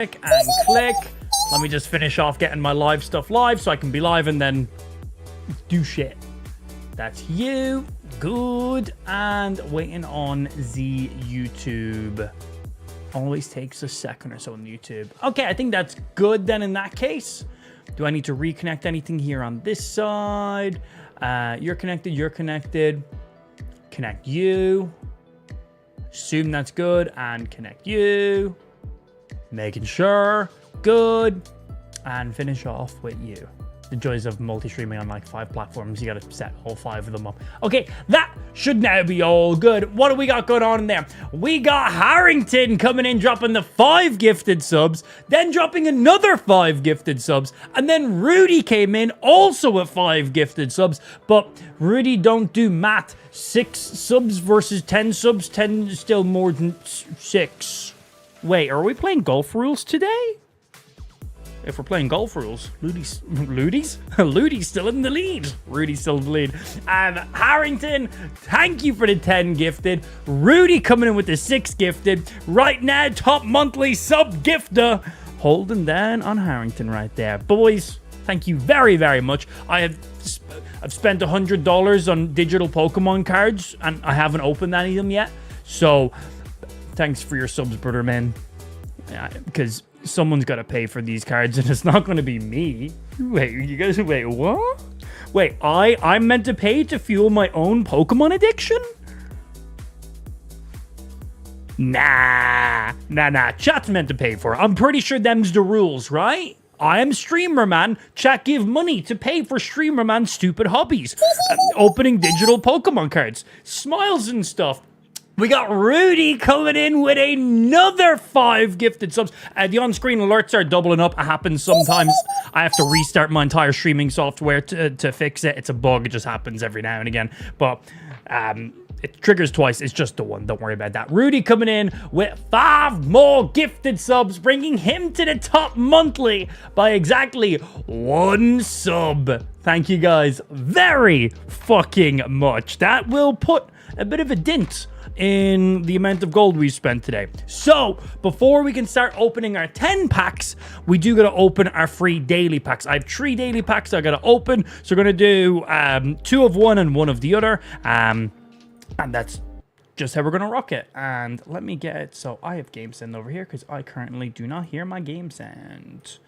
and click. Let me just finish off getting my live stuff live so I can be live and then do shit. That's you. Good. And waiting on the YouTube. Always takes a second or so on YouTube. Okay, I think that's good then in that case. Do I need to reconnect anything here on this side? You're connected, you're connected. Connect you. Assume that's good. And connect you. Making sure. Good. And finish off with you. The joys of multi-streaming on like 5 platforms. You gotta set all 5 of them up. Okay, that should now be all good. What do we got going on in there? We got Harrington coming in, dropping the 5 gifted subs, then dropping another 5 gifted subs, and then Rudy came in also with 5 gifted subs, but Rudy don't do math. 6 subs versus 10 subs, 10 is still more than 6. Wait, are we playing golf rules today? If we're playing golf rules, Ludi's still in the lead. Rudy's still in the lead. Harrington, thank you for the 10 gifted. Rudy coming in with the 6 gifted. Right now, top monthly sub gifter. Holding down on Harrington right there. Boys, thank you very, very much. I've spent $100 on digital Pokemon cards, and I haven't opened any of them yet. So, thanks for your subs, brother, man. Because someone's got to pay for these cards, and it's not going to be me. Wait, you guys, wait, what? Wait, I'm meant to pay to fuel my own Pokemon addiction? Nah. Chat's meant to pay for it. I'm pretty sure them's the rules, right? I am streamer man. Chat give money to pay for streamer man's stupid hobbies. Opening digital Pokemon cards. Smiles and stuff. We got Rudy coming in with another 5 gifted subs. The on-screen alerts are doubling up. It happens sometimes. I have to restart my entire streaming software to fix it. It's a bug. It just happens every now and again. But it triggers twice. It's just the one. Don't worry about that. Rudy coming in with 5 more gifted subs, bringing him to the top monthly by exactly 1 sub. Thank you guys very fucking much. That will put a bit of a dent in the amount of gold we spent today. So, before we can start opening our 10 packs, we do gotta open our free daily packs. I have 3 daily packs I gotta open, so we're gonna do 2 of one and 1 of the other, and that's just how we're gonna rock it. And let me get it, so I have game sound over here, because I currently do not hear my game sound.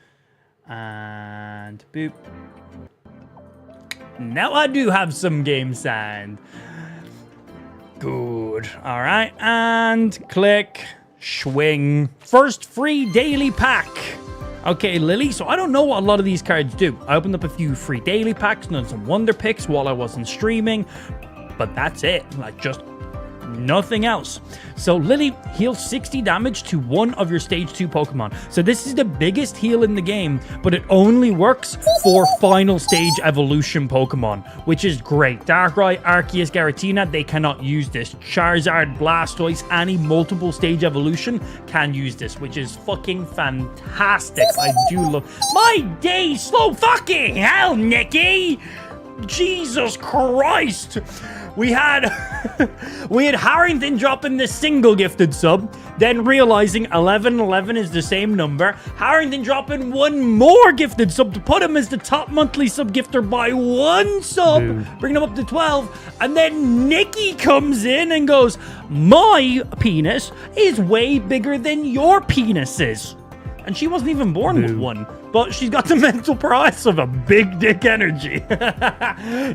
And boop. Now I do have some game sound. Good. All right. And click. Swing. First free daily pack. Okay, Lily. So I don't know what a lot of these cards do. I opened up a few free daily packs, done some wonder picks while I wasn't streaming. But that's it. Like, just nothing else. So Lily heals 60 damage to 1 of your stage 2 Pokemon. So this is the biggest heal in the game, but it only works for final stage evolution Pokemon, which is great. Darkrai, Arceus, Giratina, they cannot use this. Charizard, Blastoise, any multiple stage evolution can use this, which is fucking fantastic. I do love my day. Slow fucking hell, Nikki. Jesus Christ. We had Harrington dropping the single gifted sub, then realizing 11 is the same number. Harrington dropping 1 more gifted sub to put him as the top monthly sub gifter by 1 sub, bringing him up to 12. And then Nikki comes in and goes, "My penis is way bigger than your penis is." And she wasn't even born with one, but she's got the mental prowess of a big dick energy.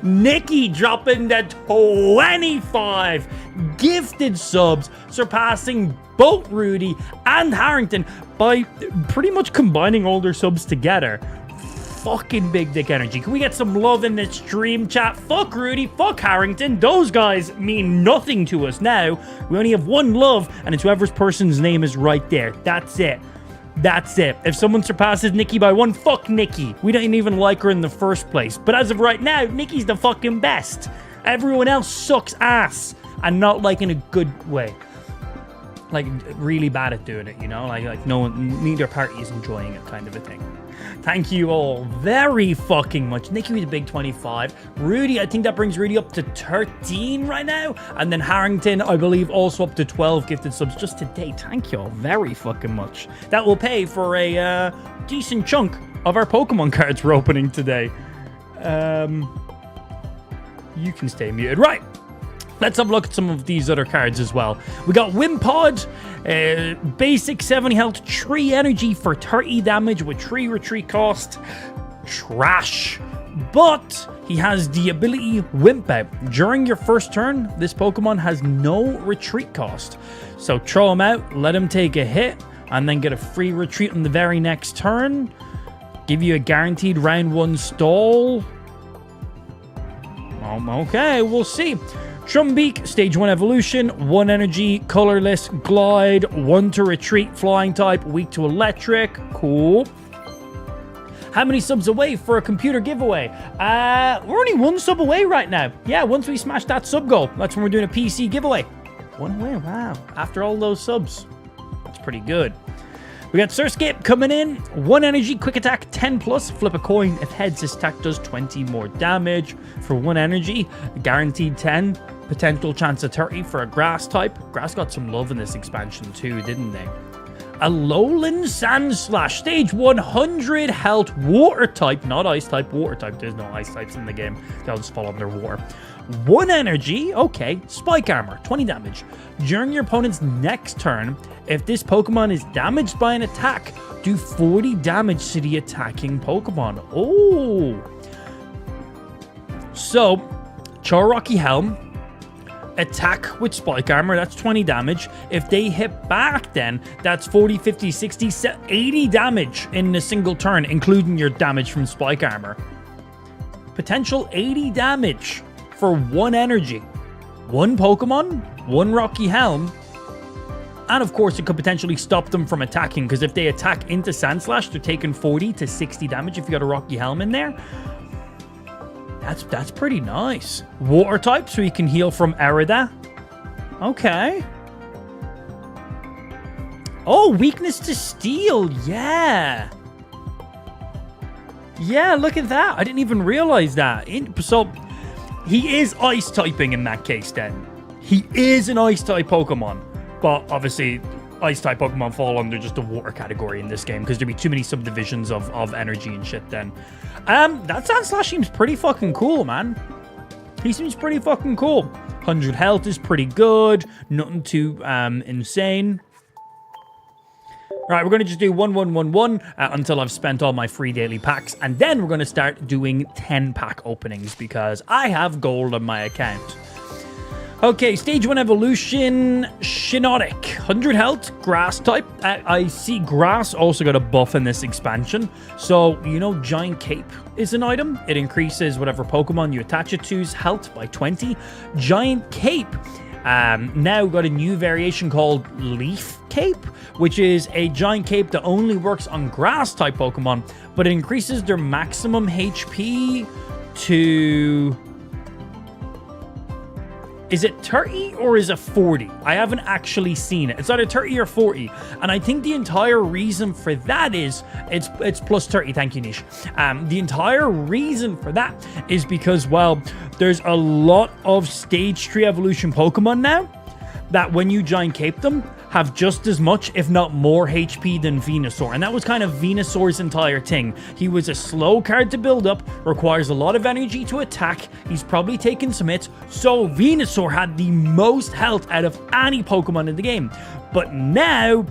Nikki dropping the 25 gifted subs, surpassing both Rudy and Harrington by pretty much combining all their subs together. Fucking big dick energy. Can we get some love in this stream chat? Fuck Rudy, fuck Harrington. Those guys mean nothing to us now. We only have 1 love, and it's whoever's person's name is right there. That's it. That's it. If someone surpasses Nikki by 1, fuck Nikki. We didn't even like her in the first place. But as of right now, Nikki's the fucking best. Everyone else sucks ass. And not like in a good way. like really bad at doing it, you know, like no one, neither party is enjoying it, kind of a thing. Thank you all very fucking much. Nicky with a big 25. Rudy, I think that brings Rudy up to 13 right now. And then Harrington, I believe, also up to 12 gifted subs just today. Thank you all very fucking much. That will pay for a decent chunk of our Pokemon cards we're opening today. You can stay muted. Right. Let's have a look at some of these other cards as well. We got Wimpod, basic 70 health, tree energy for 30 damage with tree retreat cost. Trash. But he has the ability Wimp Out. During your first turn, this Pokemon has no retreat cost. So throw him out, let him take a hit, and then get a free retreat on the very next turn. Give you a guaranteed round 1 stall. Okay, we'll see. Trumbeak, stage 1 evolution, 1 energy, colorless, glide, 1 to retreat, flying type, weak to electric. Cool. How many subs away for a computer giveaway? We're only 1 sub away right now. Yeah, once we smash that sub goal, that's when we're doing a PC giveaway. 1 away, wow. After all those subs. That's pretty good. We got Surskip coming in. 1 energy, quick attack, 10 plus. Flip a coin. If heads, this attack does 20 more damage. For 1 energy, guaranteed 10. Potential chance of 30 for a grass type. Grass got some love in this expansion too, didn't they? A Lowland Sandslash, stage 100 health, water type, not ice type, water type. There's no ice types in the game. They'll just fall underwater. 1 energy, okay. Spike armor, 20 damage. During your opponent's next turn, if this Pokemon is damaged by an attack, do 40 damage to the attacking Pokemon. Oh. So, Charrocky Helm, attack with spike armor, that's 20 damage. If they hit back, then that's 40, 50, 60, 80 damage in a single turn, including your damage from spike armor. Potential 80 damage for 1 energy. 1 Pokemon, 1 Rocky Helm, and of course it could potentially stop them from attacking, because if they attack into Sandslash, they're taking 40 to 60 damage if you got a Rocky Helm in there. That's pretty nice. Water type, so you can heal from Erida. Okay. Oh, weakness to steel. Yeah. Yeah, look at that. I didn't even realize that. So, he is ice typing in that case then. He is an ice type Pokemon. But obviously, ice type Pokemon fall under just the water category in this game, because there'd be too many subdivisions of energy and shit then. That Sandslash seems pretty fucking cool, man. He seems pretty fucking cool. 100 health is pretty good. Nothing too insane. Right, we're going to just do 1, 1, 1, 1 until I've spent all my free daily packs. And then we're going to start doing 10 pack openings because I have gold on my account. Okay, stage 1 evolution, Shiinotic. 100 health, grass type. I see grass also got a buff in this expansion. So, you know, Giant Cape is an item. It increases whatever Pokemon you attach it to's health by 20. Giant Cape now got a new variation called Leaf Cape, which is a giant cape that only works on grass type Pokemon, but it increases their maximum HP to... Is it 30 or is it 40? I haven't actually seen it. It's either 30 or 40. And I think the entire reason for that is... It's plus 30. Thank you, Nish. The entire reason for that is because, well, there's a lot of Stage 3 evolution Pokemon now that when you Giant Cape them, have just as much, if not more, HP than Venusaur. And that was kind of Venusaur's entire thing. He was a slow card to build up, requires a lot of energy to attack. He's probably taken some hits. So Venusaur had the most health out of any Pokemon in the game. But now,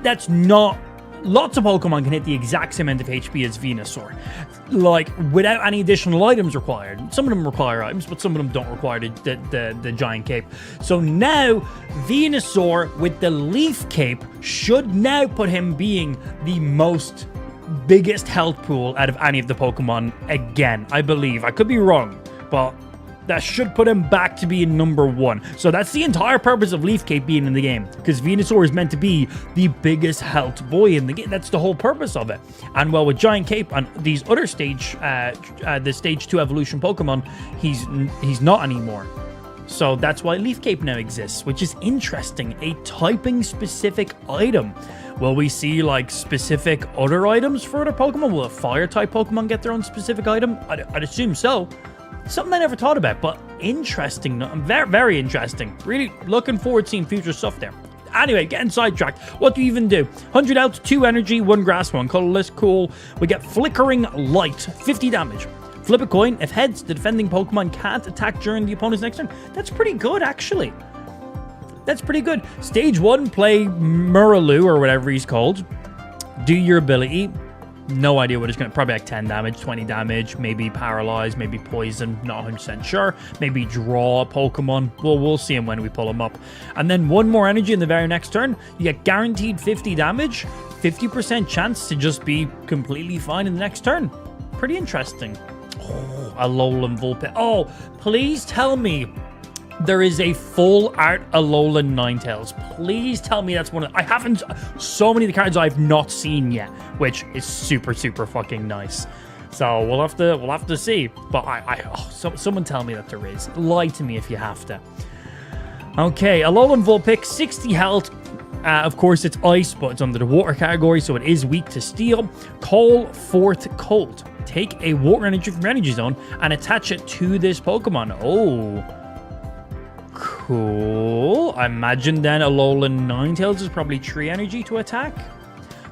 that's not... Lots of Pokemon can hit the exact same amount of HP as Venusaur, like without any additional items required. Some of them require items, but some of them don't require the Giant Cape. So now Venusaur with the Leaf Cape should now put him being the biggest health pool out of any of the Pokemon again, I believe. I could be wrong, but that should put him back to being number 1. So that's the entire purpose of Leaf Cape being in the game, because Venusaur is meant to be the biggest health boy in the game. That's the whole purpose of it. And well, with Giant Cape and these other the Stage 2 evolution Pokemon, he's not anymore. So that's why Leaf Cape now exists, which is interesting. A typing specific item. Will we see like specific other items for other Pokemon? Will a fire type Pokemon get their own specific item? I'd assume so. Something I never thought about, but interesting. Very, very interesting. Really looking forward to seeing future stuff there. Anyway, getting sidetracked. What do you even do? 100 health, 2 energy, 1 grass, 1 colorless. Cool. We get Flickering Light, 50 damage. Flip a coin. If heads, the defending Pokemon can't attack during the opponent's next turn. That's pretty good, actually. That's pretty good. Stage 1, play Muraloo, or whatever he's called. Do your ability. No idea what it's going to... Probably like 10 damage, 20 damage, maybe paralyze, maybe poison. Not 100% sure. Maybe draw a Pokemon. Well, we'll see him when we pull him up. And then 1 more energy in the very next turn. You get guaranteed 50 damage. 50% chance to just be completely fine in the next turn. Pretty interesting. Oh, Alolan Vulpix. Oh, please tell me there is a full art Alolan Ninetales. Please tell me that's one of... I haven't... So many of the cards I've not seen yet, which is super, super fucking nice. So we'll have to see. But someone tell me that there is. Lie to me if you have to. Okay, Alolan Vulpix, 60 health. Of course, it's ice, but it's under the water category, so it is weak to steel. Call Forth Cold. Take a water energy from your energy zone and attach it to this Pokemon. Oh, cool. I imagine then Alolan Ninetales is probably tree energy to attack.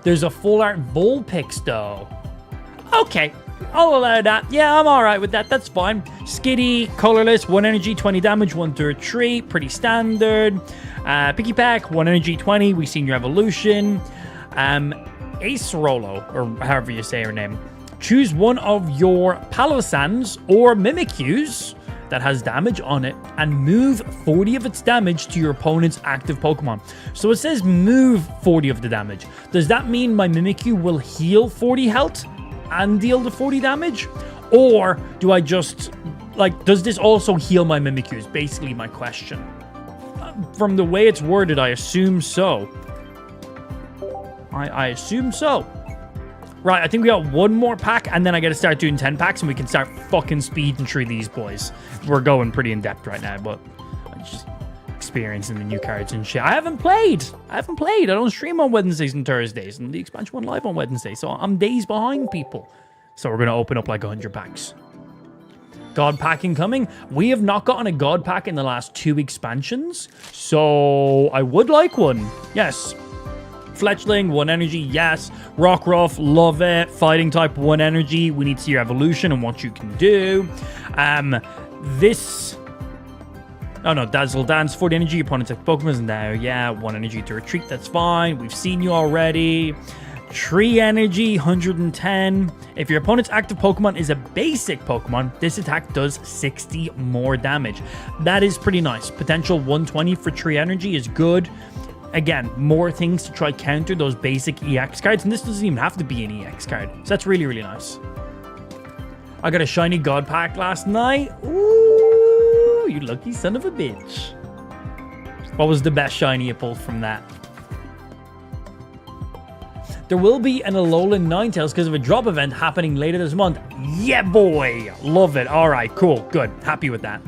There's a full art Vulpix though. Okay, I'll allow that. Yeah, I'm alright with that. That's fine. Skitty, colorless, 1 energy, 20 damage, 1 to a tree. Pretty standard. Picky Pack, 1 energy, 20. We've seen your evolution. Ace Rolo, or however you say her name. Choose one of your Palosands or Mimikyus that has damage on it and move 40 of its damage to your opponent's active Pokemon. So it says move 40 of the damage. Does that mean my Mimikyu will heal 40 health and deal the 40 damage? Or do I just, like, does this also heal my Mimikyu is basically my question. From the way it's worded, I assume so. I assume so. Right, I think we got 1 more pack, and then I gotta start doing 10 packs, and we can start fucking speeding through these boys. We're going pretty in-depth right now, but I'm just experiencing the new cards and shit. I haven't played. I don't stream on Wednesdays and Thursdays, and the expansion went live on Wednesday, so I'm days behind people. So we're gonna open up like 100 packs. God pack incoming. We have not gotten a God pack in the last 2 expansions, so I would like one. Yes. Fletchling, 1 energy, yes. Rockruff, love it. Fighting type, 1 energy. We need to see your evolution and what you can do. Oh no, Dazzle Dance, 40 energy. Opponent's like Pokemon is now. Yeah, 1 energy to retreat. That's fine. We've seen you already. Tree energy, 110. If your opponent's active Pokemon is a basic Pokemon, this attack does 60 more damage. That is pretty nice. Potential 120 for tree energy is good. Again, more things to try counter those basic EX cards, and this doesn't even have to be an EX card. So that's really, really nice. I got a shiny God pack last night. Ooh, you lucky son of a bitch. What was the best shiny you pulled from that? There will be an Alolan Ninetales because of a drop event happening later this month. Yeah, boy. Love it. All right, cool. Good. Happy with that.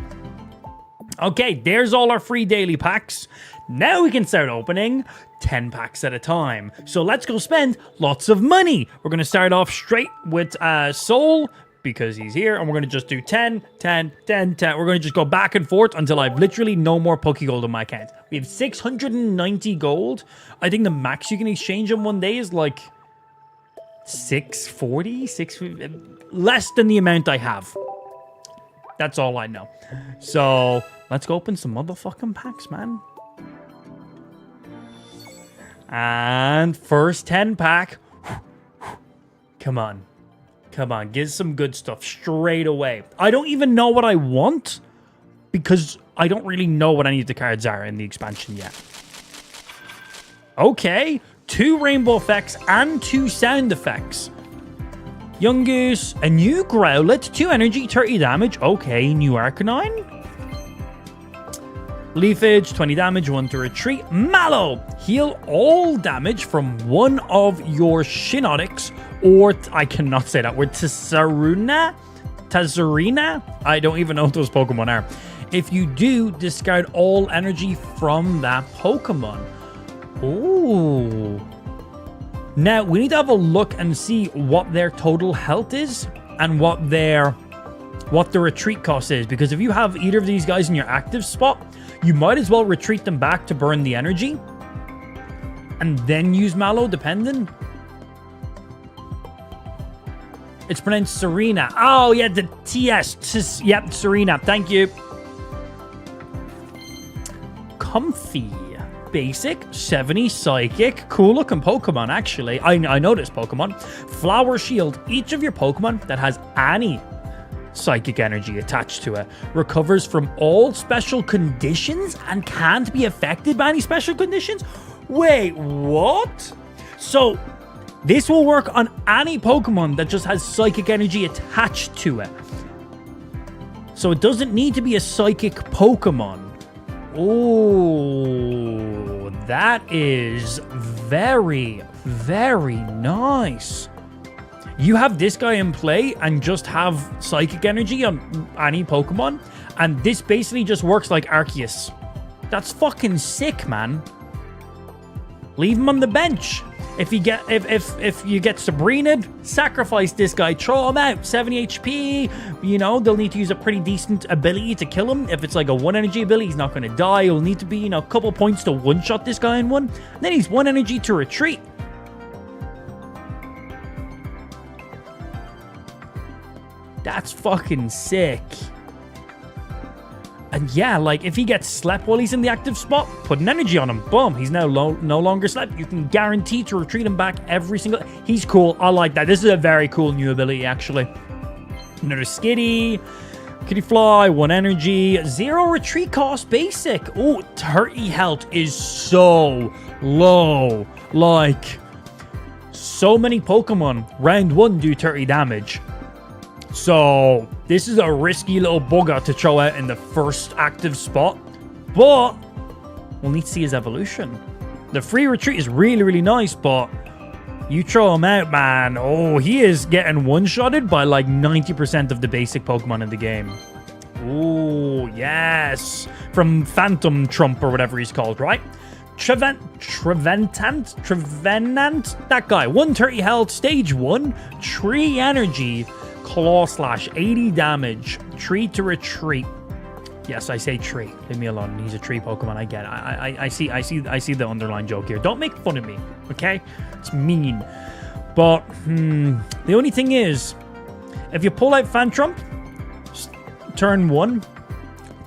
Okay, there's all our free daily packs. Now we can start opening 10 packs at a time. So let's go spend lots of money. We're going to start off straight with Soul because he's here. And we're going to just do 10, 10, 10, 10. We're going to just go back and forth until I've literally no more Pokegold in my account. We have 690 gold. I think the max you can exchange in one day is like 640, less than the amount I have. That's all I know. So let's go open some motherfucking packs, man. And first 10 pack. Come on. Come on. Give some good stuff straight away. I don't even know what I want because I don't really know what any of the cards are in the expansion yet. Okay. 2 rainbow effects and 2 sound effects. Young Goose, a new Growlithe, 2 energy, 30 damage. Okay, new Arcanine. Leafage, 20 damage, 1 to retreat. Mallow, heal all damage from one of your Shinonix, or I cannot say that word, Tazurina? I don't even know what those Pokemon are. If you do, discard all energy from that Pokemon. Ooh. Now, we need to have a look and see what their total health is and what the retreat cost is. Because if you have either of these guys in your active spot, you might as well retreat them back to burn the energy and then use Mallow, depending. It's pronounced Serena. Oh, yeah, the TS. Yep, Serena. Thank you. Comfy. Basic, 70, Psychic. Cool looking Pokemon, actually. I know this Pokemon. Flower Shield. Each of your Pokemon that has any psychic energy attached to it recovers from all special conditions and can't be affected by any special conditions. Wait, what? So, this will work on any Pokemon that just has psychic energy attached to it. So, it doesn't need to be a psychic Pokemon. Oh, that is very, very nice. You have this guy in play and just have psychic energy on any Pokemon, and this basically just works like Arceus. That's fucking sick, man. Leave him on the bench. If you get Sabrina'd, sacrifice this guy, throw him out, 70 HP. You know, they'll need to use a pretty decent ability to kill him. If it's like a 1 energy ability, he's not going to die. It'll need to be, a couple points to one-shot this guy in one. And then he's 1 energy to retreat. That's fucking sick. And yeah, like, if he gets slept while he's in the active spot, put an energy on him. Boom. He's now no longer slept. You can guarantee to retreat him back every single... He's cool. I like that. This is a very cool new ability, actually. Another Skitty. Kitty Fly. 1 energy. 0 retreat cost. Basic. Oh, 30 health is so low. Like, so many Pokemon. Round 1 do 30 damage. So, this is a risky little bugger to throw out in the first active spot. But, we'll need to see his evolution. The free retreat is really, really nice, but you throw him out, man. Oh, he is getting one-shotted by like 90% of the basic Pokemon in the game. Oh, yes. From Phantom Trump or whatever he's called, right? Trevenant? That guy. 130 health, stage 1. Tree energy. Claw Slash, 80 damage. Tree to retreat. Yes, I say tree. Leave me alone. He's a tree Pokemon. I get it. I see the underlying joke here. Don't make fun of me, okay? It's mean. But the only thing is, if you pull out Phantrump, turn 1,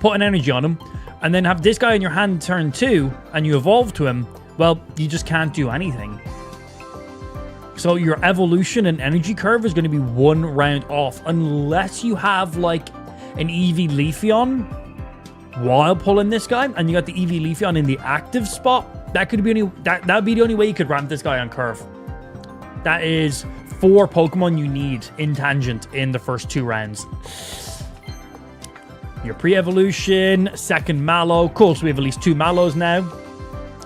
put an energy on him, and then have this guy in your hand turn 2, and you evolve to him, well, you just can't do anything. So your evolution and energy curve is going to be 1 round off unless you have like an EV Leafeon while pulling this guy, and you got the EV Leafeon in the active spot. That could be that would be the only way you could ramp this guy on curve. That is 4 Pokemon you need in Tangent in the first 2 rounds. Your pre-evolution, second Mallow. Cool, so we have at least 2 Mallows now.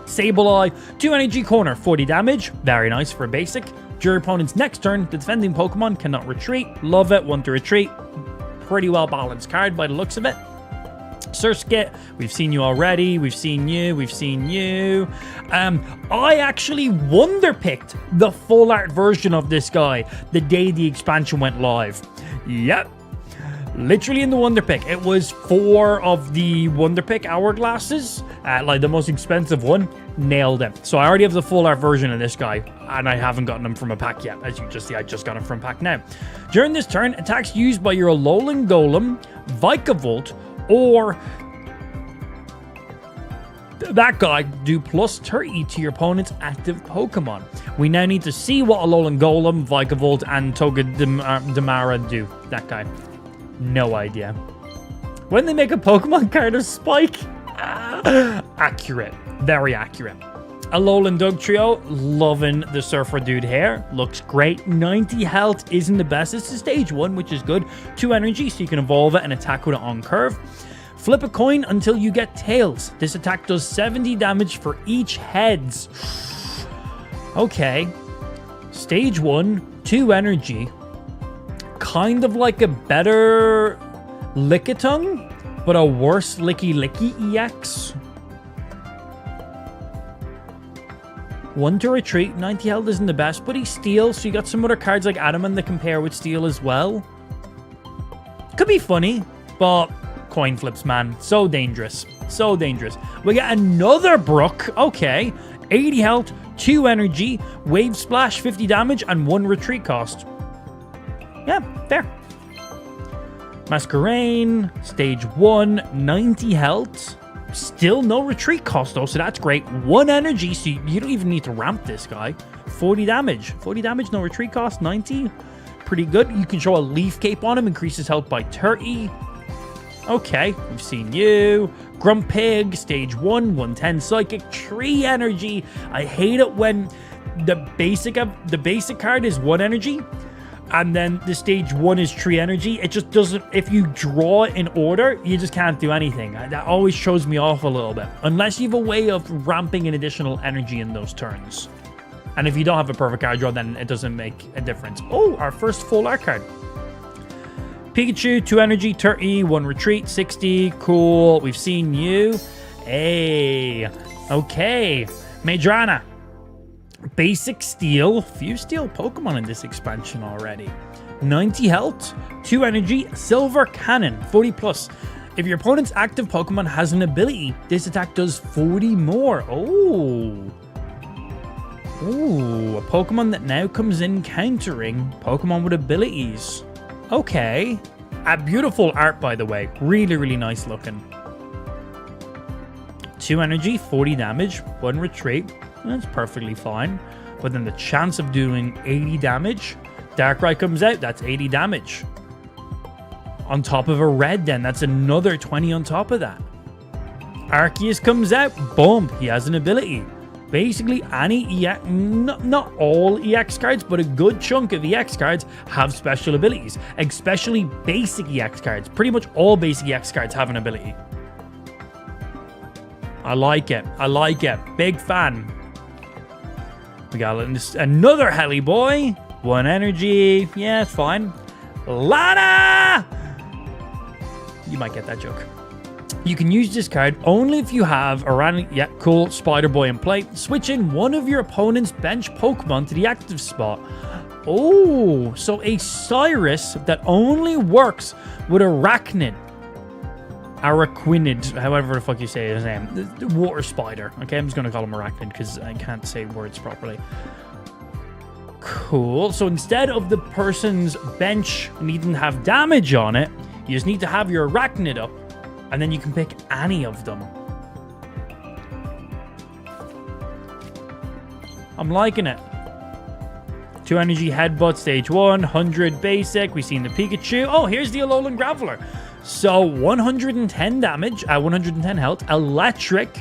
Sableye, 2 energy corner, 40 damage. Very nice for a basic. During your opponent's next turn, the defending Pokemon cannot retreat. Love it. 1 to retreat. Pretty well balanced card by the looks of it. Surskit, we've seen you already. We've seen you. I actually wonder picked the full art version of this guy the day the expansion went live. Yep. Literally in the Wonder Pick. It was 4 of the Wonder Pick hourglasses. Like the most expensive one. Nailed it. So I already have the full art version of this guy. And I haven't gotten him from a pack yet. As you just see, I just got him from a pack now. During this turn, attacks used by your Alolan Golem, Vikavolt, or that guy do plus 30 to your opponent's active Pokemon. We now need to see what Alolan Golem, Vikavolt, and Togedemaru do. That guy. No idea. When they make a Pokemon card of Spike? Accurate. Very accurate. Alolan Dugtrio, loving the Surfer Dude hair. Looks great. 90 health isn't the best. It's a stage 1, which is good. 2 energy, so you can evolve it and attack with it on curve. Flip a coin until you get tails. This attack does 70 damage for each heads. Okay. Stage 1, 2 energy. Kind of like a better Lickitung, but a worse Licky Licky EX. 1 to retreat. 90 health isn't the best, but he's steel, so you got some other cards like Adamant that compare with steel as well. Could be funny, but coin flips, man. So dangerous. So dangerous. We got another Brook. Okay. 80 health, 2 energy, wave splash, 50 damage, and 1 retreat cost. Yeah, fair. Masquerain, stage 1, 90 health. Still no retreat cost though, so that's great. 1 energy, so you don't even need to ramp this guy. 40 damage. 40 damage, no retreat cost, 90. Pretty good. You can show a leaf cape on him, increases health by 30. Okay, we've seen you. Grumpig, stage 1, 110 psychic, tree energy. I hate it when the basic card is 1 energy, and then the stage 1 is tree energy. It just doesn't, if you draw it in order, you just can't do anything. That always shows me off a little bit. Unless you have a way of ramping an additional energy in those turns. And if you don't have a perfect card draw, then it doesn't make a difference. Oh, our first full art card. Pikachu, 2 energy, 30, 1 retreat, 60. Cool. We've seen you. Hey. Okay. Madrana. Basic steel. Few steel Pokemon in this expansion already. 90 health, 2 energy, silver cannon, 40 plus. If your opponent's active Pokemon has an ability, this attack does 40 more. Oh. Ooh, a Pokemon that now comes in countering Pokemon with abilities. Okay. A beautiful art, by the way. Really, really nice looking. 2 energy, 40 damage, 1 retreat. That's perfectly fine. But then the chance of doing 80 damage. Darkrai comes out, that's 80 damage. On top of a red then, that's another 20 on top of that. Arceus comes out, boom, he has an ability. Basically, any EX, not all EX cards, but a good chunk of EX cards have special abilities, especially basic EX cards. Pretty much all basic EX cards have an ability. I like it. I like it. Big fan. We got another Heli boy. 1 energy. Yeah, it's fine. Lana! You might get that joke. You can use this card only if you have a random, yeah, cool, Spider Boy in play. Switch in one of your opponent's bench Pokemon to the active spot. Oh, so a Cyrus that only works with Arachnid. Araquinid, however the fuck you say his name. The water spider. Okay, I'm just going to call him Arachnid because I can't say words properly. Cool. So instead of the person's bench needing to have damage on it, you just need to have your Arachnid up. And then you can pick any of them. I'm liking it. 2 energy headbutt, stage 1, 100 basic. We've seen the Pikachu. Oh, here's the Alolan Graveler. So 110 damage, 110 health, electric,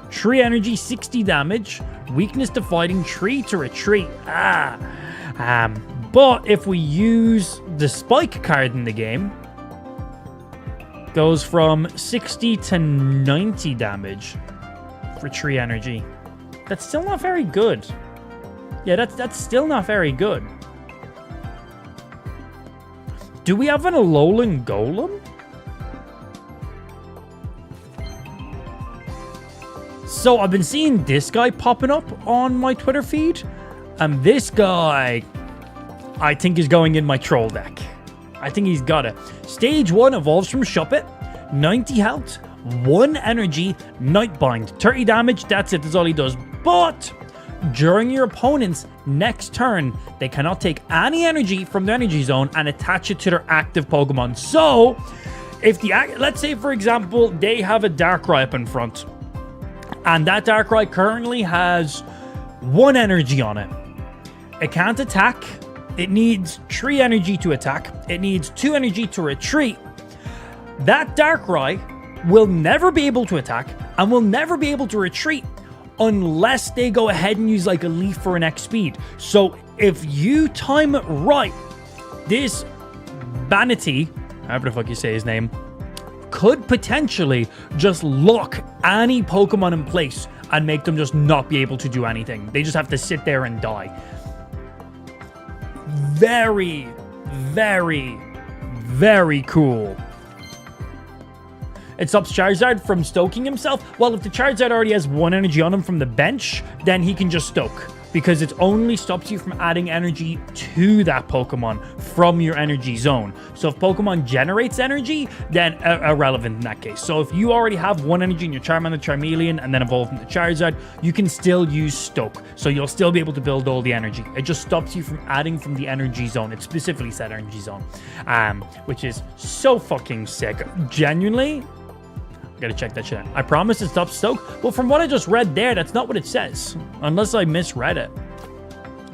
tree energy, 60 damage, weakness to fighting, tree to retreat. But if we use the Spike card in the game, goes from 60 to 90 damage for tree energy. That's still not very good. Yeah, that's still not very good. Do we have an Alolan Golem? So I've been seeing this guy popping up on my Twitter feed. And this guy, I think, is going in my troll deck. I think he's got it. Stage 1 evolves from Shuppet. 90 health, 1 energy, Nightbind. 30 damage, that's it, that's all he does. But during your opponent's next turn, they cannot take any energy from their energy zone and attach it to their active Pokemon. So, if let's say, for example, they have a Darkrai up in front, and that Darkrai currently has 1 energy on it. It can't attack. It needs 3 energy to attack. It needs 2 energy to retreat. That Darkrai will never be able to attack and will never be able to retreat unless they go ahead and use like a leaf for an X speed. So if you time it right, this Banity, however the fuck you say his name, could potentially just lock any Pokemon in place and make them just not be able to do anything. They just have to sit there and die. Very, very, very cool. It stops Charizard from stoking himself. Well, if the Charizard already has 1 energy on him from the bench, then he can just stoke. Because it only stops you from adding energy to that Pokemon from your energy zone. So if Pokemon generates energy, then irrelevant in that case. So if you already have 1 energy in your Charmander, Charmeleon, and then evolve into Charizard, you can still use Stoke. So you'll still be able to build all the energy. It just stops you from adding from the energy zone. It specifically said energy zone, which is so fucking sick. Genuinely, gotta check that shit out. I promise it stops Stoke. Well, from what I just read there, that's not what it says. Unless I misread it.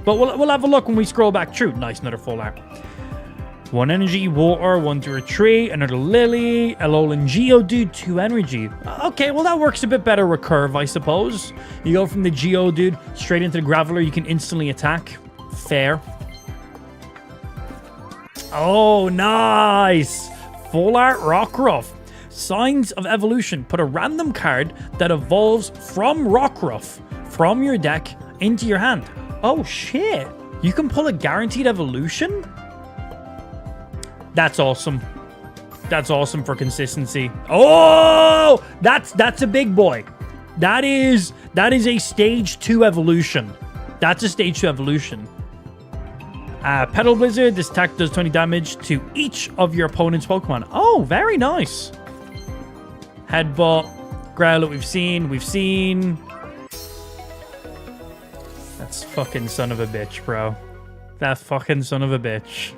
But we'll have a look when we scroll back through. Nice, another full art. 1 energy, water, 1 to retreat, another Lily, Alolan Geodude, 2 energy. Okay, well that works a bit better with Curve, I suppose. You go from the Geodude straight into the Graveler, you can instantly attack. Fair. Oh, nice! Full art Rockruff. Signs of Evolution. Put a random card that evolves from Rockruff from your deck into your hand. Oh, shit. You can pull a guaranteed evolution? That's awesome. That's awesome for consistency. Oh, that's a big boy. That is a stage 2 evolution. That's a stage 2 evolution. Petal Blizzard. This attack does 20 damage to each of your opponent's Pokemon. Oh, very nice. Headbutt, Growlithe, we've seen. That's fucking son of a bitch, bro. That fucking son of a bitch.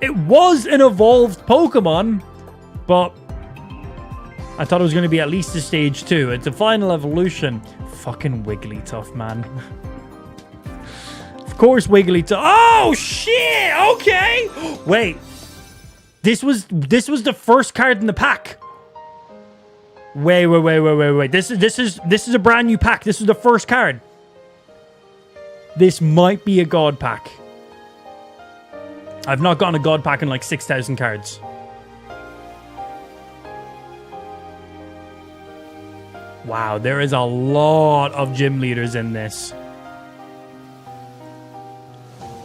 It was an evolved Pokemon, but I thought it was going to be at least a stage 2. It's a final evolution. Fucking Wigglytuff, man. Of course, Wigglytuff. Oh shit! Okay. Wait. This was the first card in the pack. Wait. This is a brand new pack. This is the first card. This might be a God pack. I've not gotten a God pack in like 6,000 cards. Wow, there is a lot of gym leaders in this.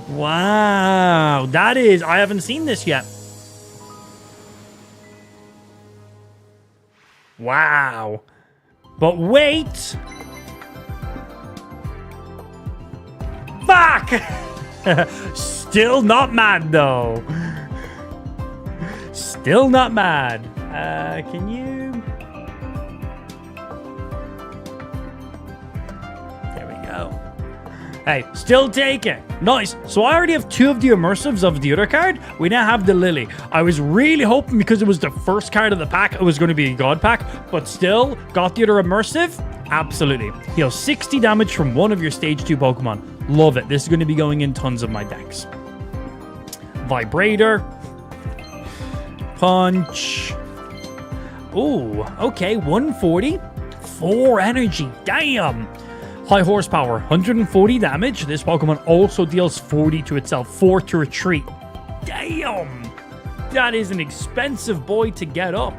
Wow, that is... I haven't seen this yet. Wow. But wait. Fuck! Still not mad, though. Still not mad. Can you... There we go. Hey, still taking. Nice. So I already have 2 of the immersives of the other card. We now have the Lily. I was really hoping because it was the first card of the pack, it was going to be a God pack, but still got the other immersive. Absolutely. Heal 60 damage from one of your stage 2 Pokemon. Love it. This is going to be going in tons of my decks. Vibrator. Punch. Ooh, okay. 140. 4 energy. Damn. High horsepower. 140 damage. This Pokemon also deals 40 to itself. 4 to retreat. Damn. That is an expensive boy to get up.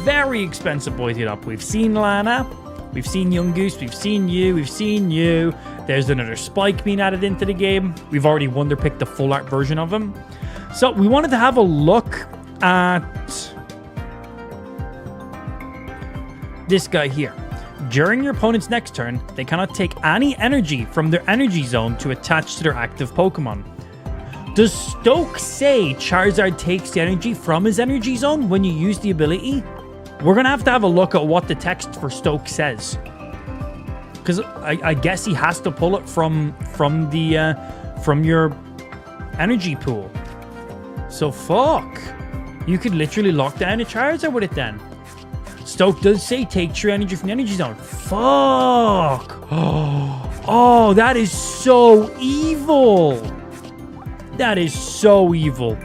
Very expensive boy to get up. We've seen Lana. We've seen Young Goose. We've seen you. We've seen you. There's another Spike being added into the game. We've already wonder picked the full art version of him. So we wanted to have a look at this guy here. During your opponent's next turn, they cannot take any energy from their energy zone to attach to their active Pokemon. Does Stoke say Charizard takes the energy from his energy zone when you use the ability? We're going to have a look at what the text for Stoke says. Because I guess he has to pull it from your energy pool. So fuck. You could literally lock down a Charizard with it then. Stoke does say take your energy from the energy zone. Fuck. Oh, that is so evil. That is so evil.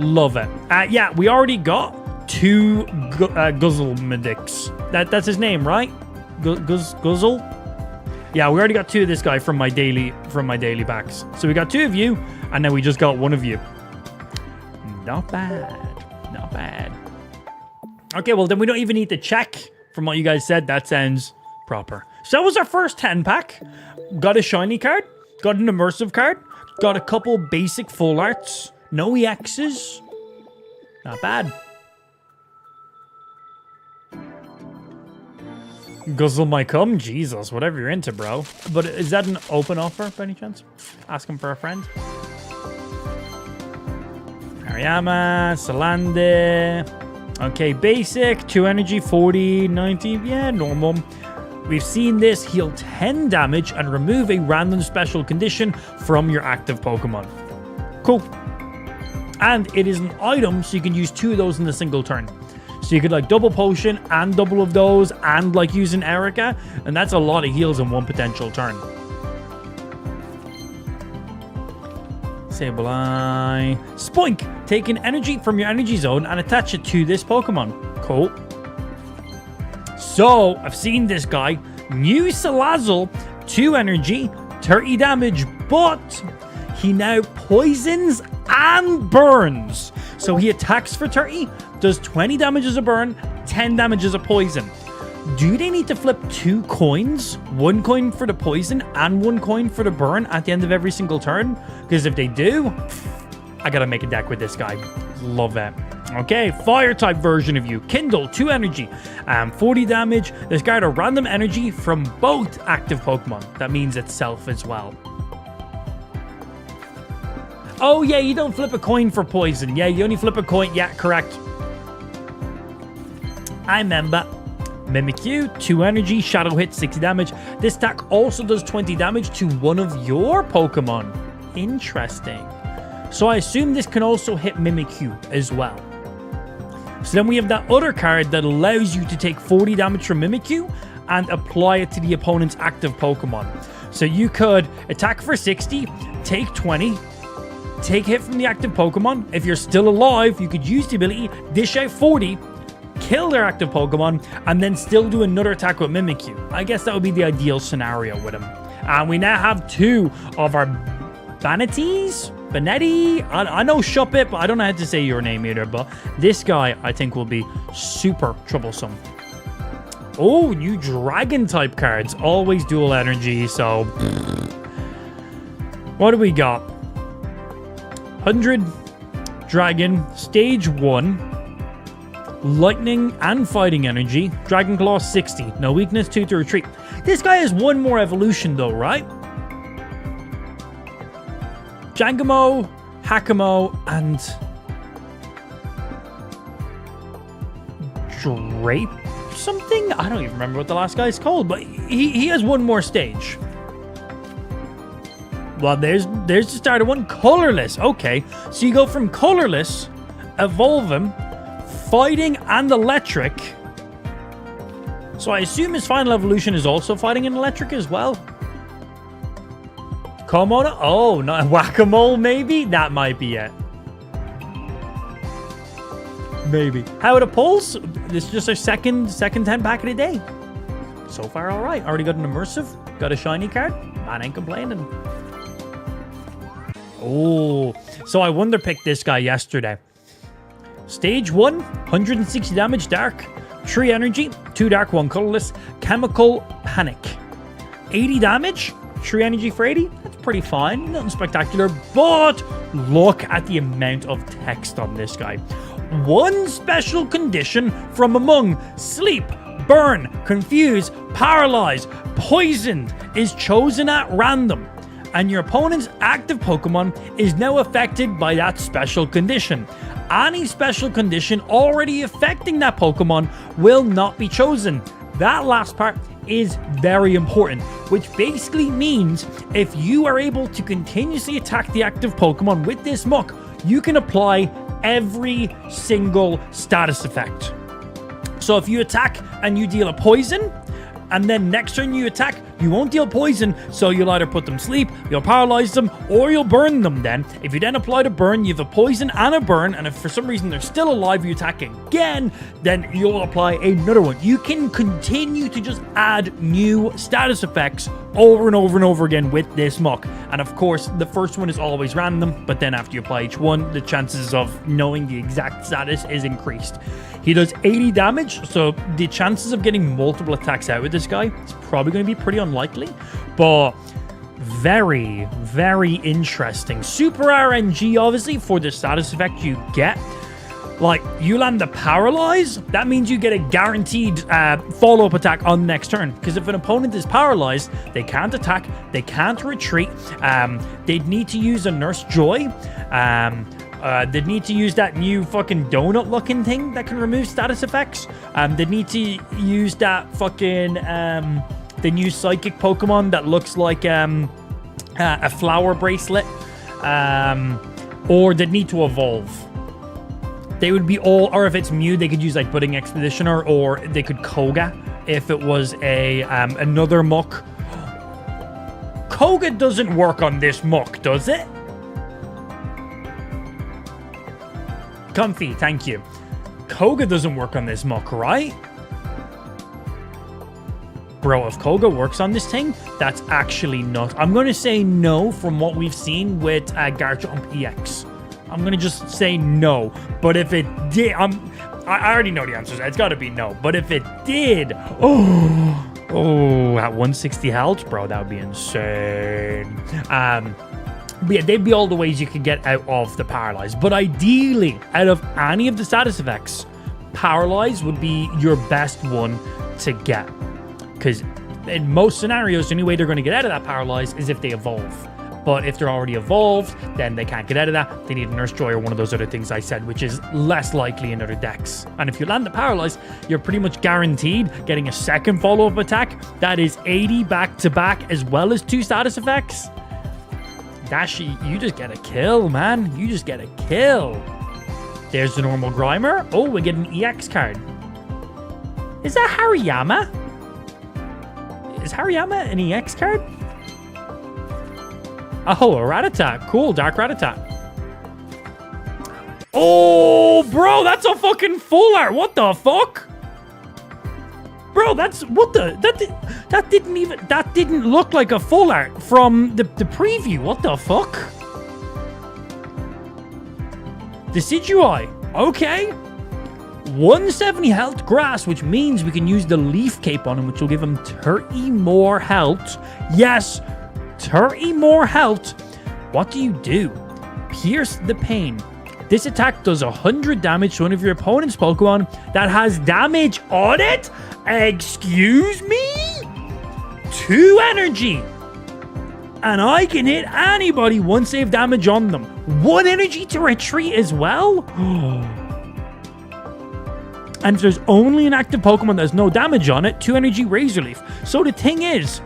Love it. Yeah, we already got 2 Guzzlemedics. That's his name, right? Guzzle? Yeah, we already got 2 of this guy from my daily packs. So we got 2 of you, and then we just got 1 of you. Not bad. Not bad. Okay, well, then we don't even need to check from what you guys said. That sounds proper. So that was our first 10 pack. Got a shiny card. Got an immersive card. Got a couple basic full arts. No EXs. Not bad. Guzzle my cum? Jesus, whatever you're into, bro. But is that an open offer by any chance? Asking for a friend? Ariyama, Salande. Okay, basic, 2 energy, 40, 90. Yeah, normal. We've seen this heal 10 damage and remove a random special condition from your active Pokemon. Cool. And it is an item, so you can use 2 of those in a single turn. So you could like double potion and double of those and like using Erica. And that's a lot of heals in one potential turn. Sableye. Spoink! Take an energy from your energy zone and attach it to this Pokemon. Cool. So, I've seen this guy. New Salazzle, 2 energy, 30 damage, but he now poisons and burns. So he attacks for 30, does 20 damage as a burn, 10 damage as a poison. Do they need to flip 2 coins? 1 coin for the poison and 1 coin for the burn at the end of every single turn? Because if they do, I gotta make a deck with this guy. Love that. Okay, fire-type version of you. Kindle, 2 energy, 40 damage. Discard a random energy from both active Pokemon. That means itself as well. Oh, yeah, you don't flip a coin for poison. Yeah, you only flip a coin. Yeah, correct. I remember. Mimikyu, 2 energy, Shadow Hit, 60 damage. This attack also does 20 damage to one of your Pokemon. Interesting. So I assume this can also hit Mimikyu as well. So then we have that other card that allows you to take 40 damage from Mimikyu and apply it to the opponent's active Pokemon. So you could attack for 60, take 20, take hit from the active Pokemon. If you're still alive, you could use the ability, dish out 40, kill their active Pokemon, and then still do another attack with Mimikyu. I guess that would be the ideal scenario with him. And we now have 2 of our Banetti? I know Shuppet, but I don't know how to say your name either. But this guy, I think, will be super troublesome. Oh, new Dragon-type cards. Always dual energy, so... What do we got? 100 Dragon, Stage 1. Lightning and Fighting Energy. Dragon Claw, 60. No weakness, 2 to retreat. This guy has 1 more evolution, though, right? Jangamo, Hakamo, and Drape something? I don't even remember what the last guy's called, but he has 1 more stage. Well, there's the starter one. Colorless. Okay, so you go from Colorless, evolve him, Fighting and Electric. So I assume his final evolution is also Fighting and Electric as well. Komona? Oh, not Whack-A-Mole, maybe? That might be it. Maybe. How are the pulls? This is just our second 10 pack of the day. So far, all right. Already got an immersive. Got a shiny card. Man ain't complaining. Oh, so I wonder picked this guy yesterday. Stage 1, 160 damage, dark. 3 energy, 2 dark, 1 colorless. Chemical Panic. 80 damage, 3 energy for 80. That's pretty fine. Nothing spectacular. But look at the amount of text on this guy. 1 special condition from among sleep, burn, confuse, paralyze, poisoned is chosen at random. And your opponent's active Pokemon is now affected by that special condition. Any special condition already affecting that Pokemon will not be chosen. That last part is very important, which basically means if you are able to continuously attack the active Pokemon with this muck, you can apply every single status effect. So if you attack and you deal a poison, and then next turn you attack, you won't deal poison, so you'll either put them to sleep, you'll paralyze them, or you'll burn them then. If you then apply the burn, you have a poison and a burn, and if for some reason they're still alive, you attack again, then you'll apply another one. You can continue to just add new status effects over and over and over again with this muck. And of course, the first one is always random, but then after you apply each one, the chances of knowing the exact status is increased. He does 80 damage, so the chances of getting multiple attacks out with this guy is probably going to be pretty unlikely. But Very, very interesting. Super RNG, obviously, for the status effect you get. Like, you land the Paralyze, that means you get a guaranteed follow-up attack on the next turn. Because if an opponent is paralyzed, they can't attack, they can't retreat, they'd need to use a Nurse Joy, they'd need to use that new fucking donut-looking thing that can remove status effects, they'd need to use that fucking, the new Psychic Pokemon that looks like a flower bracelet, or they'd need to evolve. They would be all, or if it's Mew, they could use like Budding Expeditioner, or they could Koga if it was a another muck. Koga doesn't work on this muck, does it? Comfy, thank you. Koga doesn't work on this muck, right? Bro, if Koga works on this thing, that's actually not. I'm going to say no from what we've seen with Garchomp EX. I'm going to just say no. But if it did, I already know the answers. It's got to be no. But if it did, at 160 health, bro, that would be insane. But yeah, they'd be all the ways you could get out of the Paralyze. But ideally, out of any of the status effects, Paralyze would be your best one to get. Because in most scenarios, the only way they're going to get out of that Paralyze is if they evolve. But if they're already evolved, then they can't get out of that. They need a Nurse Joy or one of those other things I said, which is less likely in other decks. And if you land the Paralyze, you're pretty much guaranteed getting a second follow-up attack. That is 80 back-to-back, as well as 2 status effects. Dashi, you just get a kill, man. You just get a kill. There's the normal Grimer. Oh, we get an EX card. Is that Hariyama? Is Hariyama an EX card? Oh, a Rattata. Cool, Dark Rattata. Oh, bro, that's a fucking full art. What the fuck? Bro, that's what the that didn't look like a full art from the preview. What the fuck? Decidueye. Okay. 170 health grass, which means we can use the leaf cape on him, which will give him 30 more health. Yes, 30 more health. What do you do? Pierce the Pain. This attack does 100 damage to one of your opponent's Pokemon that has damage on it. Excuse me? 2 energy. And I can hit anybody 1 save damage on them. 1 energy to retreat as well? And if there's only an active Pokemon that has no damage on it, 2 energy Razor Leaf. So the thing is,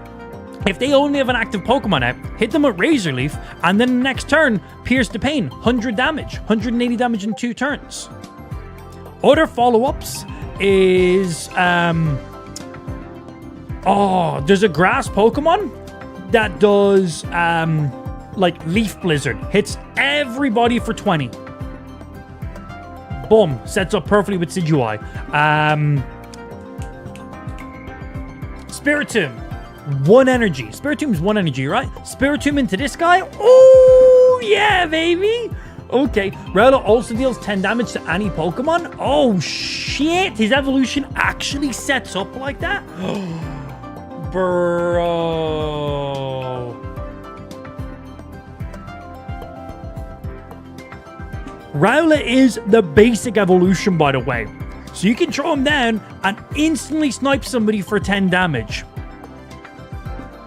if they only have an active Pokemon out, hit them with Razor Leaf, and then the next turn, Pierce the Pain, 100 damage, 180 damage in 2 turns. Other follow-ups is, there's a grass Pokemon that does, like Leaf Blizzard, hits everybody for 20. Boom, sets up perfectly with Decidueye. Spiritomb. 1 energy. Spiritomb's 1 energy, right? Spiritomb into this guy. Oh, yeah, baby. Okay. Rowlet also deals 10 damage to any Pokemon. Oh, shit. His evolution actually sets up like that? Bro. Rowlet is the basic evolution, by the way. So you can throw him down and instantly snipe somebody for 10 damage.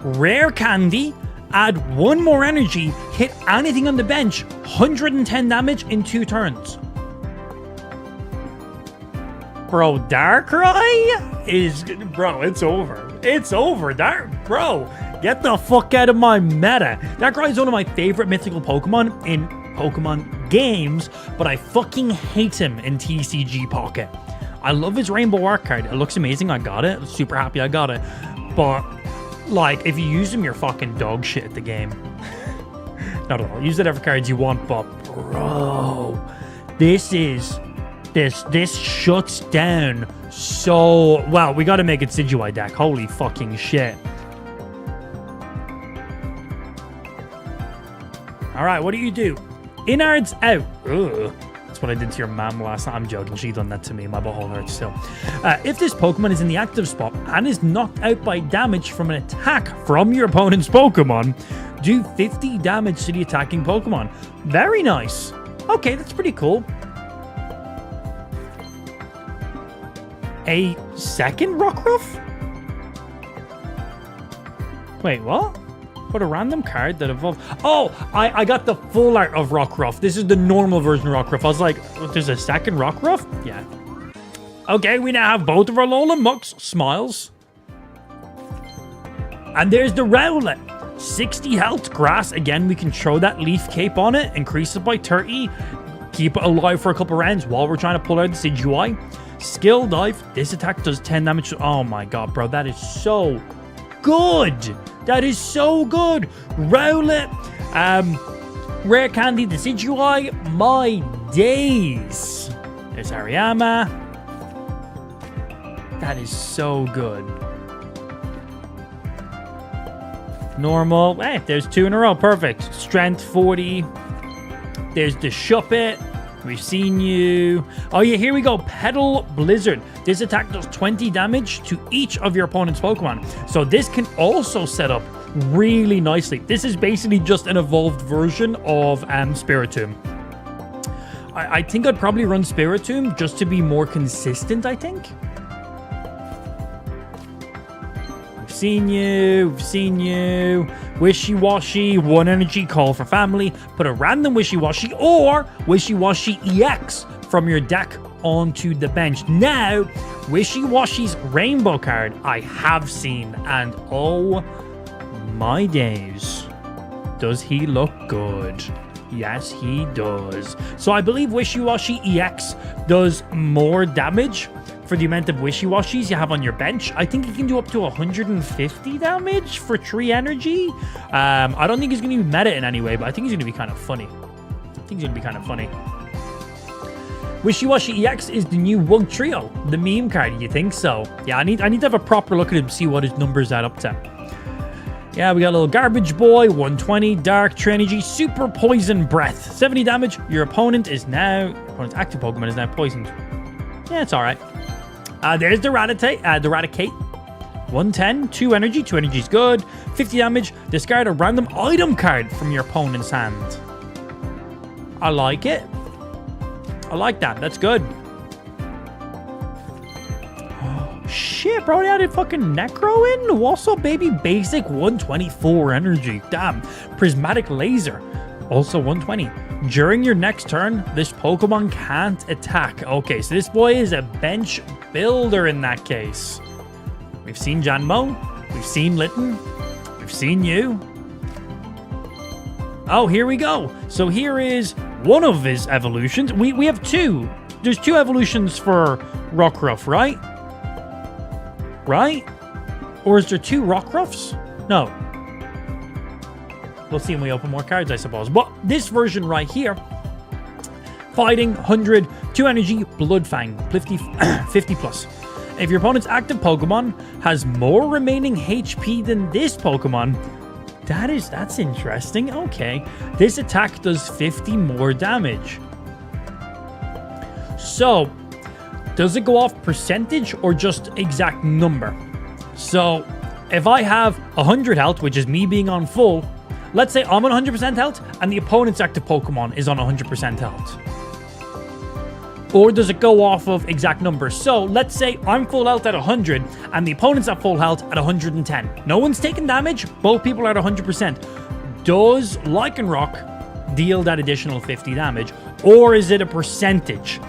Rare Candy, add 1 more energy, hit anything on the bench, 110 damage in 2 turns. Bro, Darkrai is... Bro, it's over. It's over. Bro, get the fuck out of my meta. Darkrai is one of my favorite mythical Pokemon in Pokemon games, but I fucking hate him in TCG Pocket. I love his Rainbow Arc card. It looks amazing. I got it. Super happy I got it. But... like, if you use them, you're fucking dog shit at the game. Not at all. Use whatever cards you want, but bro, this shuts down so well. We gotta make it Decidueye deck. Holy fucking shit. Alright, what do you do? Innards out. Ugh. what I did to your mom last night. I'm joking. She done that to me. My butthole hurts still. If this Pokemon is in the active spot and is knocked out by damage from an attack from your opponent's Pokemon, do 50 damage to the attacking Pokemon. Very nice. Okay, that's pretty cool. A second Rockruff? Wait, what? Put a random card that evolved. Oh, I got the full art of Rockruff. This is the normal version of Rockruff. I was like, there's a second Rockruff? Yeah. Okay, we now have both of our Alolan Mucks. Smiles. And there's the Rowlet. 60 health grass. Again, we can throw that leaf cape on it. Increase it by 30. Keep it alive for a couple rounds while we're trying to pull out the Decidueye. Skill dive. This attack does 10 damage. Oh my god, bro. That is so good. That is so good. Rowlet. Rare Candy, Decidueye. My days. There's Ariama. That is so good. Normal. Hey, there's 2 in a row. Perfect. Strength 40. There's the Shuppet. We've seen you. Oh yeah, here we go. Petal Blizzard. This attack does 20 damage to each of your opponent's Pokemon. So this can also set up really nicely. This is basically just an evolved version of Spiritomb. I think I'd probably run Spiritomb just to be more consistent, I think. We've seen you. We've seen you. Wishy-Washy, 1 energy, call for family. Put a random Wishy-Washy or Wishy-Washy EX from your deck onto the bench. Now, Wishy-Washy's rainbow card I have seen, and oh my days, does he look good. Yes, he does. So I believe Wishy-Washy EX does more damage for the amount of Wishy-Washies you have on your bench. I think he can do up to 150 damage for 3 energy. I don't think he's going to be meta in any way, but I think he's going to be kind of funny. Wishy-Washy EX is the new Wug Trio, the meme card. You think so? Yeah, I need to have a proper look at him, see what his numbers add up to. Yeah, we got a little Garbage Boy, 120, Dark, Energy, Super Poison Breath. 70 damage. Your opponent's active Pokemon is now poisoned. Yeah, it's alright. There's the Raticate. 110, 2 energy. 2 energy is good. 50 damage. Discard a random item card from your opponent's hand. I like it. I like that. That's good. Oh, shit, bro. They added fucking Necro in? What's up, baby? Basic 124 energy. Damn. Prismatic Laser. Also 120. During your next turn, this Pokemon can't attack. Okay, so this boy is a bench builder in that case. We've seen Janmo. We've seen Litten. We've seen you. Oh, here we go. So here is one of his evolutions. We have 2. There's 2 evolutions for Rockruff, right? Right? Or is there 2 Rockruffs? No. We'll see when we open more cards, I suppose. But this version right here, fighting 100, 2 energy, Bloodfang, 50 plus. If your opponent's active Pokemon has more remaining HP than this Pokemon, that's interesting. Okay. This attack does 50 more damage. So, does it go off percentage or just exact number? So, if I have 100 health, which is me being on full, let's say I'm on 100% health and the opponent's active Pokemon is on 100% health. Or does it go off of exact numbers? So let's say I'm full health at 100 and the opponent's at full health at 110. No one's taking damage. Both people are at 100%. Does Lycanroc deal that additional 50 damage? Or is it a percentage?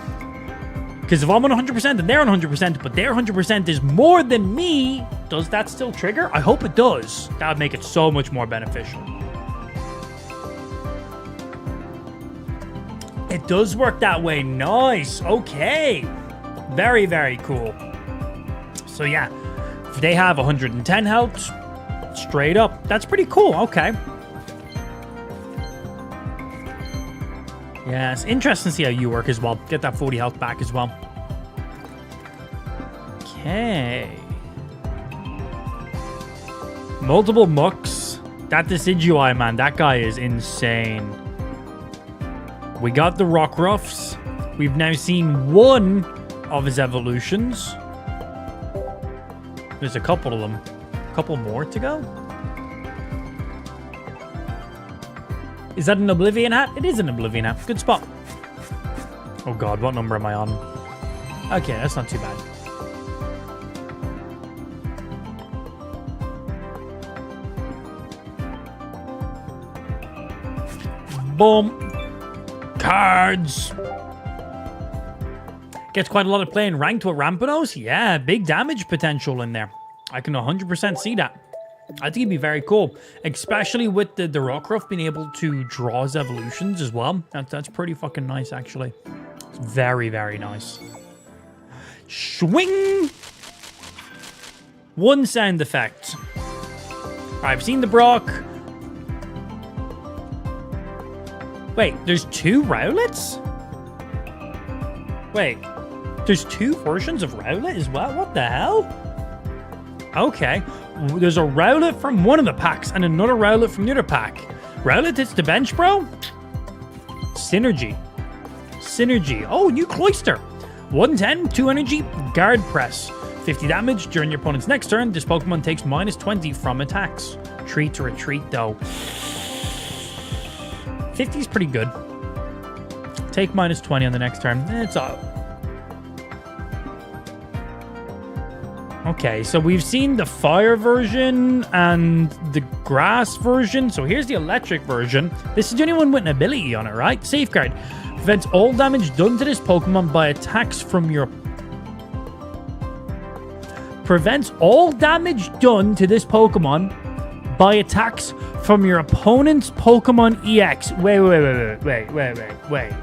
Because if I'm on 100% and they're on 100%, but their 100% is more than me, does that still trigger? I hope it does. That would make it so much more beneficial. It does work that way. Nice. Okay. Very, very cool. So yeah, if they have 110 health, straight up, that's pretty cool. Okay. Yeah, it's interesting to see how you work as well. Get that 40 health back as well. Okay. Multiple Mucks. That Decidueye, man, that guy is insane. We got the Rockruffs. We've now seen one of his evolutions. There's a couple of them. A couple more to go. Is that an Oblivion hat? It is an Oblivion hat. Good spot. Oh god, what number am I on? Okay, that's not too bad. Boom. Cards. Gets quite a lot of play in ranked with Rampardos. Yeah, big damage potential in there. I can 100% see that. I think it'd be very cool, especially with the Rockruff being able to draw his evolutions as well. That's pretty fucking nice, actually. It's very, very nice. Swing! One sound effect. I've seen the Brock. Wait, there's two Rowlets? Wait, there's two versions of Rowlet as well? What the hell? Okay, there's a Rowlet from one of the packs and another Rowlet from the other pack. Rowlet hits the bench, bro? Synergy. Synergy. Oh, new Cloyster. 110, 2 energy, guard press. 50 damage during your opponent's next turn. This Pokemon takes minus 20 from attacks. Treat to retreat, though. 50 is pretty good. Take minus 20 on the next turn. It's all. Okay, so we've seen the fire version and the grass version. So here's the electric version. This is the only one with an ability on it, right? Safeguard. Prevents all damage done to this Pokemon by attacks from your... Prevents all damage done to this Pokemon by attacks from your opponent's Pokemon EX. Wait.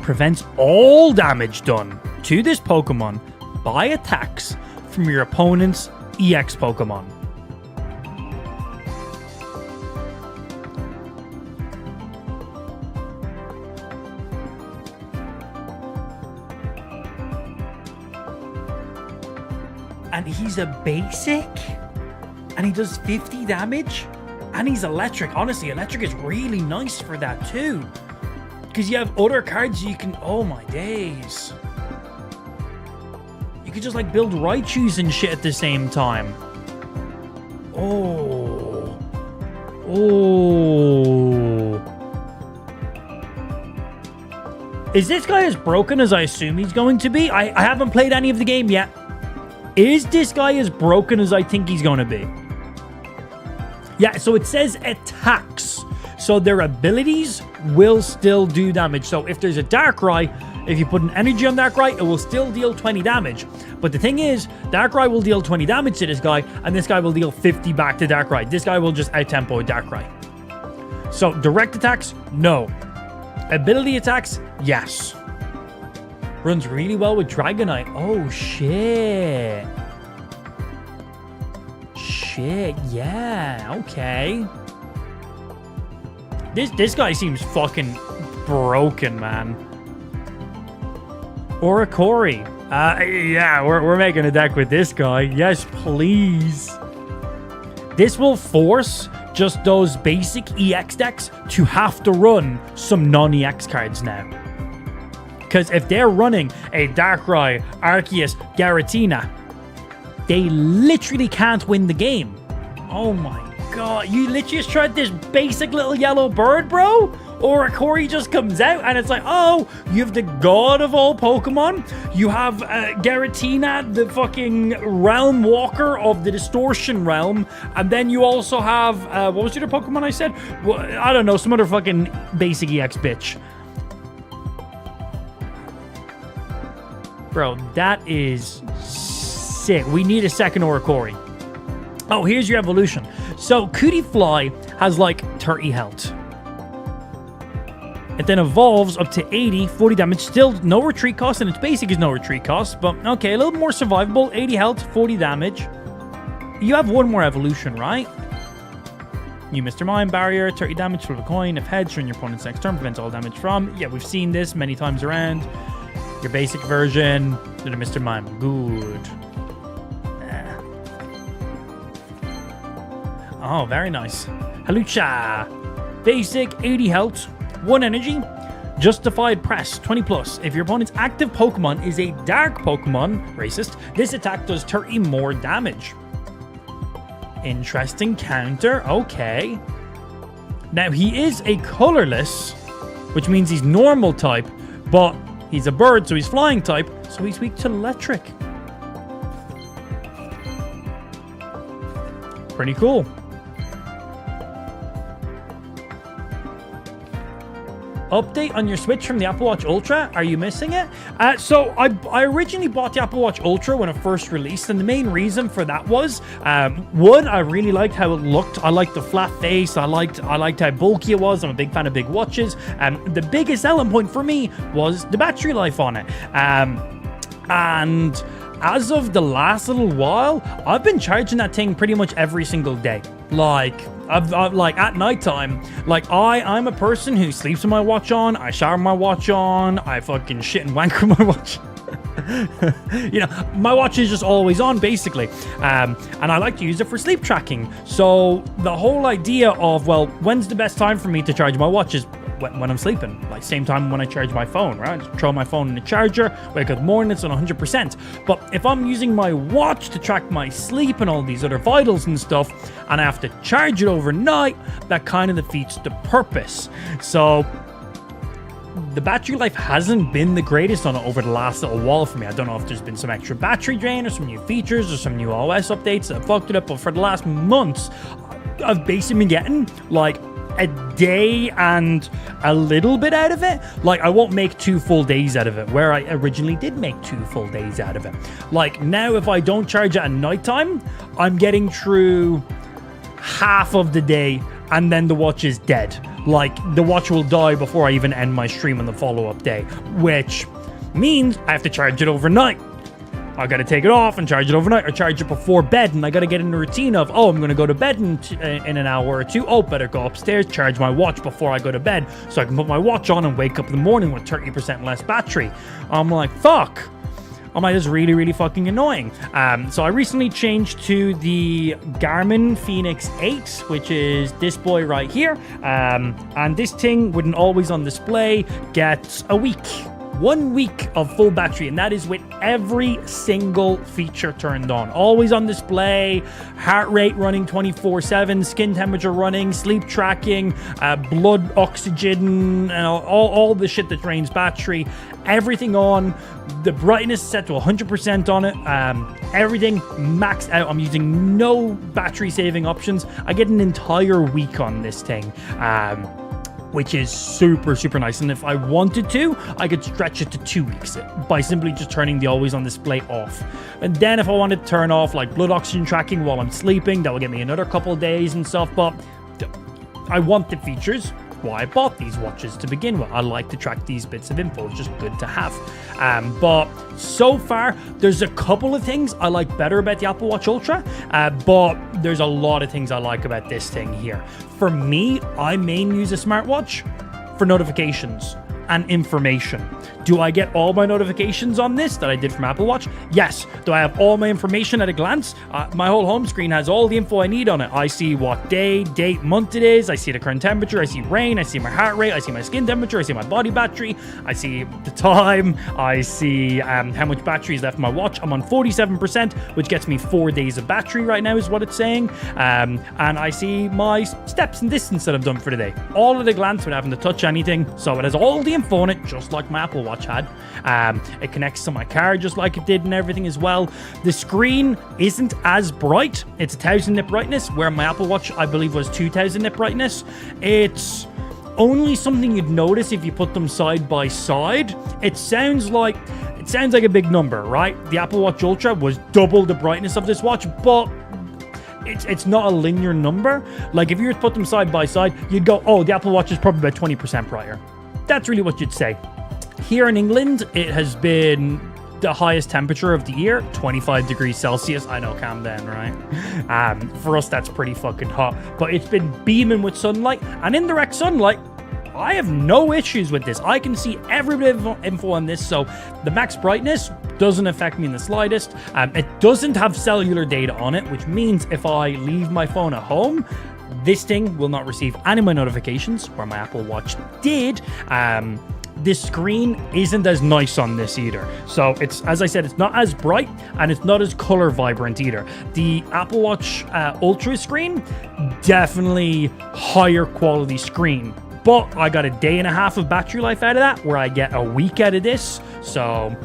Prevents all damage done to this Pokemon by attacks from your opponent's EX Pokemon. And he's a basic? And he does 50 damage? And he's electric. Honestly, electric is really nice for that too. Because you have other cards you can... Oh my days. You could just like build Raichus and shit at the same time. Oh. Is this guy as broken as I assume he's going to be? I haven't played any of the game yet. Is this guy as broken as I think he's going to be? Yeah, so it says attacks. So their abilities will still do damage. So if there's a Darkrai, if you put an energy on Darkrai, it will still deal 20 damage. But the thing is, Darkrai will deal 20 damage to this guy, and this guy will deal 50 back to Darkrai. This guy will just out-tempo Darkrai. So direct attacks, no. Ability attacks, yes. Runs really well with Dragonite. Oh, shit. Shit, yeah, okay. This guy seems fucking broken, man. Oricori. Yeah, we're making a deck with this guy. Yes, please. This will force just those basic EX decks to have to run some non-EX cards now. Because if they're running a Darkrai, Arceus, Giratina, they literally can't win the game. Oh my god, you literally just tried this basic little yellow bird, bro? Or a Corey just comes out and it's like, oh, you have the god of all Pokemon. You have Giratina, the fucking realm walker of the distortion realm. And then you also have, what was the other Pokemon I said? Well, I don't know, some other fucking basic EX bitch. Bro, that is sick. We need a second Oricori. Oh, here's your evolution. So, Cutiefly has like 30 health. It then evolves up to 80, 40 damage. Still no retreat cost, and its basic is no retreat cost. But, okay, a little more survivable. 80 health, 40 damage. You have one more evolution, right? You Mr. Mime, barrier, 30 damage, flip a coin. If heads, during your opponent's next turn, prevents all damage from. Yeah, we've seen this many times around. Your basic version, to the Mr. Mime. Good. Oh, very nice. Halucha. Basic, 80 health, 1 energy. Justified Press, 20 plus. If your opponent's active Pokemon is a dark Pokemon, racist, this attack does 30 more damage. Interesting counter, okay. Now, he is a colorless, which means he's normal type, but he's a bird, so he's flying type, so he's weak to electric. Pretty cool. Update on your Switch from the Apple Watch Ultra. Are you missing it? So I originally bought the Apple Watch Ultra when it first released, and the main reason for that was, one, I really liked how it looked. I liked the flat face. I liked how bulky it was. I'm a big fan of big watches. The biggest selling point for me was the battery life on it. And as of the last little while, I've been charging that thing pretty much every single day. Like, I've like at nighttime, like I'm a person who sleeps with my watch on, I shower with my watch on, I fucking shit and wank with my watch. You know, my watch is just always on, basically. And I like to use it for sleep tracking. So the whole idea of, well, when's the best time for me to charge my watch is when I'm sleeping. Like, same time when I charge my phone, right? I just throw my phone in the charger, wake up in the morning, it's on 100%. But if I'm using my watch to track my sleep and all these other vitals and stuff, and I have to charge it overnight, that kind of defeats the purpose. So the battery life hasn't been the greatest on it over the last little while for me. I don't know if there's been some extra battery drain or some new features or some new OS updates that fucked it up, but for the last months, I've basically been getting like a day and a little bit out of it. Like, I won't make 2 full days out of it, where I originally did make 2 full days out of it. Like, now if I don't charge it at nighttime, I'm getting through half of the day and then the watch is dead. Like, the watch will die before I even end my stream on the follow-up day, which means I have to charge it overnight. I gotta take it off and charge it overnight, or charge it before bed, and I gotta get in the routine of, oh, I'm gonna go to bed in an hour or two. Oh, better go upstairs, charge my watch before I go to bed, so I can put my watch on and wake up in the morning with 30% less battery. I'm like, fuck. I'm like, this is really, really fucking annoying. So I recently changed to the Garmin Fenix 8, which is this boy right here. And this thing, with an always on display, gets a week. 1 week of full battery, and that is with every single feature turned on. Always on display, heart rate running 24/7, skin temperature running, sleep tracking, blood oxygen, and all the shit that drains battery. Everything on. The brightness is set to 100% on it. Everything maxed out. I'm using no battery saving options. I get an entire week on this thing. Which is super, super nice. And if I wanted to, I could stretch it to 2 weeks by simply just turning the always on display off. And then if I wanted to turn off like blood oxygen tracking while I'm sleeping, that will get me another couple of days and stuff. But I want the features. Why I bought these watches to begin with. I like to track these bits of info. It's just good to have. But so far, there's a couple of things I like better about the Apple Watch Ultra, but there's a lot of things I like about this thing here. For me, I mainly use a smartwatch for notifications and information. Do I get all my notifications on this that I did from Apple Watch? Yes. Do I have all my information at a glance? My whole home screen has all the info I need on it. I see what day, date, month it is. I see the current temperature. I see rain. I see my heart rate. I see my skin temperature. I see my body battery. I see the time. I see how much battery is left in my watch. I'm on 47%, which gets me 4 days of battery right now is what it's saying. And I see my steps and distance that I've done for the day. All at a glance without having to touch anything. So it has all the info on it, just like my Apple Watch had. It connects to my car just like it did and everything as well. The screen isn't as bright. It's 1000 nit brightness, where my Apple Watch, I believe, was 2000 nit brightness. It's only something you'd notice if you put them side by side. It sounds like a big number, right? The Apple Watch Ultra was double the brightness of this watch, but it's not a linear number. Like, if you were to put them side by side, you'd go, oh, the Apple Watch is probably about 20% brighter. That's really what you'd say. Here in England, it has been the highest temperature of the year, 25 degrees Celsius. I know, calm down, right? For us, that's pretty fucking hot. But it's been beaming with sunlight, and in direct sunlight, I have no issues with this. I can see every bit of info on this, so the max brightness doesn't affect me in the slightest. It doesn't have cellular data on it, which means if I leave my phone at home, this thing will not receive any of my notifications, where my Apple Watch did. this screen isn't as nice on this either. So it's, as I said, it's not as bright and it's not as color vibrant either. The Apple Watch Ultra screen, definitely higher quality screen. But I got a day and a half of battery life out of that, where I get a week out of this. So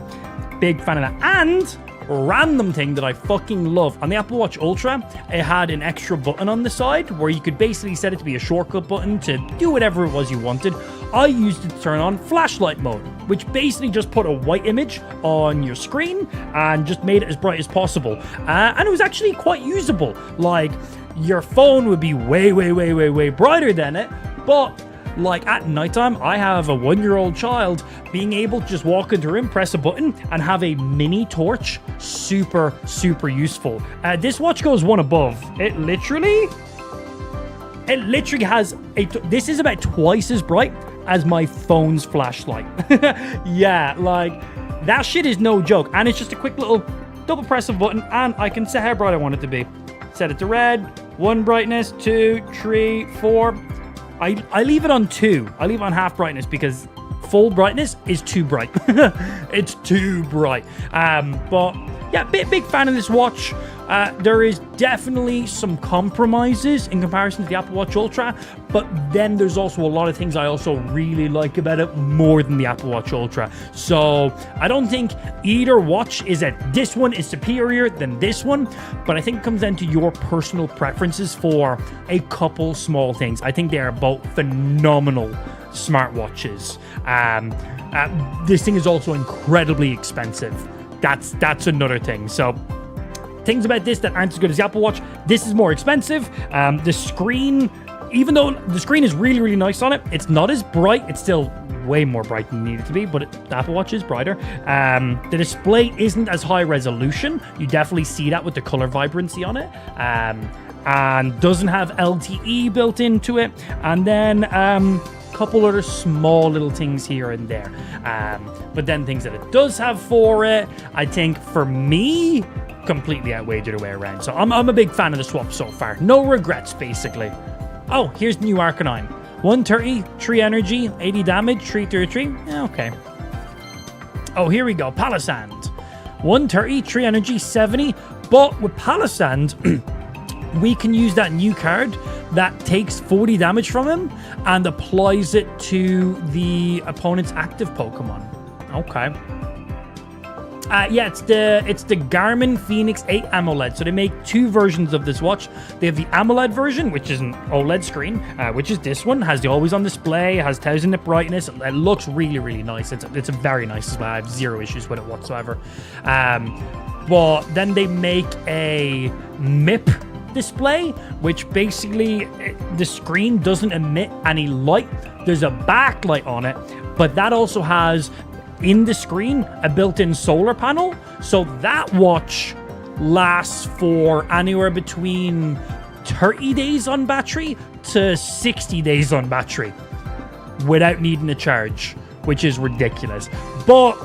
big fan of that. And random thing that I fucking love, on the Apple Watch Ultra, it had an extra button on the side where you could basically set it to be a shortcut button to do whatever it was you wanted. I used it to turn on flashlight mode, which basically just put a white image on your screen and just made it as bright as possible. And it was actually quite usable. Like, your phone would be way brighter than it, but like at nighttime, I have a 1-year-old child. Being able to just walk into her room, press a button, and have a mini torch, super useful. This watch goes one above. It literally has this is about twice as bright as my phone's flashlight. Yeah, like, that shit is no joke. And it's just a quick little double press of a button, and I can set how bright I want it to be. Set it to red, 1 brightness, 2, 3, 4. I leave it on 2. I leave it on half brightness because full brightness is too bright. It's too bright. But yeah, big fan of this watch. There is definitely some compromises in comparison to the Apple Watch Ultra, but then there's also a lot of things I also really like about it more than the Apple Watch Ultra. So I don't think either watch is that this one is superior than this one, but I think it comes down to your personal preferences for a couple small things. I think they are both phenomenal smartwatches. This thing is also incredibly expensive. That's another thing. So things about this that aren't as good as the Apple Watch: this is more expensive. The screen, even though the screen is really nice on it, it's not as bright. It's still way more bright than it needed to be, but the Apple Watch is brighter. The display isn't as high resolution. You definitely see that with the color vibrancy on it. And doesn't have LTE built into it. And then couple other small little things here and there. But then things that it does have for it, I think for me, completely outweighed the way around. So I'm a big fan of the swap so far. No regrets, basically. Oh, here's the new Arcanine. 130, 3 energy, 80 damage, 333. Okay. Oh, here we go. Palisand. 130, 3 energy, 70. But with Palisand, we can use that new card that takes 40 damage from him and applies it to the opponent's active Pokemon. Okay. Yeah, it's the Garmin Phoenix 8 AMOLED. So they make 2 versions of this watch. They have the AMOLED version, which is an OLED screen, which is this one. Has the always on display, has 1000-nit brightness. It looks really nice. It's a very nice display. I have 0 issues with it whatsoever. But then they make a MIP display, which basically the screen doesn't emit any light. There's a backlight on it, but that also has in the screen a built-in solar panel, so that watch lasts for anywhere between 30 days on battery to 60 days on battery without needing a charge, which is ridiculous. But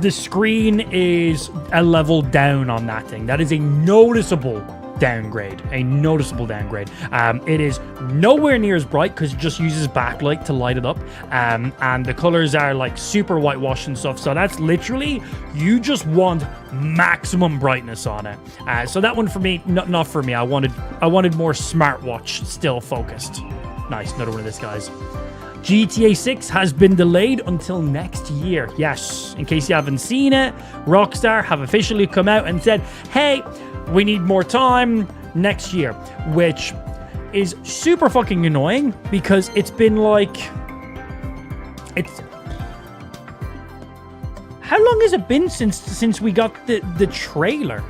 the screen is a level down on that thing. That is a noticeable downgrade. It is nowhere near as bright because it just uses backlight to light it up, and the colors are like super whitewashed and stuff. So that's literally, you just want maximum brightness on it. So that one for me, not for me. I wanted more smartwatch still focused. Nice, another one of this, guys. GTA 6 has been delayed until next year. Yes, in case you haven't seen it, Rockstar have officially come out and said, hey, we need more time next year, which is super fucking annoying because it's been like, how long has it been since we got the trailer?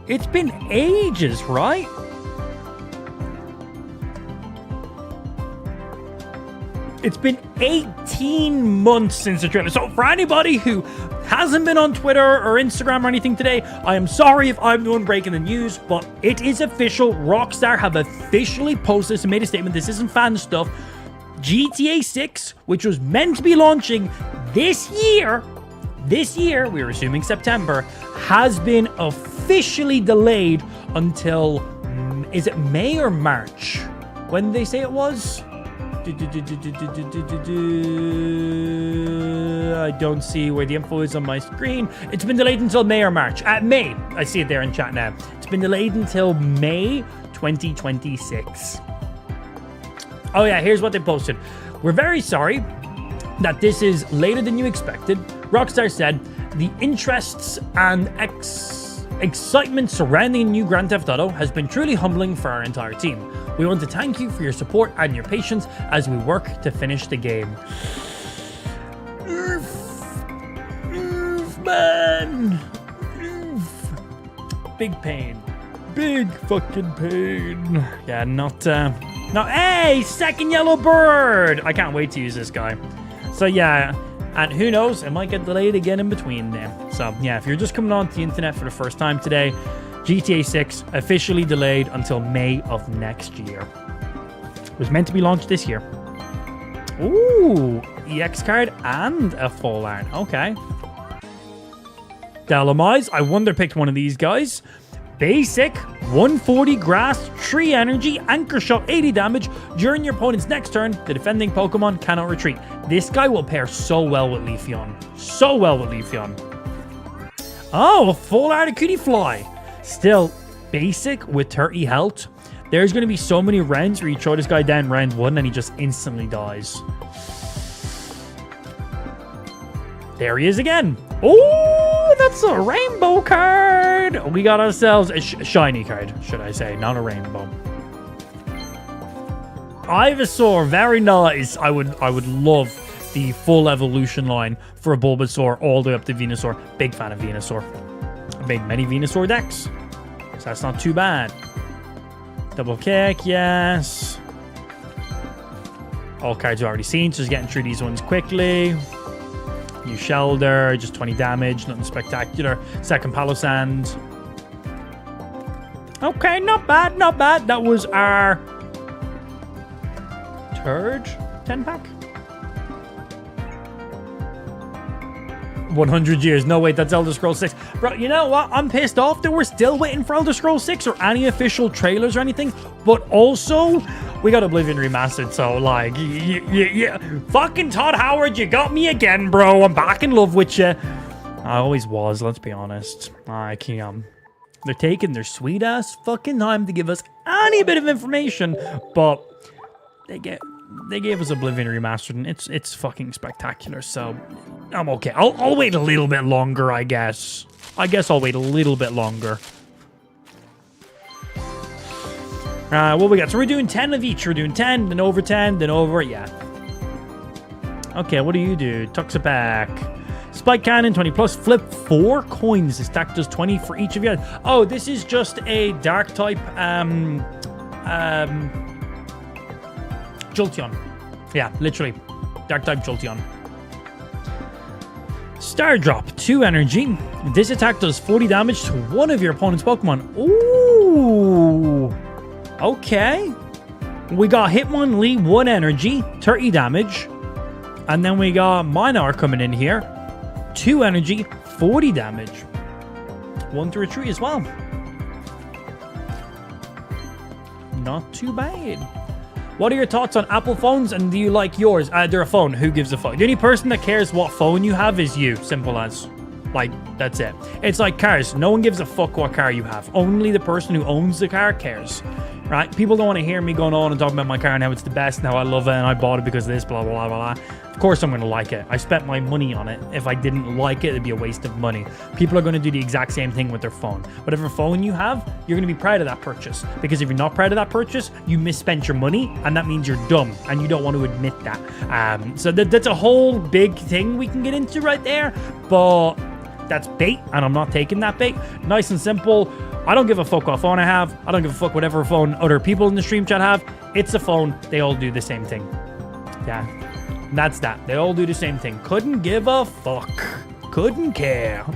It's been ages, right? It's been 18 months since the trailer. So for anybody who hasn't been on Twitter or Instagram or anything today, I am sorry if I'm the one breaking the news, but it is official. Rockstar have officially posted this and made a statement. This isn't fan stuff. GTA 6, which was meant to be launching this year, we were assuming September, has been officially delayed until, is it May or March? When did they say it was? I don't see where the info is on my screen. It's been delayed until May or March. May. I see it there in chat now. It's been delayed until May 2026. Oh yeah, here's what they posted. We're very sorry that this is later than you expected. Rockstar said the interests and excitement surrounding new Grand Theft Auto has been truly humbling for our entire team. We want to thank you for your support and your patience as we work to finish the game. Man. Big pain. Big fucking pain. Yeah, not... No, hey! Second yellow bird! I can't wait to use this guy. So, yeah. And who knows? It might get delayed again in between there. So, yeah, if you're just coming onto the internet for the first time today, GTA 6 officially delayed until May of next year. It was meant to be launched this year. Ooh, EX card and a full art. Okay. Delamise, I wonder picked one of these guys. Basic, 140 grass, tree energy, anchor shot, 80 damage. During your opponent's next turn, the defending Pokemon cannot retreat. This guy will pair so well with Leafeon. So well with Leafeon. Oh, a full art of Cutiefly. Still, basic with 30 health. There's going to be so many rounds where you throw this guy down round 1 and he just instantly dies. There he is again. Oh, that's a rainbow card. We got ourselves a shiny card, should I say, not a rainbow. Ivysaur, very nice. I would love the full evolution line for a Bulbasaur all the way up to Venusaur. Big fan of Venusaur. I made many Venusaur decks, so that's not too bad. Double kick, yes. All cards you've already seen, so just getting through these ones quickly. New Shelder, just 20 damage, nothing spectacular. Second Palossand. Okay, not bad, not bad. That was our third 10-pack. 100 years. No, wait, that's Elder Scrolls 6. Bro, you know what? I'm pissed off that we're still waiting for Elder Scrolls 6 or any official trailers or anything. But also, we got Oblivion Remastered, so, like, yeah. Fucking Todd Howard, you got me again, bro. I'm back in love with you. I always was, let's be honest. I can't. They're taking their sweet-ass fucking time to give us any bit of information, but they gave us Oblivion Remastered, and it's fucking spectacular, so I'm okay. I'll wait a little bit longer, I guess. I'll wait a little bit longer. What we got? So we're doing 10 of each. We're doing 10, then over 10, then over, yeah. Okay, what do you do? Toxapack. Spike Cannon, 20 plus. Flip 4 coins. This stack does 20 for each of you. Oh, this is just a dark type, Jolteon. Yeah, literally. Dark type Jolteon. Star Drop, 2 energy. This attack does 40 damage to one of your opponent's Pokemon. Ooh. Okay. We got Hitmonlee, 1 energy, 30 damage. And then we got Minar coming in here. 2 energy, 40 damage. 1 to retreat as well. Not too bad. What are your thoughts on Apple phones, and do you like yours? They're a phone. Who gives a fuck? The only person that cares what phone you have is you. Simple as. Like, that's it. It's like cars. No one gives a fuck what car you have. Only the person who owns the car cares. Right? People don't want to hear me going on and talking about my car and how it's the best and how I love it and I bought it because of this, blah, blah, blah, blah. Of course I'm going to like it. I spent my money on it. If I didn't like it, it'd be a waste of money. People are going to do the exact same thing with their phone. Whatever phone you have, you're going to be proud of that purchase. Because if you're not proud of that purchase, you misspent your money, and that means you're dumb, and you don't want to admit that. So that's a whole big thing we can get into right there, but that's bait, and I'm not taking that bait. Nice and simple. I don't give a fuck what phone I have. I don't give a fuck whatever phone other people in the stream chat have. It's a phone. They all do the same thing. Yeah. And that's that. They all do the same thing. Couldn't give a fuck. Couldn't care.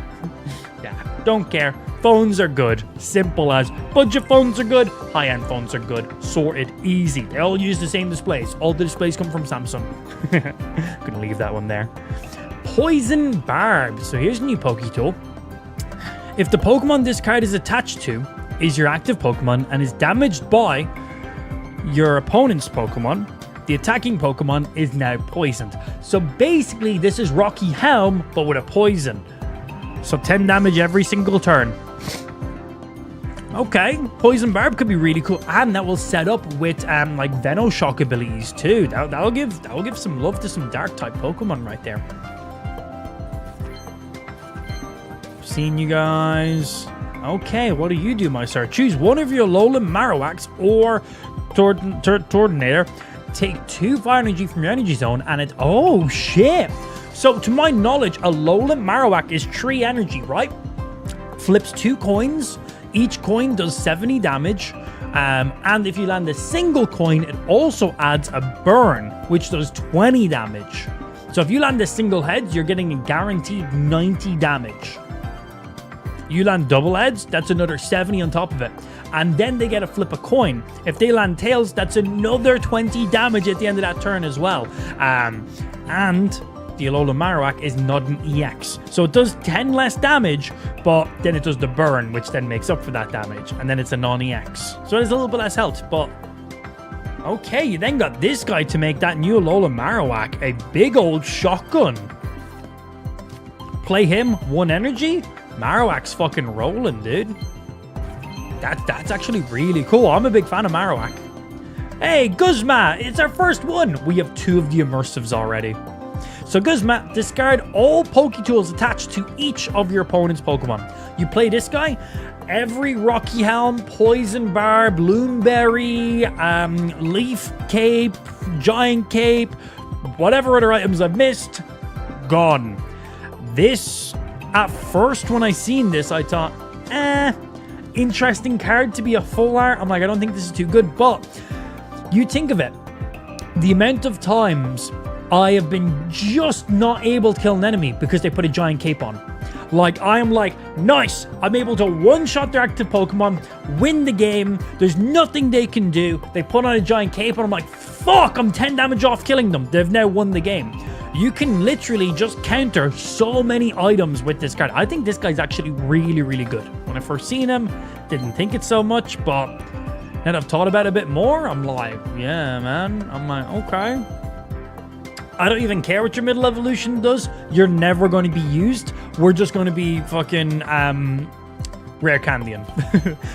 Yeah. Don't care. Phones are good. Simple as. Budget phones are good. High-end phones are good. Sorted. Easy. They all use the same displays. All the displays come from Samsung. Couldn't leave that one there. Poison Barb. So here's a new Poketool. If the Pokemon this card is attached to is your active Pokemon and is damaged by your opponent's Pokemon, the attacking Pokemon is now poisoned. So basically, this is Rocky Helm, but with a poison. So 10 damage every single turn. Okay, Poison Barb could be really cool, and that will set up with like Venoshock abilities too. That'll give some love to some Dark type Pokemon right there. Seeing you guys. Okay, what do you do, my sir? Choose one of your Alolan Marowaks or Tornador. Take 2 fire energy from your energy zone, and it. Oh shit! So to my knowledge, Alolan Marowak is 3 energy, right? Flips 2 coins. Each coin does 70 damage, and if you land a single coin, it also adds a burn, which does 20 damage. So if you land a single heads, you're getting a guaranteed 90 damage. You land double heads, that's another 70 on top of it. And then they get to flip a coin. If they land tails, that's another 20 damage at the end of that turn as well. And the Alolan Marowak is not an EX. So it does 10 less damage, but then it does the burn, which then makes up for that damage. And then it's a non-EX. So there's a little bit less health, but... Okay, you then got this guy to make that new Alolan Marowak a big old shotgun. Play him, 1 energy. Marowak's fucking rolling, dude. That's actually really cool. I'm a big fan of Marowak. Hey, Guzma, it's our first one. We have 2 of the immersives already. So Guzma, discard all Poketools attached to each of your opponent's Pokemon. You play this guy, every Rocky Helm, Poison Barb, Loonberry, Leaf Cape, Giant Cape, whatever other items I've missed, gone. This, at first when I seen this, I thought, interesting card to be a full art. I'm like, I don't think this is too good, but you think of it, the amount of times I have been just not able to kill an enemy because they put a giant cape on. Like, I am like, nice, I'm able to one-shot their active Pokemon, win the game, there's nothing they can do. They put on a giant cape and I'm like, fuck, I'm 10 damage off killing them. They've now won the game. You can literally just counter so many items with this card. I think this guy's actually really, really good. When I first seen him, didn't think it so much, but now that I've thought about it a bit more, I'm like, yeah, man. I'm like, okay. I don't even care what your middle evolution does. You're never going to be used. We're just going to be fucking rare Candian.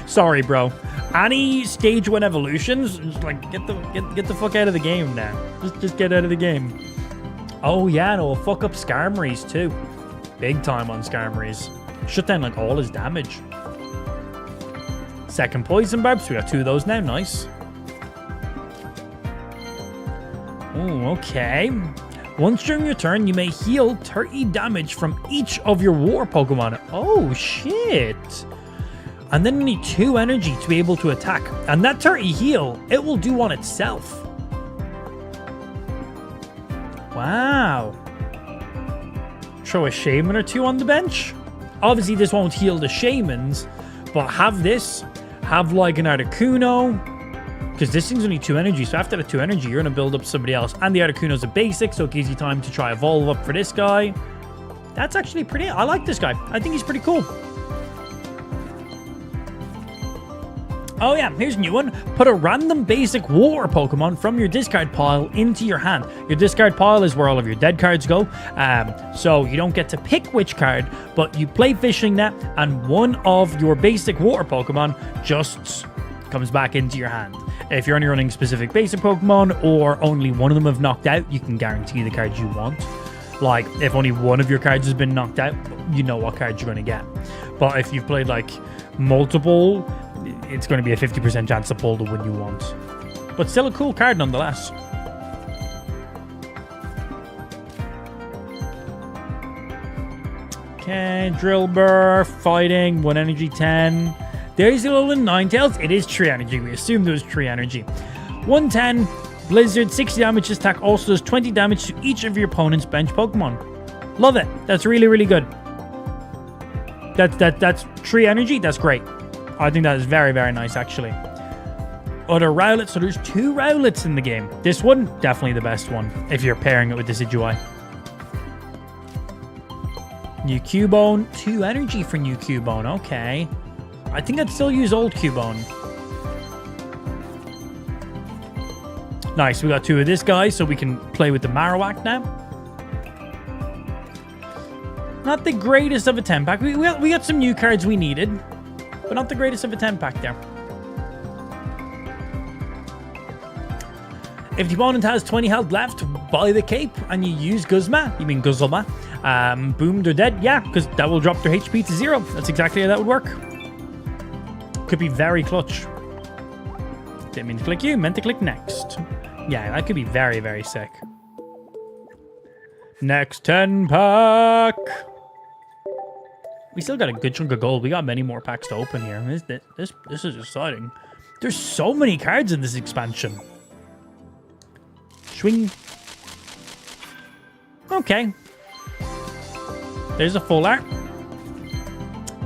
Sorry, bro. Any stage 1 evolutions, just like get the fuck out of the game now. Just get out of the game. Oh yeah, and it'll fuck up Skarmory's too. Big time on Skarmory's. Shut down like all his damage. Second Poison Barb, so we got 2 of those now. Nice. Oh, okay. Once during your turn, you may heal 30 damage from each of your water Pokemon. Oh, shit. And then you need 2 energy to be able to attack. And that 30 heal, it will do on itself. Wow. Throw a Shaman or 2 on the bench. Obviously, this won't heal the Shamans, but have this. Have like an Articuno. Because this thing's only 2 energy, so after the 2 energy, you're going to build up somebody else. And the Articuno's a basic, so it gives you time to try evolve up for this guy. That's actually pretty... I like this guy. I think he's pretty cool. Oh yeah, here's a new one. Put a random basic water Pokemon from your discard pile into your hand. Your discard pile is where all of your dead cards go. So you don't get to pick which card, but you play Fishing Net, and one of your basic water Pokemon just comes back into your hand. If you're only running specific basic Pokemon, or only one of them have knocked out, you can guarantee the cards you want. Like, if only one of your cards has been knocked out, you know what cards you're going to get. But if you've played, like, multiple, it's going to be a 50% chance to pull the one you want. But still a cool card nonetheless. Okay, Drillbur, fighting, 1 energy, 10. There's the Alolan Ninetales. It is 3 energy. We assumed it was 3 energy. 110, Blizzard, 60 damage. This attack also does 20 damage to each of your opponent's bench Pokemon. Love it. That's really, really good. That's 3 energy. That's great. I think that is very, very nice, actually. Other Rowlets. So there's 2 Rowlets in the game. This one, definitely the best one, if you're pairing it with the Decidueye. New Cubone. 2 energy for New Cubone. Okay. I think I'd still use old Cubone. Nice, we got 2 of this guy, so we can play with the Marowak now. Not the greatest of a 10-pack. We got some new cards we needed, but not the greatest of a 10-pack there. If the opponent has 20 health left, buy the cape, and you use Guzma. You mean Guzzlema. Boom, they're dead. Yeah, because that will drop their HP to 0. That's exactly how that would work. Could be very clutch. Didn't mean to click you, meant to click next. Yeah, that could be very, very sick. Next 10-pack. We still got a good chunk of gold. We got many more packs to open here. This is exciting. There's so many cards in this expansion. Swing. Okay. There's a full art.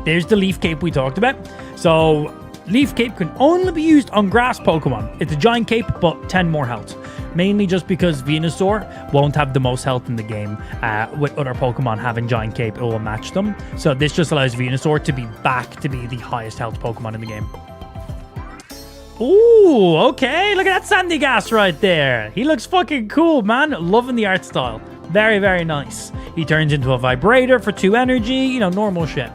There's the Leaf Cape we talked about. So, Leaf Cape can only be used on grass Pokemon. It's a giant cape, but 10 more health. Mainly just because Venusaur won't have the most health in the game. With other Pokemon having giant cape, it will match them. So this just allows Venusaur to be back to be the highest health Pokemon in the game. Ooh, okay. Look at that Sandygast right there. He looks fucking cool, man. Loving the art style. Very, very nice. He turns into a Vibrator for 2 energy. You know, normal shit.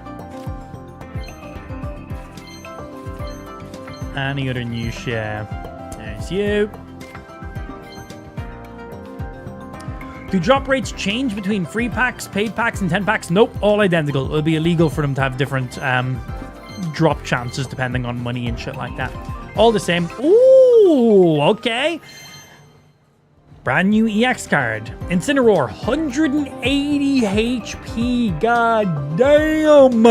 Any other new shit? There's you. Do drop rates change between free packs, paid packs, and 10 packs? Nope, all identical. It'll be illegal for them to have different drop chances depending on money and shit like that. All the same. Ooh, okay. Brand new EX card. Incineroar, 180 HP. God damn.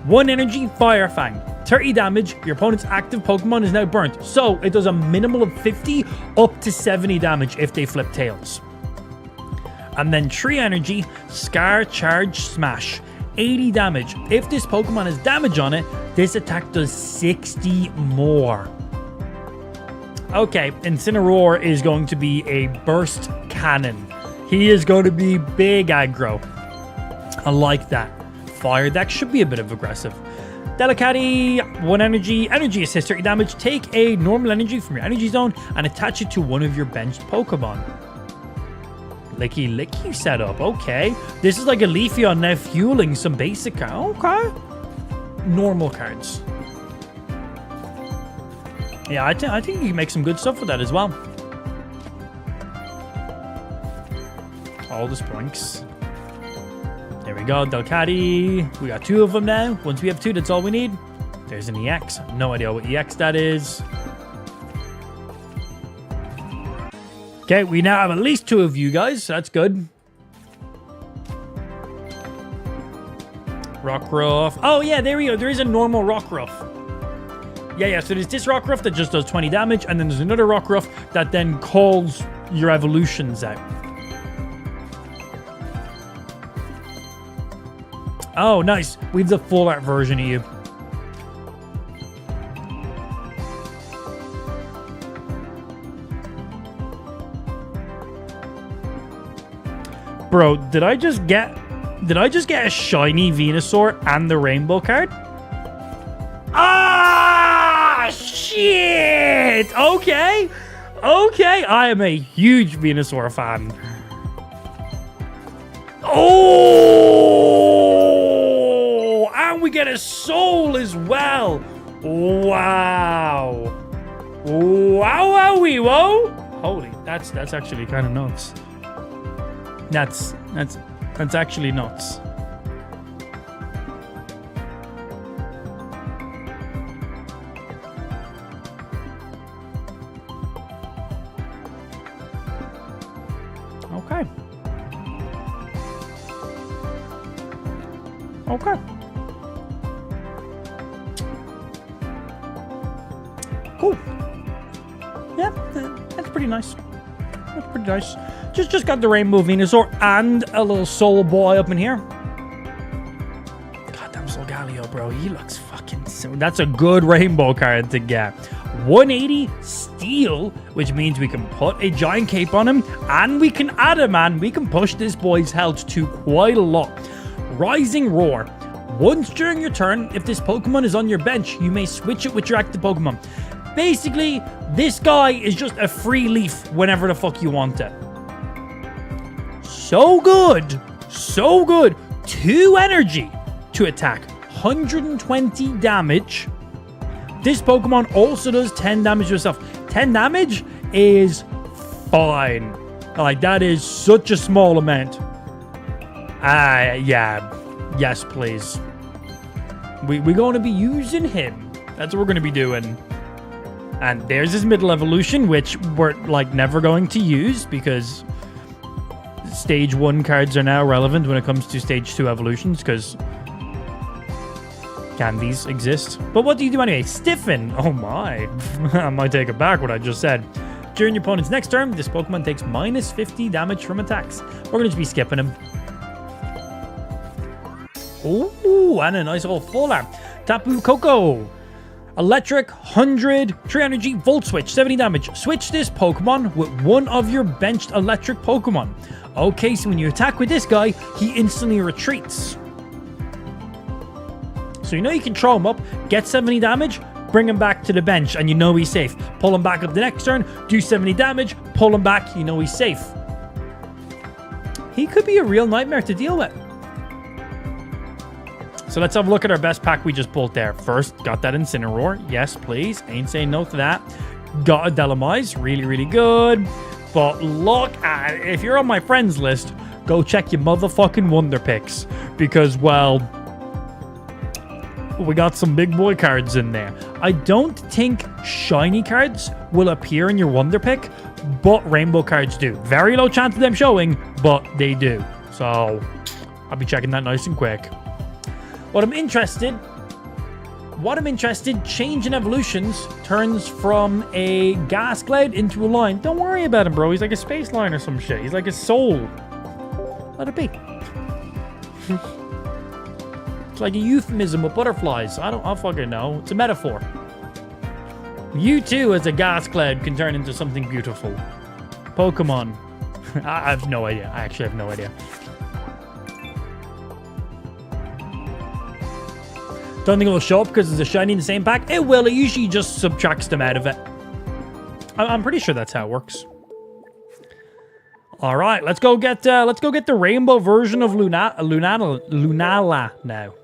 1 energy, Fire Fang. 30 damage. Your opponent's active Pokemon is now burnt. So it does a minimal of 50 up to 70 damage if they flip tails. And then 3 energy, Scar, Charge, Smash. 80 damage. If this Pokemon has damage on it, this attack does 60 more. Okay, Incineroar is going to be a burst cannon. He is going to be big aggro. I like that. Fire Deck should be a bit of aggressive. Delcatty, 1 energy, energy assist 30 damage. Take a normal energy from your energy zone and attach it to one of your benched Pokemon. Licky setup. Okay. This is like a Leafeon now fueling some basic cards. Okay. Normal cards. Yeah, I think you can make some good stuff with that as well. All the Sprinks. There we go. Delcatty. We got 2 of them now. Once we have 2, that's all we need. There's an EX. No idea what EX that is. Okay, we now have at least 2 of you guys, so that's good. Rockruff. Oh, yeah, there we go. There is a normal Rockruff. Yeah, so there's this Rockruff that just does 20 damage, and then there's another Rockruff that then calls your evolutions out. Oh, nice. We have the full art version of you. Bro, did I just get a shiny Venusaur and the rainbow card? Ah, shit! Okay. I am a huge Venusaur fan. Oh! And we get a soul as well. Wow. Wowie, whoa. Holy, that's actually kind of nuts. That's actually nuts. Okay. Cool. Yeah, that's pretty nice. That's pretty nice. Just got the Rainbow Venusaur and a little Soul Boy up in here. Goddamn Solgaleo, bro. He looks fucking so... That's a good rainbow card to get. 180 Steel, which means we can put a giant cape on him and we can add a man. We can push this boy's health to quite a lot. Rising Roar. Once during your turn, if this Pokemon is on your bench, you may switch it with your active Pokemon. Basically, this guy is just a free leaf whenever the fuck you want it. So good. So good. 2 energy to attack. 120 damage. This Pokemon also does 10 damage to itself. 10 damage is fine. Like, that is such a small amount. Yeah. Yes, please. We're going to be using him. That's what we're going to be doing. And there's his middle evolution, which we're, like, never going to use because Stage 1 cards are now relevant when it comes to Stage 2 evolutions because candies exist. But what do you do anyway? Stiffen. Oh, my. I might take it back what I just said. During your opponent's next turn, this Pokemon takes minus 50 damage from attacks. We're going to be skipping him. Ooh, and a nice old full art. Tapu Koko. Electric, 100, 3 energy, Volt Switch, 70 damage. Switch this Pokemon with one of your benched electric Pokemon. Okay, so when you attack with this guy, he instantly retreats. So you know you can throw him up, get 70 damage, bring him back to the bench, and you know he's safe. Pull him back up the next turn, do 70 damage, pull him back, you know he's safe. He could be a real nightmare to deal with. So let's have a look at our best pack we just pulled there. First, got that Incineroar. Yes, please. Ain't saying no to that. Got a Delamise. Really, really good. But look at, if you're on my friends list, go check your motherfucking Wonder Picks. Because, well, we got some big boy cards in there. I don't think shiny cards will appear in your Wonder Pick, but rainbow cards do. Very low chance of them showing, but they do. So, I'll be checking that nice and quick. What I'm interested, changing evolutions turns from a gas cloud into a line. Don't worry about him, bro. He's like a space line or some shit. He's like a soul. Let it be. It's like a euphemism with butterflies. I don't fucking know. It's a metaphor. You too, as a gas cloud, can turn into something beautiful. Pokemon. I have no idea. I actually have no idea. Don't think it will show up because there's a shiny in the same pack. It will. It usually just subtracts them out of it. I'm pretty sure that's how it works. All right, let's go get the rainbow version of Lunala now.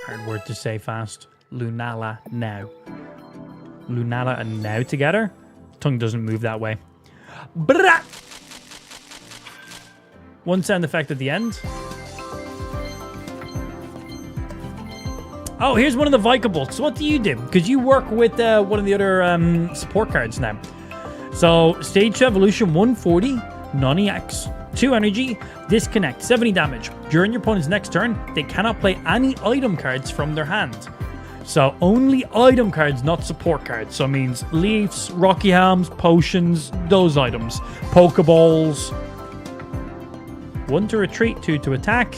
Hard word to say fast. Lunala now. Lunala and now together. Tongue doesn't move that way. Blah! One sound effect at the end. Oh, here's one of the Vikables. So what do you do? Because you work with one of the other support cards now. So, Stage 2 Evolution 140, non-EX, 2 energy, disconnect, 70 damage. During your opponent's next turn, they cannot play any item cards from their hand. So, only item cards, not support cards. So, it means Leafs, Rocky Helms, Potions, those items. Pokeballs. 1 to retreat, 2 to attack.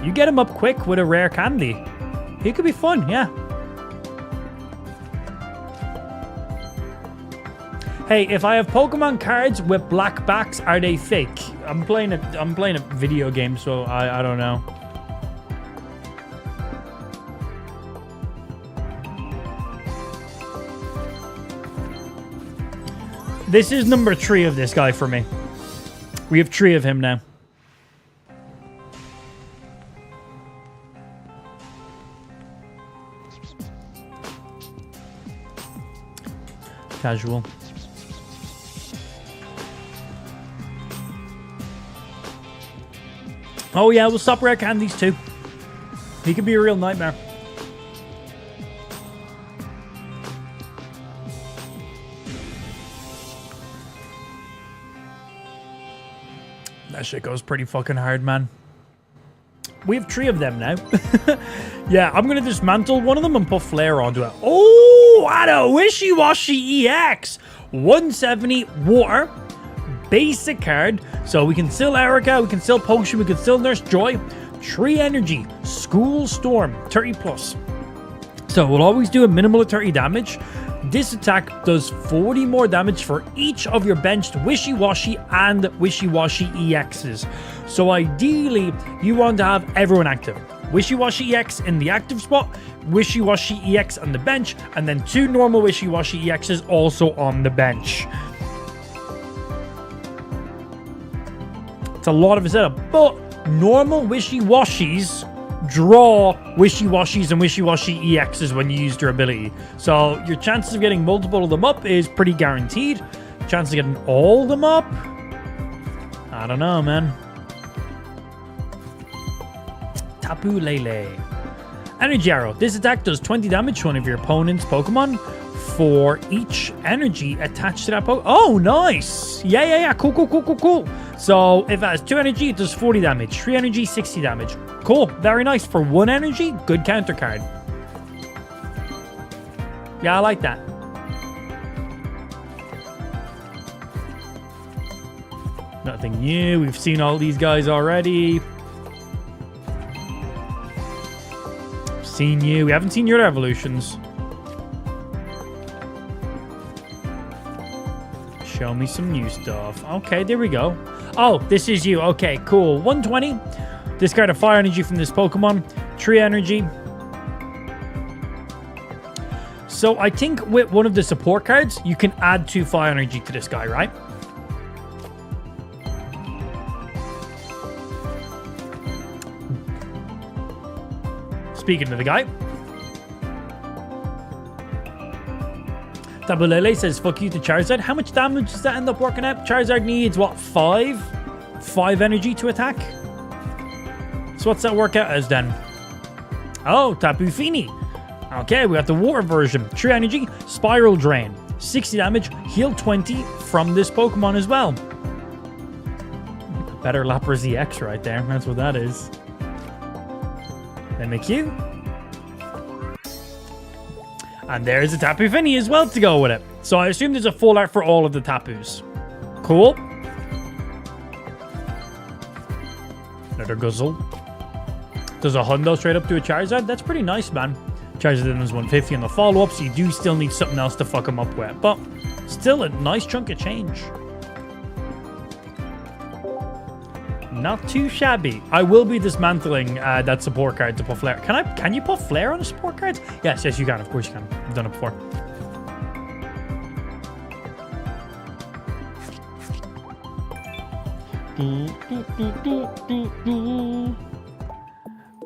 You get him up quick with a rare candy. He could be fun, yeah. Hey, if I have Pokemon cards with black backs, are they fake? I'm playing a video game, so I don't know. This is number 3 of this guy for me. We have 3 of him now. Casual. Oh yeah, we'll stop rare candies too. He could be a real nightmare. That shit goes pretty fucking hard, man. We have 3 of them now. Yeah, I'm going to dismantle one of them and put Flare onto it. Oh, what a wishy-washy EX. 170 water. Basic card. So we can still Erica, we can still Potion, we can still Nurse Joy. 3 energy. School Storm. 30 plus. So we'll always do a minimal of 30 damage. This attack does 40 more damage for each of your benched Wishy-Washy and Wishy-Washy EXs. So ideally, you want to have everyone active. Wishy-Washy EX in the active spot, Wishy-Washy EX on the bench, and then 2 normal Wishy-Washy EXs also on the bench. It's a lot of a setup, but normal Wishy-Washies draw Wishy-Washies and Wishy-Washy EXs when you use their ability. So your chances of getting multiple of them up is pretty guaranteed. Chances of getting all of them up? I don't know, man. Tapu Lele. Energy Arrow. This attack does 20 damage to one of your opponent's Pokemon for each energy attached to that Pokemon. Oh, nice. Yeah. Cool. So if it has 2 energy, it does 40 damage. 3 energy, 60 damage. Cool. Very nice. For 1 energy, good counter card. Yeah, I like that. Nothing new. We've seen all these guys already. Seen you. We haven't seen your evolutions. Show me some new stuff. Okay, there we go. Oh, this is you. Okay, cool. 120. Discard a fire energy from this Pokemon. 3 energy. So I think with one of the support cards, you can add 2 fire energy to this guy, right? Speaking to the guy. Tabulele says, fuck you to Charizard. How much damage does that end up working out? Charizard needs, what, 5? 5 energy to attack? So what's that work out as then? Oh, Tapu Fini. Okay, we got the water version. 3 energy, Spiral Drain. 60 damage, heal 20 from this Pokemon as well. Better Lapras EX right there. That's what that is. MQ. And there's a Tapu Fini as well to go with it. So I assume there's a full art for all of the Tapus. Cool. Another Guzzle. Does a Hundo straight up to a Charizard? That's pretty nice, man. Charizard then is 150 on the follow-up, so you do still need something else to fuck him up with. But still a nice chunk of change. Not too shabby. I will be dismantling that support card to put Flare. Can you put Flare on a support card? Yes, you can. Of course you can. I've done it before.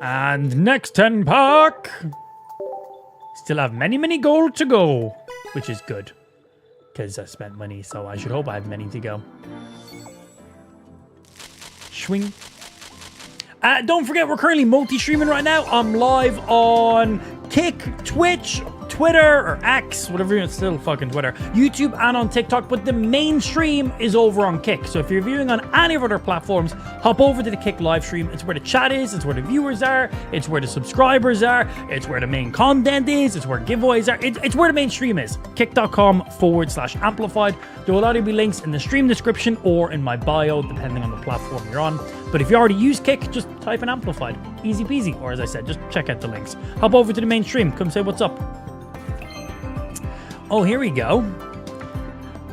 And next 10 pack. Still have many gold to go, which is good. Because I spent money, so I should hope I have many to go. Swing. Don't forget, we're currently multi-streaming right now. I'm live on Kick, Twitch, Twitter, or X, whatever, it's still fucking Twitter, YouTube, and on TikTok, but the main stream is over on Kick. So if you're viewing on any of other platforms, hop over to the Kick live stream. It's where the chat is, it's where the viewers are, it's where the subscribers are, it's where the main content is, it's where giveaways are, it's where the main stream is. Kick.com/amplified. There will either be links in the stream description or in my bio, depending on the platform you're on. But if you already use Kick, just type in Amplified. Easy peasy. Or as I said, just check out the links. Hop over to the main stream. Come say what's up. Oh, here we go.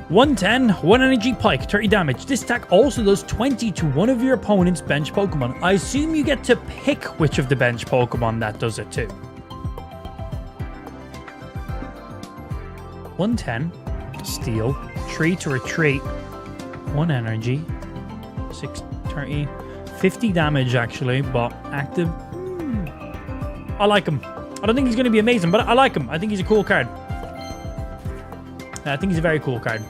110, 1 energy Pike, 30 damage. This attack also does 20 to one of your opponent's bench Pokemon. I assume you get to pick which of the bench Pokemon that does it too. 110, Steel, 3 to retreat, 1 energy, 630, 50 damage actually, but active. I like him. I don't think he's going to be amazing, but I like him. I think he's a cool card. I think he's a very cool card.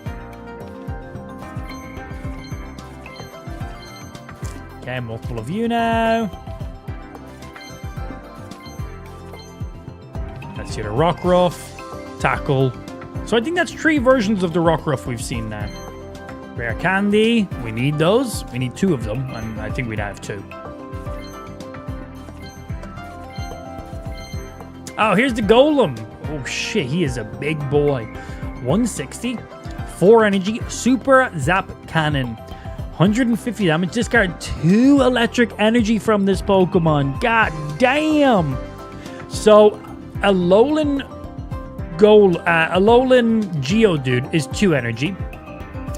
Okay, multiple of you now. Let's see the Rockruff, Tackle. So I think that's 3 versions of the Rockruff we've seen now. Rare Candy, we need those. We need 2 of them, and I think we'd have 2. Oh, here's the Golem. Oh shit, he is a big boy. 160, 4 energy, Super Zap Cannon. 150 damage, discard 2 electric energy from this Pokemon. God damn! So, a Alolan Geodude is 2 energy.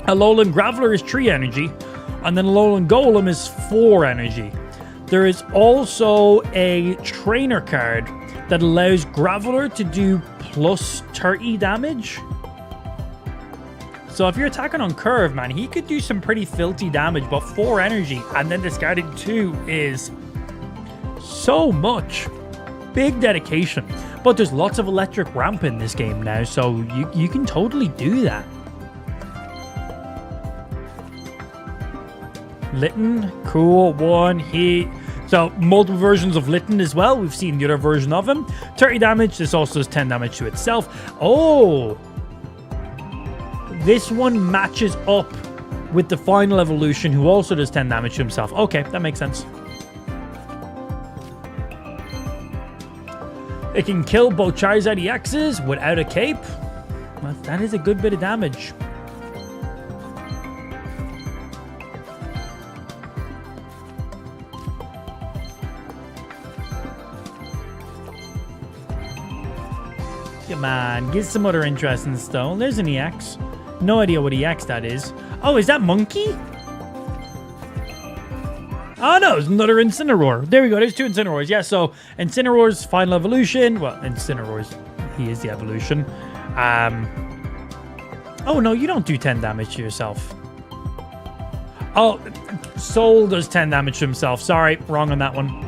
Alolan Graveler is 3 energy. And then Alolan Golem is 4 energy. there is also a trainer card that allows Graveler to do plus 30 damage. So if you're attacking on curve, man, he could do some pretty filthy damage, but 4 energy and then discarding 2 is so much. Big dedication. But there's lots of electric ramp in this game now, so you can totally do that. Litten, cool, 1 hit. So multiple versions of Litten as well. We've seen the other version of him. 30 damage. This also does 10 damage to itself. Oh, this one matches up with the final evolution, who also does 10 damage to himself. Okay, that makes sense. It can kill both Charizard EXs without a cape. Well, that is a good bit of damage. Come on, get some other interesting stuff. There's an EX. No idea what EX that is. Oh, is that Monkey? Oh no, it's another Incineroar. There we go, there's 2 Incineroars. Yeah, so Incineroar's final evolution. Well, Incineroar's, he is the evolution. Oh no, you don't do 10 damage to yourself. Oh, Soul does 10 damage to himself. Sorry, wrong on that one.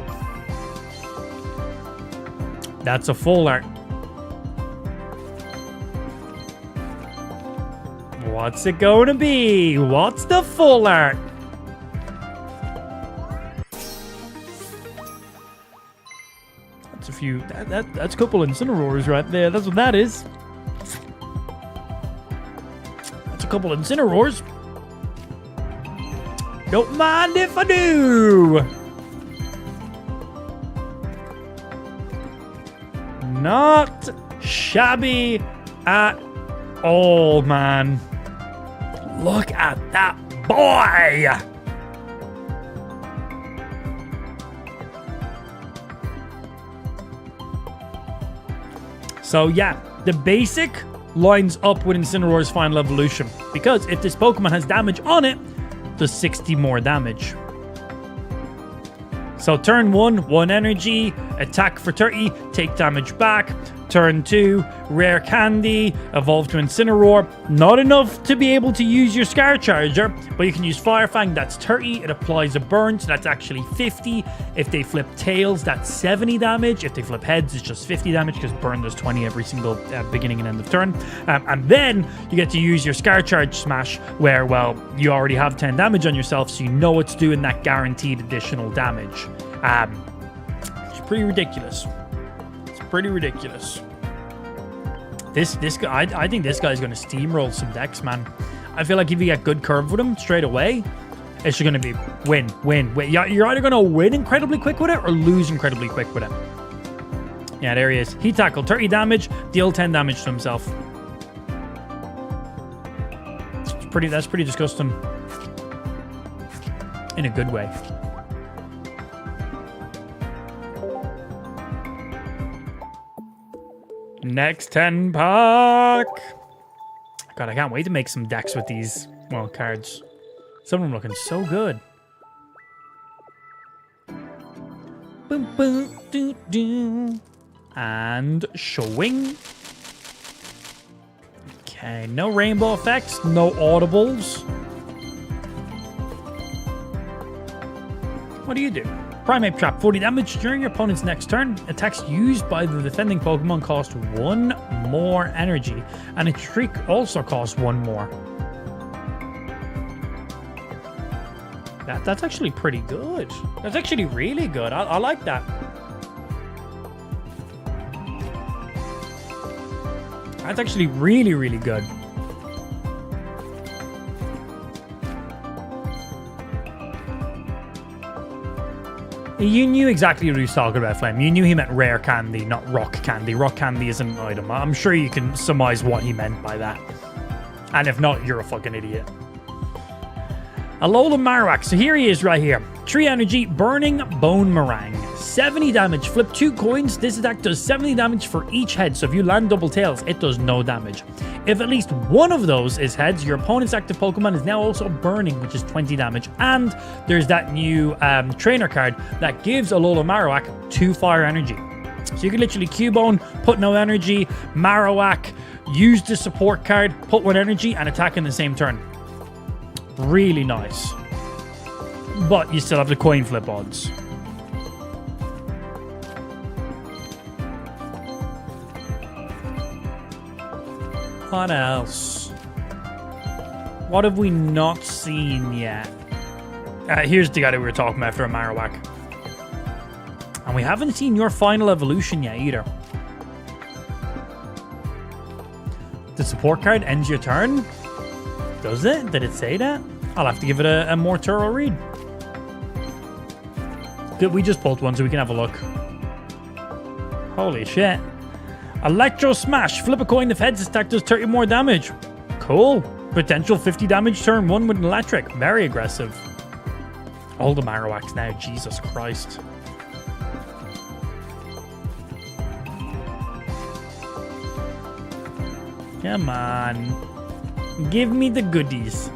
That's a full art. What's it going to be? What's the full art? That's a few. That's a couple of Incineroars right there. That's what that is. That's a couple of Incineroars. Don't mind if I do. Not shabby at all, man. Look at that boy! So yeah, the basic lines up with Incineroar's final evolution, because if this Pokemon has damage on it, does 60 more damage. So turn 1, 1 energy, attack for 30, take damage back. Turn 2, Rare Candy, evolve to Incineroar. Not enough to be able to use your Scar Charger, but you can use Fire Fang, that's 30. It applies a burn, so that's actually 50. If they flip tails, that's 70 damage. If they flip heads, it's just 50 damage, because burn does 20 every single beginning and end of turn. And then you get to use your Scar Charge Smash, where, well, you already have 10 damage on yourself, so you know it's doing that guaranteed additional damage. It's pretty ridiculous. Pretty ridiculous. This guy, I think this guy's going to steamroll some decks, man. I feel like if you get good curve with him straight away, it's just going to be win. You're either going to win incredibly quick with it or lose incredibly quick with it. Yeah, there he is. He tackled 30 damage, deal 10 damage to himself. That's pretty disgusting. In a good way. Next 10 pack. God, I can't wait to make some decks with these, well, cards. Some of them looking so good. Boom, boom, doo, doo. And swing. Okay, no rainbow effects, no audibles. What do you do? Primate Trap, 40 damage during your opponent's next turn. Attacks used by the defending Pokemon cost 1 more energy, and a Trick also costs 1 more. That's actually pretty good. That's actually really good. I like that. That's actually really, really good. You knew exactly what he was talking about, Flame. You knew he meant Rare Candy, not Rock Candy. Rock Candy is an item. I'm sure you can surmise what he meant by that. And if not, you're a fucking idiot. Alola Marowak. So here he is right here. 3 energy, Burning Bone Meringue. 70 damage. Flip 2 coins. This attack does 70 damage for each head. So if you land double tails, it does no damage. If at least one of those is heads, your opponent's active Pokemon is now also burning, which is 20 damage. And there's that new trainer card that gives Alola Marowak 2 fire energy. So you can literally Cubone, put no energy, Marowak, use the support card, put 1 energy, and attack in the same turn. Really nice. But you still have the coin flip odds. What else? What have we not seen yet? Here's the guy that we were talking about after a Marowak. And we haven't seen your final evolution yet either. The support card ends your turn? Does it? Did it say that? I'll have to give it a more thorough read. Good, we just pulled one so we can have a look. Holy shit. Electro Smash. Flip a coin. If heads, this attack does 30 more damage. Cool. Potential 50 damage turn 1 with an electric. Very aggressive. All the Marowaks now. Jesus Christ. Come on. Give me the goodies.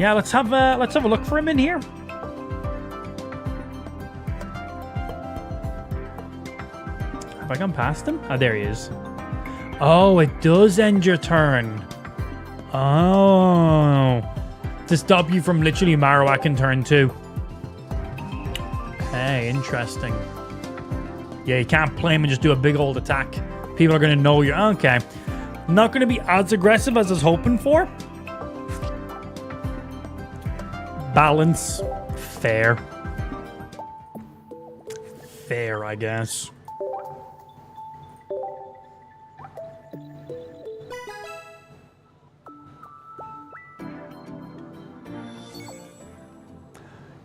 Yeah, let's have a look for him in here. Have I gone past him? Oh, there he is. Oh, it does end your turn. Oh. To stop you from literally Marowak in turn 2. Okay, interesting. Yeah, you can't play him and just do a big old attack. People are going to know you're... Okay. Not going to be as aggressive as I was hoping for. Balance. Fair. Fair, I guess.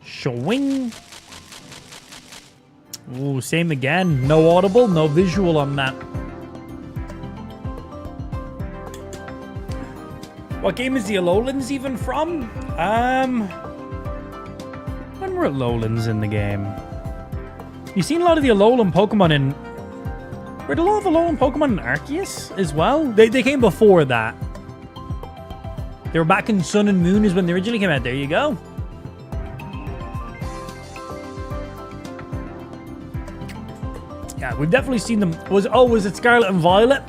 Swing. Ooh, same again. No audible, no visual on that. What game is the Alolans even from? When were Alolans in the game? You've seen a lot of the Alolan Pokemon in... Were there a lot of Alolan Pokemon in Arceus as well? They came before that. They were back in Sun and Moon is when they originally came out. There you go. Yeah, we've definitely seen them. Was it Scarlet and Violet?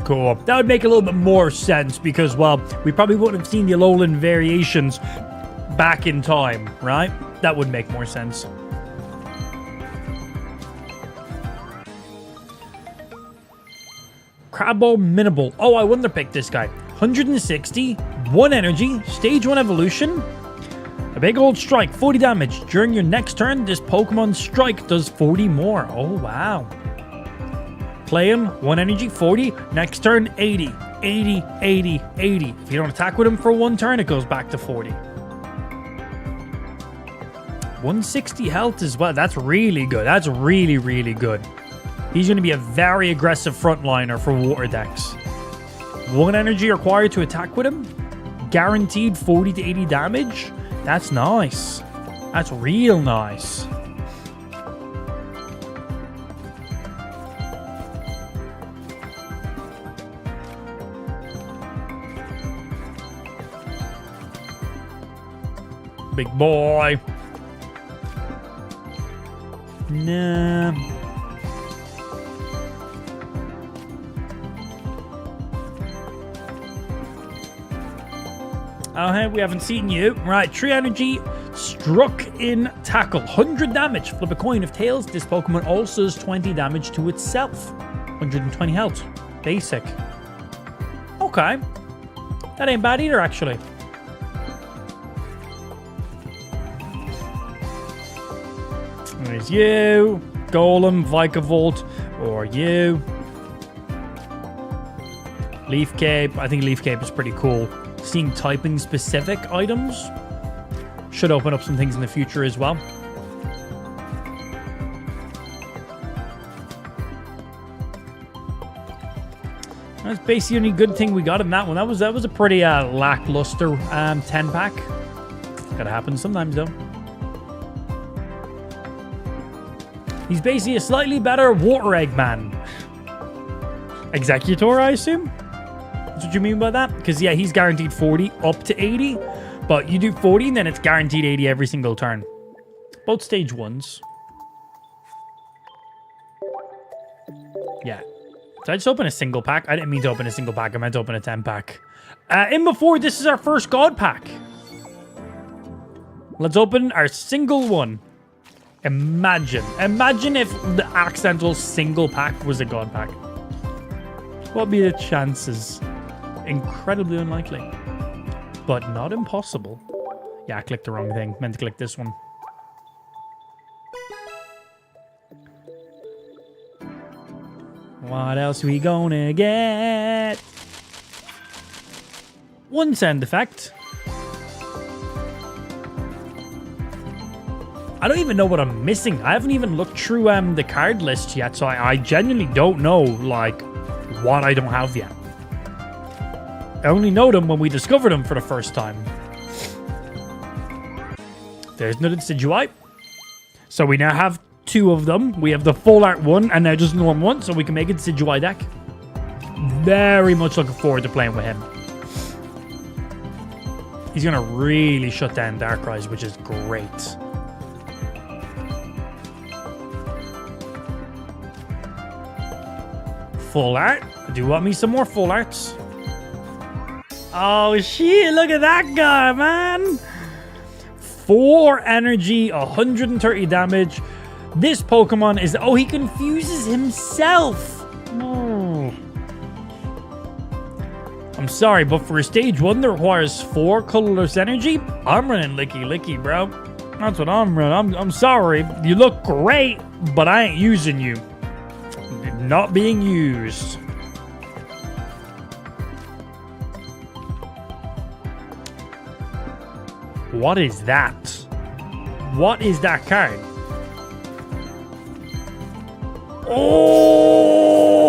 Cool. That would make a little bit more sense because, well, we probably wouldn't have seen the Alolan variations back in time, right? That would make more sense. Crabbo Minable. Oh, I wonder pick this guy. 160, 1 energy, stage 1 evolution. A big old strike, 40 damage. During your next turn, this Pokemon strike does 40 more. Oh, wow. Play him, 1 energy, 40. Next turn, 80. 80, 80, 80. If you don't attack with him for 1 turn, it goes back to 40. 160 health as well. That's really good. That's really, really good. He's going to be a very aggressive frontliner for water decks. 1 energy required to attack with him. Guaranteed 40 to 80 damage. That's nice. That's real nice. Big boy. Nah. Oh, hey, we haven't seen you. Right, Tree Energy, struck in tackle. 100 damage. Flip a coin of tails. This Pokemon also does 20 damage to itself. 120 health. Basic. Okay. That ain't bad either, actually. There's you. Golem, Vikavolt, or you. Leaf Cape. I think Leaf Cape is pretty cool. Seeing typing specific items should open up some things in the future as well. That's basically the only good thing we got in that one. That was a pretty lackluster 10-pack. Gotta happen sometimes though. He's basically a slightly better Water Egg Man. Executor, I assume? That's what you mean by that? Because, yeah, he's guaranteed 40 up to 80. But you do 40 and then it's guaranteed 80 every single turn. Both stage 1s. Yeah. So I just open a single pack. I didn't mean to open a single pack. I meant to open a 10 pack. In before, this is our first God pack. Let's open our single one. Imagine if the accidental single pack was a God pack. What would be the chances? Incredibly unlikely. But not impossible. Yeah, I clicked the wrong thing. Meant to click this one. What else we gonna get? One sound effect. I don't even know what I'm missing. I haven't even looked through the card list yet, so I genuinely don't know, like, what I don't have yet. I only know them when we discover them for the first time. There's another Decidueye. So we now have 2 of them. We have the full art one and now just normal one, so we can make a Decidueye deck. Very much looking forward to playing with him. He's going to really shut down Darkrai's, which is great. Full art. I do want me some more full arts. Oh shit, look at that guy, man. 4 energy, 130 damage. This Pokemon is... Oh, he confuses himself. Oh. I'm sorry, but for a stage 1 that requires 4 colorless energy, I'm running Licky Licky, bro. That's what I'm running. I'm sorry. You look great, but I ain't using you. Not being used. What is that? What is that card? Oh,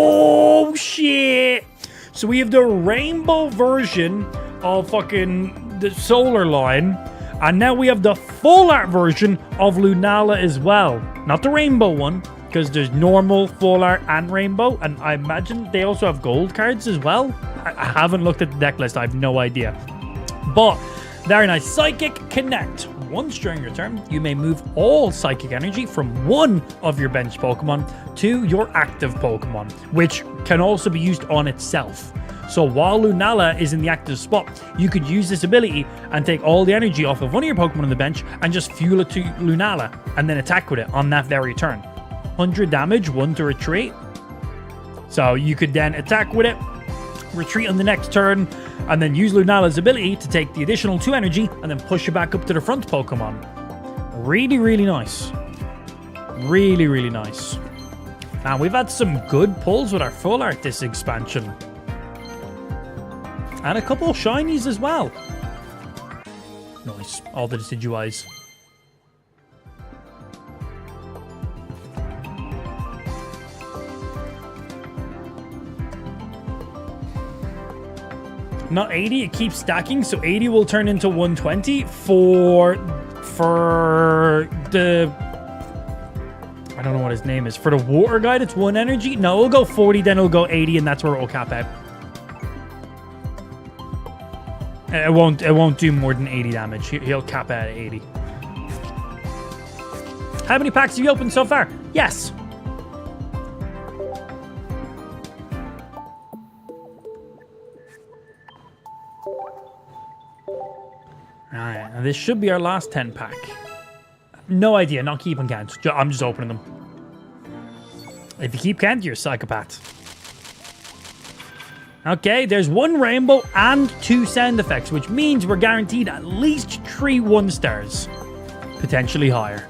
shit. So we have the rainbow version of fucking the solar line. And now we have the full art version of Lunala as well. Not the rainbow one, because there's normal, full art, and rainbow. And I imagine they also have gold cards as well. I haven't looked at the deck list. I have no idea. But very nice. Psychic Connect. Once during your turn, you may move all psychic energy from one of your bench Pokemon to your active Pokemon, which can also be used on itself. So while Lunala is in the active spot, you could use this ability and take all the energy off of one of your Pokemon on the bench and just fuel it to Lunala and then attack with it on that very turn. 100 damage, 1 to retreat. So you could then attack with it, retreat on the next turn, and then use Lunala's ability to take the additional 2 energy and then push it back up to the front Pokemon. Really, really nice. Really, really nice. And we've had some good pulls with our full art this expansion. And a couple of shinies as well. Nice. All the Decidueyes. Not 80, it keeps stacking, so 80 will turn into 120 for the... I don't know what his name is. For the water guide, it's 1 energy. No, it'll go 40, then it'll go 80, and that's where it will cap out. It won't do more than 80 damage. He'll cap out at 80. How many packs have you opened so far? Yes. Alright, and this should be our last 10 pack. No idea, not keeping count. I'm just opening them. If you keep count, you're a psychopath. Okay, there's 1 rainbow and 2 sound effects, which means we're guaranteed at least 3 1-stars. Potentially higher.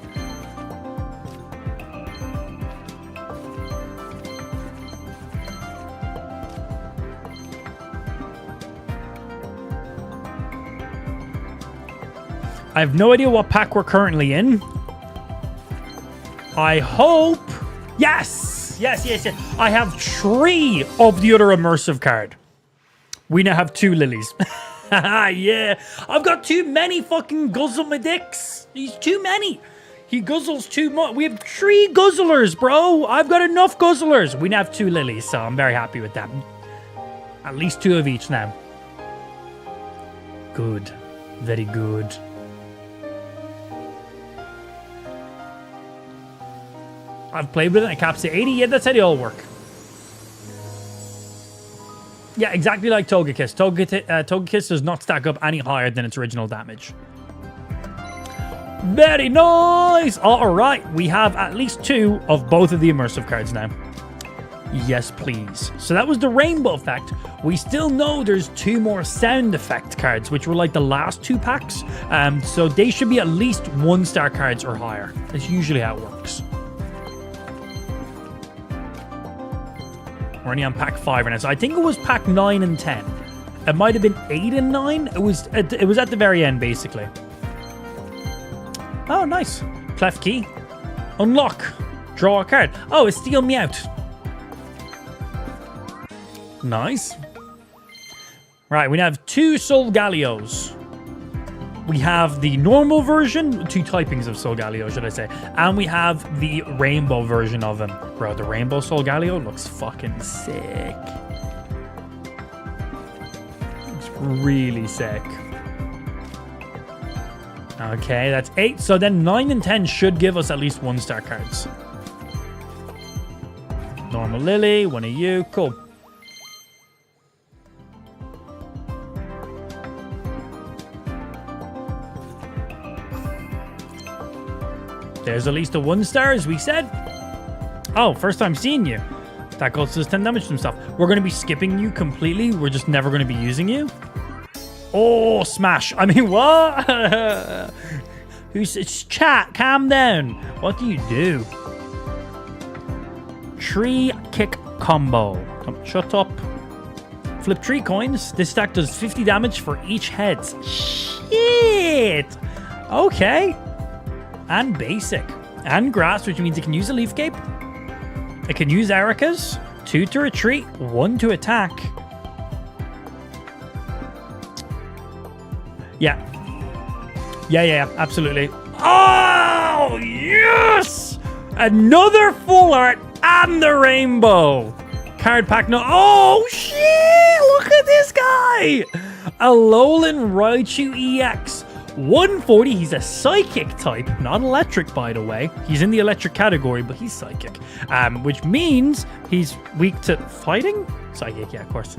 I have no idea what pack we're currently in. I hope... Yes! Yes. I have 3 of the other immersive card. We now have 2 lilies. Yeah. I've got too many fucking Guzzle my dicks. He's too many. He guzzles too much. We have 3 guzzlers, bro. I've got enough guzzlers. We have 2 lilies, so I'm very happy with that. At least 2 of each now. Good. Very good. I've played with it. It caps at 80. Yeah, that's how they all work. Yeah, exactly like Togekiss. Togekiss does not stack up any higher than its original damage. Very nice! Alright, we have at least 2 of both of the immersive cards now. Yes, please. So that was the rainbow effect. We still know there's 2 more sound effect cards, which were like the last 2 packs. So they should be at least 1-star cards or higher. That's usually how it works. We're only on pack 5 right now. So I think it was pack 9 and 10. It might have been 8 and 9. It was at the very end, basically. Oh, nice. Clef key. Unlock. Draw a card. Oh, it's Steal Me Out. Nice. Right, we have 2 Solgalios. We have the normal version, 2 typings of Solgaleo, should I say. And we have the rainbow version of him. Bro, the rainbow Solgaleo looks fucking sick. Looks really sick. Okay, that's 8. So then 9 and 10 should give us at least 1-star cards. Normal Lily, 1 of you. Cool. There's at least a 1-star, as we said. Oh, first time seeing you. That goes to 10 damage and stuff. We're going to be skipping you completely. We're just never going to be using you. Oh, smash. I mean, what? It's chat. Calm down. What do you do? Tree kick combo. Shut up. Flip 3 coins. This stack does 50 damage for each head. Shit. Okay. And basic. And grass, which means it can use a leaf cape. It can use Erika's. 2 to retreat, 1 to attack. Yeah. Yeah, absolutely. Oh, yes! Another full art and the rainbow. Card pack no. Oh, shit! Look at this guy! Alolan Raichu EX. 140, he's a psychic type, not electric, by the way. He's in the electric category, but he's psychic, which means he's weak to fighting? Psychic, yeah, of course.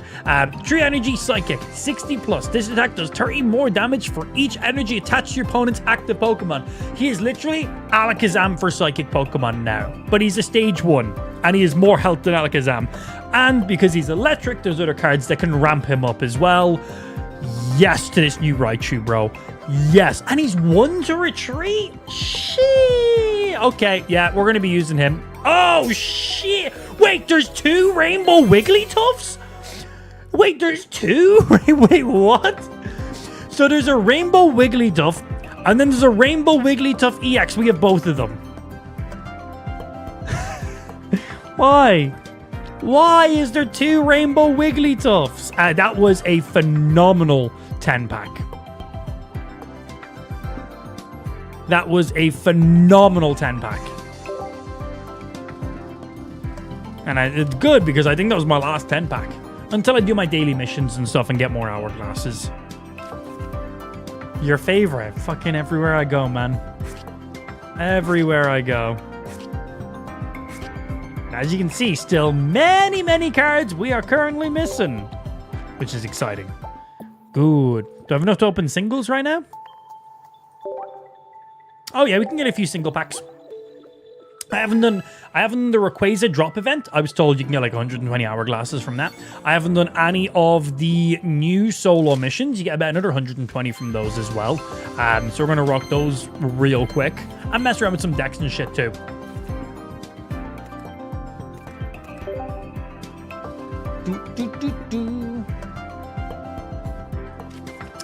True energy, psychic, 60 plus. This attack does 30 more damage for each energy attached to your opponent's active Pokemon. He is literally Alakazam for psychic Pokemon now, but he's a stage 1, and he has more health than Alakazam. And because he's electric, there's other cards that can ramp him up as well. Yes to this new Raichu, bro. Yes. And he's 1 to retreat? Shit. Okay, yeah, we're going to be using him. Oh, shit. Wait, there's 2 Rainbow Wigglytuffs? Wait, there's 2? Wait, what? So there's a Rainbow Wigglytuff, and then there's a Rainbow Wigglytuff EX. We have both of them. Why? Why is there 2 Rainbow Wigglytuffs? That was a phenomenal 10-pack. That was a phenomenal 10-pack. And it's good because I think that was my last 10-pack. Until I do my daily missions and stuff and get more hourglasses. Your favorite. Fucking everywhere I go, man. Everywhere I go. As you can see, still many cards we are currently missing. Which is exciting. Good. Do I have enough to open singles right now? Oh yeah, we can get a few single packs. I haven't done the Rayquaza drop event. I was told you can get like 120 hourglasses from that. I haven't done any of the new solo missions. You get about another 120 from those as well. So we're going to rock those real quick. And mess around with some decks and shit too.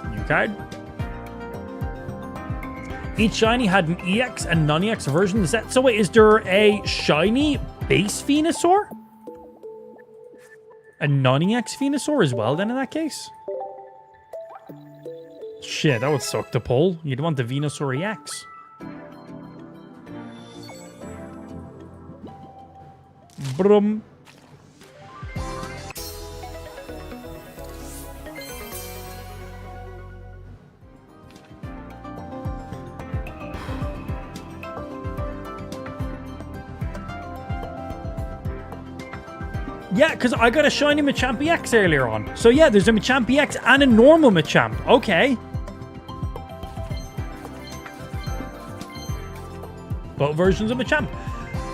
New card. Each shiny had an EX and non-EX version of the set. So wait, is there a shiny base Venusaur? A non-EX Venusaur as well then in that case? Shit, that would suck to pull. You'd want the Venusaur EX. brum. Yeah, because I got a shiny Machamp EX earlier on. So yeah, there's a Machamp EX and a normal Machamp. Okay. Both versions of Machamp.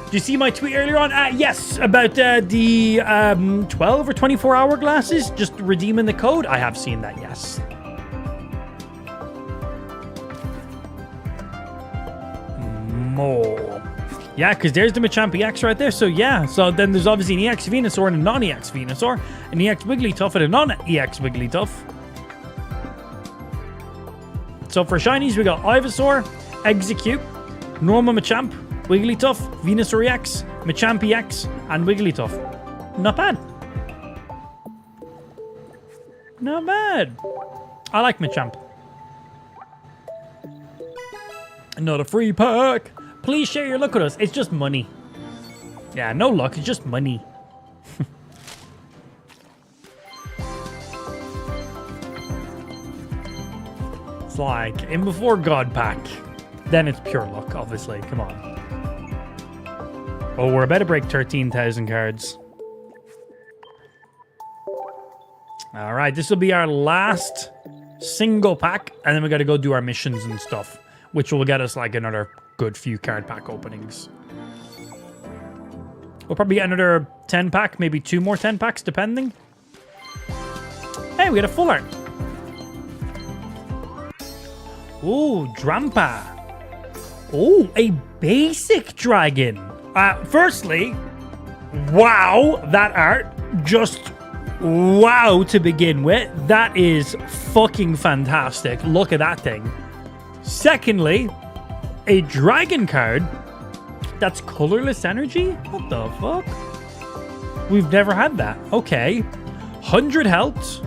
Did you see my tweet earlier on? Yes, about the 12 or 24 hour glasses. Just redeeming the code. I have seen that, yes. More. Yeah, because there's the Machamp EX right there. So yeah, so then there's obviously an EX Venusaur and a non-EX Venusaur. An EX Wigglytuff and a non-EX Wigglytuff. So for shinies, we got Ivysaur, Execute, normal Machamp, Wigglytuff, Venusaur EX, Machamp EX, and Wigglytuff. Not bad. Not bad. I like Machamp. Another free pack. Please share your luck with us. It's just money. Yeah, no luck. It's just money. It's like in before God pack. Then it's pure luck, obviously. Come on. Oh, we're about to break 13,000 cards. All right, this will be our last single pack. And then we got to go do our missions and stuff, which will get us like another good few card pack openings. We'll probably get another 10 pack, maybe 2 more 10 packs, depending. Hey, we got a full art. Ooh, Drampa. Oh, a basic dragon. Firstly, wow, that art. Just wow to begin with. That is fucking fantastic. Look at that thing. Secondly, a dragon card that's colorless energy? What the fuck? We've never had that. Okay. 100 health,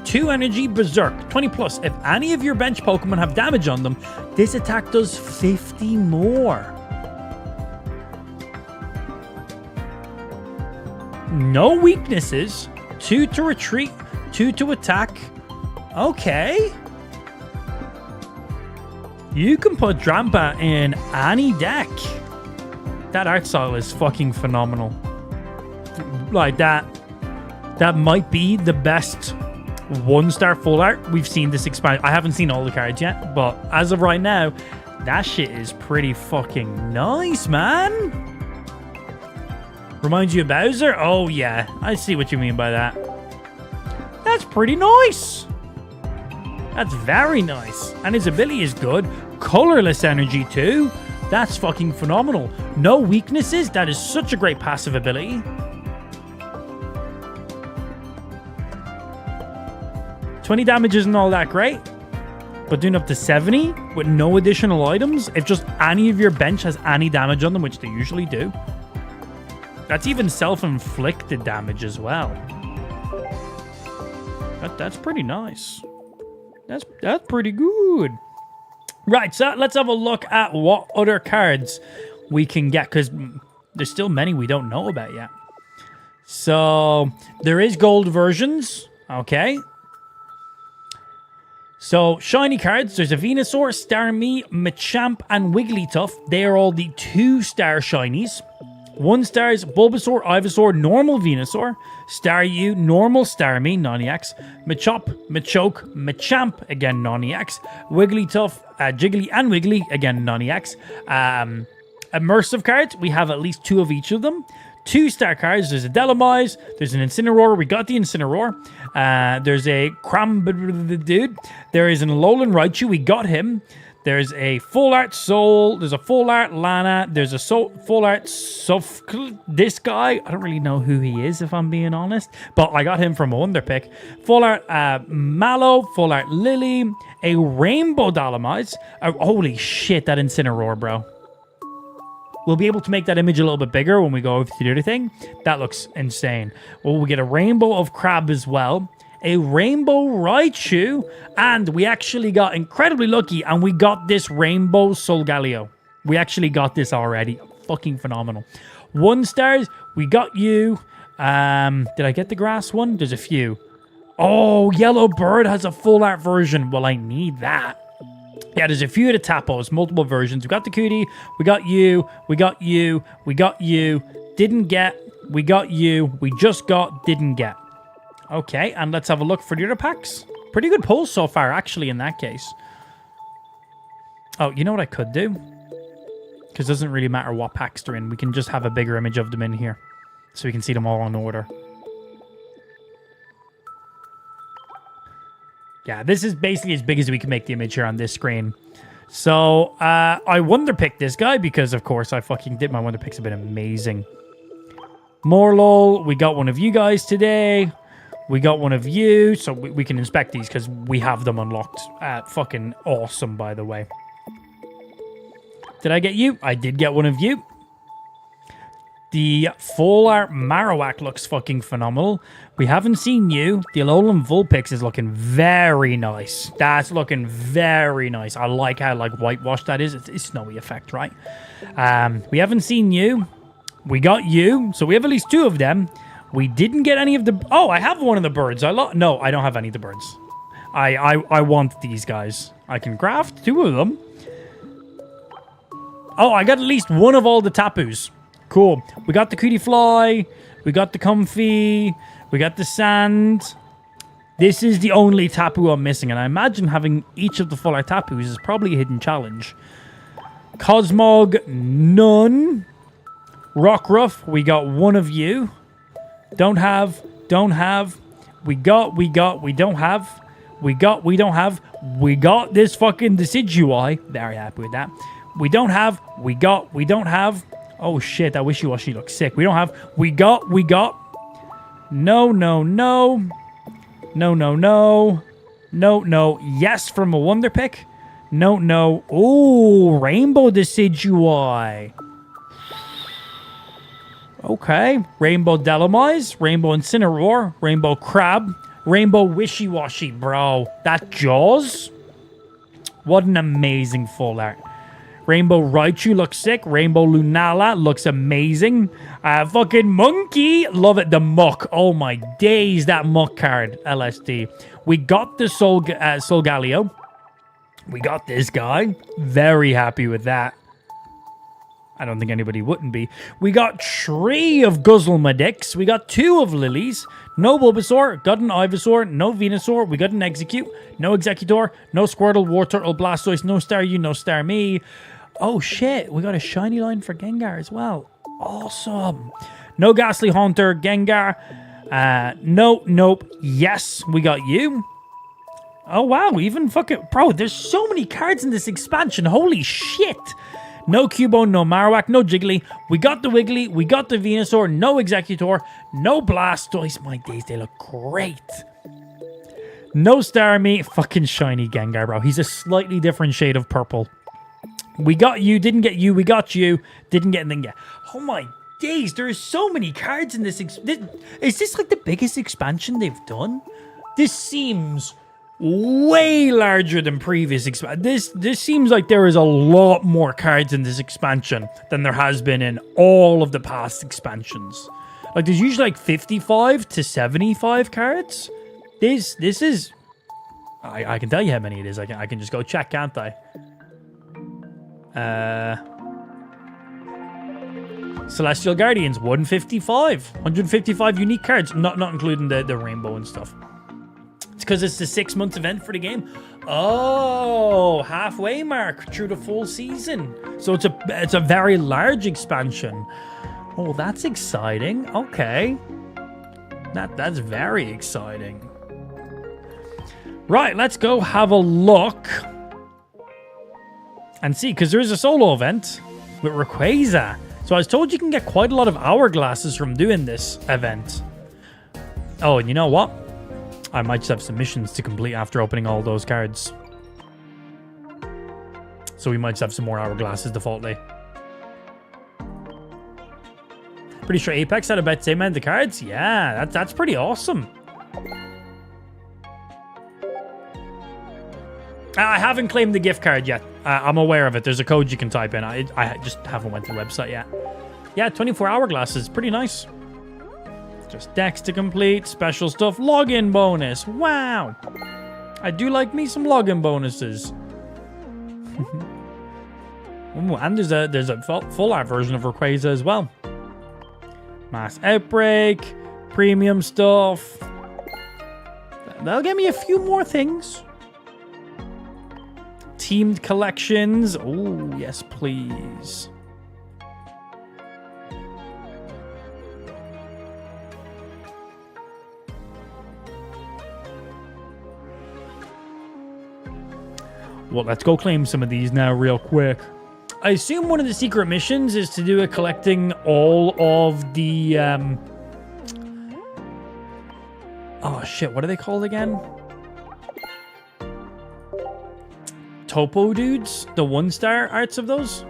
2 energy, berserk, 20 plus. If any of your bench Pokemon have damage on them, this attack does 50 more. No weaknesses. 2 to retreat, 2 to attack. Okay. You can put Drampa in any deck. That art style is fucking phenomenal. Like that might be the best 1-star full art we've seen this expand. I haven't seen all the cards yet, but as of right now, that shit is pretty fucking nice, man. Reminds you of Bowser? Oh yeah, I see what you mean by that. That's pretty nice. That's very nice. And his ability is good. Colorless energy too. That's fucking phenomenal. No weaknesses. That is such a great passive ability. 20 damage isn't all that great, but doing up to 70 with no additional items, if just any of your bench has any damage on them, which they usually do. That's even self-inflicted damage as well. That's pretty nice. That's pretty good. Right, so let's have a look at what other cards we can get, because there's still many we don't know about yet. So there is gold versions, okay. So shiny cards, there's a Venusaur, Starmie, Machamp, and Wigglytuff. They are all the 2-star shinies. 1-stars, Bulbasaur, Ivysaur, normal Venusaur, Staryu, normal Starmie, non-EX, Machop, Machoke, Machamp, again non-EX, Wigglytuff, Jiggly, and Wiggly, again non-EX. Immersive cards, we have at least 2 of each of them. 2-star cards, there's a Delamise, there's an Incineroar, we got the Incineroar. There's a Dude, there is an Alolan Raichu, we got him. There's a full art Soul. There's a full art Lana. There's a full art this guy. I don't really know who he is, if I'm being honest. But I got him from a Wonder Pick. Full art Mallow. Full art Lily. A Rainbow Dolomites. Holy shit, that Incineroar, bro. We'll be able to make that image a little bit bigger when we go over to the other thing. That looks insane. Well, we get a Rainbow of Crab as well. A Rainbow Raichu, and we actually got incredibly lucky, and we got this Rainbow Solgaleo. We actually got this already. Fucking phenomenal. 1-stars, We got you. Did I get the grass one? There's a few. Oh, Yellow Bird has a full art version. Well, I need that. Yeah, there's a few of the Tapos, multiple versions. We got the Cootie. We got you. We got you. We got you. Didn't get. We got you. We just got. Didn't get. Okay, and let's have a look for the other packs. Pretty good pulls so far, actually, in that case. Oh, you know what I could do? Because it doesn't really matter what packs they're in. We can just have a bigger image of them in here. So we can see them all in order. Yeah, this is basically as big as we can make the image here on this screen. So, I wonder picked this guy because, of course, I fucking did. My wonder picks have been amazing. Morlul, we got one of you guys today. We got one of you. So we can inspect these because we have them unlocked. Fucking awesome, by the way. Did I get you? I did get one of you. The full art Marowak looks fucking phenomenal. We haven't seen you. The Alolan Vulpix is looking very nice. That's looking very nice. I like how like whitewashed that is. It's snowy effect, right? We haven't seen you. We got you. So we have at least two of them. We didn't get any of the... Oh, I have one of the birds. No, I don't have any of the birds. I want these guys. I can craft two of them. Oh, I got at least one of all the Tapus. Cool. We got the Cootie Fly. We got the Comfy. We got the Sand. This is the only Tapu I'm missing, and I imagine having each of the full art Tapus is probably a hidden challenge. Cosmog, none. Rockruff, we got one of you. Don't have. We got, we don't have. We got this fucking Decidueye. Very happy with that. We don't have. We don't have. Oh shit, that Wishy-Washy looks sick. We don't have. We got. No. Yes, from a Wonder Pick. No. Ooh, Rainbow Decidueye. Okay. Rainbow Delomise, Rainbow Incineroar, Rainbow Crab, Rainbow Wishy-Washy, bro. That Jaws? What an amazing full art. Rainbow Raichu looks sick. Rainbow Lunala looks amazing. Fucking Monkey. Love it. The Muck. Oh my days, that Muck card. LSD. We got the Solgaleo. We got this guy. Very happy with that. I don't think anybody wouldn't be. We got 3 of Guzzlemadix. We got 2 of Lilies. No Bulbasaur. Got an Ivysaur. No Venusaur. We got an Execute. No Executor. No Squirtle, Wartortle, Blastoise. No Staryu. No Starmie. Oh shit. We got a shiny line for Gengar as well. Awesome. No Ghastly Haunter. Gengar. Nope. Yes, we got you. Oh wow. Even fucking... Bro, there's so many cards in this expansion. Holy shit. No Cubone, no Marowak, no Jiggly. We got the Wiggly, we got the Venusaur, no Executor, no Blastoise. My days, they look great. No Starmie, fucking shiny Gengar, bro. He's a slightly different shade of purple. We got you, didn't get you, we got you, didn't get anything yet. Oh my days, there are so many cards in this. Is this like the biggest expansion they've done? This seems... way larger than previous expansion. This seems like there is a lot more cards in this expansion than there has been in all of the past expansions. Like there's usually like 55 to 75 cards. This is... I can tell you how many it is. I can just go check, can't I? Celestial Guardians, 155. 155 unique cards, not including the rainbow and stuff. It's because it's the 6-month event for the game. Oh, halfway mark through the full season. So it's a very large expansion. Oh, that's exciting. Okay. That's very exciting. Right, let's go have a look. And see, because there is a solo event with Rayquaza. So I was told you can get quite a lot of hourglasses from doing this event. Oh, and you know what? I might just have some missions to complete after opening all those cards. So we might just have some more hourglasses defaultly. Pretty sure Apex had about the same amount of cards. Yeah, that's pretty awesome. I haven't claimed the gift card yet. I'm aware of it. There's a code you can type in. I just haven't went to the website yet. Yeah, 24 hourglasses. Pretty nice. Just decks to complete. Special stuff. Login bonus. Wow. I do like me some login bonuses. Ooh, and there's a full art version of Rayquaza as well. Mass Outbreak. Premium stuff. That'll get me a few more things. Teamed collections. Oh, yes, please. Well, let's go claim some of these now real quick. I assume one of the secret missions is to do a collecting all of the... Oh, shit. What are they called again? Topo dudes? The 1-star arts of those?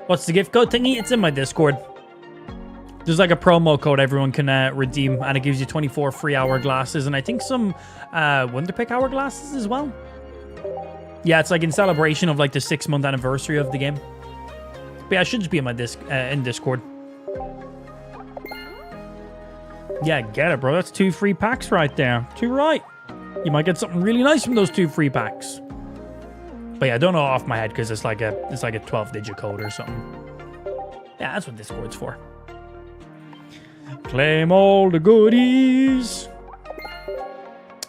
What's the gift code thingy? It's in my Discord. There's like a promo code everyone can redeem, and it gives you 24 free hourglasses, and I think some Wonderpick hourglasses as well. Yeah, it's like in celebration of like the 6-month anniversary of the game. But yeah, I should just be in my in Discord. Yeah, get it, bro. That's 2 free packs right there. Too right. You might get something really nice from those 2 free packs. But yeah, I don't know off my head because it's like a 12-digit code or something. Yeah, that's what Discord's for. Claim all the goodies.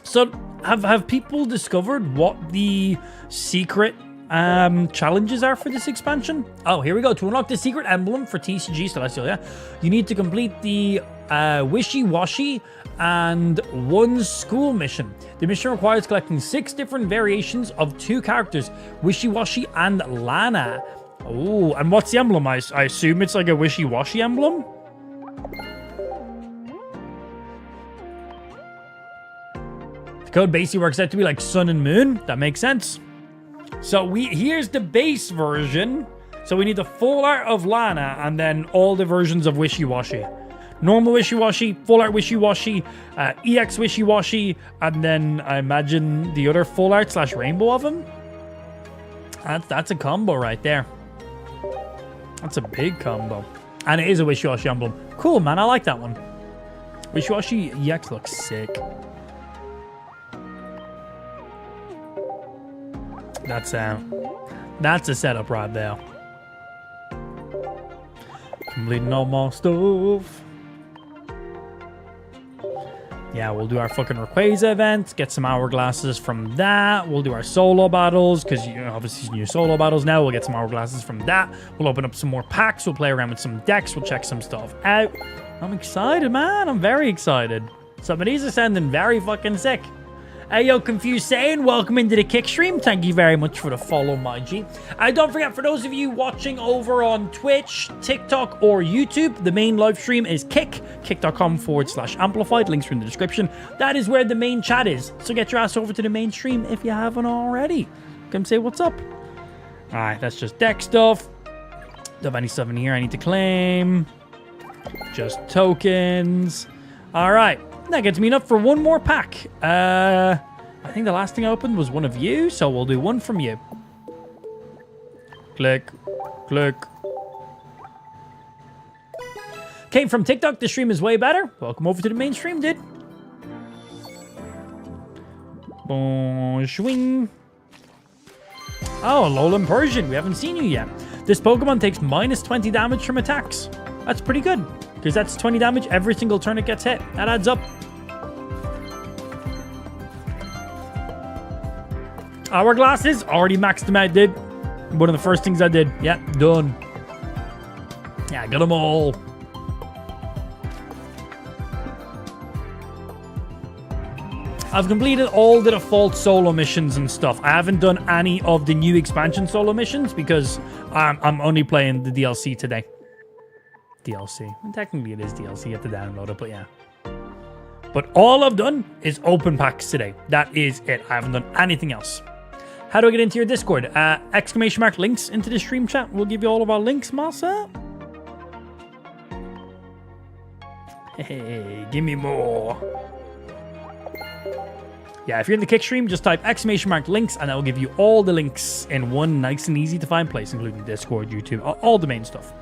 So, have people discovered what the secret challenges are for this expansion? Oh, here we go. To unlock the secret emblem for TCG Celestial, yeah, you need to complete the Wishy-Washy and 1 school mission. The mission requires collecting 6 different variations of 2 characters, Wishy-Washy and Lana. Oh, and what's the emblem? I assume it's like a Wishy-Washy emblem? The code basically works out to be like sun and moon. That makes sense. So here's the base version. So we need the full art of Lana and then all the versions of Wishy-Washy. Normal Wishy-Washy, full art Wishy-Washy, EX Wishy-Washy, and then I imagine the other full art / rainbow of him. That's a combo right there. That's a big combo. And it is a Wishy-Washy emblem. Cool, man. I like that one. Wishy-Washy EX looks sick. That's a setup right there. Completing all more stuff. Yeah, we'll do our fucking Rayquaza event. Get some hourglasses from that. We'll do our solo battles because you know, obviously new solo battles now. We'll get some hourglasses from that. We'll open up some more packs. We'll play around with some decks. We'll check some stuff out. I'm excited, man. I'm very excited. Some of these are sounding very fucking sick. Hey, yo, Confused Saiyan, welcome into the Kick stream. Thank you very much for the follow, my G. Don't forget, for those of you watching over on Twitch, TikTok, or YouTube, the main live stream is kick.com/amplified. Links are in the description. That is where the main chat is. So get your ass over to the main stream if you haven't already. Come say what's up. All right, that's just deck stuff. Don't have any stuff in here I need to claim. Just tokens. All right. That gets me enough for 1 more pack. I think the last thing I opened was one of you, so we'll do 1 from you. Click. Click. Came from TikTok. The stream is way better. Welcome over to the main stream, dude. Bon swing. Oh, Alolan Persian. We haven't seen you yet. This Pokemon takes minus 20 damage from attacks. That's pretty good. Because that's 20 damage every single turn it gets hit. That adds up. Hourglasses, already maxed them out, dude. One of the first things I did. Yeah, done. Yeah, I got them all. I've completed all the default solo missions and stuff. I haven't done any of the new expansion solo missions because I'm only playing the DLC today. DLC. And technically it is DLC. You have to download it, but yeah. But all I've done is open packs today. That is it. I haven't done anything else. How do I get into your Discord? Exclamation mark links into the stream chat. We'll give you all of our links, Massa. Hey, give me more. Yeah, if you're in the Kick stream, just type exclamation mark links and that will give you all the links in one nice and easy to find place, including Discord, YouTube, all the main stuff.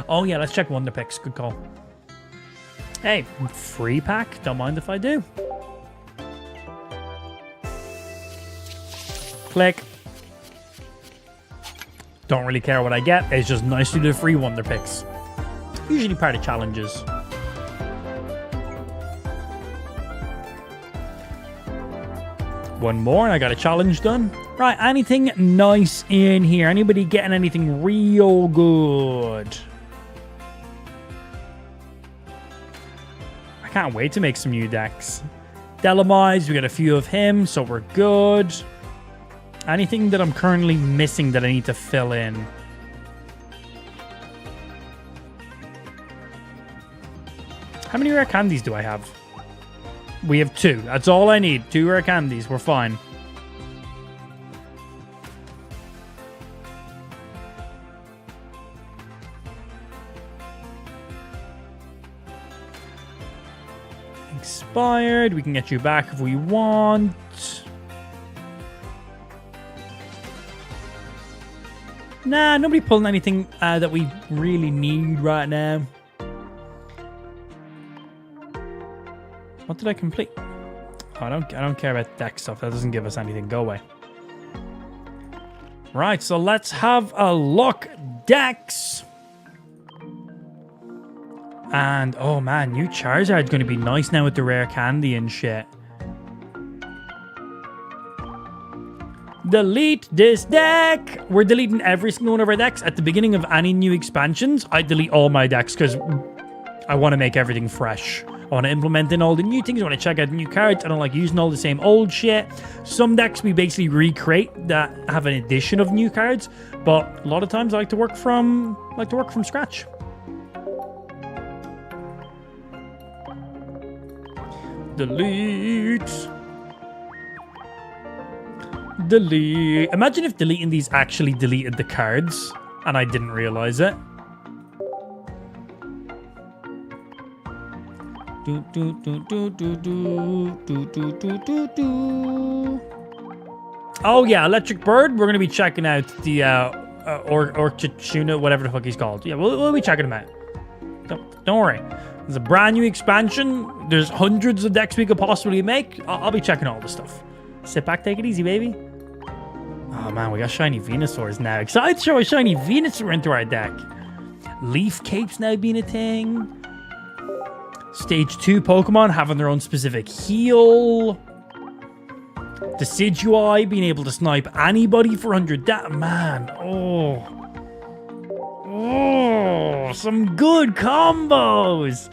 Oh, yeah, let's check Wonder Picks. Good call. Hey, free pack. Don't mind if I do. Click. Don't really care what I get. It's just nice to do free Wonder Picks. Usually part of challenges. One more and I got a challenge done. Right, anything nice in here? Anybody getting anything real good? I can't wait to make some new decks. Delamize, we got a few of him, so we're good. Anything that I'm currently missing that I need to fill in? How many rare candies do I have? We have 2. That's all I need. 2 rare candies. We're fine. Expired. We can get you back if we want. Nah, nobody pulling anything that we really need right now. What did I complete? Oh, I don't care about deck stuff. That doesn't give us anything. Go away. Right, so let's have a look. Decks. And, oh man, new Charizard's going to be nice now with the rare candy and shit. Delete this deck. We're deleting every single one of our decks. At the beginning of any new expansions, I delete all my decks because I want to make everything fresh. I want to implement in all the new things. I want to check out new cards. I don't like using all the same old shit. Some decks we basically recreate that have an addition of new cards, but a lot of times I like to work from scratch. Delete. Delete. Imagine if deleting these actually deleted the cards and I didn't realize it. Oh yeah, Electric Bird. We're gonna be checking out the Orchid, whatever the fuck he's called. Yeah, we'll be checking him out. Don't worry. There's a brand new expansion. There's hundreds of decks we could possibly make. I'll be checking all the stuff. Sit back, take it easy, baby. Oh man, we got shiny Venusaurs now. Excited to show a shiny Venusaur into our deck. Leaf Capes now being a thing. Stage 2 Pokemon having their own specific heal. Decidueye being able to snipe anybody for 100. Man, oh, some good combos.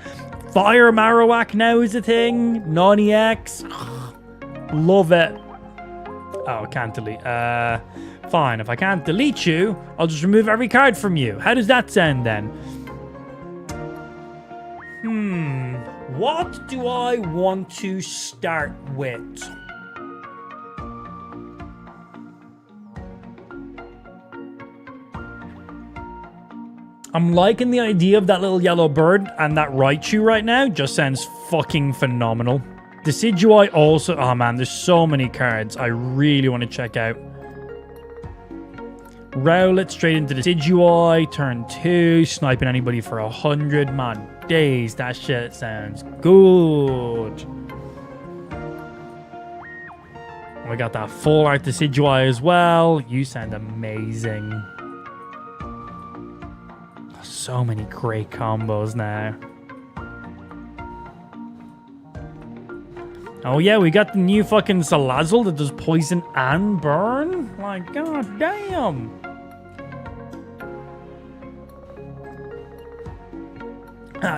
Fire Marowak now is a thing. Nani X. Love it. Oh, I can't delete. Fine. If I can't delete you, I'll just remove every card from you. How does that sound then? What do I want to start with? I'm liking the idea of that little yellow bird, and that Raichu right now just sounds fucking phenomenal. Decidueye also... Oh man, there's so many cards I really want to check out. Rowlet straight into Decidueye, turn 2, sniping anybody for 100. Man, days, that shit sounds good. We got that full art Decidueye as well. You sound amazing. So many great combos now. Oh yeah, we got the new fucking Salazzle that does poison and burn. Like, god damn.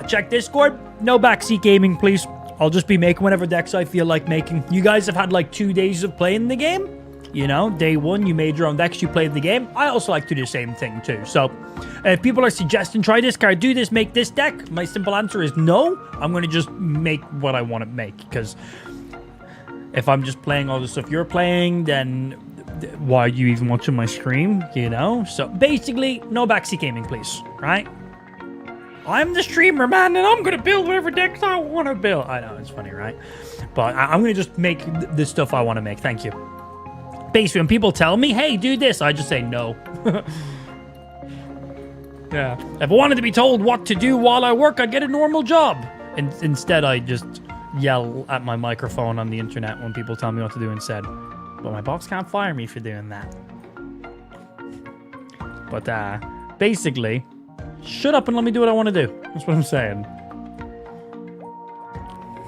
Check Discord. No backseat gaming, please. I'll just be making whatever decks I feel like making. You guys have had like 2 days of playing the game. You know, day 1, you made your own decks, you played the game. I also like to do the same thing too. So, if people are suggesting try this card, do this, make this deck, my simple answer is no. I'm going to just make what I want to make. Because if I'm just playing all the stuff you're playing, then why are you even watching my stream? You know? So, basically, no backseat gaming, please. Right? I'm the streamer, man, and I'm going to build whatever decks I want to build. I know, it's funny, right? But I'm going to just make the stuff I want to make. Thank you. Basically, when people tell me, hey, do this, I just say no. Yeah. If I wanted to be told what to do while I work, I'd get a normal job. Instead, I just yell at my microphone on the internet when people tell me what to do instead. But my boss can't fire me for doing that. But basically, shut up and let me do what I want to do. That's what I'm saying.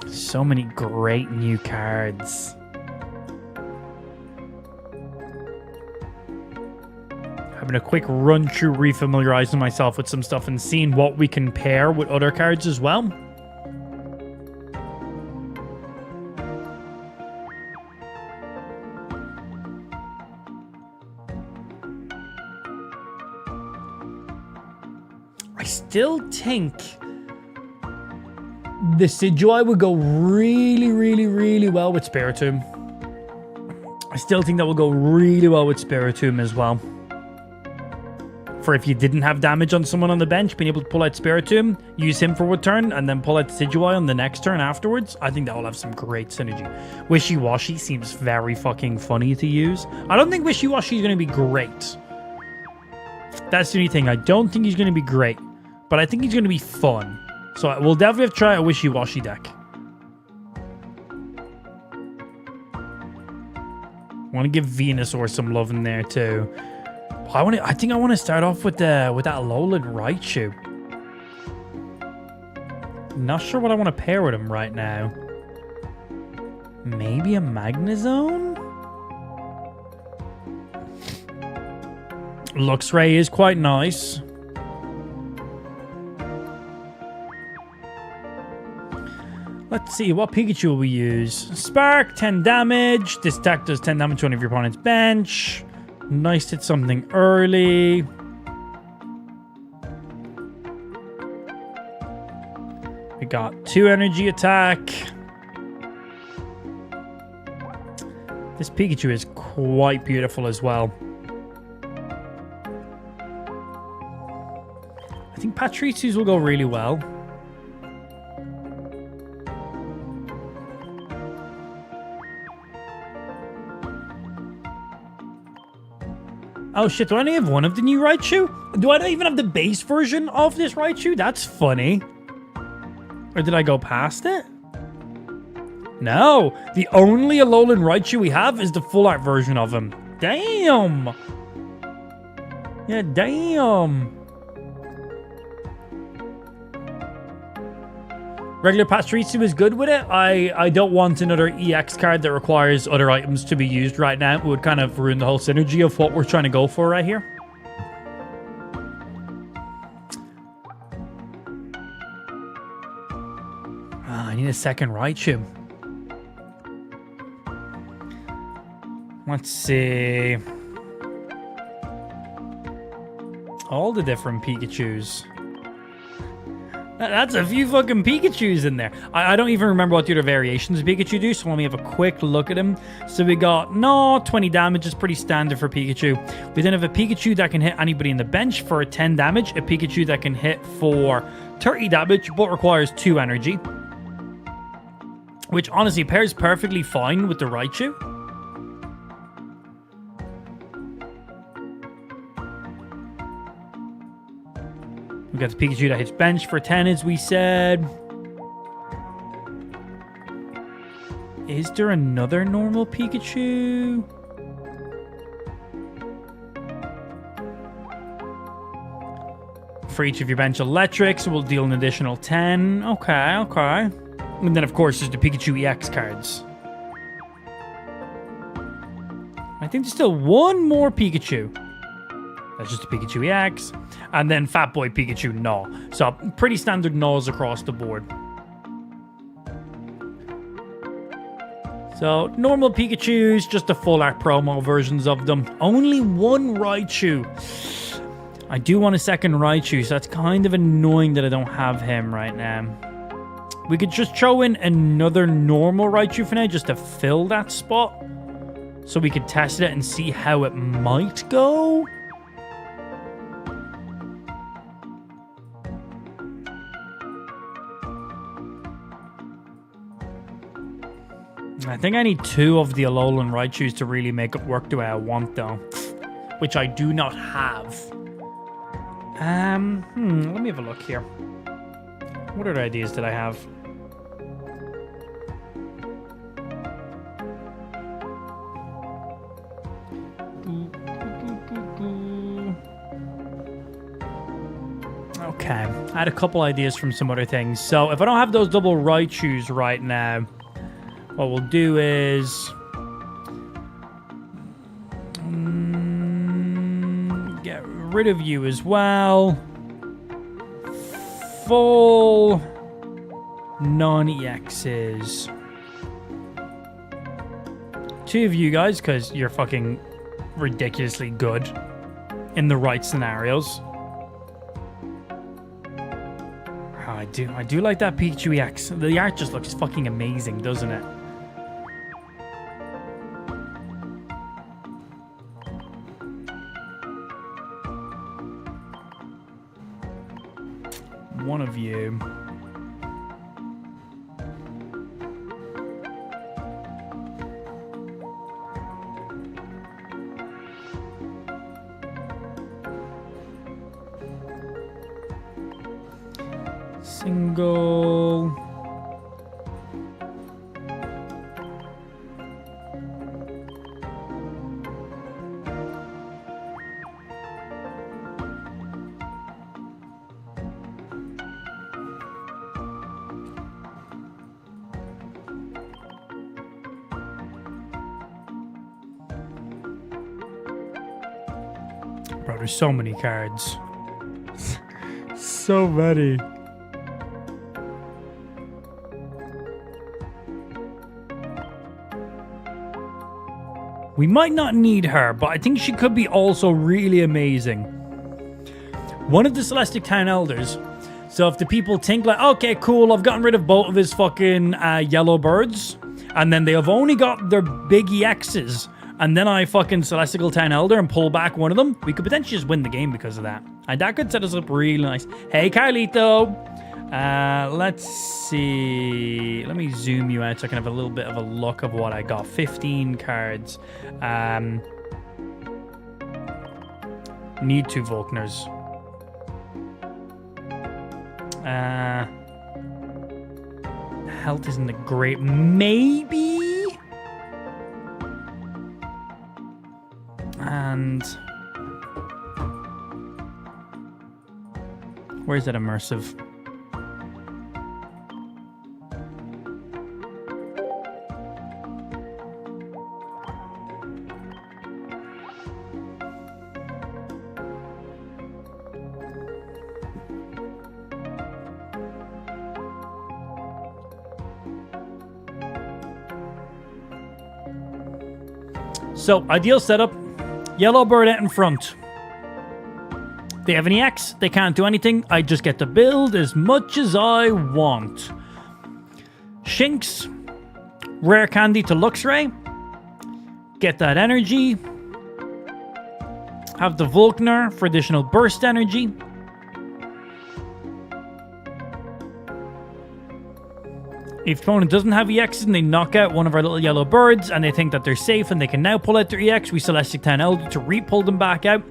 So many great new cards. Having a quick run through, refamiliarizing myself with some stuff and seeing what we can pair with other cards as well. I still think the Decidueye would go really, really, really well with Spiritomb. I still think that will go really well with Spiritomb as well. For if you didn't have damage on someone on the bench, being able to pull out Spiritomb, use him for a turn, and then pull out Decidueye on the next turn afterwards, I think that will have some great synergy. Wishy-Washy seems very fucking funny to use. I don't think Wishy-Washy is going to be great. That's the only thing. I don't think he's going to be great, but I think he's going to be fun. So we'll definitely have to try a Wishy-Washy deck. I want to give Venusaur some love in there too. I think I want to start off with that Alolan Raichu. Not sure what I want to pair with him right now. Maybe a Magnezone? Luxray is quite nice. Let's see, what Pikachu will we use? Spark, 10 damage. This attack does 10 damage to one of your opponent's bench. Nice to hit something early. We got 2 energy attack. This Pikachu is quite beautiful as well. I think Patricius will go really well. Oh shit, do I only have one of the new Raichu? Do I not even have the base version of this Raichu? That's funny. Or did I go past it? No, the only Alolan Raichu we have is the full art version of him. Damn. Yeah, damn. Regular Pachirisu is good with it. I don't want another EX card that requires other items to be used right now. It would kind of ruin the whole synergy of what we're trying to go for right here. I need a second Raichu. Let's see. All the different Pikachus. That's a few fucking Pikachus in there. I don't even remember what the other variations of Pikachu do, so let me have a quick look at him. So we got, 20 damage is pretty standard for Pikachu. We then have a Pikachu that can hit anybody in the bench for 10 damage. A Pikachu that can hit for 30 damage, but requires 2 energy. Which honestly pairs perfectly fine with the Raichu. We got the Pikachu that hits bench for 10, as we said. Is there another normal Pikachu? For each of your bench electrics, we'll deal an additional 10. Okay. And then, of course, there's the Pikachu EX cards. I think there's still one more Pikachu. That's just a Pikachu EX. And then Fat Boy Pikachu Gnaw. So pretty standard Gnaws across the board. So normal Pikachus, just the full art promo versions of them. Only one Raichu. I do want a second Raichu, so that's kind of annoying that I don't have him right now. We could just throw in another normal Raichu for now, just to fill that spot. So we could test it and see how it might go. I think I need 2 of the Alolan Raichus to really make it work the way I want, though. Which I do not have. Let me have a look here. What other ideas did I have? Okay, I had a couple ideas from some other things. So if I don't have those double Raichus right now, what we'll do is get rid of you as well. Full non-EXs. 2 of you guys, because you're fucking ridiculously good in the right scenarios. I do like that Pikachu EX. The art just looks fucking amazing, doesn't it? One of you. Single. Bro, there's so many cards. So many. We might not need her, but I think she could be also really amazing. One of the Celestic Town Elders. So if the people think like, okay, cool, I've gotten rid of both of his fucking yellow birds, and then they have only got their big EXs, and then I fucking Celestial Town Elder and pull back one of them, we could potentially just win the game because of that. And that could set us up really nice. Hey, Carlito. Let's see. Let me zoom you out so I can have a little bit of a look of what I got. 15 cards. Need 2 Volkners. Health isn't the great. Maybe. And where's that immersive? So, ideal setup. Yellow bird out in front. They have an EX. They can't do anything. I just get to build as much as I want. Shinx. Rare candy to Luxray. Get that energy. Have the Volkner for additional burst energy. If the opponent doesn't have EXs and they knock out one of our little yellow birds and they think that they're safe and they can now pull out their EX, we Celestic Town Elder to re-pull them back out.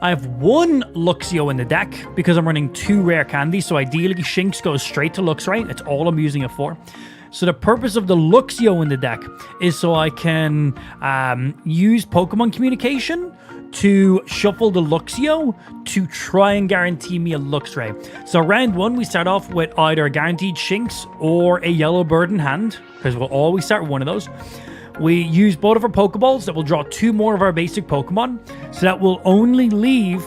I have 1 Luxio in the deck because I'm running 2 rare candies, so ideally Shinx goes straight to Luxray. That's all I'm using it for. So the purpose of the Luxio in the deck is so I can use Pokemon communication to shuffle the Luxio to try and guarantee me a Luxray. So round 1, we start off with either a guaranteed Shinx or a yellow bird in hand, because we'll always start with one of those. We use both of our Pokeballs that will draw 2 more of our basic Pokemon, so that will only leave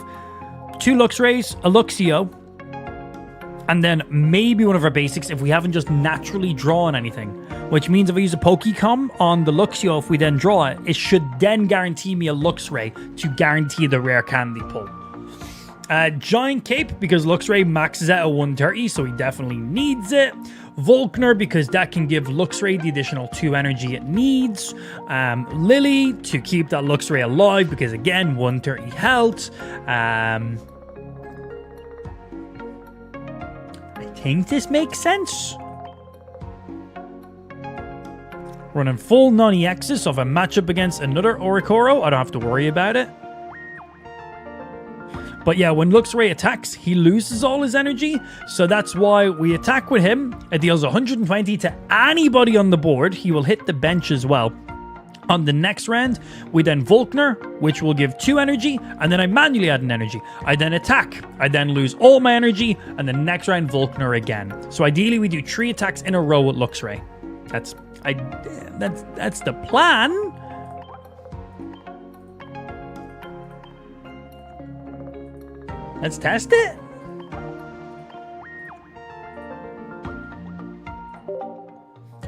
2 Luxrays, a Luxio, and then maybe one of our basics if we haven't just naturally drawn anything. Which means if I use a Pokecom on the Luxio, if we then draw it, it should then guarantee me a Luxray to guarantee the rare candy pull. Giant Cape, because Luxray maxes out at 130, so he definitely needs it. Volkner, because that can give Luxray the additional 2 energy it needs. Lily, to keep that Luxray alive, because again, 130 health. I think this makes sense. Running full non-EXs, so if I match up against another Oricoro, I don't have to worry about it. But yeah, when Luxray attacks, he loses all his energy. So that's why we attack with him. It deals 120 to anybody on the board. He will hit the bench as well. On the next round, we then Volkner, which will give 2 energy, and then I manually add an energy. I then attack. I then lose all my energy, and the next round Volkner again. So ideally, we do 3 attacks in a row with Luxray. That's the plan. Let's test it.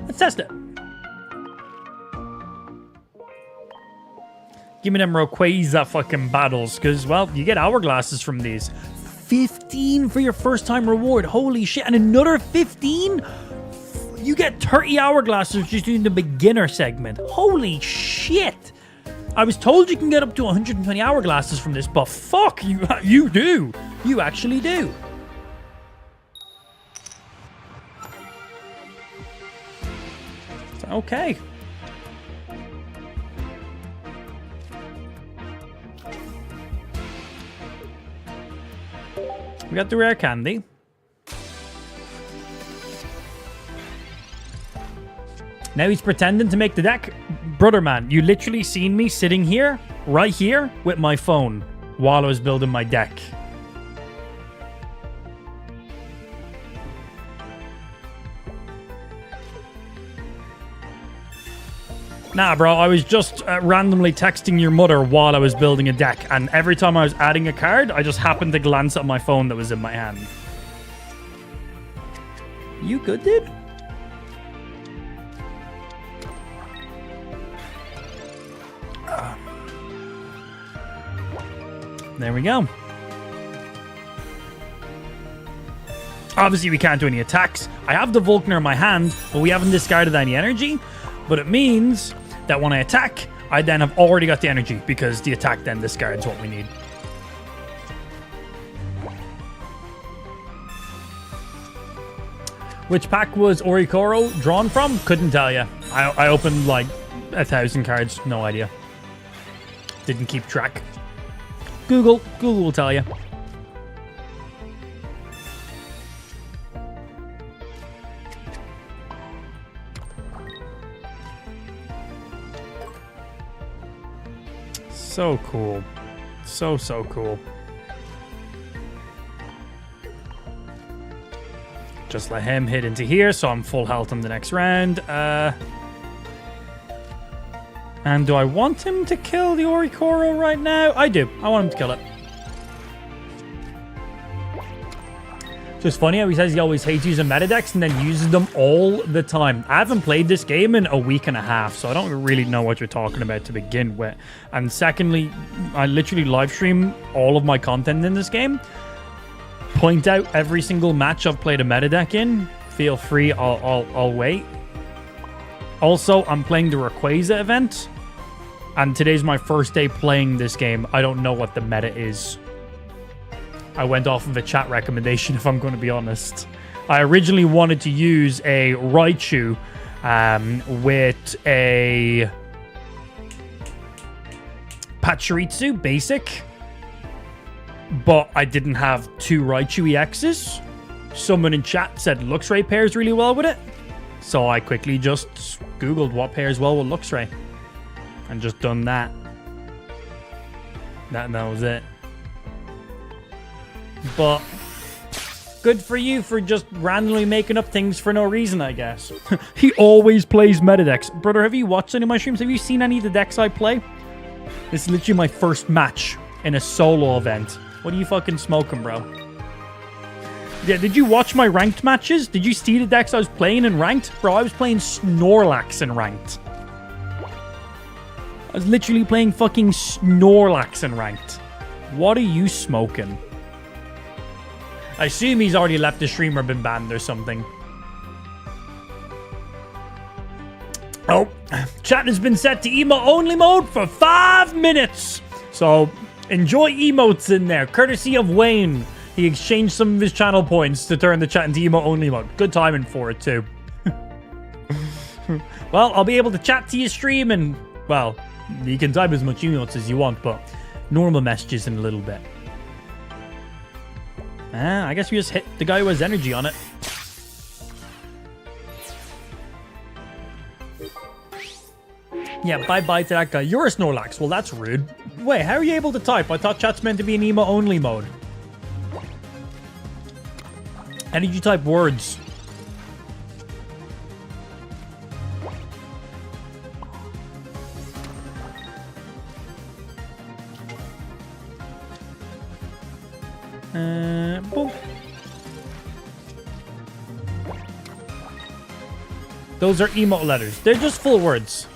Let's test it. Give me them Rayquaza fucking battles, because, well, you get hourglasses from these. 15 for your first time reward. Holy shit. And another 15? You get 30 hourglasses just doing the beginner segment. Holy shit. I was told you can get up to 120 hourglasses from this, but fuck, you do. You actually do. Okay. We got the rare candy. Now he's pretending to make the deck. Brother man, you literally seen me sitting here, right here, with my phone while I was building my deck. Nah, bro, I was just randomly texting your mother while I was building a deck, and every time I was adding a card, I just happened to glance at my phone that was in my hand. You good, dude? There we go. Obviously, we can't do any attacks. I have the Volkner in my hand, but we haven't discarded any energy. But it means that when I attack, I then have already got the energy because the attack then discards what we need. Which pack was Orikoro drawn from? Couldn't tell you. I opened like 1,000 cards. No idea. Didn't keep track. Google will tell you. So cool. So cool. Just let him hit into here, so I'm full health on the next round. And do I want him to kill the Orikoro right now? I do. I want him to kill it. Just funny how he says he always hates using meta decks and then uses them all the time. I haven't played this game in a week and a half, so I don't really know what you're talking about to begin with. And secondly, I literally live stream all of my content in this game. Point out every single match I've played a meta deck in. Feel free, I'll wait. Also, I'm playing the Rayquaza event, and today's my first day playing this game. I don't know what the meta is. I went off of a chat recommendation, if I'm going to be honest. I originally wanted to use a Raichu with a Pachirisu basic, but I didn't have 2 Raichu EXs. Someone in chat said Luxray pairs really well with it, so I quickly just Googled what pairs well with Luxray and just done that. That was it. But good for you for just randomly making up things for no reason, I guess. He always plays meta decks. Brother, have you watched any of my streams? Have you seen any of the decks I play? This is literally my first match in a solo event. What are you fucking smoking, bro? Yeah, did you watch my ranked matches? Did you see the decks I was playing in ranked? Bro, I was playing Snorlax in ranked. I was literally playing fucking Snorlax in ranked. What are you smoking? I assume he's already left the stream or been banned or something. Oh, chat has been set to emote only mode for 5 minutes. So enjoy emotes in there, courtesy of Wayne. He exchanged some of his channel points to turn the chat into emote only mode. Good timing for it too. Well, I'll be able to chat to your stream and, well, you can type as much emotes as you want, but normal messages in a little bit. I guess we just hit the guy who has energy on it. Yeah, bye-bye to that guy. You're a Snorlax. Well, that's rude. Wait, how are you able to type? I thought chat's meant to be an emo-only mode. How did you type words? Boom. Those are emote letters. They're just full words.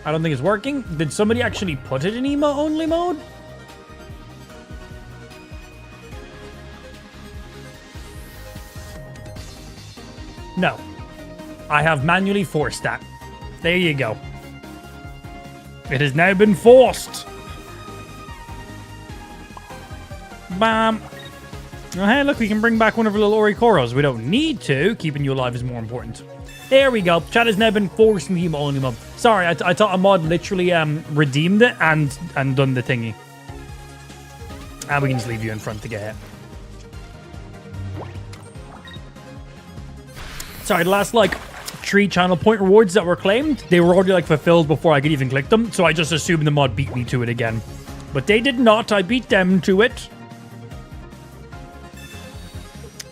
I don't think it's working. Did somebody actually put it in emo-only mode? No. I have manually forced that. There you go. It has now been forced. Bam. Oh, hey, look, we can bring back one of our little Orikoros. We don't need to. Keeping you alive is more important. There we go. Chat has now been forced in the emo-only mode. Sorry, I thought a mod literally redeemed it and done the thingy. And we can just leave you in front to get hit. Sorry, the last, like, 3 channel point rewards that were claimed, they were already, like, fulfilled before I could even click them. So I just assumed the mod beat me to it again. But they did not. I beat them to it.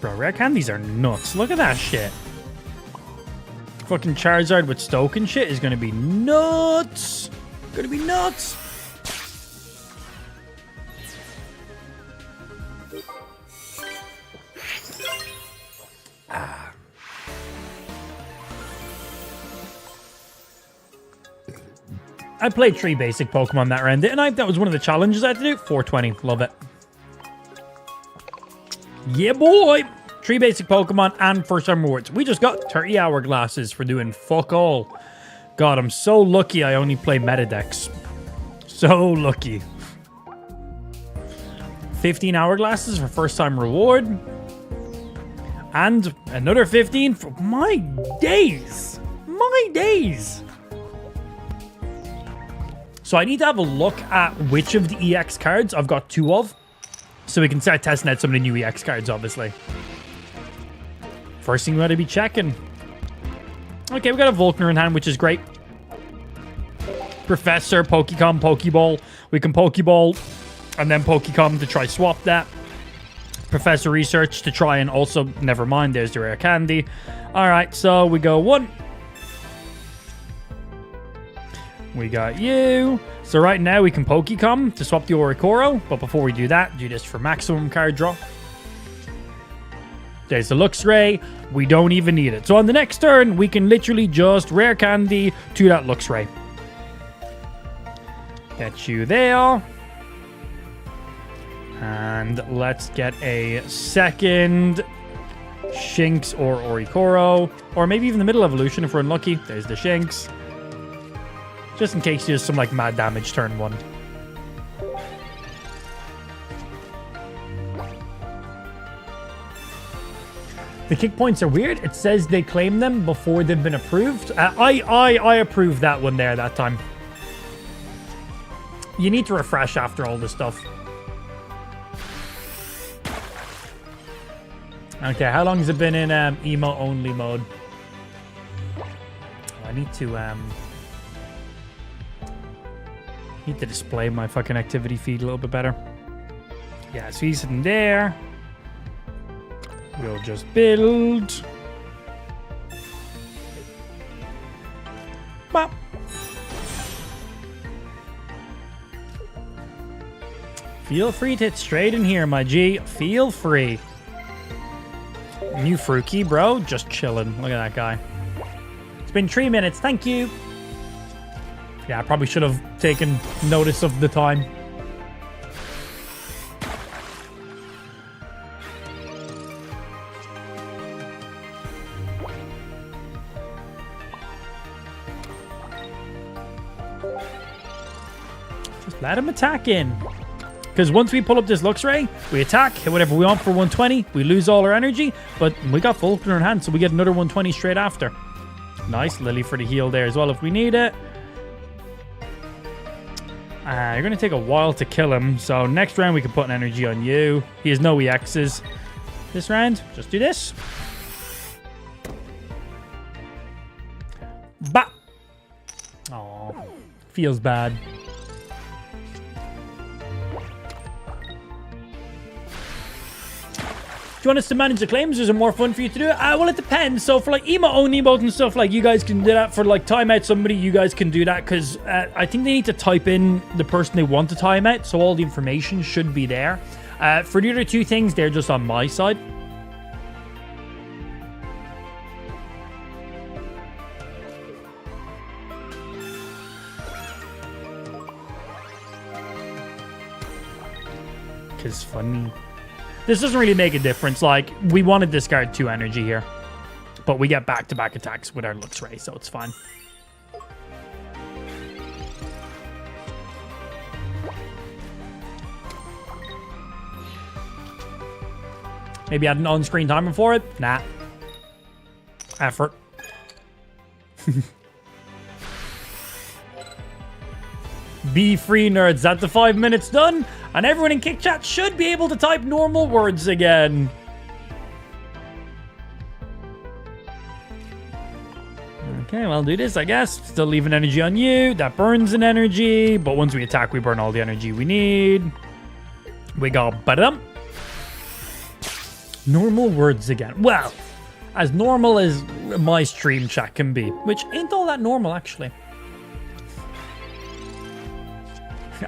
Bro, rare candies are nuts. Look at that shit. Fucking Charizard with Stoke and shit is gonna be nuts. Gonna be nuts. I played 3 basic Pokemon that round, didn't I? That was one of the challenges I had to do. 420. Love it. Yeah, boy. 3 basic Pokemon and first time rewards. We just got 30 hourglasses for doing fuck all. God, I'm so lucky I only play meta decks. So lucky. 15 hourglasses for first time reward. And another 15 for my days. My days. So I need to have a look at which of the EX cards I've got 2 of. So we can start testing out some of the new EX cards, obviously. First thing we ought to be checking. Okay, we got a Volkner in hand, which is great. Professor, Pokecom, Pokeball. We can Pokeball and then Pokecom to try swap that. Professor Research to try and also... Never mind, there's the rare candy. Alright, so we go 1. We got you. So right now we can Pokecom to swap the Orikoro. But before we do that, do this for maximum card draw. There's the Luxray. We don't even need it. So on the next turn, we can literally just rare candy to that Luxray. Get you there. And let's get a second Shinx or Orikoro. Or maybe even the middle evolution if we're unlucky. There's the Shinx. Just in case there's some like mad damage turn 1. The kick points are weird. It says they claim them before they've been approved. I approved that one there that time. You need to refresh after all this stuff. Okay, how long has it been in emo only mode? I need to display my fucking activity feed a little bit better. Yeah, so he's sitting there. We'll just build. Bop. Feel free to hit straight in here, my G. Feel free. New Fruki, bro. Just chilling. Look at that guy. It's been 3 minutes. Thank you. Yeah, I probably should have taken notice of the time. Just let him attack in. Because once we pull up this Luxray, we attack, hit whatever we want for 120. We lose all our energy, but we got Volkner in hand, so we get another 120 straight after. Nice. Lily for the heal there as well if we need it. You're going to take a while to kill him. So next round, we can put an energy on you. He has no EXs. This round, just do this. Bah! Aw, feels bad. Do you want us to manage the claims? Is it more fun for you to do it? Well, it depends. So for like emote-only emotes and stuff, like you guys can do that. For like time out somebody, you guys can do that because I think they need to type in the person they want to time out. So all the information should be there. For the other two things, they're just on my side. Because funny. This doesn't really make a difference. Like, we want to discard 2 energy here. But we get back-to-back attacks with our Luxray, so it's fine. Maybe add an on-screen timer for it? Nah. Effort. Be free, nerds. That's the 5 minutes done. And everyone in Kick Chat should be able to type normal words again. Okay, well, I'll do this, I guess. Still leaving energy on you. That burns an energy. But once we attack, we burn all the energy we need. We got ba-dum. Normal words again. Well, as normal as my stream chat can be. Which ain't all that normal, actually.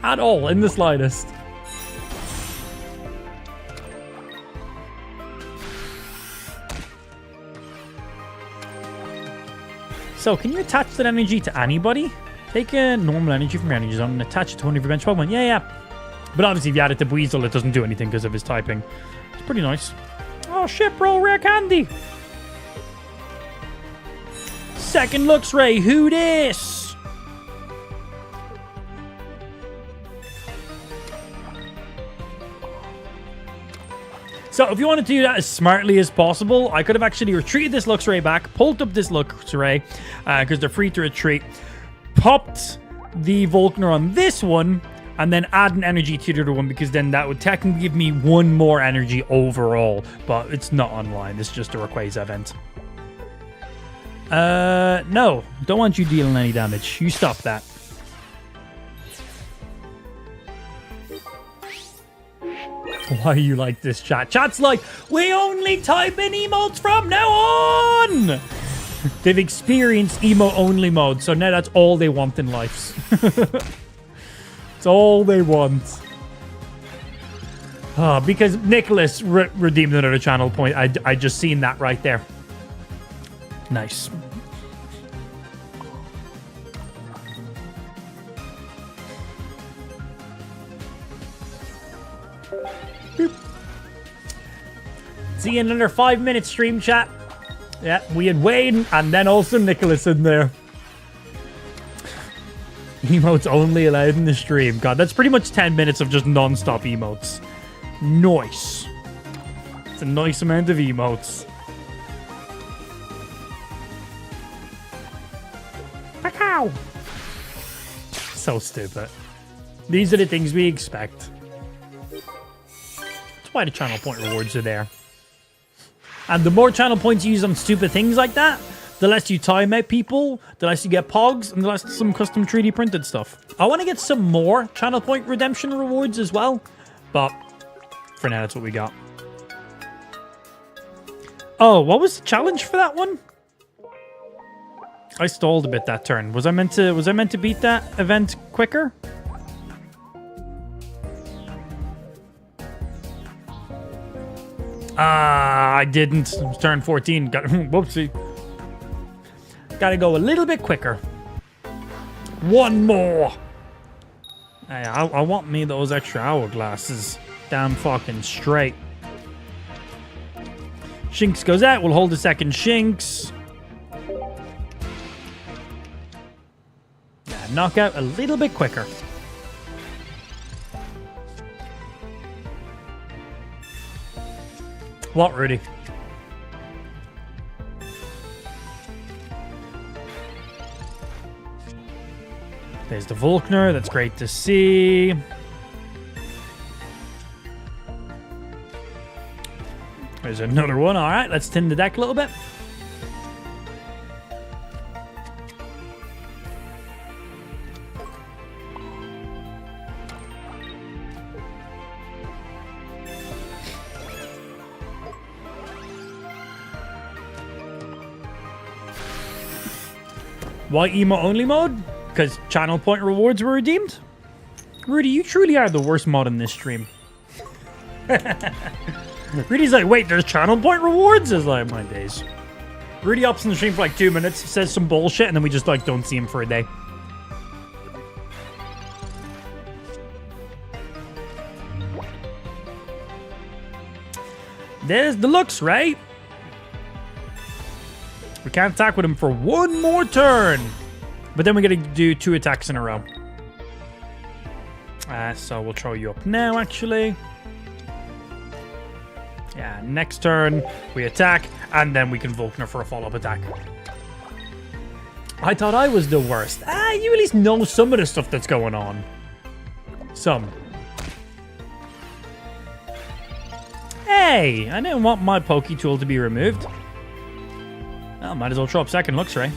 At all, in the slightest. So, can you attach that energy to anybody? Take a normal energy from your energy zone and attach it to one of your bench Pokemon. Yeah. But obviously, if you add it to Weasel, it doesn't do anything because of his typing. It's pretty nice. Oh, shit, bro. Rare candy. Second Luxray. Who dis? So if you wanted to do that as smartly as possible, I could have actually retreated this Luxray back, pulled up this Luxray, because they're free to retreat, popped the Volkner on this one, and then add an energy to the other one, because then that would technically give me 1 more energy overall, but it's not online. It's just a Rayquaza event. No, don't want you dealing any damage. You stop that. Why you like this chat? Chat's like, we only type in emotes from now on! They've experienced emote-only mode, so now that's all they want in life. It's all they want. Because Nicholas redeemed another channel point. I just seen that right there. Nice. See you in another 5-minute stream chat. Yeah, we had Wayne and then also Nicholas in there. Emotes only allowed in the stream. God, that's pretty much 10 minutes of just non-stop emotes. Nice. It's a nice amount of emotes. Pow! So stupid. These are the things we expect. That's why the channel point rewards are there. And the more channel points you use on stupid things like that, the less you time out people, the less you get pogs, and the less some custom 3D printed stuff. I want to get some more channel point redemption rewards as well, but for now, that's what we got. Oh, what was the challenge for that one? I stalled a bit that turn. Was I meant to beat that event quicker? I didn't. It was turn 14. Whoopsie. Gotta go a little bit quicker. 1 more. Hey, I want me those extra hourglasses. Damn fucking straight. Shinx goes out. We'll hold a second Shinx. Yeah, knock out a little bit quicker. What, Rudy? There's the Volkner. That's great to see. There's another one. All right, let's thin the deck a little bit. Why emo only mode? Because channel point rewards were redeemed? Rudy, you truly are the worst mod in this stream. Rudy's like, wait, there's channel point rewards? It's like, my days. Rudy ups in the stream for like 2 minutes, says some bullshit, and then we just like don't see him for a day. There's the looks, right? We can't attack with him for one more turn. But then we got to do 2 attacks in a row. So we'll throw you up now, actually. Yeah, next turn we attack, and then we can Volkner for a follow-up attack. I thought I was the worst. You at least know some of the stuff that's going on. Some. Hey, I didn't want my Poke Tool to be removed. Well, might as well throw up second looks, right?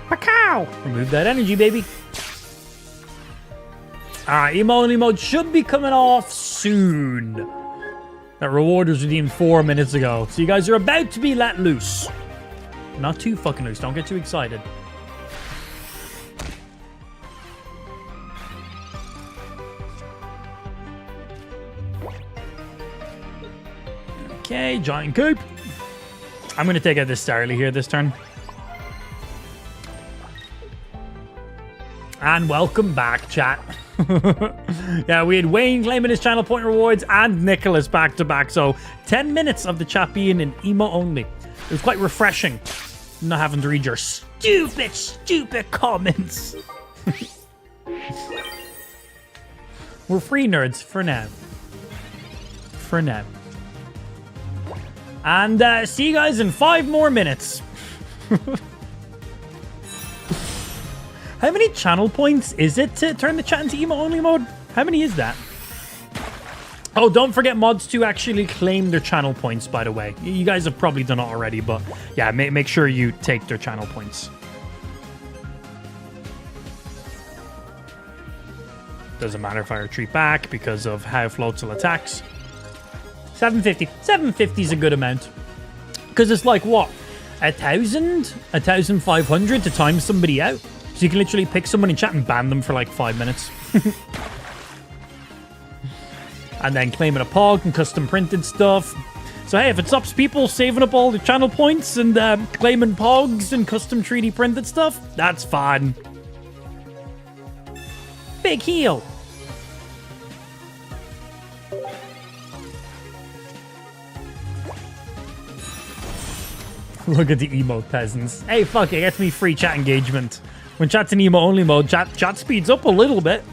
Pacow! Remove that energy, baby. Alright, emo only mode should be coming off soon. That reward was redeemed 4 minutes ago. So you guys are about to be let loose. Not too fucking loose. Don't get too excited. Okay, giant coop. I'm going to take out this Starly here this turn. And welcome back, chat. Yeah, we had Wayne claiming his channel point rewards and Nicholas back to back. So 10 minutes of the chat being in emo only. It was quite refreshing not having to read your stupid comments. We're free nerds for now. For now. And see you guys in 5 more minutes. How many channel points is it to turn the chat into emo only mode? How many is that? Oh, don't forget mods to actually claim their channel points, by the way. You guys have probably done it already, but yeah, make sure you take their channel points. Doesn't matter if I retreat back because of how Floatzel attacks. 750. 750 is a good amount. Because it's like, what? 1,000? 1,500 to time somebody out? So you can literally pick someone in chat and ban them for like 5 minutes. And then claiming a POG and custom printed stuff. So hey, if it stops people saving up all the channel points and claiming POGs and custom 3D printed stuff, that's fine. Big heal. Look at the emo peasants. Hey, fuck, it gets me free chat engagement. When chat's in emo only mode, chat speeds up a little bit.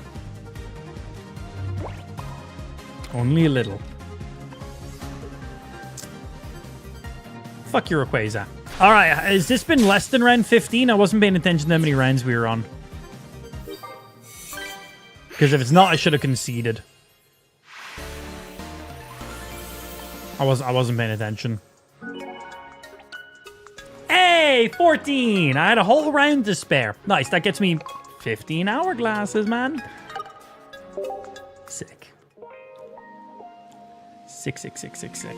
Only a little. Fuck your Rayquaza. Alright, has this been less than round 15? I wasn't paying attention to how many rounds we were on. Because if it's not, I should have conceded. I wasn't paying attention. Hey, 14! I had a whole round to spare. Nice, that gets me 15 hourglasses, man. Sick. Sick.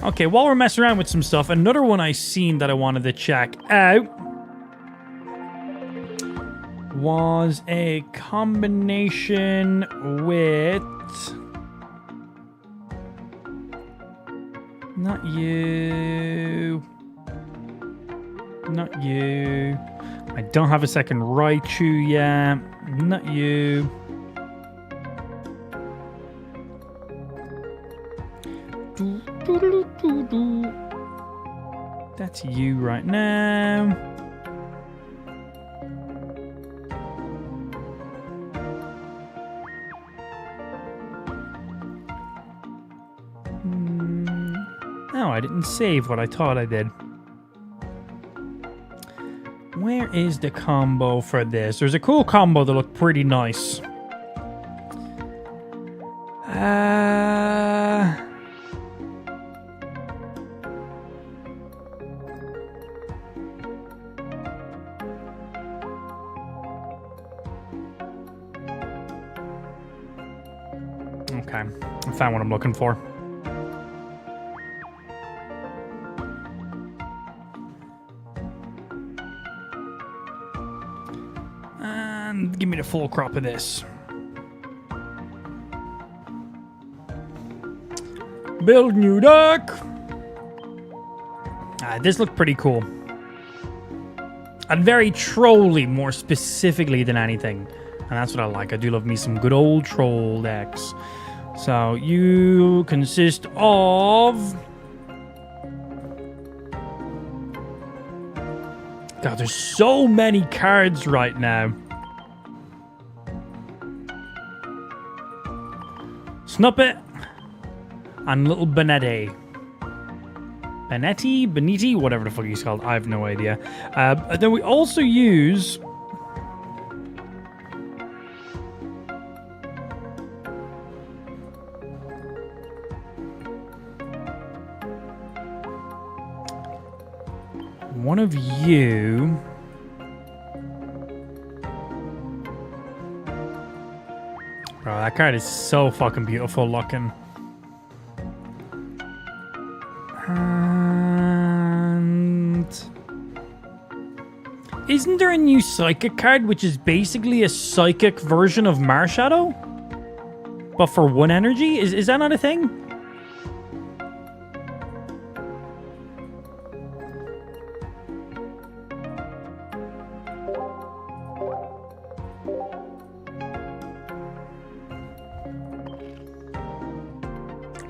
Okay, while we're messing around with some stuff, another one I seen that I wanted to check out was a combination with... Not you. Not you. I don't have a second Raichu yet. Not you. That's you right now. No, I didn't save what I thought I did. Where is the combo for this? There's a cool combo that looked pretty nice. Okay, I found what I'm looking for. And give me the full crop of this. Build new deck. This looked pretty cool. And very trolly, more specifically than anything. And that's what I like. I do love me some good old troll decks. So you consist of... God, there's so many cards right now. Snuppet and little Benetti. Benetti, whatever the fuck he's called. I have no idea. Then we also use... one of you... Bro, that card is so fucking beautiful looking. And... isn't there a new Psychic card which is basically a Psychic version of Marshadow? But for 1 energy? Is that not a thing?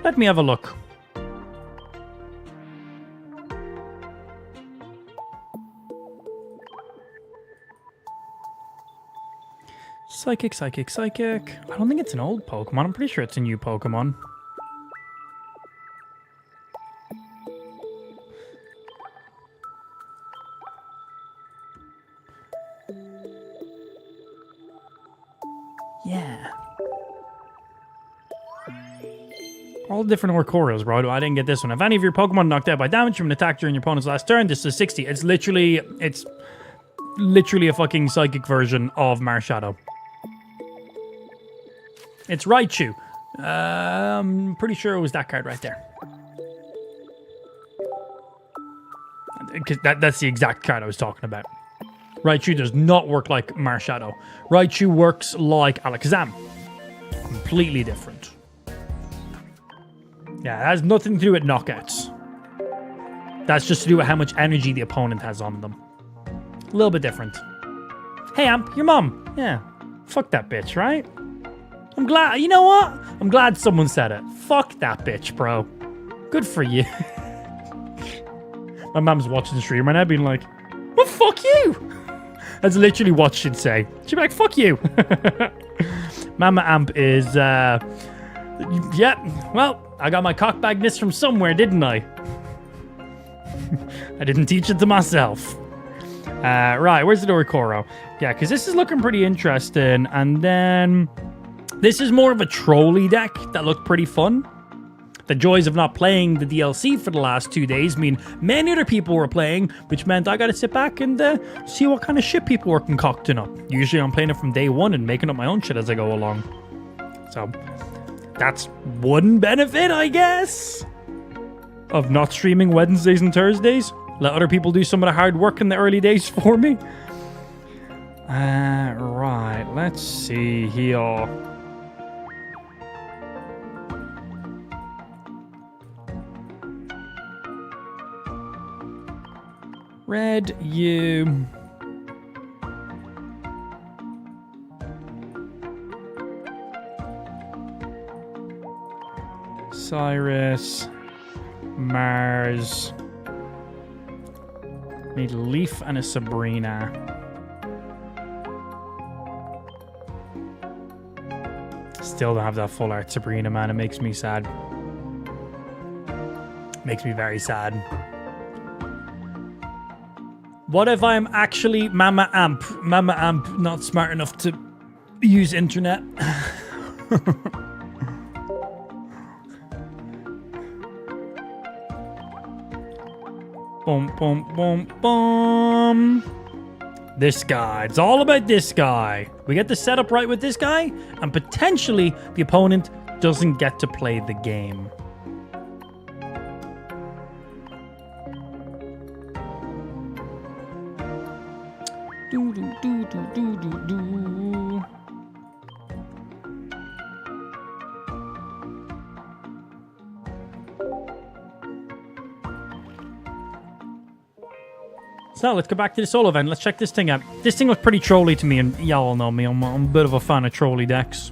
Let me have a look. Psychic. I don't think it's an old Pokemon. I'm pretty sure it's a new Pokemon. Yeah. All different Orcoros, bro. I didn't get this one. If any of your Pokemon knocked out by damage from an attack during your opponent's last turn, this is 60. It's literally a fucking Psychic version of Marshadow. It's Raichu. I'm pretty sure it was that card right there. Because that's the exact card I was talking about. Raichu does not work like Marshadow. Raichu works like Alakazam. Completely different. Yeah, that has nothing to do with knockouts. That's just to do with how much energy the opponent has on them. A little bit different. Hey, Amp, your mom. Yeah. Fuck that bitch, right? I'm glad, you know what? I'm glad someone said it. Fuck that bitch, bro. Good for you. My mom's watching the stream right now being like, well, fuck you. That's literally what she'd say. She'd be like, fuck you. Mama Amp is, yeah, well, I got my cockbagness from somewhere, didn't I? I didn't teach it to myself. Right, where's the Oricoro? Yeah, because this is looking pretty interesting. And then this is more of a trolley deck that looked pretty fun. The joys of not playing the DLC for the last 2 days mean many other people were playing, which meant I got to sit back and see what kind of shit people were concocting up. Usually I'm playing it from day one and making up my own shit as I go along. So that's one benefit, I guess, of not streaming Wednesdays and Thursdays. Let other people do some of the hard work in the early days for me. Right, let's see here. Red, you. Cyrus. Mars. Need a Leaf and a Sabrina. Still don't have that full art Sabrina, man. It makes me sad. Makes me very sad. What if I'm actually Mama Amp? Mama Amp not smart enough to use internet. Boom, boom, boom, boom. This guy. It's all about this guy. We get the setup right with this guy, and potentially the opponent doesn't get to play the game. Do, do, do, do, do, do, do. So let's go back to the solo event. Let's check this thing out. This thing looks pretty trolly to me, and y'all know me. I'm a bit of a fan of trolly decks.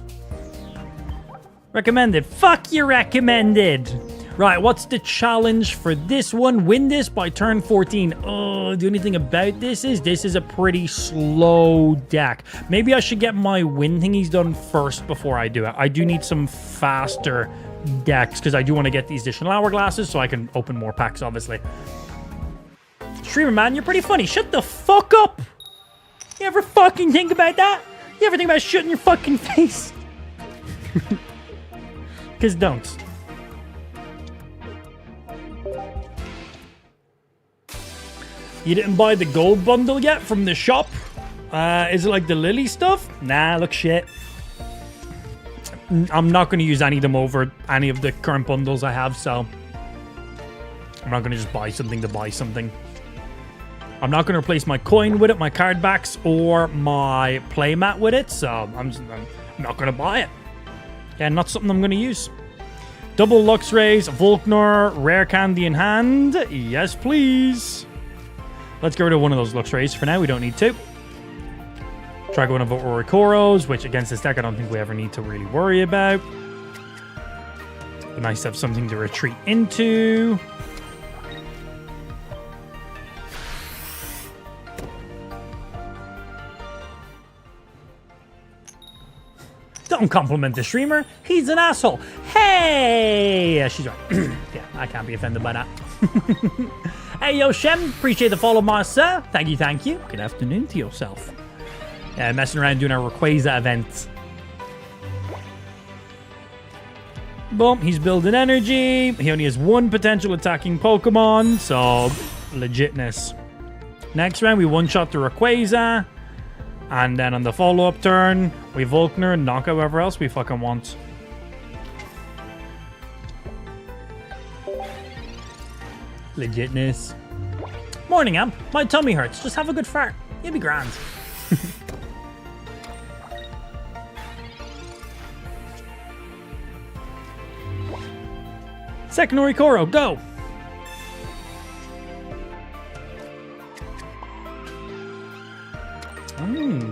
Recommended. Fuck you, recommended. Right, what's the challenge for this one? Win this by turn 14. Oh, the only thing about this is a pretty slow deck. Maybe I should get my win thingies done first before I do it. I do need some faster decks because I do want to get these additional hourglasses so I can open more packs, obviously. Streamer man, you're pretty funny. Shut the fuck up. You ever fucking think about that? You ever think about shooting your fucking face? Because don't. You didn't buy the gold bundle yet from the shop? Is it like the Lily stuff? Nah, look shit. I'm not going to use any of them over any of the current bundles I have, so I'm not going to just buy something to buy something. I'm not going to replace my coin with it, my card backs, or my playmat with it, so I'm not going to buy it. Yeah, not something I'm going to use. Double Luxrays, Volkner, Rare Candy in hand. Yes, please. Let's get rid of one of those Luxrays for now. We don't need to. Try going over Orikoros, which against this deck I don't think we ever need to really worry about. But nice to have something to retreat into. Don't compliment the streamer. He's an asshole. Hey! Yeah, she's right. Yeah, I can't be offended by that. Hey, yo, Shem. Appreciate the follow, my sir. Thank you, thank you. Good afternoon to yourself. Yeah, messing around doing our Rayquaza event. Boom. He's building energy. He only has one potential attacking Pokemon, so legitness. Next round, we one-shot the Rayquaza. And then on the follow-up turn, we Volkner and knock out whoever else we fucking want. Legitness. Morning, Amp. My tummy hurts. Just have a good fart. You'll be grand. Second Orikoro, go!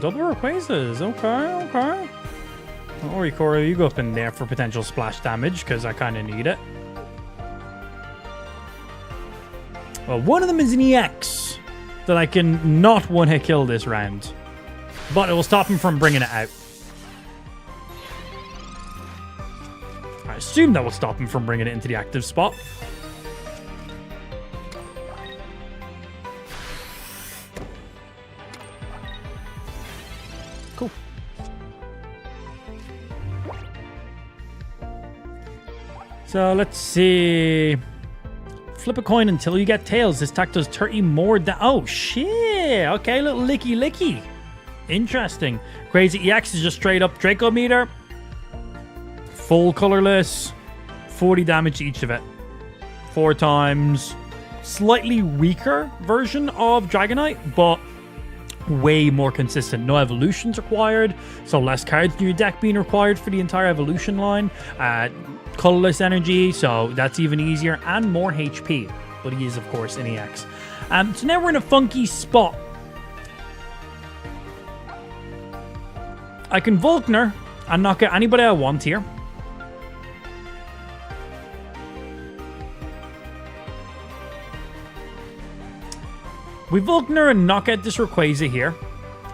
Double Rayquazas. Okay, okay. Orikoro, you go up in there for potential splash damage, because I kind of need it. Well, one of them is an EX that I can not one-hit kill this round. But it will stop him from bringing it out. I assume that will stop him from bringing it into the active spot. Cool. So let's see. Flip a coin until you get tails. This attack does 30 more damage. Oh, shit. Okay, little licky licky. Interesting. Crazy EX is just straight up Draco meter. Full colorless. 40 damage each of it. 4 times. Slightly weaker version of Dragonite, but way more consistent. No evolutions required, so less cards in your deck being required for the entire evolution line. Colorless energy, so that's even easier, and more HP. But he is, of course, an EX. So now we're in a funky spot. I can Volkner and knock out anybody I want here. We Volkner and knock out this Rayquaza here.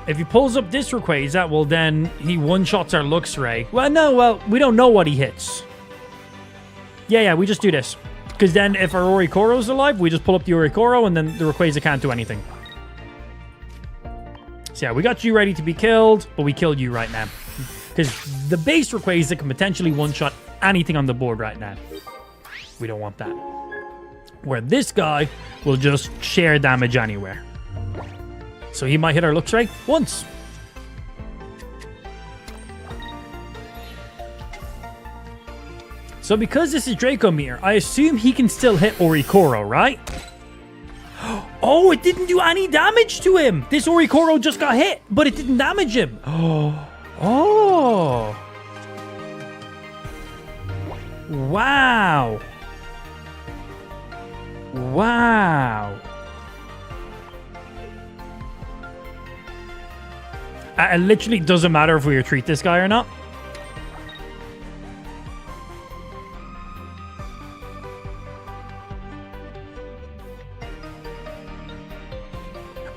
If he pulls up this Rayquaza, well then he one-shots our Luxray. Well, no, well, we don't know what he hits. Yeah, we just do this. Because then if our Oricoro's alive, we just pull up the Oricoro and then the Rayquaza can't do anything. So yeah, we got you ready to be killed, but we killed you right now. Because the base Rayquaza can potentially one-shot anything on the board right now. We don't want that. Where this guy will just share damage anywhere. So he might hit our Luxray once. So because this is Draco Meteor, I assume he can still hit Oricoro, right? Oh, it didn't do any damage to him. This Oricoro just got hit, but it didn't damage him. Oh. Wow. Wow. It literally doesn't matter if we retreat this guy or not.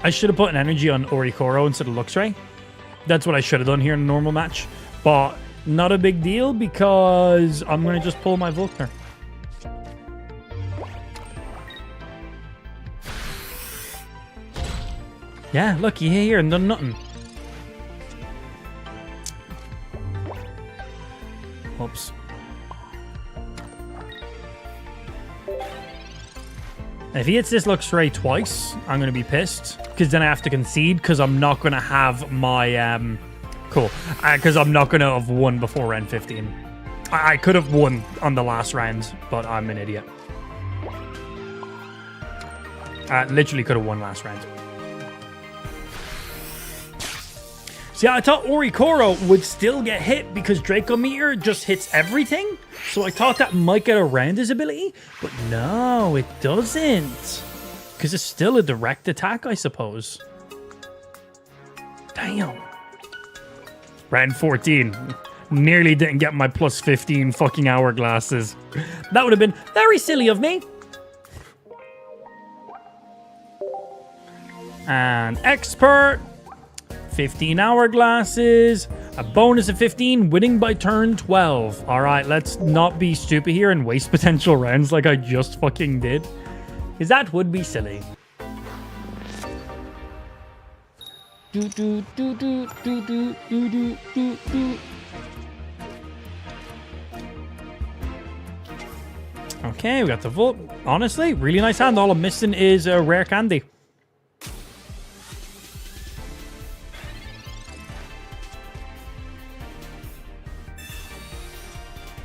I should have put an energy on Oricoro instead of Luxray. That's what I should have done here in a normal match. But not a big deal because I'm going to just pull my Volkner. Yeah, look, he hit here and done nothing. Oops. If he hits this Luxray twice, I'm going to be pissed. Because then I have to concede because I'm not going to have my... Cool. Because I'm not going to have won before round 15. I could have won on the last round, but I'm an idiot. I literally could have won last round. See, I thought Oricoro would still get hit because Draco Meteor just hits everything. So I thought that might get around his ability. But no, it doesn't. Because it's still a direct attack, I suppose. Damn. Round 14. Nearly didn't get my plus 15 fucking hourglasses. That would have been very silly of me. And expert. 15 hourglasses, a bonus of 15, winning by turn 12. All right, let's not be stupid here and waste potential rounds like I just fucking did. Because that would be silly. Okay, we got the Volt. Honestly, really nice hand. All I'm missing is a rare candy.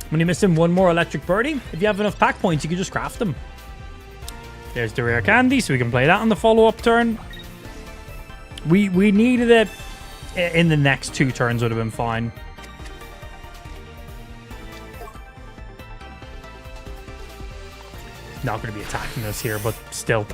When you're missing one more electric birdie, if you have enough pack points, you can just craft them. There's the rare candy, so we can play that on the follow-up turn. We needed it in the next 2 turns, would have been fine. Not going to be attacking us here, but still.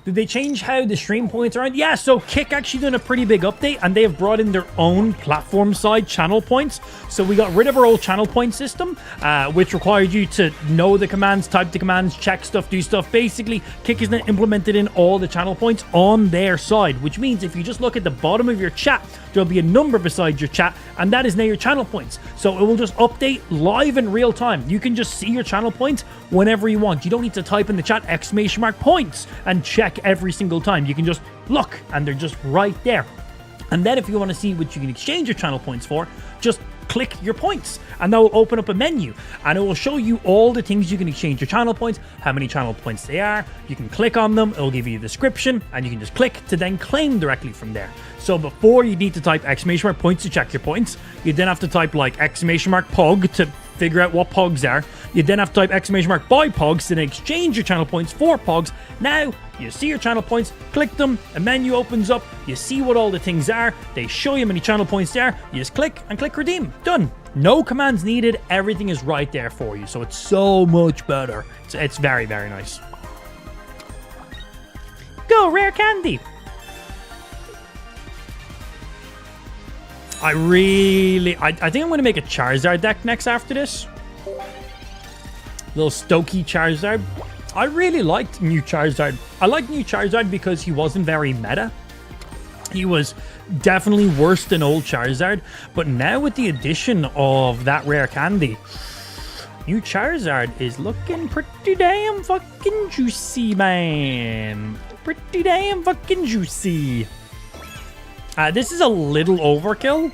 Did they change how the stream points are? Yeah, so Kick actually done a pretty big update, and they have brought in their own platform-side channel points. So we got rid of our old channel point system, which required you to know the commands, type the commands, check stuff, do stuff. Basically, Kick is now implemented in all the channel points on their side, which means if you just look at the bottom of your chat, there'll be a number beside your chat, and that is now your channel points. So it will just update live in real time. You can just see your channel points whenever you want. You don't need to type in the chat !points and check every single time. You can just look and they're just right there. And then if you want to see what you can exchange your channel points for, just click your points and that will open up a menu and it will show you all the things you can exchange your channel points, how many channel points they are. You can click on them, it'll give you a description, and you can just click to then claim directly from there. So before you need to type !points to check your points, you then have to type like !pog to figure out what pogs are. You then have to type !buy pogs to then exchange your channel points for pogs. Now you see your channel points, click them, a menu opens up, you see what all the things are, they show you how many channel points there, you just click and click redeem. Done. No commands needed, everything is right there for you. So it's so much better. It's very, very nice. Go, rare candy. I think I'm going to make a Charizard deck next after this. Little Stokey Charizard. I really liked new Charizard. I liked new Charizard because he wasn't very meta. He was definitely worse than old Charizard, but now with the addition of that rare candy, new Charizard is looking pretty damn fucking juicy, man. Pretty damn fucking juicy. This is a little overkill.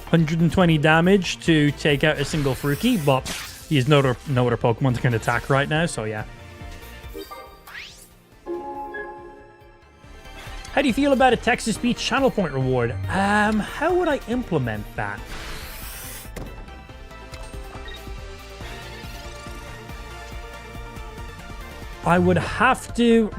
120 damage to take out a single Fruki, but he has no other Pokemon that can attack right now, so yeah. How do you feel about a text-to-speech channel point reward? How would I implement that? I would have to...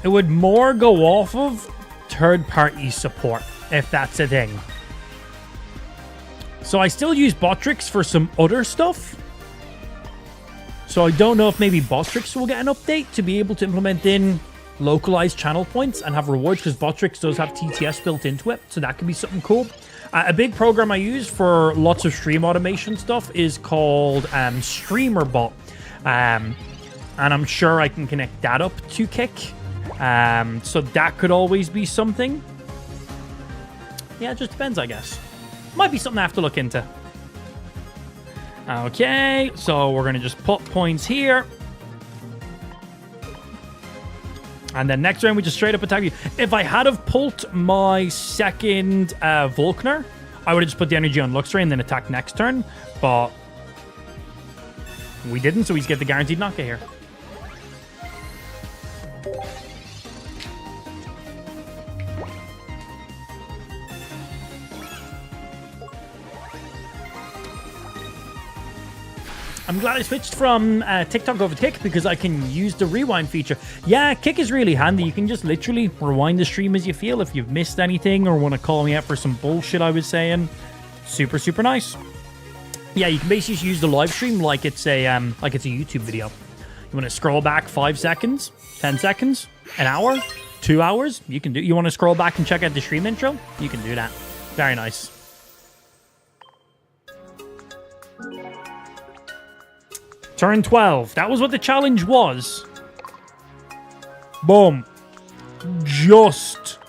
It would more go off of third-party support, if that's a thing. So I still use Botrix for some other stuff. So I don't know if maybe Botrix will get an update to be able to implement in localized channel points and have rewards, because Botrix does have TTS built into it, so that could be something cool. A big program I use for lots of stream automation stuff is called StreamerBot, and I'm sure I can connect that up to Kick, so that could always be something. Yeah, it just depends, I guess. Might be something I have to look into. Okay, so we're going to just put points here. And then next round, we just straight up attack you. If I had have pulled my second Volkner, I would have just put the energy on Luxray and then attack next turn. But we didn't, so he's get the guaranteed knockout here. I'm glad I switched from TikTok over to Kick because I can use the rewind feature. Yeah, Kick is really handy. You can just literally rewind the stream as you feel if you've missed anything or want to call me out for some bullshit I was saying. Super, super nice. Yeah, you can basically use the live stream like it's a YouTube video. You want to scroll back 5 seconds, 10 seconds, an hour, 2 hours. You can do. You want to scroll back and check out the stream intro? You can do that. Very nice. Turn 12. That was what the challenge was. Boom. Just.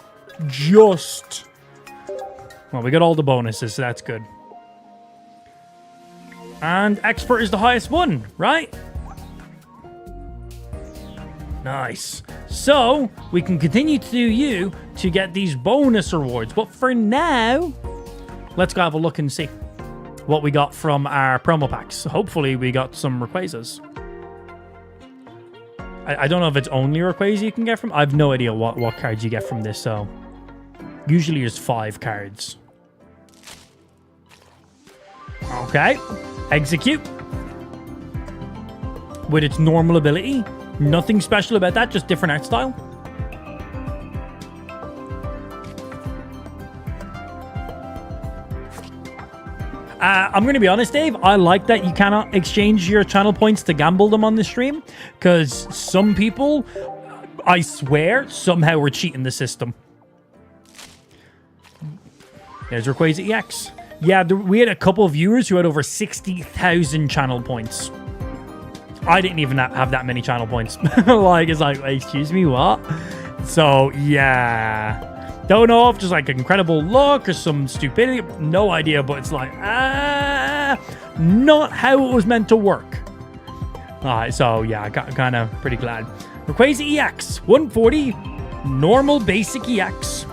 Well, we got all the bonuses, so that's good. And Expert is the highest one, right? Nice. So, we can continue to do you to get these bonus rewards. But for now, let's go have a look and see what we got from our promo packs. Hopefully we got some Rayquazas. I don't know if it's only Rayquaza you can get from. I have no idea what cards you get from this, so usually there's 5 cards. Okay. Execute. With its normal ability. Nothing special about that, just different art style. I'm going to be honest, Dave. I like that you cannot exchange your channel points to gamble them on the stream. Because some people, I swear, somehow were cheating the system. There's Rayquaza EX. Yeah, we had a couple of viewers who had over 60,000 channel points. I didn't even have that many channel points. Like, it's like, excuse me, what? So, yeah. Don't know if just like incredible luck or some stupidity. No idea, but it's like, not how it was meant to work. Alright, so yeah, I got kind of pretty glad. Rayquaza EX, 140, normal basic EX,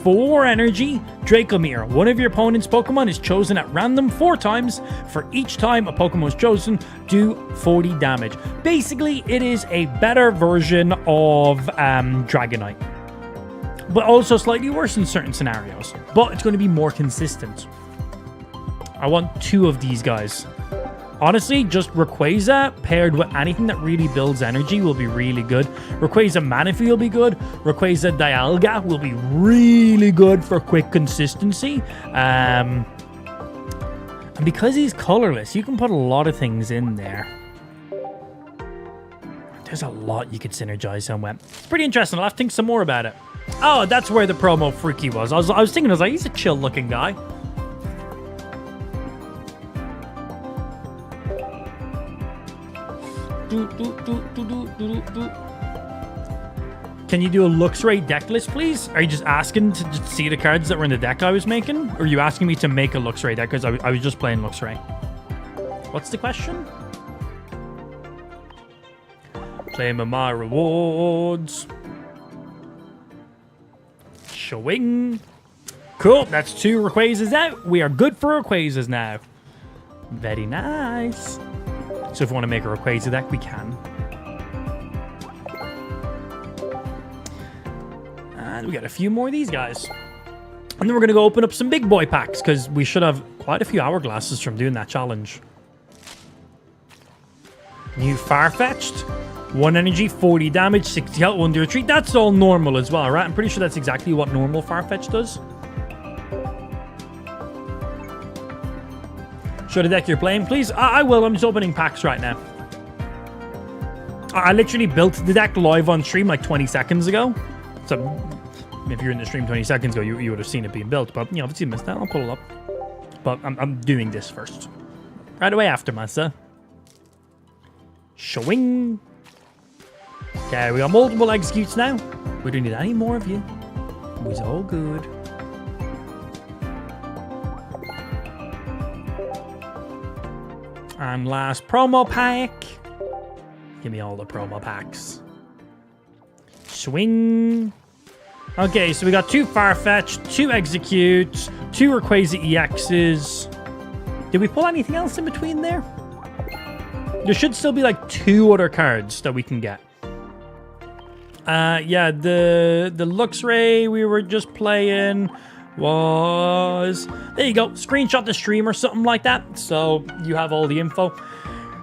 4 energy, Dracometer. One of your opponent's Pokemon is chosen at random 4 times. For each time a Pokemon is chosen, do 40 damage. Basically, it is a better version of Dragonite. But also slightly worse in certain scenarios. But it's going to be more consistent. I want 2 of these guys. Honestly, just Rayquaza paired with anything that really builds energy will be really good. Rayquaza Manaphy will be good. Rayquaza Dialga will be really good for quick consistency. And because he's colorless, you can put a lot of things in there. There's a lot you could synergize him with. It's pretty interesting. I'll have to think some more about it. Oh, that's where the promo Freaky was. I was thinking, I was like, he's a chill looking guy. Can you do a Luxray deck list, please? Are you just asking to just see the cards that were in the deck I was making? Or are you asking me to make a Luxray deck? Because I was just playing Luxray. What's the question? Claim my rewards. Showing. Cool. That's 2 Rayquazas out. We are good for Rayquazas now. Very nice. So if we want to make a Rayquaza deck, we can. And we got a few more of these guys. And then we're going to go open up some big boy packs because we should have quite a few hourglasses from doing that challenge. New Farfetch'd. 1 energy, 40 damage, 60 health, 1 to retreat. That's all normal as well, right? I'm pretty sure that's exactly what normal Farfetch does. Show the deck you're playing, please. I will. I'm just opening packs right now. I literally built the deck live on stream like 20 seconds ago. So if you're in the stream 20 seconds ago, you would have seen it being built. But, you know, if you missed that, I'll pull it up. But I'm doing this first. Right away after, Massa. Showing. Okay, we got multiple executes now. We don't need any more of you. It was all good. And last promo pack. Give me all the promo packs. Swing. Okay, so we got 2 Farfetch, 2 Executes, 2 Rayquaza EXs. Did we pull anything else in between there? There should still be like 2 other cards that we can get. Yeah, the Luxray we were just playing was... There you go. Screenshot the stream or something like that. So you have all the info.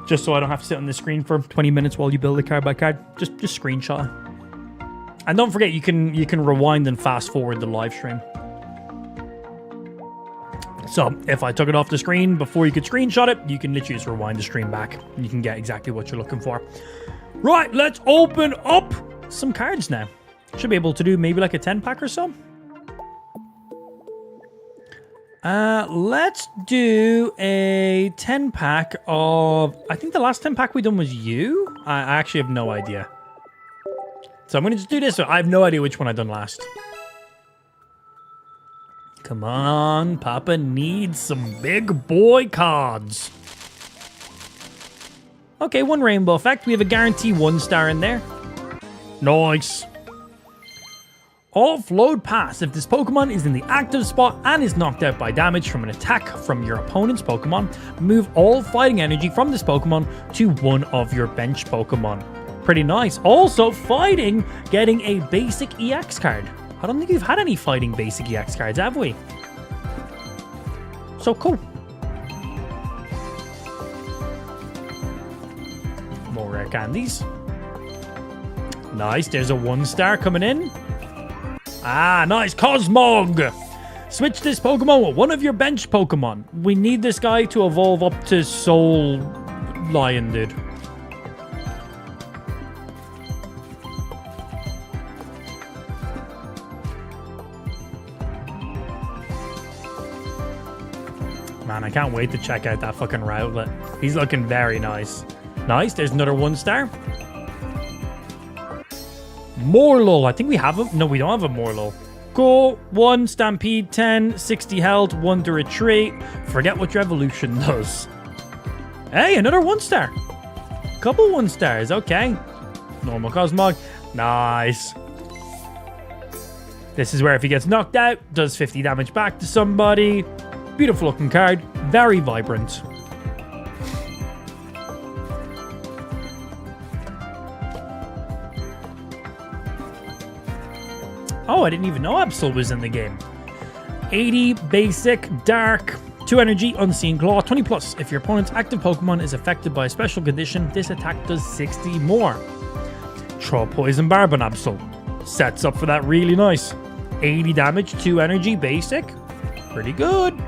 Just so I don't have to sit on the screen for 20 minutes while you build it card by card. Just screenshot it. And don't forget, you can rewind and fast forward the live stream. So if I took it off the screen before you could screenshot it, you can literally just rewind the stream back. And you can get exactly what you're looking for. Right, let's open up some cards now. Should be able to do maybe like a 10 pack or so. Let's do a 10 pack of... I think the last 10 pack we done was you. I actually have no idea. So I'm going to just do this. So I have no idea which one I done last. Come on, Papa needs some big boy cards. Okay, 1 rainbow effect. We have a guarantee 1 star in there. Nice. Offload pass. If this Pokemon is in the active spot and is knocked out by damage from an attack from your opponent's Pokemon, move all fighting energy from this Pokemon to one of your bench Pokemon. Pretty nice. Also, fighting, getting a basic EX card. I don't think we've had any fighting basic EX cards, have we? So cool. More rare candies. Nice. There's a 1 star coming in. Ah, nice. Cosmog. Switch this Pokemon with one of your bench Pokemon. We need this guy to evolve up to Soul Lion, dude. Man, I can't wait to check out that fucking Rowlet. He's looking very nice. Nice. There's another 1 star. Morlul. I think we have a... No, we don't have a Morlul. Cool. 1 Stampede, 10, 60 health, 1 to retreat. Forget what your evolution does. Hey, another 1 star. Couple 1 stars. Okay. Normal Cosmog. Nice. This is where if he gets knocked out, does 50 damage back to somebody. Beautiful looking card. Very vibrant. Oh, I didn't even know Absol was in the game. 80 basic, dark, 2 energy, unseen claw, 20 plus. If your opponent's active Pokemon is affected by a special condition, this attack does 60 more. Throw Poison Barb on Absol. Sets up for that really nice. 80 damage, 2 energy, basic. Pretty good.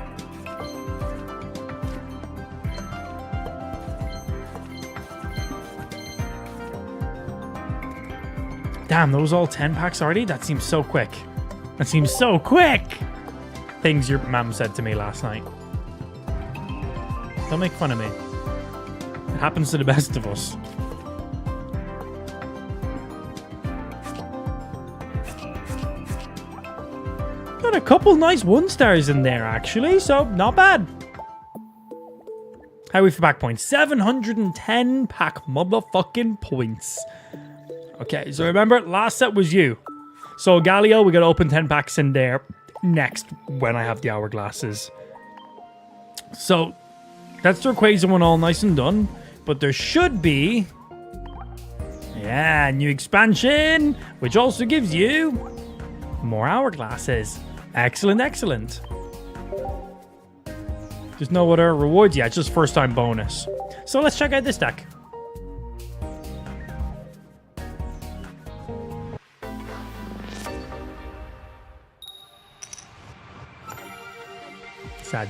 Damn, those all 10 packs already? That seems so quick. That seems so quick! Things your mum said to me last night. Don't make fun of me. It happens to the best of us. Got a couple nice 1-stars in there, actually, so not bad. How are we for pack points? 710 pack motherfucking points. Okay, so remember, last set was you. So Galio, we got to open 10 packs in there next when I have the hourglasses. So that's the Rayquaza one all nice and done. But there should be... yeah, new expansion, which also gives you more hourglasses. Excellent, excellent. There's no other rewards yet, just first time bonus. So let's check out this deck. Sag.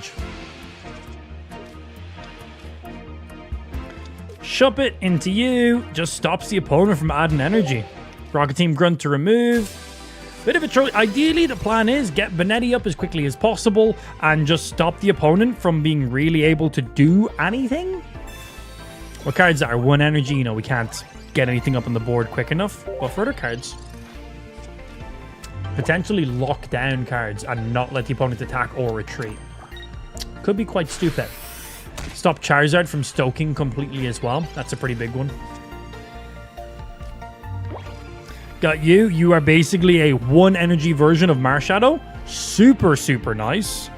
Shove it into you. Just stops the opponent from adding energy. Rocket Team Grunt to remove. Bit of a troll. Ideally, the plan is get Benetti up as quickly as possible and just stop the opponent from being really able to do anything. What cards are 1 energy? You know, we can't get anything up on the board quick enough. But for other cards, potentially lock down cards and not let the opponent attack or retreat. Could be quite stupid. Stop Charizard from stoking completely as well. That's a pretty big one. Got you. You are basically a 1 energy version of Marshadow. Super, super nice.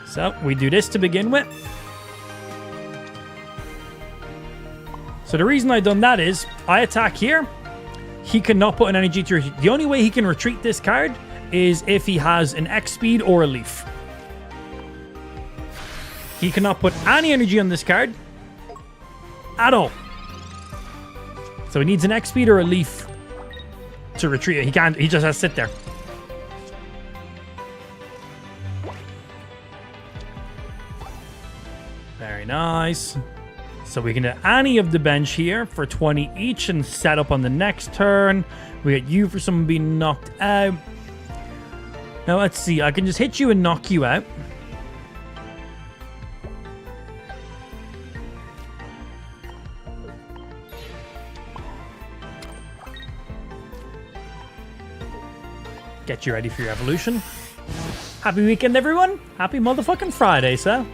So we do this to begin with. So the reason I done that is I attack here. He cannot put an energy to retreat. The only way he can retreat this card is if he has an X speed or a leaf. He cannot put any energy on this card at all. So he needs an X speed or a leaf to retreat. He can't, he just has to sit there. Very nice. So we can do any of the bench here for 20 each and set up on the next turn. We get you for someone being knocked out. Now let's see, I can just hit you and knock you out. Get you ready for your evolution. Happy weekend, everyone. Happy motherfucking Friday, sir.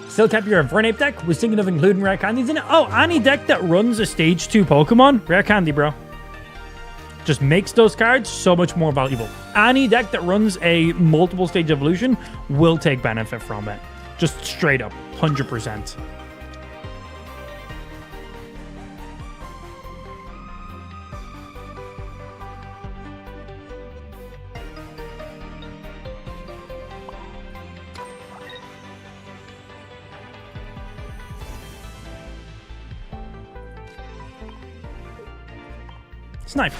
Still kept your Infernape deck. Was thinking of including rare candies in it. Oh, any deck that runs a stage 2 Pokemon, rare candy, bro. Just makes those cards so much more valuable. Any deck that runs a multiple stage evolution will take benefit from it. Just straight up, 100%. Snipe.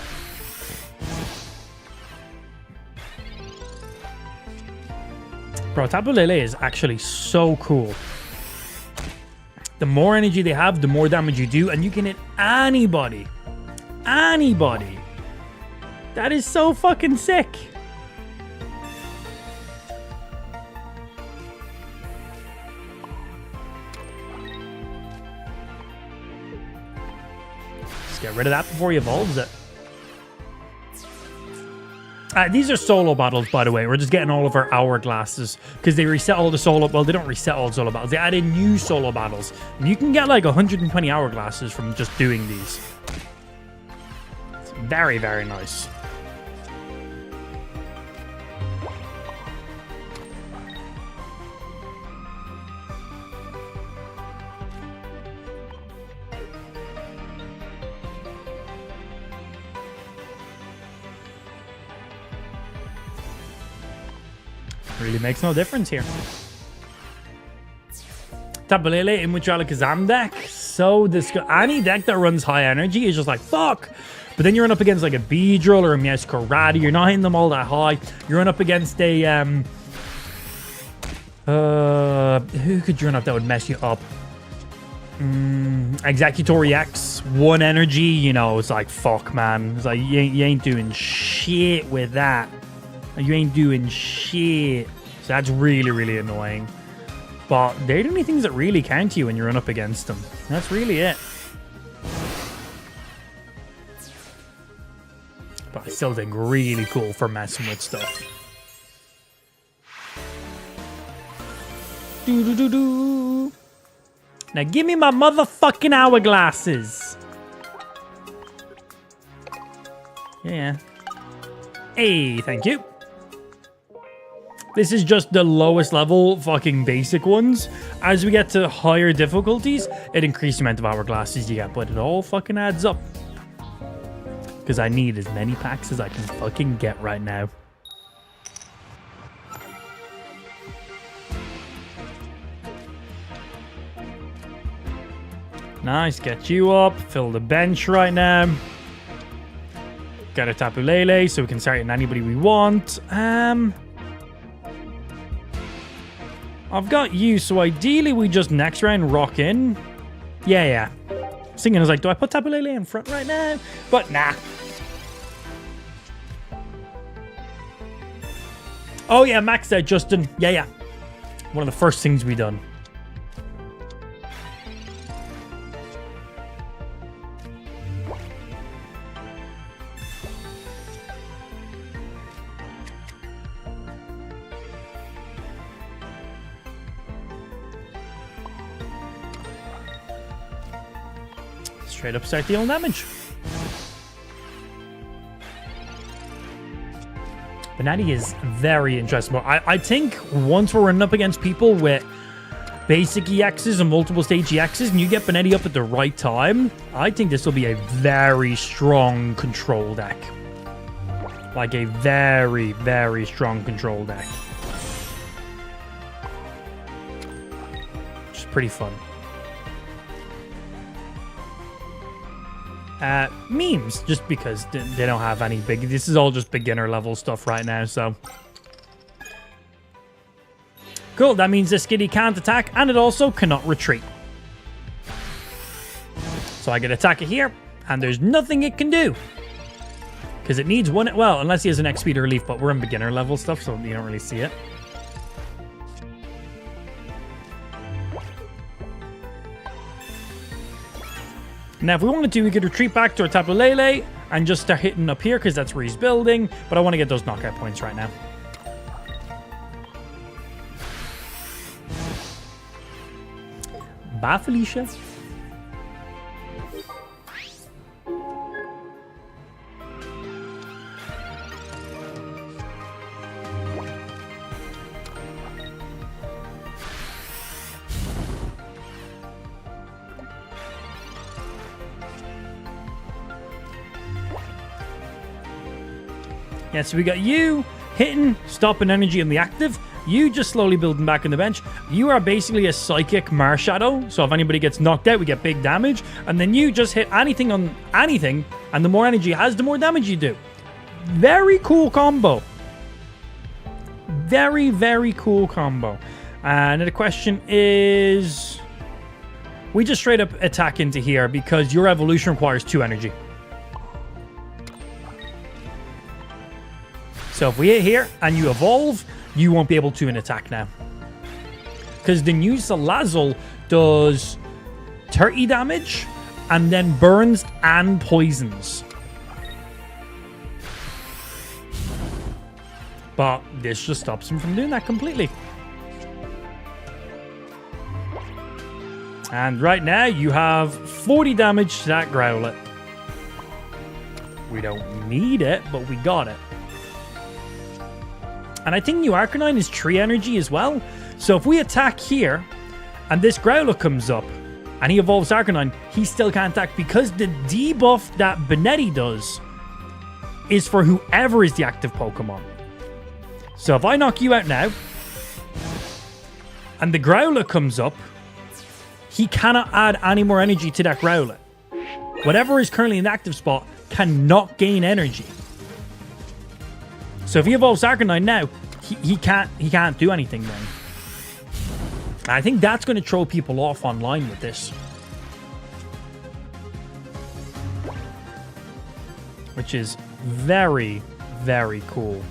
Bro, Tapu Lele is actually so cool. The more energy they have, the more damage you do, and you can hit anybody. Anybody. That is so fucking sick. Just get rid of that before he evolves it. These are solo battles, by the way. We're just getting all of our hourglasses because they reset all the solo... Well, they don't reset all the solo battles. They add in new solo battles. And you can get like 120 hourglasses from just doing these. It's very, very nice. Really makes no difference here. Tapu Lele in which Alakazam deck. So this any deck that runs high energy is just like fuck. But then you're up against like a Beedrill or a Meowscarada. You're not hitting them all that high. You're run up against a who could you run up that would mess you up? Executory X, 1 energy. You know, it's like fuck, man. It's like you ain't doing shit with that. You ain't doing shit. So that's really, really annoying. But they're the only things that really count you when you run up against them. That's really it. But I still think really cool for messing with stuff. Do-do-do-do. Now give me my motherfucking hourglasses. Yeah. Hey, thank you. This is just the lowest level fucking basic ones. As we get to higher difficulties, it increases the amount of hourglasses you get, but it all fucking adds up. Because I need as many packs as I can fucking get right now. Nice, get you up, fill the bench right now. Got a Tapu Lele, so we can start hitting anybody we want. I've got you, so ideally we just next round rock in. Yeah. Singing, I was like, do I put Tapu Lele in front right now? But nah. Oh yeah, maxed out, Justin. Yeah. One of the first things we done. Straight up start dealing damage. Benetti is very interesting. I think once we're running up against people with basic EXs and multiple stage EXs and you get Benetti up at the right time, I think this will be a very strong control deck. Like a very, very strong control deck. Which is pretty fun. Memes, just because they don't have any big... This is all just beginner level stuff right now, so... Cool, that means this kitty can't attack, and it also cannot retreat. So I can attack it here, and there's nothing it can do. Because it needs one... Well, unless he has an X speed or relief, but we're in beginner level stuff, so you don't really see it. Now, if we wanted to, we could retreat back to our Tapu Lele and just start hitting up here because that's where he's building. But I want to get those knockout points right now. Bye, Felicia. Yeah, so we got you hitting, stopping energy in the active. You just slowly building back on the bench. You are basically a psychic Marshadow. So if anybody gets knocked out, we get big damage. And then you just hit anything on anything. And the more energy it has, the more damage you do. Very cool combo. Very, very cool combo. And the question is... We just straight up attack into here because your evolution requires 2 energy. So if we hit here and you evolve, you won't be able to attack now. Because the new Salazzle does 30 damage and then burns and poisons. But this just stops him from doing that completely. And right now you have 40 damage to that Growlithe. We don't need it, but we got it. And I think New Arcanine is tree energy as well. So if we attack here, and this Growlithe comes up, and he evolves Arcanine, he still can't attack because the debuff that Benetti does is for whoever is the active Pokemon. So if I knock you out now, and the Growlithe comes up, he cannot add any more energy to that Growlithe. Whatever is currently in the active spot cannot gain energy. So if he evolves Arcanine now, he can't do anything then. I think that's going to throw people off online with this. Which is very, very cool.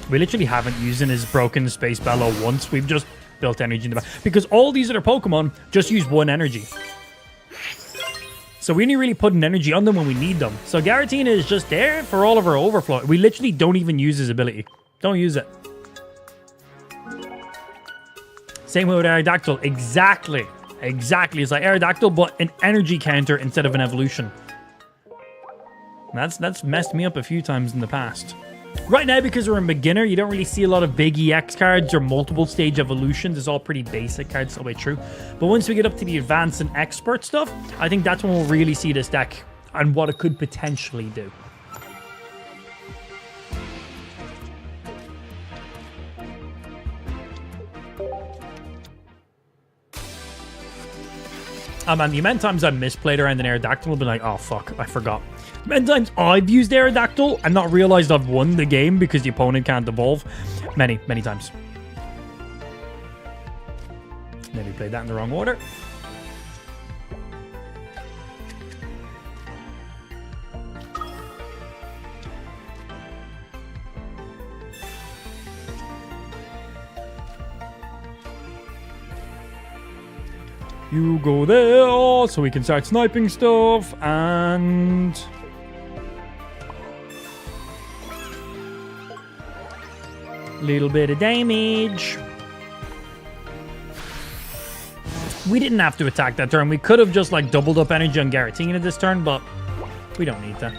We literally haven't used in his broken Space Bellow once. We've just built energy in the back. Because all these other Pokemon just use 1 energy. So we only really put an energy on them when we need them. So Giratina is just there for all of our overflow. We literally don't even use his ability. Don't use it. Same way with Aerodactyl. Exactly. Exactly. It's like Aerodactyl, but an energy counter instead of an evolution. That's messed me up a few times in the past. Right now, because we're a beginner, you don't really see a lot of big EX cards or multiple stage evolutions. It's all pretty basic cards all the way through. But once we get up to the advanced and expert stuff, I think that's when we'll really see this deck and what it could potentially do. Man, the amount of times I misplayed around an Aerodactyl will be like, oh fuck, I forgot. The amount of times I've used Aerodactyl and not realized I've won the game because the opponent can't evolve. Many, many times. Maybe played that in the wrong order. You go there, so we can start sniping stuff, and... little bit of damage. We didn't have to attack that turn. We could have just, like, doubled up energy on Giratina this turn, but we don't need that.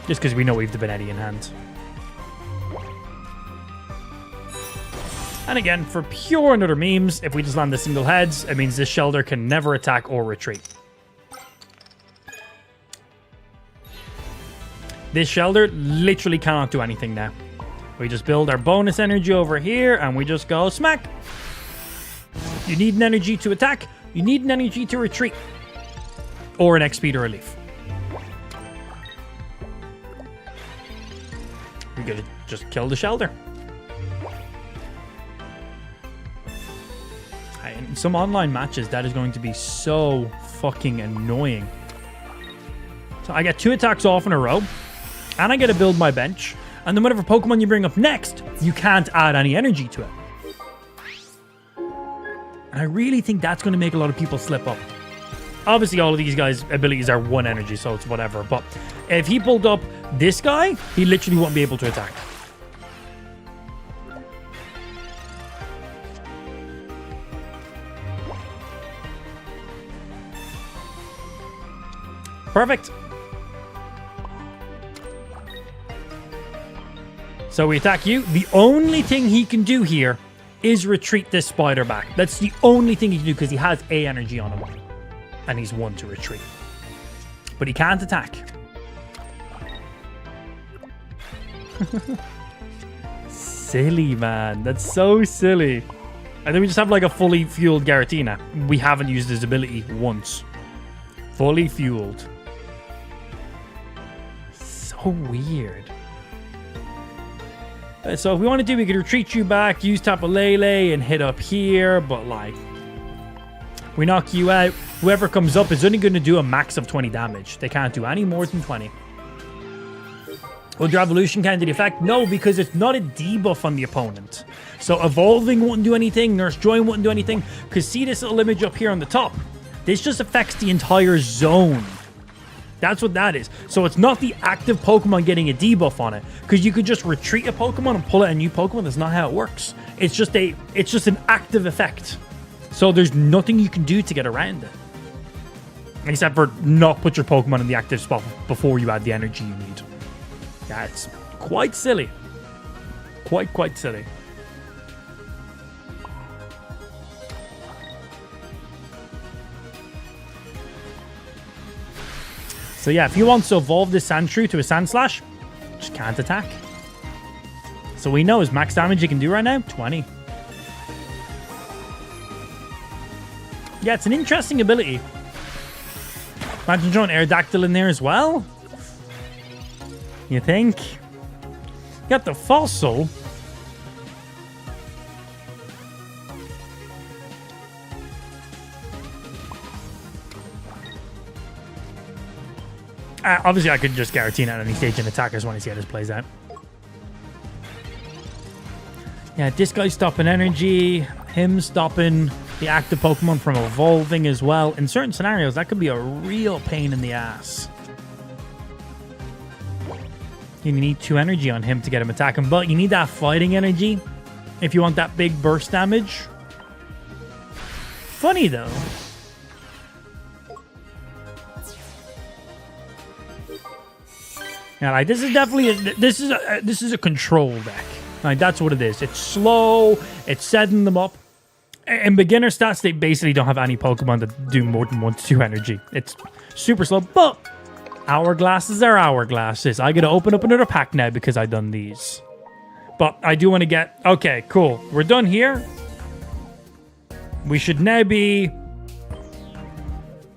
Just because we know we've the Benetti in hand. And again, for pure and utter memes, if we just land the single heads, it means this Shelter can never attack or retreat. This Shelter literally cannot do anything now. We just build our bonus energy over here, and we just go smack. You need an energy to attack. You need an energy to retreat. Or an XP to relief. We're gonna just kill the Shelter. In some online matches, that is going to be so fucking annoying. So I get 2 attacks off in a row, and I get to build my bench, and then whatever Pokemon you bring up next, you can't add any energy to it. And I really think that's going to make a lot of people slip up. Obviously, all of these guys' abilities are 1 energy, so it's whatever. But if he pulled up this guy, he literally won't be able to attack. Perfect. So we attack you. The only thing he can do here is retreat this spider back. That's the only thing he can do because he has A energy on him. And he's 1 to retreat. But he can't attack. Silly, man. That's so silly. And then we just have like a fully fueled Giratina. We haven't used his ability once. Fully fueled. So weird. So if we want to do, we could retreat you back, use Tapu Lele, and hit up here, but like, we knock you out. Whoever comes up is only going to do a max of 20 damage. They can't do any more than 20. Would your evolution counter the effect? No, because it's not a debuff on the opponent. So evolving wouldn't do anything, Nurse Joy wouldn't do anything, because see this little image up here on the top? This just affects the entire zone. That's what that is. So it's not the active Pokemon getting a debuff on it, because you could just retreat a Pokemon and pull out a new Pokemon. That's not how it works. It's just an active effect. So there's nothing you can do to get around it, except for not put your Pokemon in the active spot before you add the energy you need. Yeah, it's quite silly. Quite silly. So yeah, if he wants to evolve this Sandshrew to a Sandslash, just can't attack. So we know his max damage he can do right now, 20. Yeah, it's an interesting ability. Imagine throwing Aerodactyl in there as well. You think? You got the Fossil. Obviously, I could just Giratina at any stage and attack. I just want to see how this plays out. Yeah, this guy's stopping energy. Him stopping the active Pokemon from evolving as well. In certain scenarios, that could be a real pain in the ass. You need 2 energy on him to get him attacking, but you need that fighting energy if you want that big burst damage. Funny though. Yeah, like this is definitely this is a control deck. Like that's what it is. It's slow. It's setting them up. In beginner stats, they basically don't have any Pokemon that do more than 1 to 2 energy. It's super slow, but hourglasses are hourglasses. I gotta open up another pack now because I done these. But I do want to get... Okay, cool. We're done here. We should now be...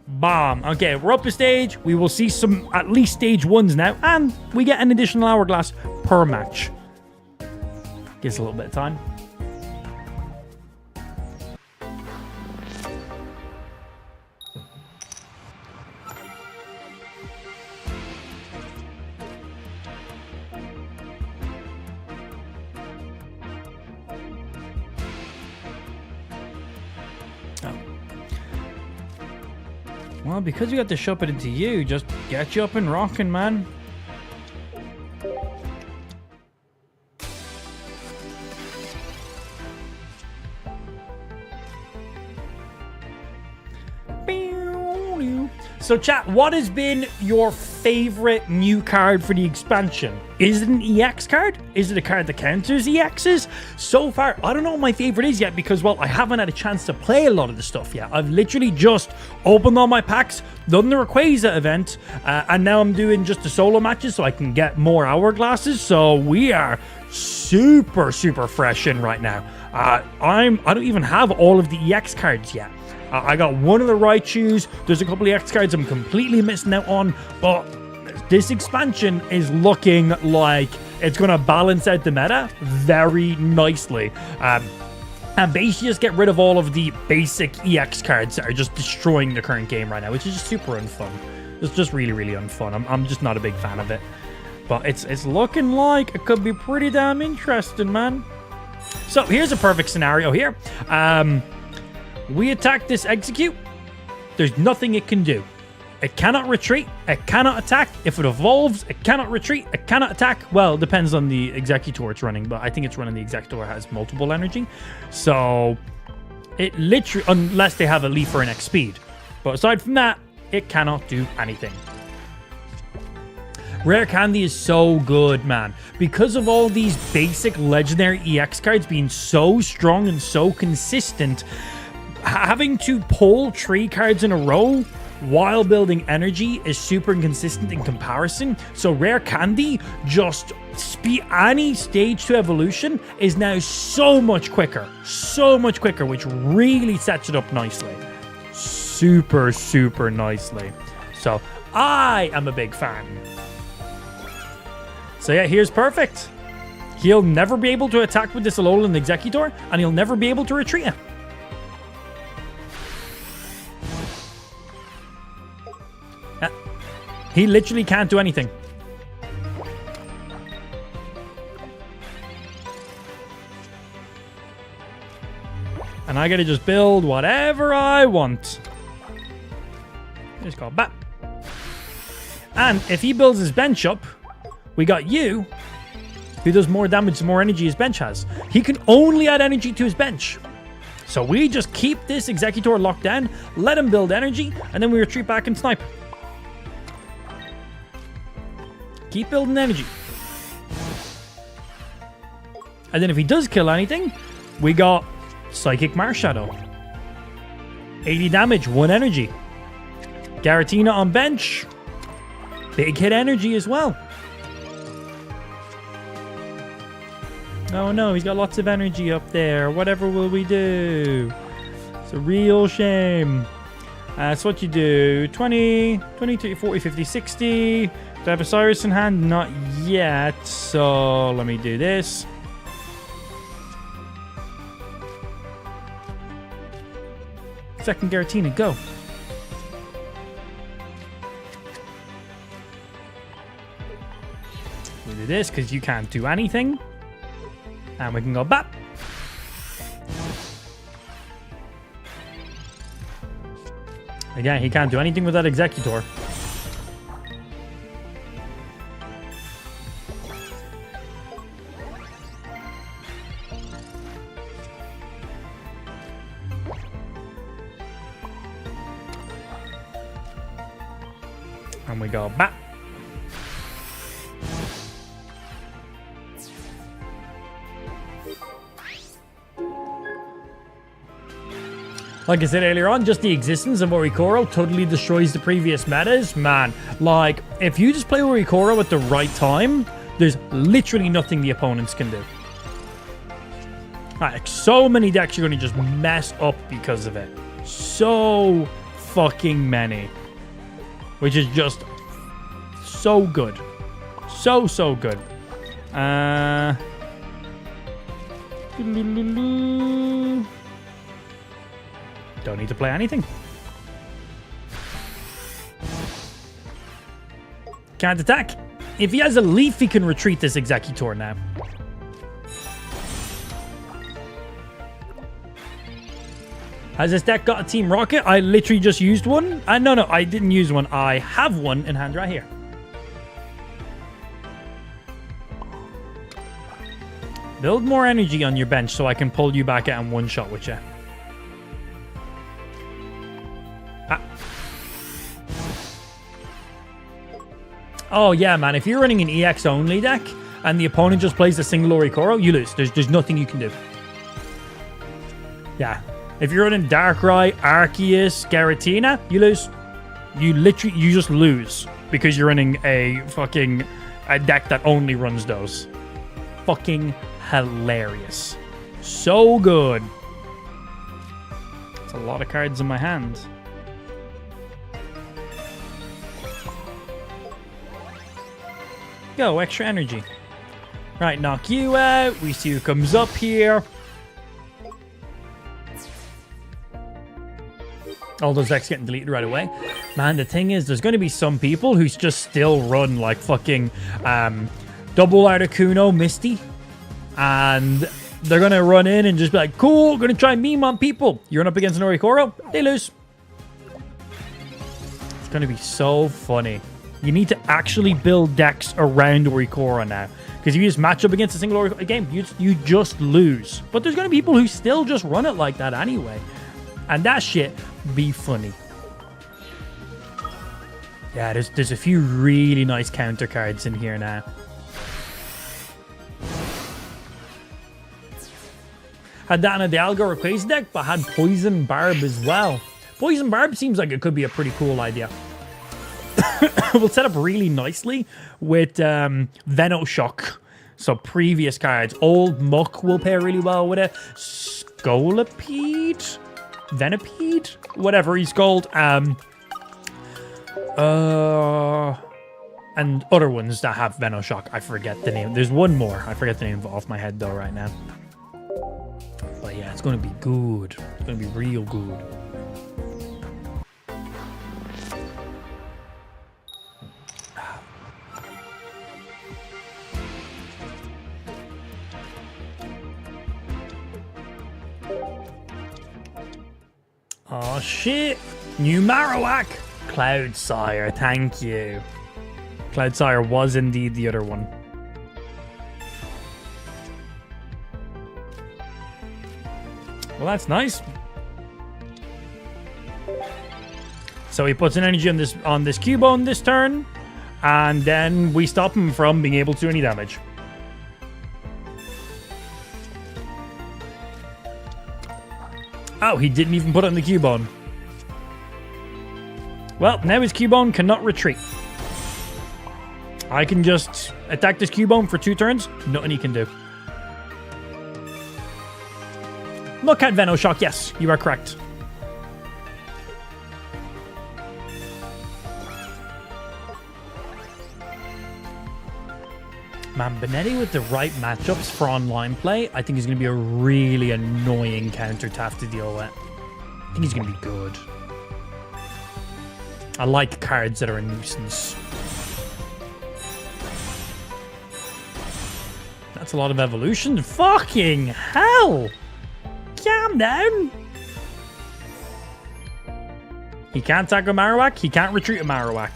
Bomb. Okay, we're up a stage. We will see some, at least stage 1s now. And we get an additional hourglass per match. Gives a little bit of time. Well, because you got to shove it into you, just get you up and rocking, man. So chat, what has been your favorite new card for the expansion? Is it an EX card? Is it a card that counters EXs? So far, I don't know what my favorite is yet because, well, I haven't had a chance to play a lot of the stuff yet. I've literally just opened all my packs, done the Rayquaza event, and now I'm doing just the solo matches so I can get more hourglasses. So we are super, super fresh in right now. I don't even have all of the EX cards yet. I got one of the Raichus. There's a couple of EX cards I'm completely missing out on, but this expansion is looking like it's going to balance out the meta very nicely. And basically just get rid of all of the basic EX cards that are just destroying the current game right now, which is just super unfun. It's just really, really unfun. I'm just not a big fan of it. But it's looking like it could be pretty damn interesting, man. So here's a perfect scenario here. We attack this Execute. There's nothing it can do. It cannot retreat. It cannot attack. If it evolves, it cannot retreat. It cannot attack. Well, it depends on the Executor it's running, but I think it's running the Executor has multiple energy. So it literally, unless they have a Leaf or an X speed. But aside from that, it cannot do anything. Rare Candy is so good, man. Because of all these basic legendary EX cards being so strong and so consistent, having to pull 3 cards in a row while building energy is super inconsistent in comparison. So Rare Candy, just any stage 2 evolution is now so much quicker, which really sets it up nicely. Super, super nicely. So I am a big fan. So yeah, here's perfect. He'll never be able to attack with this Alolan Executor, and he'll never be able to retreat it. He literally can't do anything. And I gotta just build whatever I want. Just go back. And if he builds his bench up, we got you, who does more damage the more energy his bench has. He can only add energy to his bench. So we just keep this Executor locked down, let him build energy, and then we retreat back and snipe. Keep building energy. And then if he does kill anything, we got Psychic Marshadow. 80 damage, 1 energy. Giratina on bench. Big hit energy as well. Oh no, he's got lots of energy up there. Whatever will we do? It's a real shame. So what you do? 20, 30, 40, 50, 60. Do I have a Cyrus in hand? Not yet. So let me do this. Second Giratina, go. this because you can't do anything. And we can go back. Again, he can't do anything with that Executor. And we go back. Like I said earlier on, just the existence of Orikoro totally destroys the previous metas. Man, like, if you just play Orikoro at the right time, there's literally nothing the opponents can do. Like, so many decks are going to just mess up because of it. So fucking many. Which is just so good. So good. Don't need to play anything. Can't attack. If he has a leaf, he can retreat this Executor now. Has this deck got a Team Rocket? I literally just used one. No, I didn't use one. I have one in hand right here. Build more energy on your bench so I can pull you back out in one shot with you. Oh, yeah, man. If you're running an EX only deck and the opponent just plays a single Orikoro, you lose. There's nothing you can do. Yeah. If you're running Darkrai, Arceus, Garatina, you lose. You just lose because you're running a deck that only runs those. Fucking hilarious. So good. It's a lot of cards in my hand. Go, extra energy. Right, knock you out. We see who comes up here. All those decks getting deleted right away. Man, the thing is, there's going to be some people who just still run like fucking double Articuno Misty. And they're going to run in and just be like, cool, going to try and meme on people. You're up against an Orikoro. They lose. It's going to be so funny. You need to actually build decks around Orikoro now. Because if you just match up against a single Orikoro game, you just lose. But there's going to be people who still just run it like that anyway. And that shit be funny. Yeah, there's a few really nice counter cards in here now. Had that in a Dialga Rayquaza deck, but had Poison Barb as well. Poison Barb seems like it could be a pretty cool idea. We'll set up really nicely with Venoshock. So previous cards. Old Muck will pair really well with it. Scolipede? Venipede? Whatever he's called. And other ones that have Venoshock. I forget the name. There's one more. I forget the name off my head though right now. But yeah, it's going to be good. It's going to be real good. Oh shit! New Marowak! Cloudsire, thank you. Cloudsire was indeed the other one. Well, that's nice. So he puts an energy on this Cubone this turn, and then we stop him from being able to do any damage. Oh, he didn't even put it on the Cubone. Well, now his Cubone cannot retreat. I can just attack this Cubone for 2 turns. Nothing he can do. Look at Venoshock. Yes, you are correct. Man, Benetti with the right matchups for online play, I think he's going to be a really annoying counter to have to deal with. I think he's going to be good. I like cards that are a nuisance. That's a lot of evolution. Fucking hell. Calm down. He can't tackle Marowak. He can't retreat a Marowak.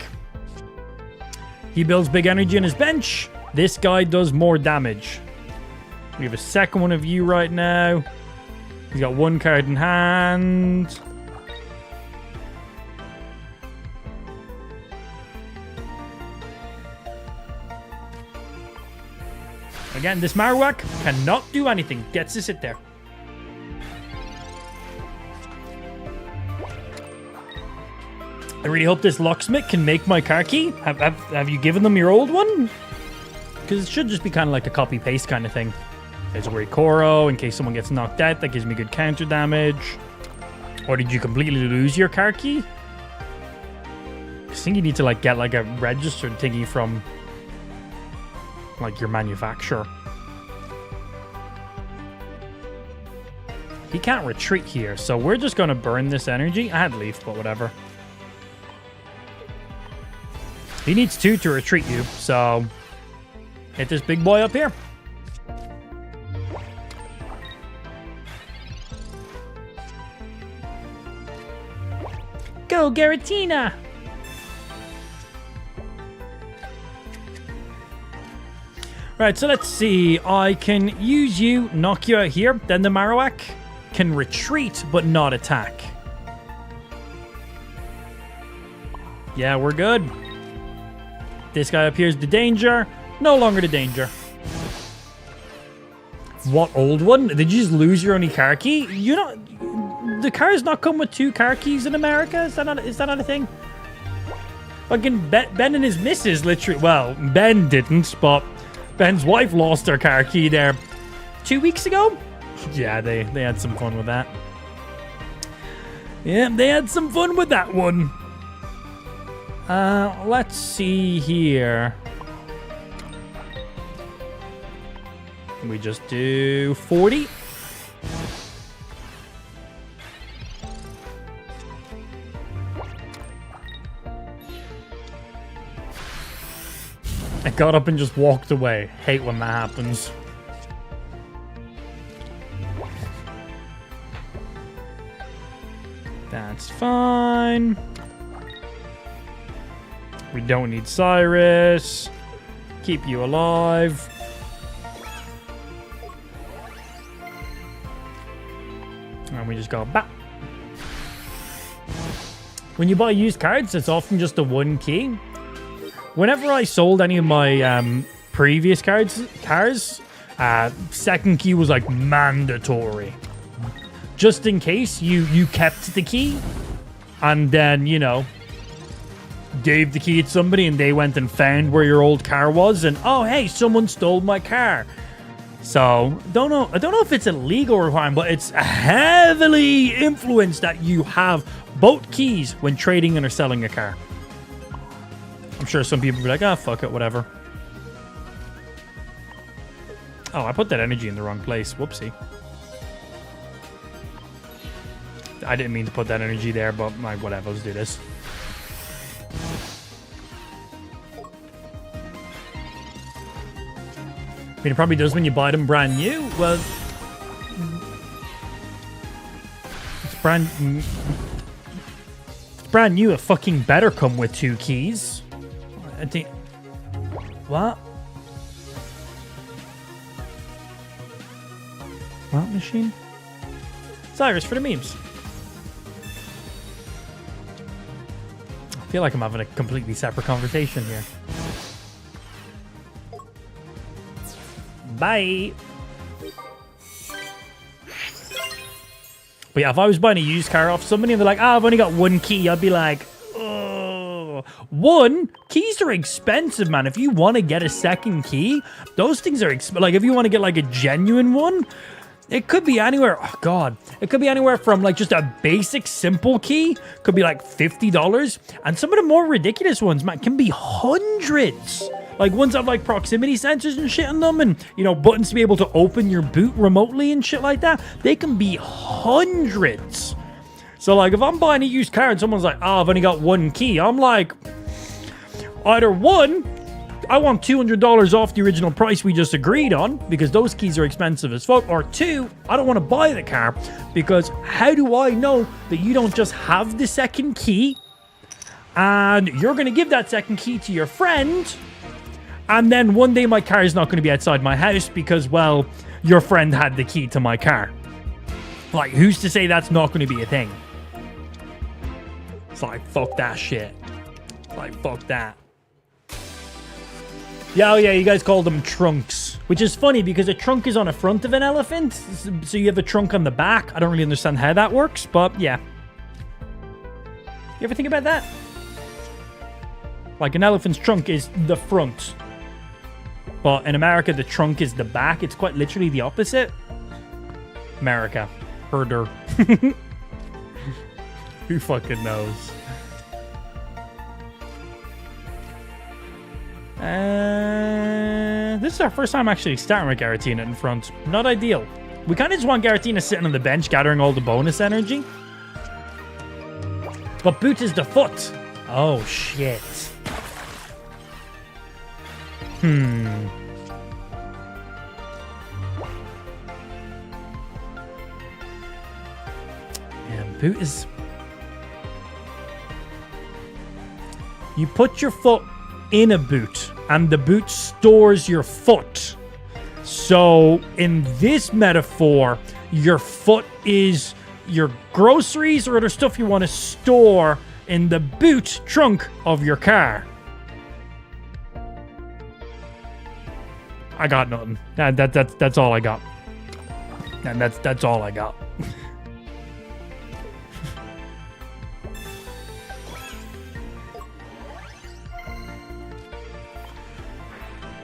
He builds big energy on his bench. This guy does more damage. We have a second one of you right now. He's got one card in hand. Again, this Marowak cannot do anything. Gets to sit there. I really hope this locksmith can make my car key. Have you given them your old one? Because it should just be kind of like a copy-paste kind of thing. There's a Rayquaza in case someone gets knocked out. That gives me good counter damage. Or did you completely lose your car key? I think you need to like get like a registered thingy from like your manufacturer. He can't retreat here, so we're just going to burn this energy. I had leaf, but whatever. He needs 2 to retreat you, so hit this big boy up here. Go, Garatina! Right, so let's see. I can use you, knock you out here. Then the Marowak can retreat, but not attack. Yeah, we're good. This guy appears the danger. No longer the danger. What old one? Did you just lose your only car key? You know, the cars not come with 2 car keys in America? Is that not a thing? Fucking Ben and his missus literally... Well, Ben didn't, but Ben's wife lost her car key there 2 weeks ago? Yeah, they had some fun with that. Yeah, they had some fun with that one. Let's see here. We just do 40. I got up and just walked away. Hate when that happens. That's fine. We don't need Cyrus. Keep you alive. And we just go back. When you buy used cards, it's often just the 1 key. Whenever I sold any of my previous cars, second key was like mandatory. Just in case you kept the key and then, you know, gave the key to somebody and they went and found where your old car was and, oh, hey, someone stole my car. So, I don't know if it's a legal requirement, but it's heavily influenced that you have both keys when trading and or selling a car. I'm sure some people will be like, oh, fuck it, whatever. Oh, I put that energy in the wrong place. Whoopsie. I didn't mean to put that energy there, but like, whatever, let's do this. I mean, it probably does when you buy them brand new. Well, it's brand new. It fucking better come with 2 keys. I think. What? What machine? Cyrus for the memes. I feel like I'm having a completely separate conversation here. Bye. But yeah, if I was buying a used car off somebody and they're like, I've only got 1 key, I'd be like, oh. 1, keys are expensive, man. If you want to get a second key, those things are expensive. Like, if you want to get like a genuine one, it could be anywhere. Oh, God. It could be anywhere from like just a basic simple key. Could be like $50. And some of the more ridiculous ones, man, can be hundreds. Like ones that have like proximity sensors and shit on them and, you know, buttons to be able to open your boot remotely and shit like that. They can be hundreds. So like if I'm buying a used car and someone's like, oh, I've only got 1 key. I'm like, either 1, I want $200 off the original price we just agreed on because those keys are expensive as fuck. Or two, I don't want to buy the car because how do I know that you don't just have the second key and you're going to give that second key to your friend and then one day my car is not going to be outside my house because, well, your friend had the key to my car. Like, who's to say that's not going to be a thing? It's like, fuck that shit. Like, fuck that. Yeah, oh yeah, you guys call them trunks. Which is funny because a trunk is on the front of an elephant. So you have a trunk on the back. I don't really understand how that works, but yeah. You ever think about that? Like an elephant's trunk is the front. But in America, the trunk is the back. It's quite literally the opposite. America. Herder. Who fucking knows? This is our first time actually starting with Garatina in front. Not ideal. We kind of just want Garatina sitting on the bench gathering all the bonus energy. But Boot is the foot. Oh, shit. And Boot is... You put your foot in a boot, and the boot stores your foot. So, in this metaphor, your foot is your groceries or other stuff you want to store in the boot trunk of your car. I got nothing. That's all I got. And that's all I got.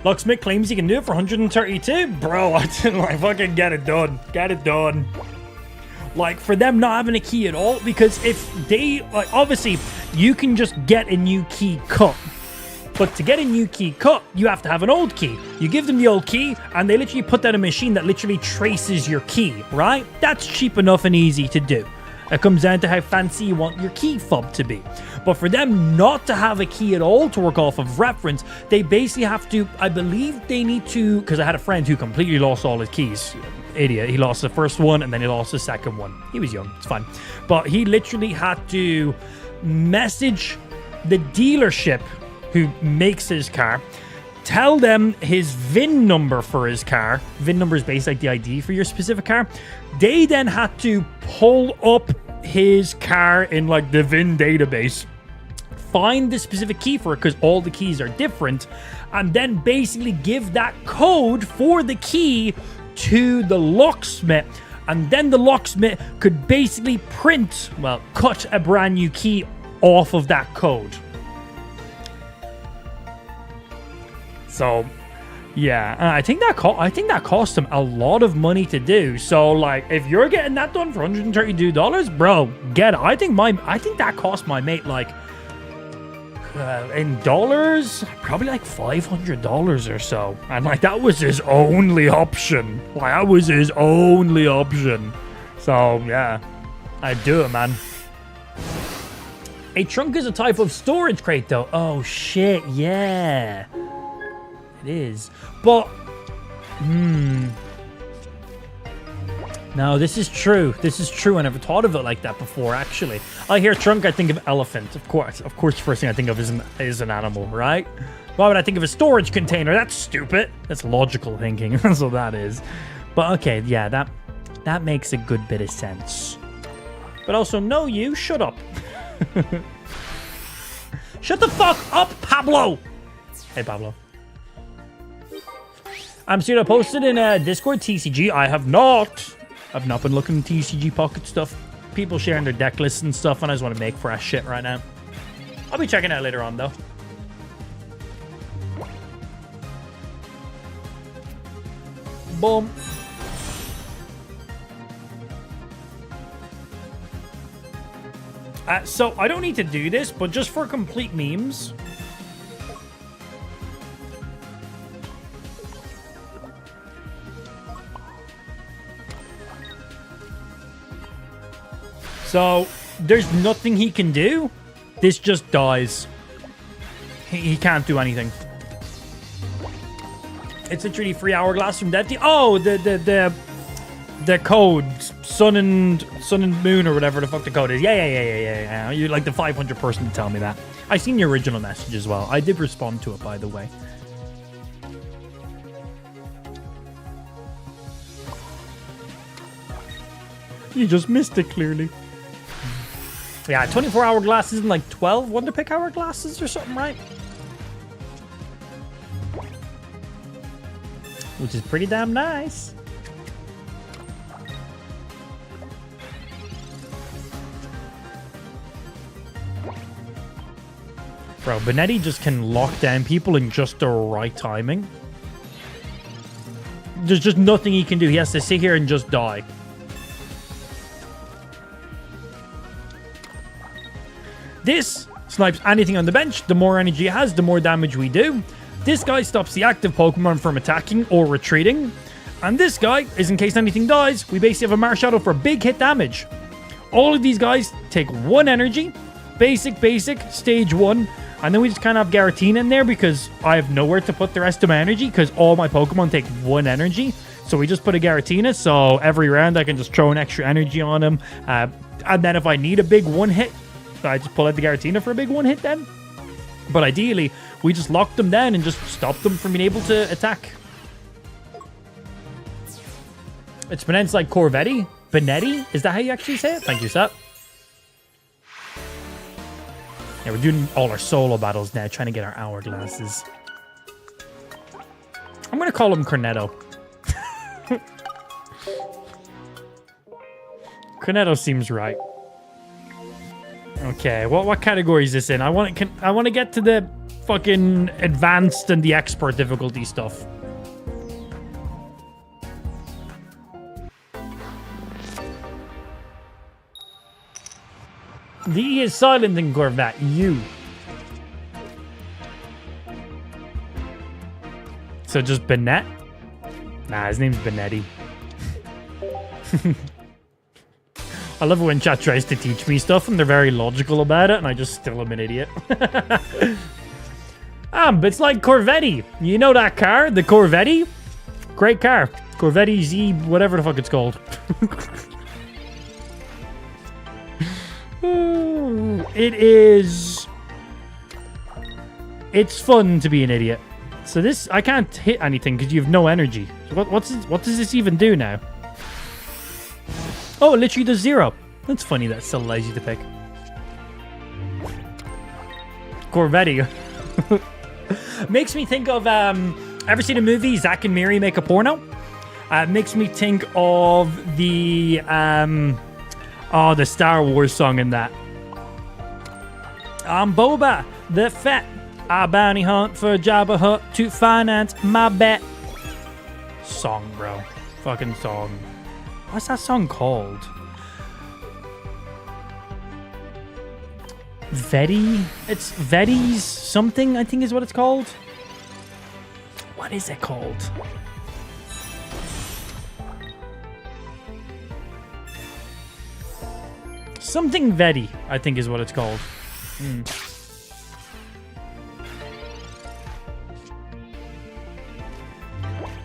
Locksmith claims he can do it for 132. Bro, I didn't like fucking get it done. Get it done. Like, for them not having a key at all, because if they, like, obviously, you can just get a new key cut. But to get a new key cut, you have to have an old key. You give them the old key, and they literally put down a machine that literally traces your key, right? That's cheap enough and easy to do. It comes down to how fancy you want your key fob to be. But for them not to have a key at all to work off of reference, they basically have to, I believe they need to, because I had a friend who completely lost all his keys. Idiot. He lost the first one and then he lost the second one. He was young. It's fine. But he literally had to message the dealership who makes his car, tell them his VIN number for his car. VIN number is basically like the ID for your specific car. They then had to pull up his car in like the VIN database, find the specific key for it because all the keys are different, and then basically give that code for the key to the locksmith. And then the locksmith could basically cut a brand new key off of that code. So, yeah, I think that cost him a lot of money to do. So, like, if you're getting that done for $132, bro, get it. I think that cost my mate like in dollars, probably like $500 or so. And like that was his only option. Like that was his only option. So yeah, I'd do it, man. A trunk is a type of storage crate, though. Oh shit, yeah. It is. But, no, this is true. This is true. I never thought of it like that before, actually. I hear trunk, I think of elephant. Of course, the first thing I think of is an animal, right? Why would I think of a storage container? That's stupid. That's logical thinking. That's what that is. But, okay, yeah, that makes a good bit of sense. But also, no, you, shut up. Shut the fuck up, Pablo! Hey, Pablo. I'm seeing I posted in Discord TCG. I have not. I've not been looking at TCG pocket stuff. People sharing their deck lists and stuff, and I just want to make fresh shit right now. I'll be checking out later on, though. Boom. So, I don't need to do this, but just for complete memes... So, there's nothing he can do. This just dies. He can't do anything. It's literally 3 hourglass from Death. Oh, the code, sun and moon or whatever the fuck the code is. Yeah. You're like the 500 person to tell me that. I seen your original message as well. I did respond to it, by the way. You just missed it clearly. Yeah, 24 hourglasses and like 12 Wonder Pick hourglasses or something, right? Which is pretty damn nice. Bro, Benetti just can lock down people in just the right timing. There's just nothing he can do. He has to sit here and just die. This snipes anything on the bench. The more energy it has, the more damage we do. This guy stops the active Pokemon from attacking or retreating. And this guy is in case anything dies, we basically have a Marshadow for big hit damage. All of these guys take 1 energy. Basic, stage 1. And then we just kind of have Garatina in there because I have nowhere to put the rest of my energy because all my Pokemon take 1 energy. So we just put a Garatina, so every round I can just throw an extra energy on him. And then if I need a big 1-hit, I just pull out the Garatina for a big 1-hit then. But ideally, we just lock them down and just stop them from being able to attack. It's pronounced like Corvetti? Benetti? Is that how you actually say it? Thank you, Seth. Yeah, we're doing all our solo battles now, trying to get our hourglasses. I'm going to call him Cornetto. Cornetto seems right. Okay, what category is this in? I want to get to the fucking advanced and the expert difficulty stuff. The E is silent in Corvette. You. So just Benet? Nah, his name's Benetti. I love it when chat tries to teach me stuff and they're very logical about it and I just still am an idiot. But it's like Corvetti. You know that car? The Corvetti? Great car. Corvetti Z, whatever the fuck it's called. It is... It's fun to be an idiot. So this... I can't hit anything because you have no energy. So what does this even do now? Oh, it literally does 0. That's funny that still allows you to pick. Corvetti. Makes me think of, ever seen a movie, Zack and Miri Make a Porno? Makes me think of the Star Wars song in that. I'm Boba the Fett. I bounty hunt for Jabba Hutt to finance my bet. Song, bro. Fucking song. What's that song called? Vetti? It's Vetti's something, I think is what it's called. What is it called? Something Vetti, I think is what it's called.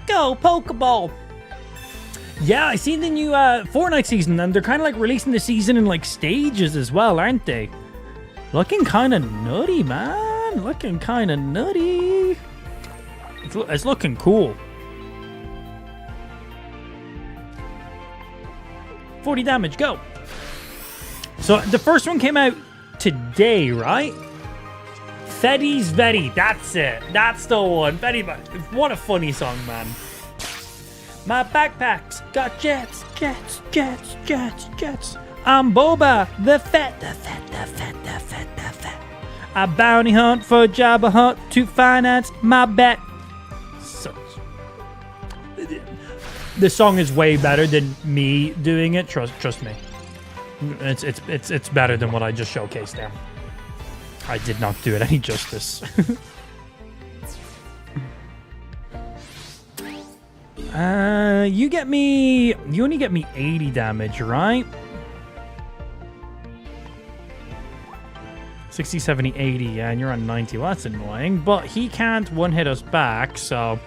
Go, Pokeball! Yeah, I seen the new Fortnite season, and they're kind of like releasing the season in like stages as well, aren't they? Looking kind of nutty, man. Looking kind of nutty. It's looking cool. 40 damage, go. So the first one came out today, right? Fetty's Vetti, that's it. That's the one. Vetti, what a funny song, man. My backpacks got jets. I'm Boba, the Fett. I bounty hunt for Jabba Hutt to finance my bet. So, the song is way better than me doing it. Trust me. It's better than what I just showcased there. I did not do it any justice. You only get me 80 damage, right? 60, 70, 80, yeah, and you're on 90. Well, that's annoying, but he can't one-hit us back, so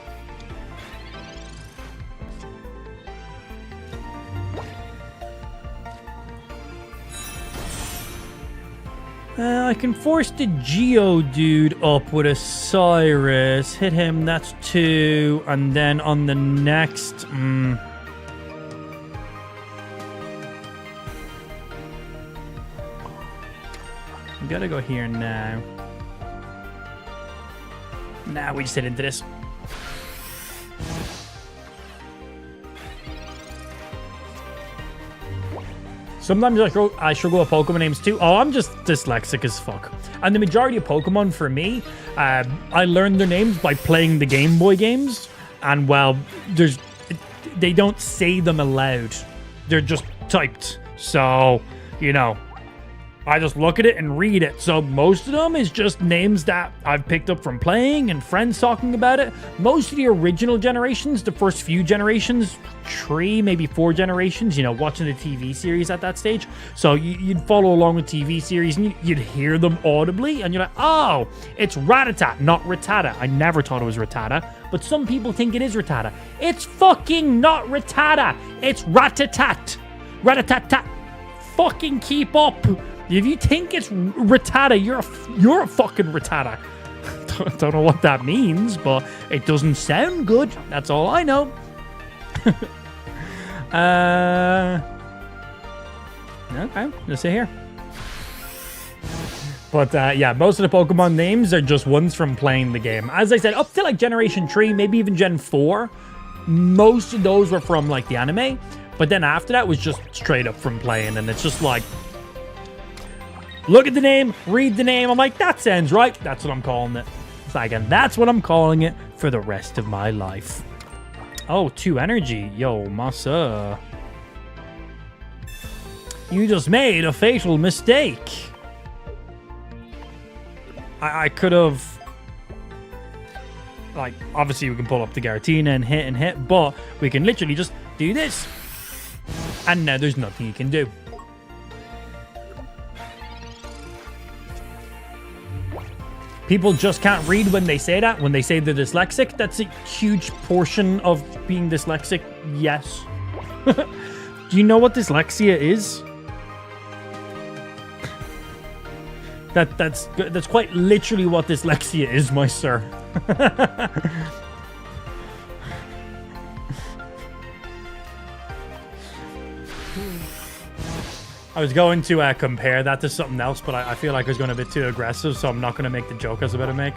I can force the Geodude up with a Cyrus. Hit him, that's 2. And then on the next... We gotta go here now. Nah, we just hit into this. Sometimes I struggle with Pokemon names too. Oh, I'm just dyslexic as fuck. And the majority of Pokemon for me, I learned their names by playing the Game Boy games. And well, they don't say them aloud. They're just typed. So, you know, I just look at it and read it. So most of them is just names that I've picked up from playing and friends talking about it. Most of the original generations, the first few generations, 3, maybe 4 generations, you know, watching the TV series at that stage. So you'd follow along with TV series and you'd hear them audibly and you're like, oh, it's Rattata, not Rattata. I never thought it was Rattata, but some people think it is Rattata. It's fucking not Rattata. It's Ratatat. Ratatat. Fucking keep up. If you think it's Rattata, you're a fucking Rattata. Don't know what that means, but it doesn't sound good. That's all I know. Okay, let's see here. But yeah, most of the Pokemon names are just ones from playing the game. As I said, up to like Generation 3, maybe even Gen 4, most of those were from like the anime. But then after that was just straight up from playing, and it's just like, look at the name, read the name. I'm like, that sounds right. That's what I'm calling it. Again, that's what I'm calling it for the rest of my life. Oh, 2 energy. Yo, massa. You just made a fatal mistake. I could have... Like, obviously we can pull up the Giratina and hit, but we can literally just do this. And now there's nothing you can do. People just can't read when they say that, when they say they're dyslexic. That's a huge portion of being dyslexic. Yes. Do you know what dyslexia is? That's quite literally what dyslexia is, my sir. I was going to compare that to something else, but I feel like I was going a bit too aggressive, so I'm not going to make the joke I was about to make.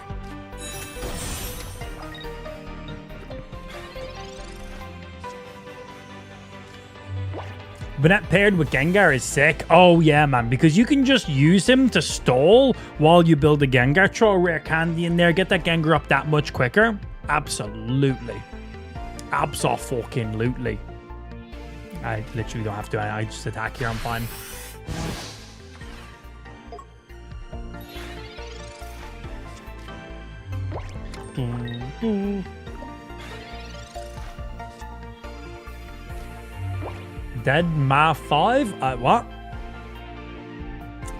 Banette paired with Gengar is sick. Oh, yeah, man, because you can just use him to stall while you build a Gengar. Throw a rare candy in there, get that Gengar up that much quicker. Absolutely. Abso-fucking-lutely. I literally don't have to. I just attack here. I'm fine. Dead Ma 5? What?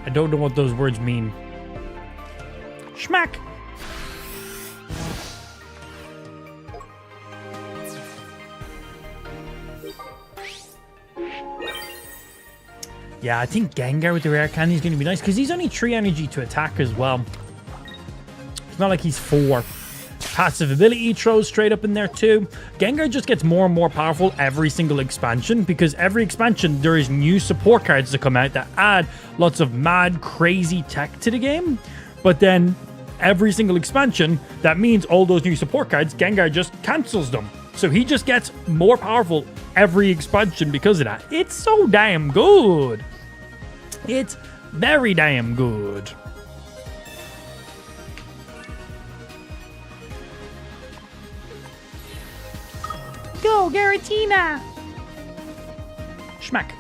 I don't know what those words mean. Schmack! Yeah, I think Gengar with the rare candy is going to be nice because he's only 3 energy to attack as well. It's not like he's 4. Passive ability throws straight up in there too. Gengar just gets more and more powerful every single expansion because every expansion there is new support cards that come out that add lots of mad, crazy tech to the game. But then every single expansion, that means all those new support cards, Gengar just cancels them. So he just gets more powerful every expansion because of that. It's so damn good. It's very damn good. Go, Giratina! Schmack.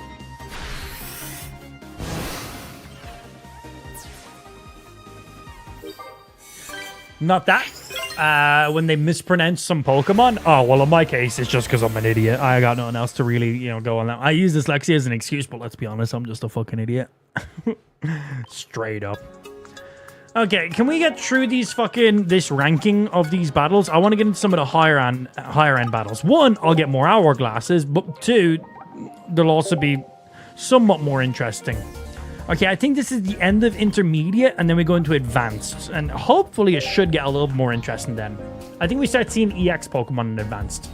Not that. When they mispronounce some Pokemon. Oh, well, in my case, it's just because I'm an idiot. I got nothing else to really, go on that. I use dyslexia as an excuse, but let's be honest, I'm just a fucking idiot. Straight up. Okay, can we get through this ranking of these battles? I want to get into some of the higher end battles. 1, I'll get more hourglasses, but 2, they'll also be somewhat more interesting. Okay, I think this is the end of intermediate, and then we go into advanced. And hopefully it should get a little more interesting then. I think we start seeing EX Pokemon in advanced.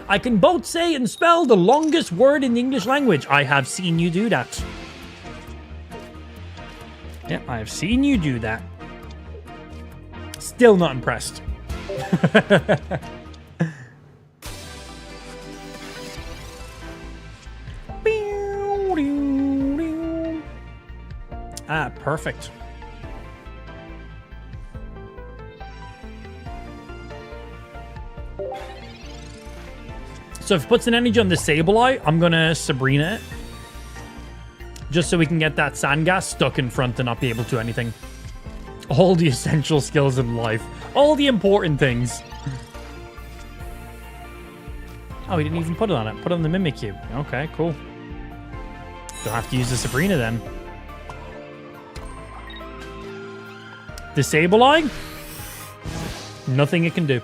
I can both say and spell the longest word in the English language. I have seen you do that. Yeah, I have seen you do that. Still not impressed. Ah, perfect. So if it puts an energy on the Sableye, I'm gonna Sabrina it. Just so we can get that Sandgas stuck in front and not be able to do anything. All the essential skills in life. All the important things. Oh, he didn't even put it on it. Put it on the Mimikyu. Okay, cool. Don't have to use the Sabrina then. The Sableye? Nothing it can do.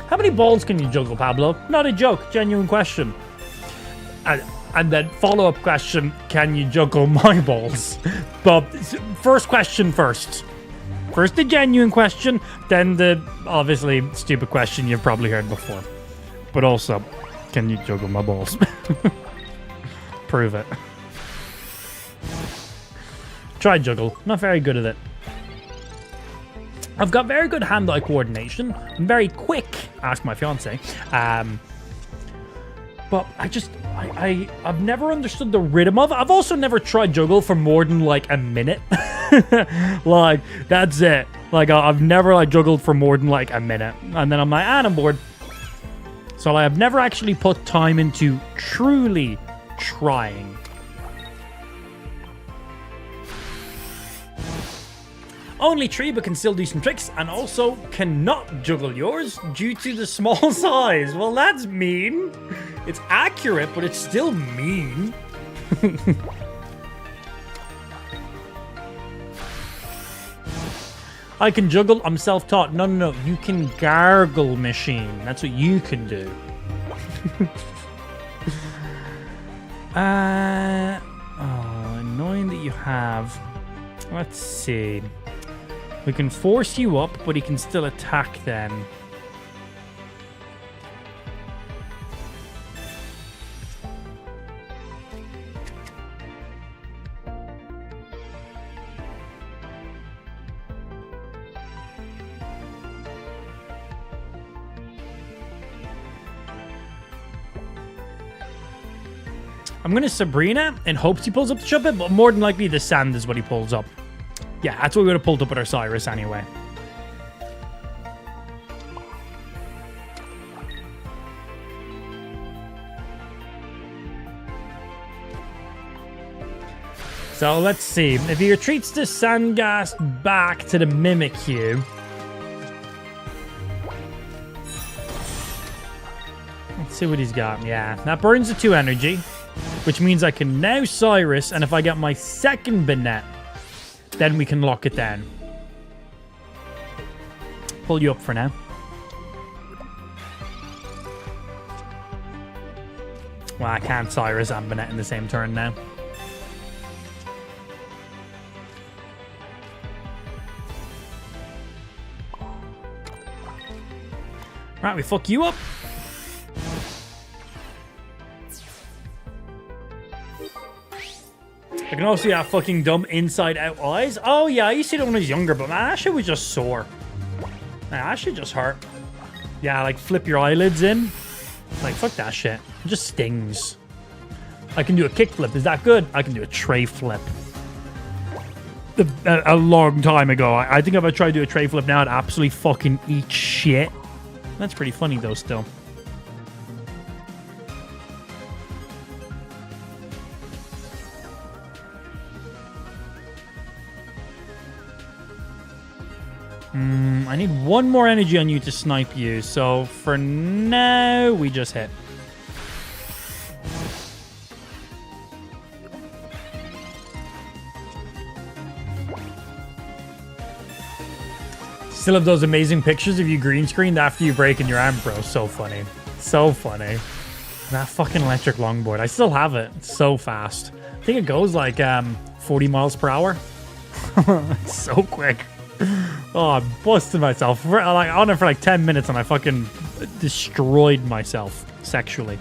How many balls can you juggle, Pablo? Not a joke. Genuine question. And then follow-up question, can you juggle my balls? But first question first. First the genuine question, then the obviously stupid question you've probably heard before. But also, can you juggle my balls? Prove it. Try juggle. Not very good at it. I've got very good hand-eye coordination. I'm very quick. Ask my fiance. But I've never understood the rhythm of it. I've also never tried juggle for more than like a minute. Like, that's it. Like, I've never like juggled for more than like a minute. And then I'm like, I'm bored. So I've never actually put time into truly trying. Only tree, but can still do some tricks, and also cannot juggle yours due to the small size. Well, that's mean. It's accurate, but it's still mean. I can juggle. I'm self-taught. No. You can gargle machine. That's what you can do. Annoying that you have. Let's see. We can force you up, but he can still attack then. I'm going to Sabrina in hopes he pulls up the Shuppet, but more than likely the Sand is what he pulls up. Yeah, that's what we would have pulled up with our Cyrus anyway. So let's see. If he retreats the Sandgas back to the Mimikyu. Let's see what he's got. Yeah, that burns the 2 energy, which means I can now Cyrus, and if I get my second Banette, then we can lock it down. Pull you up for now. Well, I can't Cyrus and Banette in the same turn now. Right, we fuck you up. I can also see that fucking dumb inside-out eyes. Oh, yeah, I used to see that when I was younger, but man, that shit was just sore. Man, that shit just hurt. Yeah, like, flip your eyelids in. Like, fuck that shit. It just stings. I can do a kick flip. Is that good? I can do a tray flip. A long time ago. I think if I tried to do a tray flip now, I'd absolutely fucking eat shit. That's pretty funny, though, still. I need one more energy on you to snipe you. So for now, we just hit. Still have those amazing pictures of you green screened after you break in your arm, bro. So funny. So funny. That fucking electric longboard. I still have it. It's so fast. I think it goes like 40 miles per hour. It's so quick. Oh, I busted myself. Like on it for like 10 minutes and I fucking destroyed myself sexually.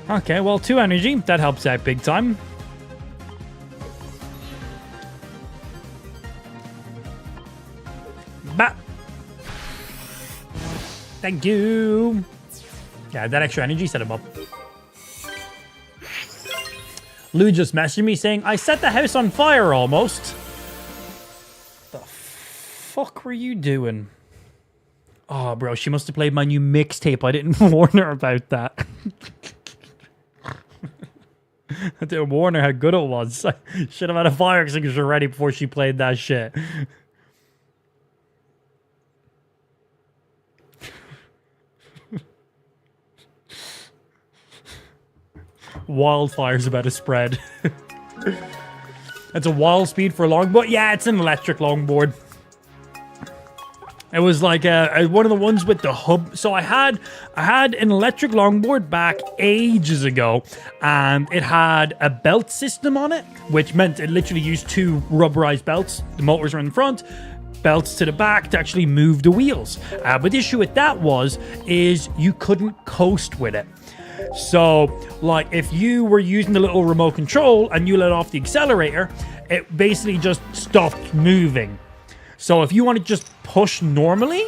Okay, well, 2 energy. That helps out big time. Bah. Thank you. Yeah, that extra energy set him up. Lou just messaged me saying, I set the house on fire almost. The fuck were you doing? Oh, bro, she must have played my new mixtape. I didn't warn her about that. I didn't warn her how good it was. I should have had a fire extinguisher ready before she played that shit. Wildfire's about to spread. That's a wild speed for a longboard. Yeah, it's an electric longboard. It was like one of the ones with the hub. So I had an electric longboard back ages ago, and it had a belt system on it, which meant it literally used 2 rubberized belts. The motors were in front, belts to the back to actually move the wheels. But the issue with that is you couldn't coast with it. So, like, if you were using the little remote control and you let off the accelerator, it basically just stopped moving. So if you want to just push normally,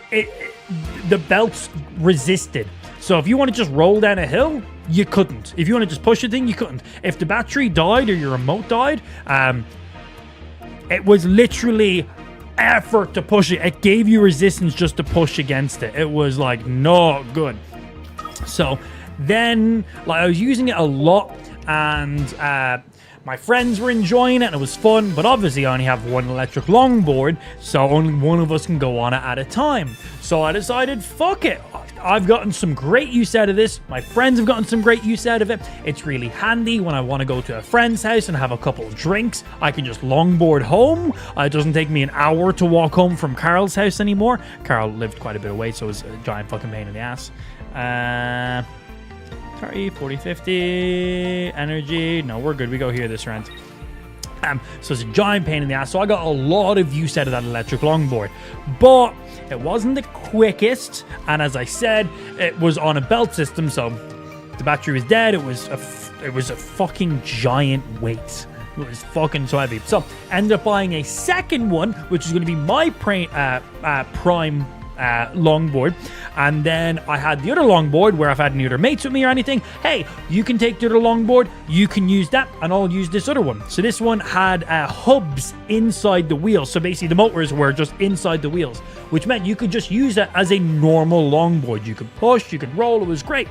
the belts resisted. So if you want to just roll down a hill, you couldn't. If you want to just push a thing, you couldn't. If the battery died or your remote died, it was literally effort to push it. It gave you resistance just to push against it. It was like not good. So then, like, I was using it a lot, and my friends were enjoying it and it was fun, but obviously I only have one electric longboard, so only one of us can go on it at a time. So I decided, fuck it. I've gotten some great use out of this. My friends have gotten some great use out of it. It's really handy when I want to go to a friend's house and have a couple of drinks. I can just longboard home. It doesn't take me an hour to walk home from Carol's house anymore. Carol lived quite a bit away, so it was a giant fucking pain in the ass. 30, 40, 50, energy. No, we're good. We go here this round. So it's a giant pain in the ass. So I got a lot of use out of that electric longboard. But it wasn't the quickest. And as I said, it was on a belt system. So the battery was dead. It was a fucking giant weight. It was fucking so heavy. So ended up buying a second one, which is going to be my prime longboard. And then I had the other longboard where I've had any other mates with me or anything. Hey, you can take the other longboard, you can use that, and I'll use this other one. So this one had hubs inside the wheels. So basically the motors were just inside the wheels, which meant you could just use it as a normal longboard. You could push, you could roll, it was great.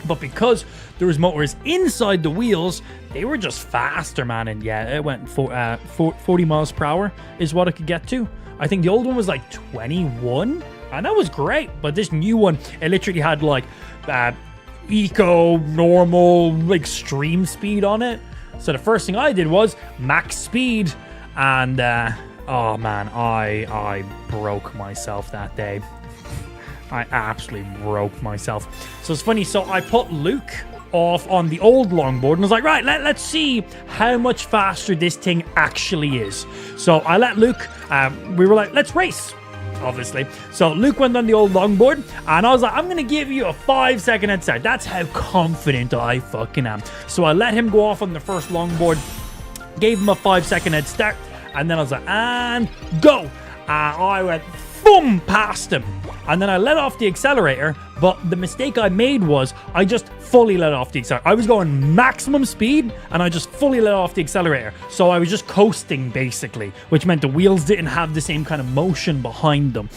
But because there was motors inside the wheels, they were just faster, man. And yeah, it went 40 miles per hour is what it could get to. I think the old one was like 21, and that was great. But this new one, it literally had like eco, normal, extreme speed on it. So the first thing I did was max speed, and oh man, I broke myself that day. I absolutely broke myself. So it's funny. So I put Luke off on the old longboard and was like, right, let's see how much faster this thing actually is. So I let Luke, we were like, let's race, obviously. So Luke went on the old longboard and I was like, I'm going to give you a 5-second head start. That's how confident I fucking am. So I let him go off on the first longboard, gave him a 5-second head start, and then I was like, and go. I went boom past him, and then I let off the accelerator. But the mistake I made was I just fully let off the accelerator. I was going maximum speed and I just fully let off the accelerator. So I was just coasting basically, which meant the wheels didn't have the same kind of motion behind them.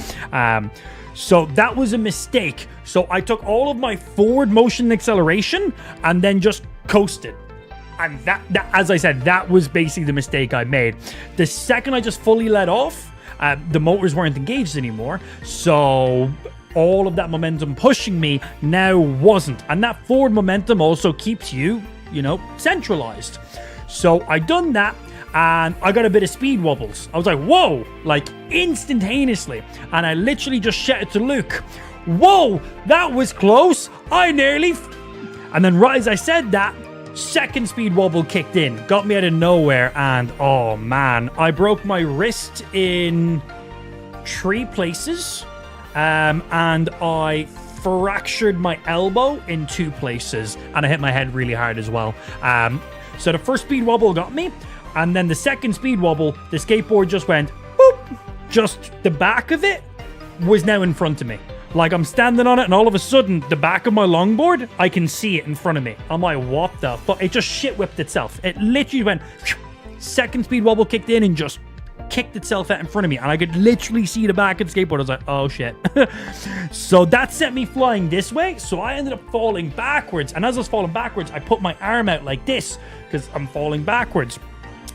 So that was a mistake. So I took all of my forward motion and acceleration and then just coasted. And that, as I said, that was basically the mistake I made. The second I just fully let off, the motors weren't engaged anymore. So all of that momentum pushing me now wasn't. And that forward momentum also keeps you, centralized. So I done that, and I got a bit of speed wobbles. I was like, whoa, like instantaneously. And I literally just shouted to Luke, whoa, that was close. I nearly... And then right as I said that, second speed wobble kicked in, got me out of nowhere, and oh man, I broke my wrist in 3 places, and I fractured my elbow in 2 places, and I hit my head really hard as well. So the first speed wobble got me, and then the second speed wobble, the skateboard just went boop. Just the back of it was now in front of me. Like, I'm standing on it, and all of a sudden, the back of my longboard, I can see it in front of me. I'm like, what the fuck? It just shit whipped itself. It literally went, second speed wobble kicked in and just kicked itself out in front of me. And I could literally see the back of the skateboard. I was like, oh shit. So that sent me flying this way. So I ended up falling backwards. And as I was falling backwards, I put my arm out like this because I'm falling backwards.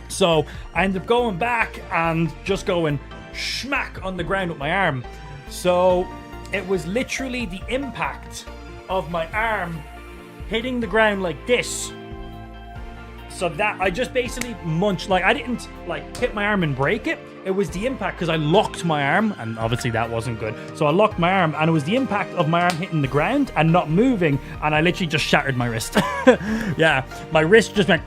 So I ended up going back and just going smack on the ground with my arm. So... it was literally the impact of my arm hitting the ground like this. So that I just basically munched, like I didn't like hit my arm and break it. It was the impact because I locked my arm, and obviously that wasn't good. So I locked my arm, and it was the impact of my arm hitting the ground and not moving, and I literally just shattered my wrist. Yeah, my wrist just went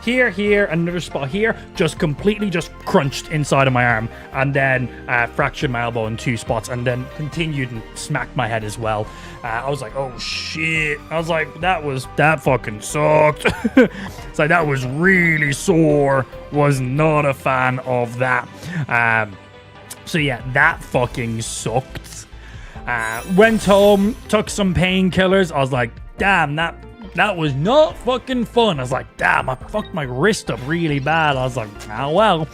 here, another spot here, just completely just crunched inside of my arm, and then fractured my elbow in 2 spots, and then continued and smacked my head as well. I was like, oh shit. I was like, that fucking sucked. It's like, that was really sore. Was not a fan of that. So yeah, that fucking sucked. Went home, took some painkillers. I was like, damn, that was not fucking fun. I was like, damn, I fucked my wrist up really bad. I was like, oh well.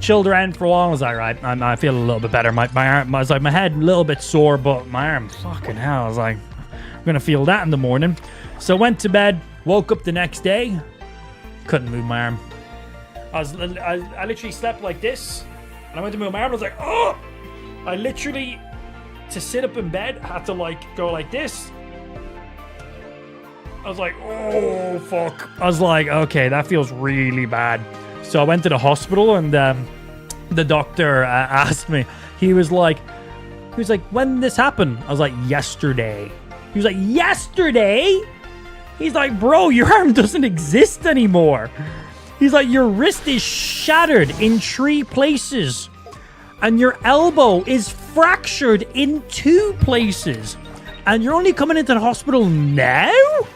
Chilled around for a while. I was like, right, I feel a little bit better. My arm, I was like, my head a little bit sore, but my arm, fucking hell. I was like, I'm gonna feel that in the morning. So went to bed, woke up the next day, couldn't move my arm. I literally slept like this, and I went to move my arm. I was like, oh! I literally, to sit up in bed, had to like go like this. I was like, oh, fuck. I was like, okay, that feels really bad. So I went to the hospital, and the doctor asked me. He was like, when did this happen? I was like, yesterday. He was like, yesterday? He's like, bro, your arm doesn't exist anymore. He's like, your wrist is shattered in 3 places, and your elbow is fractured in 2 places, and you're only coming into the hospital now? I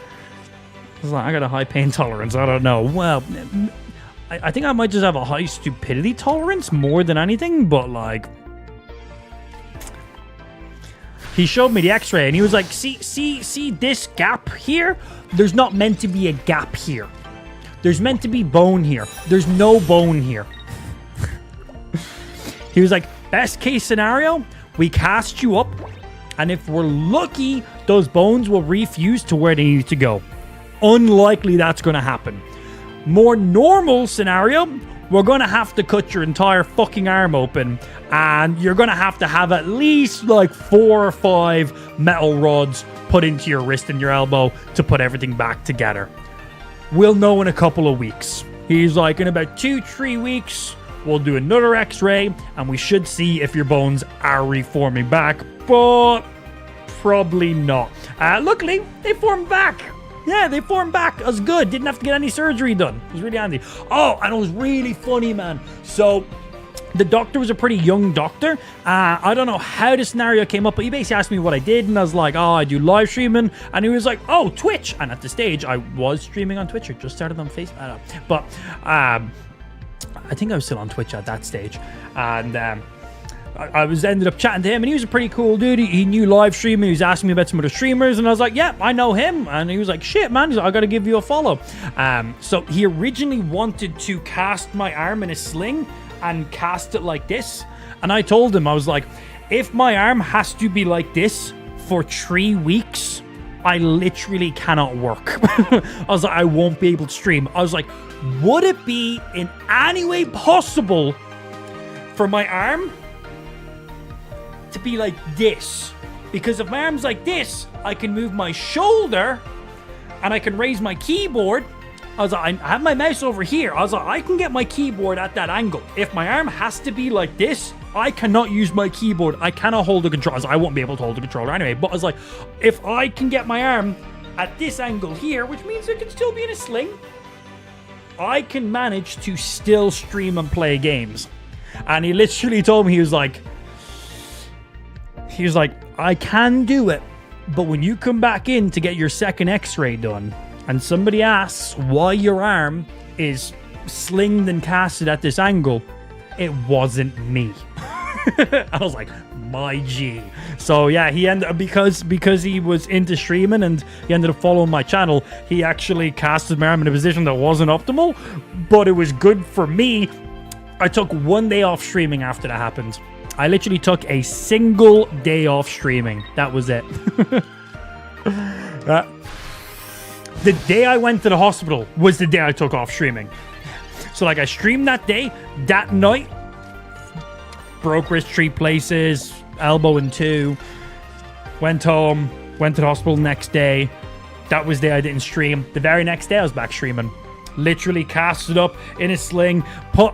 was like, I got a high pain tolerance. I don't know. Well, I think I might just have a high stupidity tolerance more than anything, but like... He showed me the x-ray, and he was like, see this gap here? There's not meant to be a gap here. There's meant to be bone here. There's no bone here. He was like, best case scenario, we cast you up, and if we're lucky, those bones will refuse to where they need to go. Unlikely that's going to happen. More normal scenario, we're going to have to cut your entire fucking arm open, and you're going to have at least like 4 or 5 metal rods put into your wrist and your elbow to put everything back together. We'll know in a couple of weeks. He's like, in about 2-3 weeks, we'll do another x-ray, and we should see if your bones are reforming back, but probably not. Luckily, they formed back. Yeah, they formed back. It was good. Didn't have to get any surgery done. It was really handy. Oh, and it was really funny, man. So, the doctor was a pretty young doctor. I don't know how the scenario came up, but he basically asked me what I did, and I was like, oh, I do live streaming. And he was like, oh, Twitch. And at the stage, I was streaming on Twitch. I just started on Facebook. I don't know. But I think I was still on Twitch at that stage. And I was ended up chatting to him, and he was a pretty cool dude. He knew live streaming. He was asking me about some other streamers, and I was like, yeah, I know him. And he was like, shit, man, he's like, I gotta give you a follow. So he originally wanted to cast my arm in a sling and cast it like this. And I told him, I was like, if my arm has to be like this for 3 weeks, I literally cannot work. I was like, I won't be able to stream. I was like, would it be in any way possible for my arm to be like this? Because if my arm's like this, I can move my shoulder and I can raise my keyboard I was like, I have my mouse over here. I was like, I can get my keyboard at that angle. If my arm has to be like this, I cannot use my keyboard. I cannot hold the controller. I won't be able to hold the controller anyway. But I was like, if I can get my arm at this angle here, which means it can still be in a sling, I can manage to still stream and play games. And he literally told me, he was like, I can do it, but when you come back in to get your second x-ray done, and somebody asks why your arm is slinged and casted at this angle, it wasn't me. I was like, my G. So yeah, he ended up, because he was into streaming and he ended up following my channel, he actually casted my arm in a position that wasn't optimal, but it was good for me. I took 1 day off streaming after that happened. I literally took a single day off streaming. That was it. The day I went to the hospital was the day I took off streaming. So like I streamed that day, that night, broke wrist 3 places, elbow in 2, went home, went to the hospital the next day. That was the day I didn't stream. The very next day I was back streaming. Literally casted up in a sling.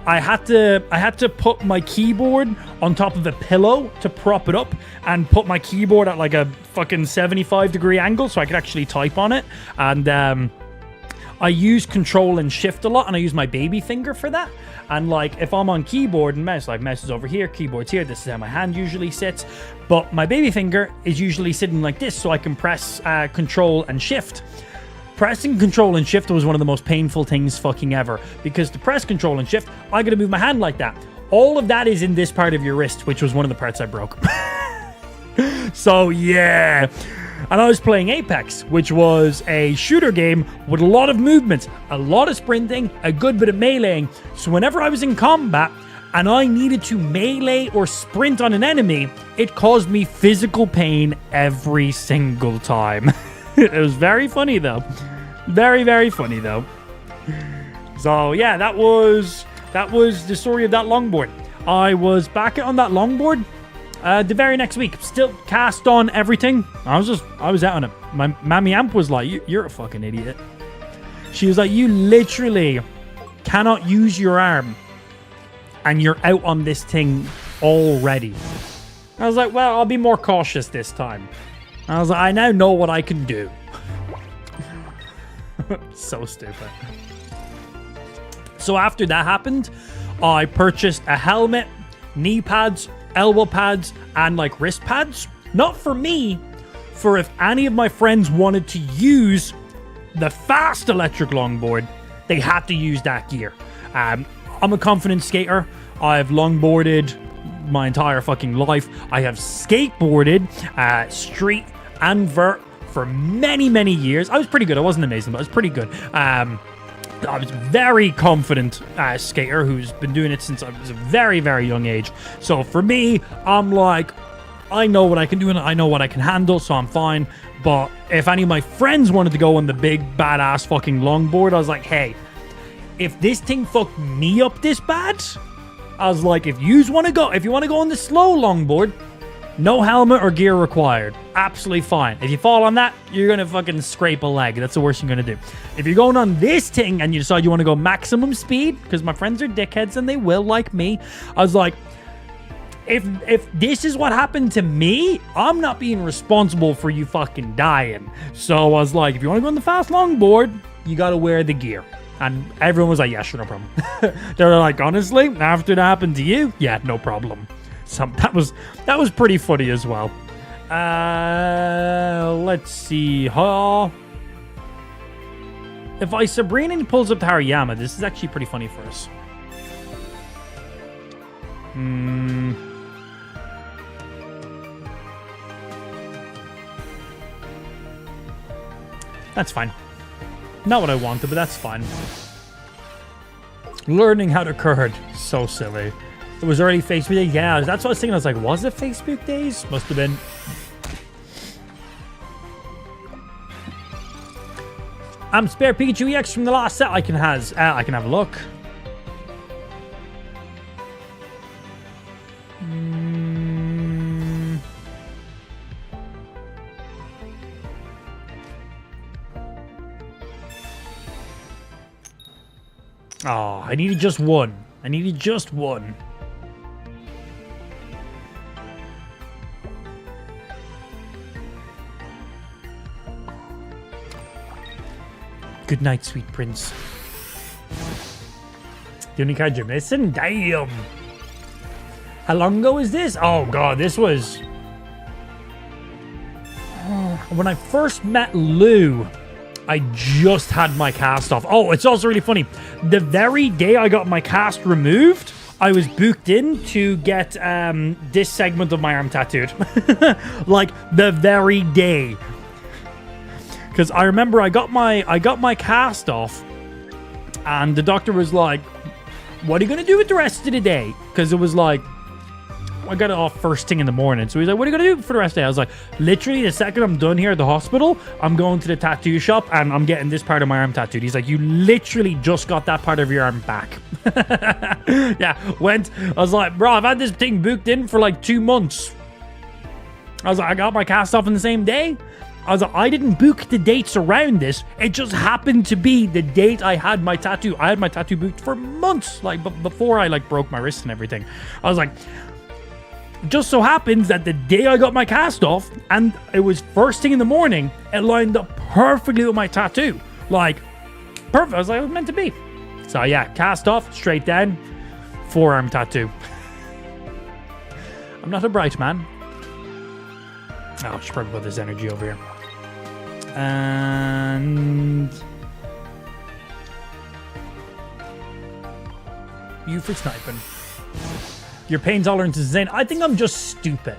I had to put my keyboard on top of a pillow to prop it up and put my keyboard at like a fucking 75-degree angle so I could actually type on it. And I use control and shift a lot, and I use my baby finger for that. And like if I'm on keyboard and mouse, like mouse is over here, keyboard's here, this is how my hand usually sits. But my baby finger is usually sitting like this so I can press control and shift. Pressing control and shift was one of the most painful things fucking ever, because to press control and shift, I gotta move my hand like that. All of that is in this part of your wrist, which was one of the parts I broke. So yeah. And I was playing Apex, which was a shooter game with a lot of movements, a lot of sprinting, a good bit of meleeing. So whenever I was in combat and I needed to melee or sprint on an enemy, it caused me physical pain every single time. It was very funny though. Very, very funny though. So yeah, that was the story of that longboard. I was back on that longboard the very next week. Still cast on everything. I was out on it. My mammy amp was like, you're a fucking idiot. She was like, you literally cannot use your arm and you're out on this thing already. I was like, well, I'll be more cautious this time. I was like, I now know what I can do. So stupid. So after that happened, I purchased a helmet, knee pads, elbow pads, and like wrist pads. Not for me, for if any of my friends wanted to use the fast electric longboard, they had to use that gear. I'm a confident skater. I've longboarded my entire fucking life. I have skateboarded street and vert for many, many years. I was pretty good. I wasn't amazing, but I was pretty good. I was a very confident skater who's been doing it since I was a very, very young age. So for me, I'm like, I know what I can do and I know what I can handle, so I'm fine. But if any of my friends wanted to go on the big, badass fucking longboard, I was like, hey, if this thing fucked me up this bad, I was like, if you want to go on the slow longboard, no helmet or gear required. Absolutely fine. If you fall on that, you're going to fucking scrape a leg. That's the worst you're going to do. If you're going on this thing and you decide you want to go maximum speed, because my friends are dickheads and they will like me, I was like, if this is what happened to me, I'm not being responsible for you fucking dying. So I was like, if you want to go on the fast longboard, you got to wear the gear. And everyone was like, yeah, sure, no problem. They're like, honestly, after that happened to you, yeah, no problem. So that was pretty funny as well. Let's see. If I Sabrina and pulls up to Hariyama, this is actually pretty funny for us. That's fine. Not what I wanted, but that's fine. Learning how to curd. So silly. It was already Facebook Day. Yeah, that's what I was thinking. I was like, was it Facebook Days? Must have been. Spare Pikachu EX from the last set. I can have a look. Oh, I needed just one. I needed just one. Good night, sweet prince. The only card you're missing? Damn. How long ago was this? Oh, God, this was... when I first met Lou, I just had my cast off. Oh, it's also really funny. The very day I got my cast removed, I was booked in to get this segment of my arm tattooed. Like, the very day. Because I remember I got my cast off, and the doctor was like, what are you going to do with the rest of the day? Because it was like, I got it off first thing in the morning. So he's like, what are you going to do for the rest of the day? I was like, literally, the second I'm done here at the hospital, I'm going to the tattoo shop, and I'm getting this part of my arm tattooed. He's like, you literally just got that part of your arm back. Yeah, I was like, bro, I've had this thing booked in for like 2 months. I was like, I got my cast off on the same day. I was like, I didn't book the dates around this. It just happened to be the date I had my tattoo. I had my tattoo booked for months, like before I like broke my wrist and everything. I was like, just so happens that the day I got my cast off, and it was first thing in the morning, it lined up perfectly with my tattoo. Like, perfect. I was like, it was meant to be. So yeah, cast off, straight down, forearm tattoo. I'm not a bright man. Oh, I should probably put this energy over here. And... you for sniping. Your pain tolerance is insane. I think I'm just stupid.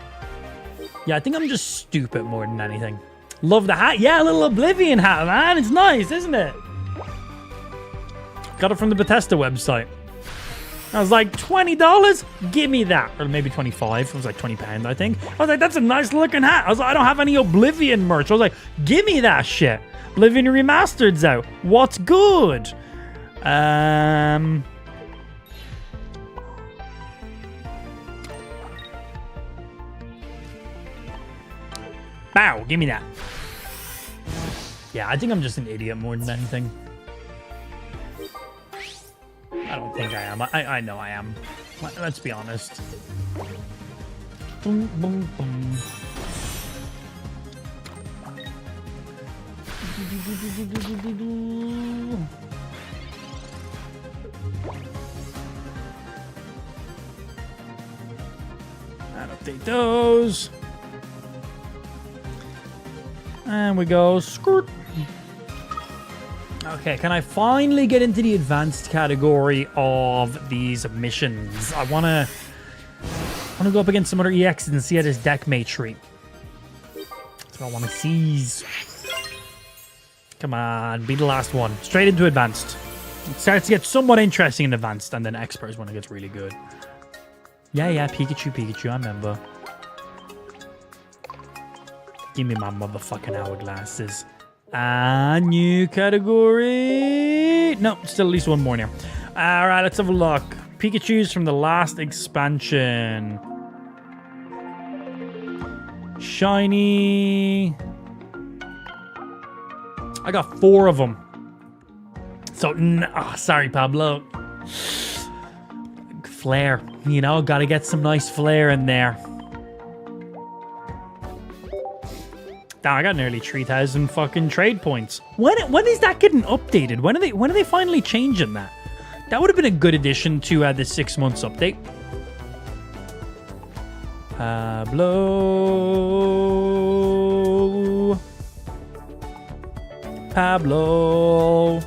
Yeah, I think I'm just stupid more than anything. Love the hat. Yeah, a little Oblivion hat, man. It's nice, isn't it? Got it from the Bethesda website. I was like, $20? Give me that. Or maybe 25. It was like £20, I think. I was like, that's a nice looking hat. I was like, I don't have any Oblivion merch. I was like, give me that shit. Oblivion Remastered's out. What's good? Bow, give me that. Yeah, I think I'm just an idiot more than anything. I don't think I am. I know I am. Let's be honest. Boom, boom, boom. And update those. And we go skirt. Okay, can I finally get into the advanced category of these missions? I wanna go up against some other EXs and see how this deck may treat. That's what I wanna seize. Come on, be the last one. Straight into advanced. It starts to get somewhat interesting in advanced, and then expert is when it gets really good. Yeah, Pikachu, I remember. Give me my motherfucking hourglasses. New category. No, still at least one more now. All right, let's have a look. Pikachu's from the last expansion. Shiny. I got 4 of them. So, sorry, Pablo. Flair. You know, gotta get some nice flair in there. Damn, I got nearly 3,000 fucking trade points. When is that getting updated? When are they finally changing that? That would have been a good addition to the 6 months update. Pablo.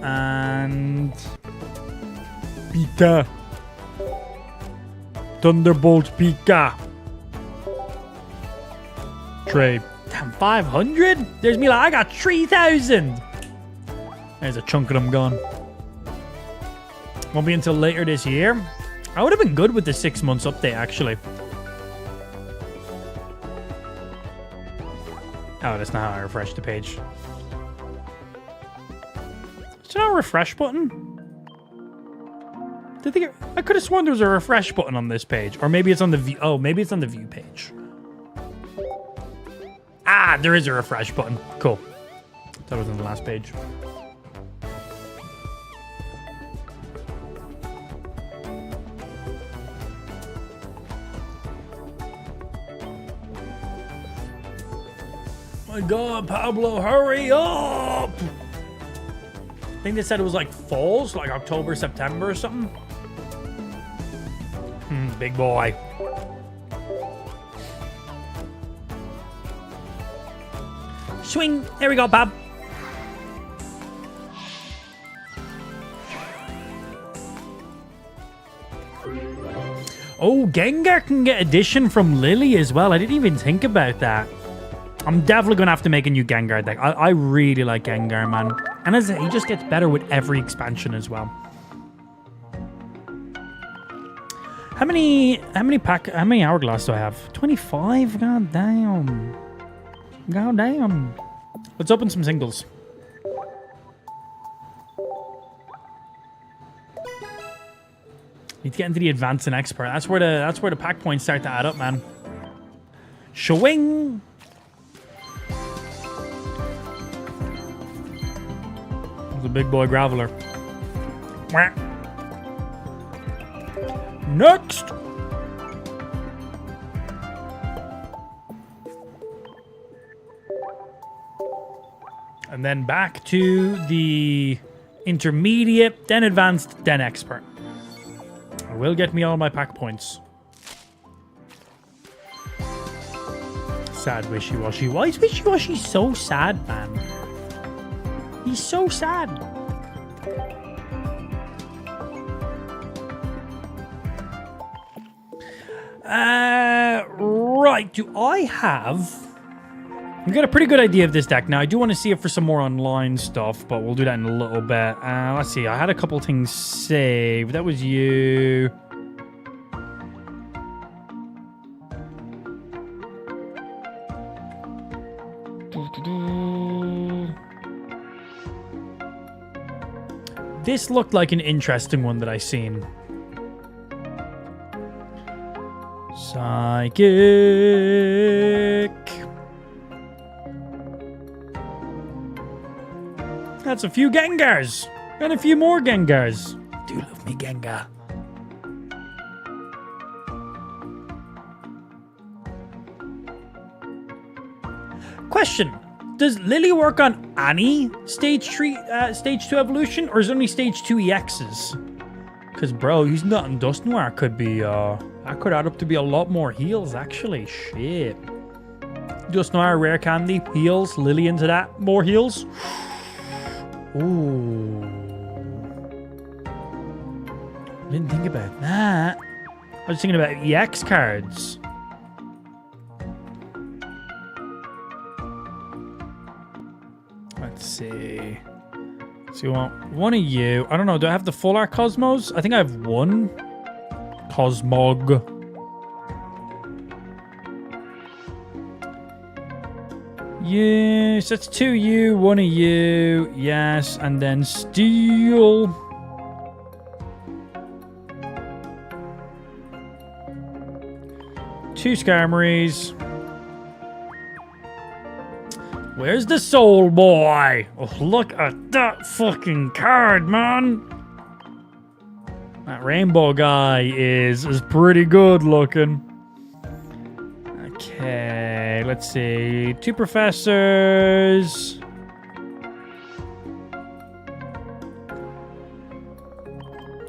And Pika. Thunderbolt Pika. Trade. Damn, 500? There's me like, I got 3,000. There's a chunk of them gone. Won't be until later this year. I would have been good with the 6 months update, actually. Oh, that's not how I refresh the page. Is there not a refresh button? I could have sworn there was a refresh button on this page. Or maybe it's on the view. Oh, maybe it's on the view page. Ah, there is a refresh button. Cool. That was on the last page. My God, Pablo, hurry up! I think they said it was like fall, so like October, September or something. Big boy. Swing. There we go, Pab. Oh, Gengar can get addition from Lily as well. I didn't even think about that. I'm definitely going to have to make a new Gengar deck. I really like Gengar, man. And as he just gets better with every expansion as well. How many hourglass do I have? 25? God damn. God damn. Let's open some singles. Need to get into the advanced and expert. That's where the pack points start to add up, man. Swing. The big boy Graveler. Next. And then back to the intermediate, then advanced, then expert. It will get me all my pack points. Sad Wishy-Washy. Why is Wishy-Washy so sad, man? He's so sad. Right. Do I have... I've got a pretty good idea of this deck now. I do want to see it for some more online stuff, but we'll do that in a little bit. Let's see. I had a couple things saved. That was you. This looked like an interesting one that I seen. Psychic. That's a few Gengars. And a few more Gengars. Do love me, Gengar. Question. Does Lily work on any stage 2 evolution, or is it only stage 2 EXs? Because, bro, he's not in Dust Noir. Could be, that could add up to be a lot more heals, actually. Shit. Dust Noir, Rare Candy, heals. Lily into that. More heals. Ooh. Didn't think about that. I was thinking about EX cards. Let's see. So you want one of you. I don't know. Do I have the full art Cosmos? I think I have one. Cosmog. Yes, that's 2 you, 1 of you. Yes, and then Steel. Two Skarmories. Where's the Soul Boy? Oh, look at that fucking card, man. That rainbow guy is pretty good looking. Okay, let's see. 2 professors.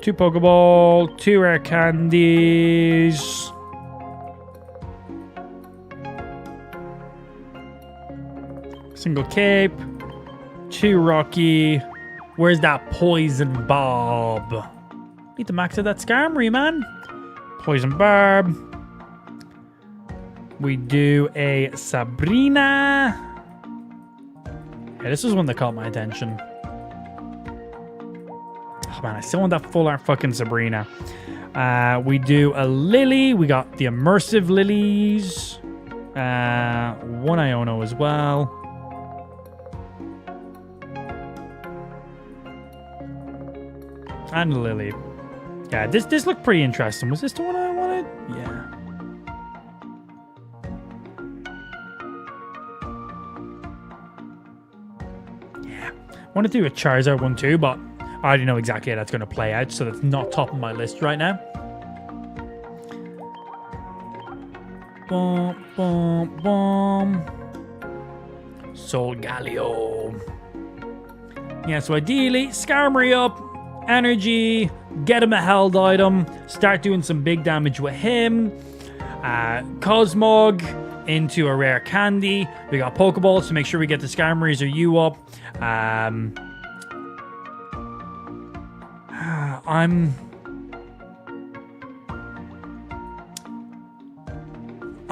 Two Pokeball, 2 rare candies. Single cape, 2 Rocky. Where's that Poison Bob? Need to max out that Skarmory, man. Poison Barb. We do a Sabrina. Yeah, this is one that caught my attention. Oh man, I still want that full art fucking Sabrina. We do a Lily. We got the immersive Lilies. One Iono as well. And a Lily. Yeah, this looked pretty interesting. Was this the one I wanted? Yeah. I want to do a Charizard one too, but I already know exactly how that's going to play out, so that's not top of my list right now. Boom, boom, boom. Solgaleo. Yeah, so ideally, Skarmory up, energy, get him a held item, start doing some big damage with him. Cosmog into a rare candy. We got Pokeballs to make sure we get the Skarmories or you up.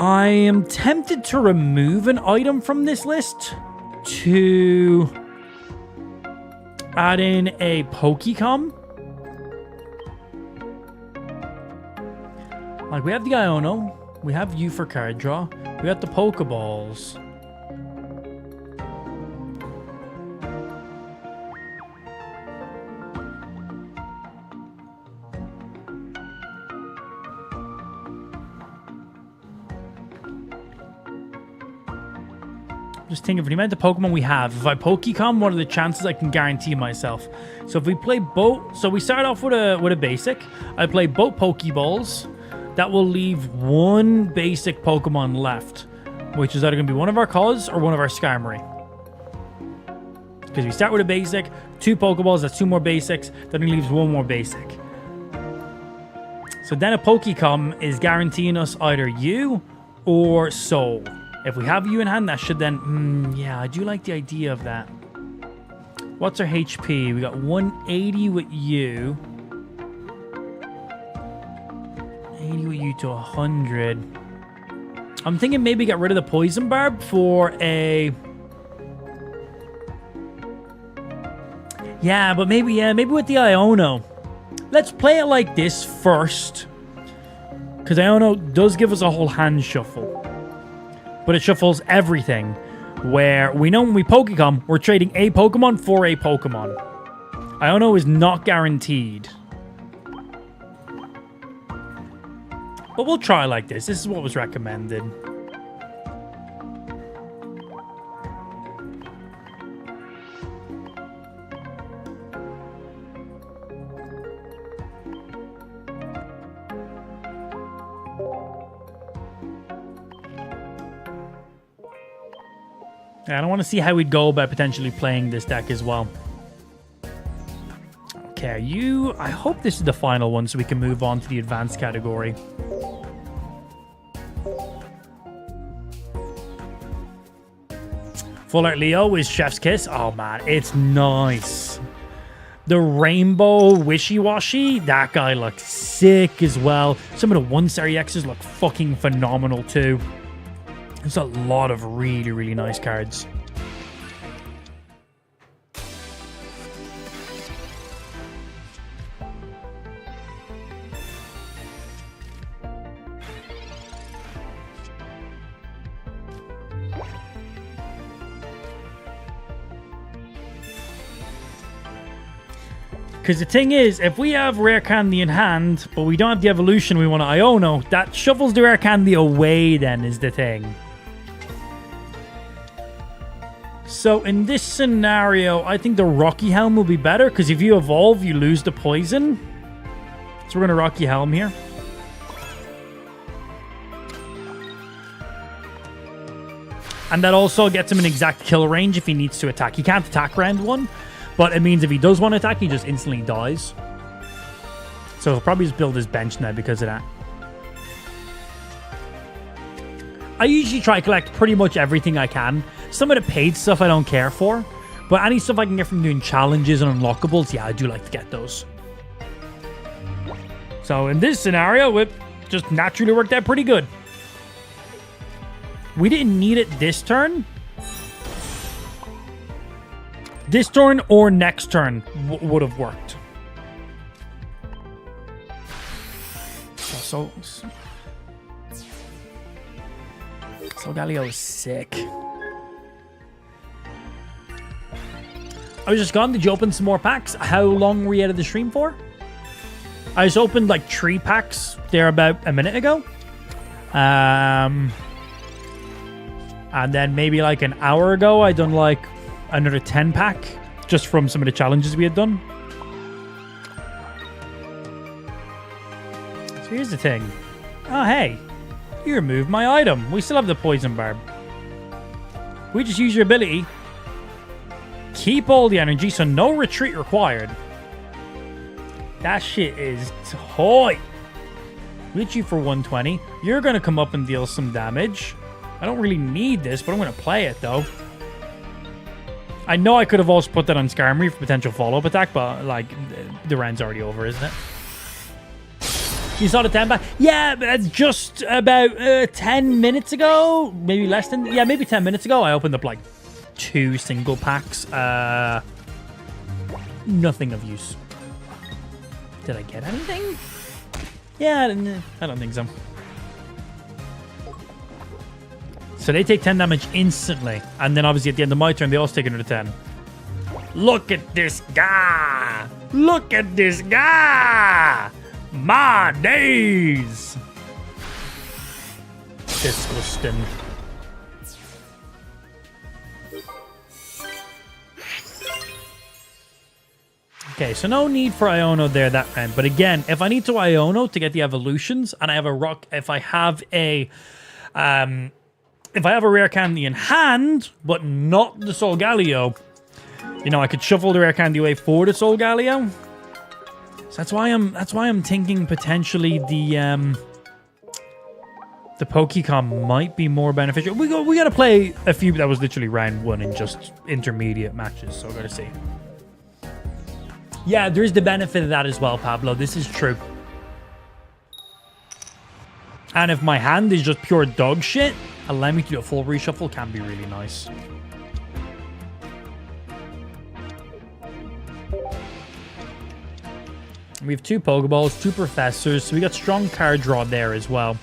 I am tempted to remove an item from this list to add in a Pokecom. Like, we have the Iono. We have you for card draw. We got the Pokeballs. Just think of the amount of Pokemon we have. If I Pokecom, what are the chances I can guarantee myself? So if we play both... So we start off with a basic. I play both Pokeballs. That will leave one basic Pokemon left, which is either going to be one of our Cos or one of our Skarmory. Because we start with a basic, 2 Pokeballs, that's 2 more basics, then it leaves 1 more basic. So then a Pokecom is guaranteeing us either you or Soul. If we have you in hand, that should then... yeah, I do like the idea of that. What's our HP? We got 180 with you. 80 with you to 100. I'm thinking maybe get rid of the Poison Barb for a... Yeah, but maybe with the Iono. Let's play it like this first. Because Iono does give us a whole hand shuffle. But it shuffles everything. Where we know when we Pokecom, we're trading a Pokemon for a Pokemon. Iono is not guaranteed. But we'll try like this. This is what was recommended. I don't want to see how we'd go about potentially playing this deck as well. Okay, I hope this is the final one so we can move on to the advanced category. Full Art Leo is Chef's Kiss. Oh man, it's nice. The Rainbow Wishy-Washy, that guy looks sick as well. Some of the 1-star EXs look fucking phenomenal too. There's a lot of really, really nice cards. Because the thing is, if we have Rare Candy in hand, but we don't have the evolution we want to Iono, that shuffles the Rare Candy away then is the thing. So in this scenario, I think the Rocky Helm will be better, because if you evolve, you lose the poison. So we're going to Rocky Helm here. And that also gets him an exact kill range if he needs to attack. He can't attack round 1, but it means if he does want to attack, he just instantly dies. So he'll probably just build his bench now because of that. I usually try to collect pretty much everything I can. Some of the paid stuff I don't care for, but any stuff I can get from doing challenges and unlockables, yeah, I do like to get those. So in this scenario, it just naturally worked out pretty good. We didn't need it this turn. This turn or next turn would have worked. So Galio is sick. I was just gone. Did you open some more packs? How long were you out of the stream for? I just opened like 3 packs there about a minute ago. And then maybe like an hour ago, I done like another 10 pack just from some of the challenges we had done. So here's the thing. Oh, hey, you removed my item. We still have the Poison Barb. We just use your ability. Keep all the energy, so no retreat required. That shit is toy. We hit you for 120. You're going to come up and deal some damage. I don't really need this, but I'm going to play it, though. I know I could have also put that on Skarmory for potential follow-up attack, but, like, the round's already over, isn't it? You saw the 10 back? Yeah, just about 10 minutes ago. Maybe less than... Yeah, maybe 10 minutes ago. I opened up, like, 2 single packs. Nothing of use. Did I get anything? Yeah, I don't think so. So they take 10 damage instantly. And then obviously at the end of my turn, they also take another 10. Look at this guy. Look at this guy. My days. Disgusting. Okay, so no need for Iono there that round. But again, if I need to Iono to get the evolutions, and I have a rock, if I have a rare candy in hand, but not the Solgaleo, you know, I could shuffle the rare candy away for the Solgaleo. So that's why I'm thinking potentially the Pokecom might be more beneficial. We got to play a few that was literally round 1 in just intermediate matches, so I got to see. Yeah, there's the benefit of that as well, Pablo. This is true. And if my hand is just pure dog shit, allow me to do a full reshuffle can be really nice. We have 2 Pokeballs, 2 Professors, so we got strong card draw there as well.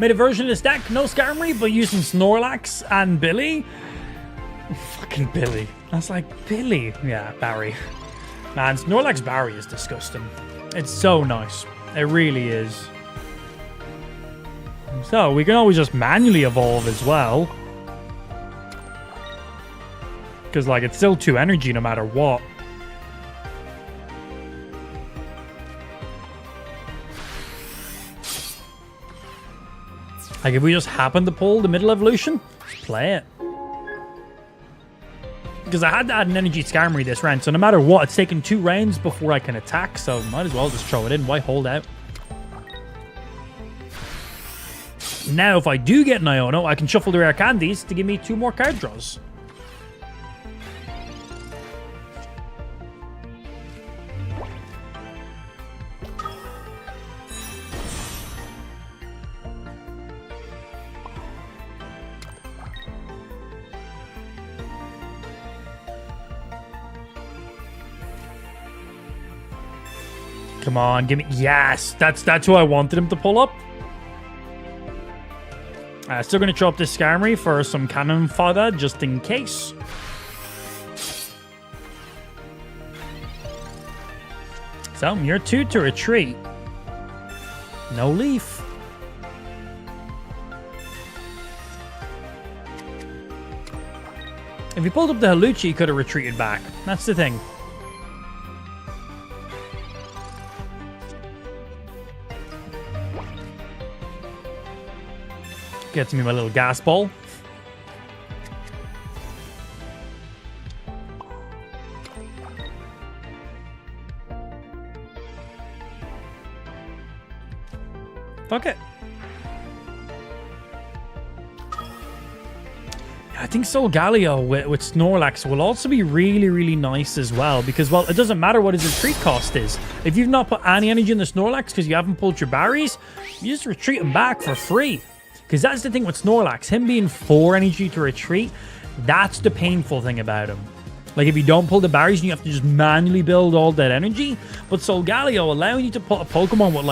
Made a version of this deck, no Skarmory, but using Snorlax and Billy. Fucking Billy. I was like, Billy. Yeah, Barry. Man, Snorlax Barry is disgusting. It's so nice. It really is. So, we can always just manually evolve as well. Because, like, it's still 2 energy no matter what. Like, if we just happen to pull the middle evolution, just play it. Because I had to add an energy Skarmory this round, so no matter what, it's taken 2 rounds before I can attack, so might as well just throw it in. Why hold out? Now, if I do get an Iono, I can shuffle the rare candies to give me 2 more card draws. Come on, give me... Yes! That's who I wanted him to pull up. Still going to throw up this Skarmory for some cannon fodder, just in case. So, you're 2 to retreat. No leaf. If he pulled up the Haluchi, he could have retreated back. That's the thing. Gets me my little gas ball. Fuck it. I think Solgaleo with Snorlax will also be really, really nice as well. Because, well, it doesn't matter what his retreat cost is. If you've not put any energy in the Snorlax because you haven't pulled your berries, you just retreat him back for free. Because that's the thing with Snorlax. Him being 4 energy to retreat, that's the painful thing about him. Like, if you don't pull the berries, you have to just manually build all that energy. But Solgaleo allowing you to put a Pokemon with,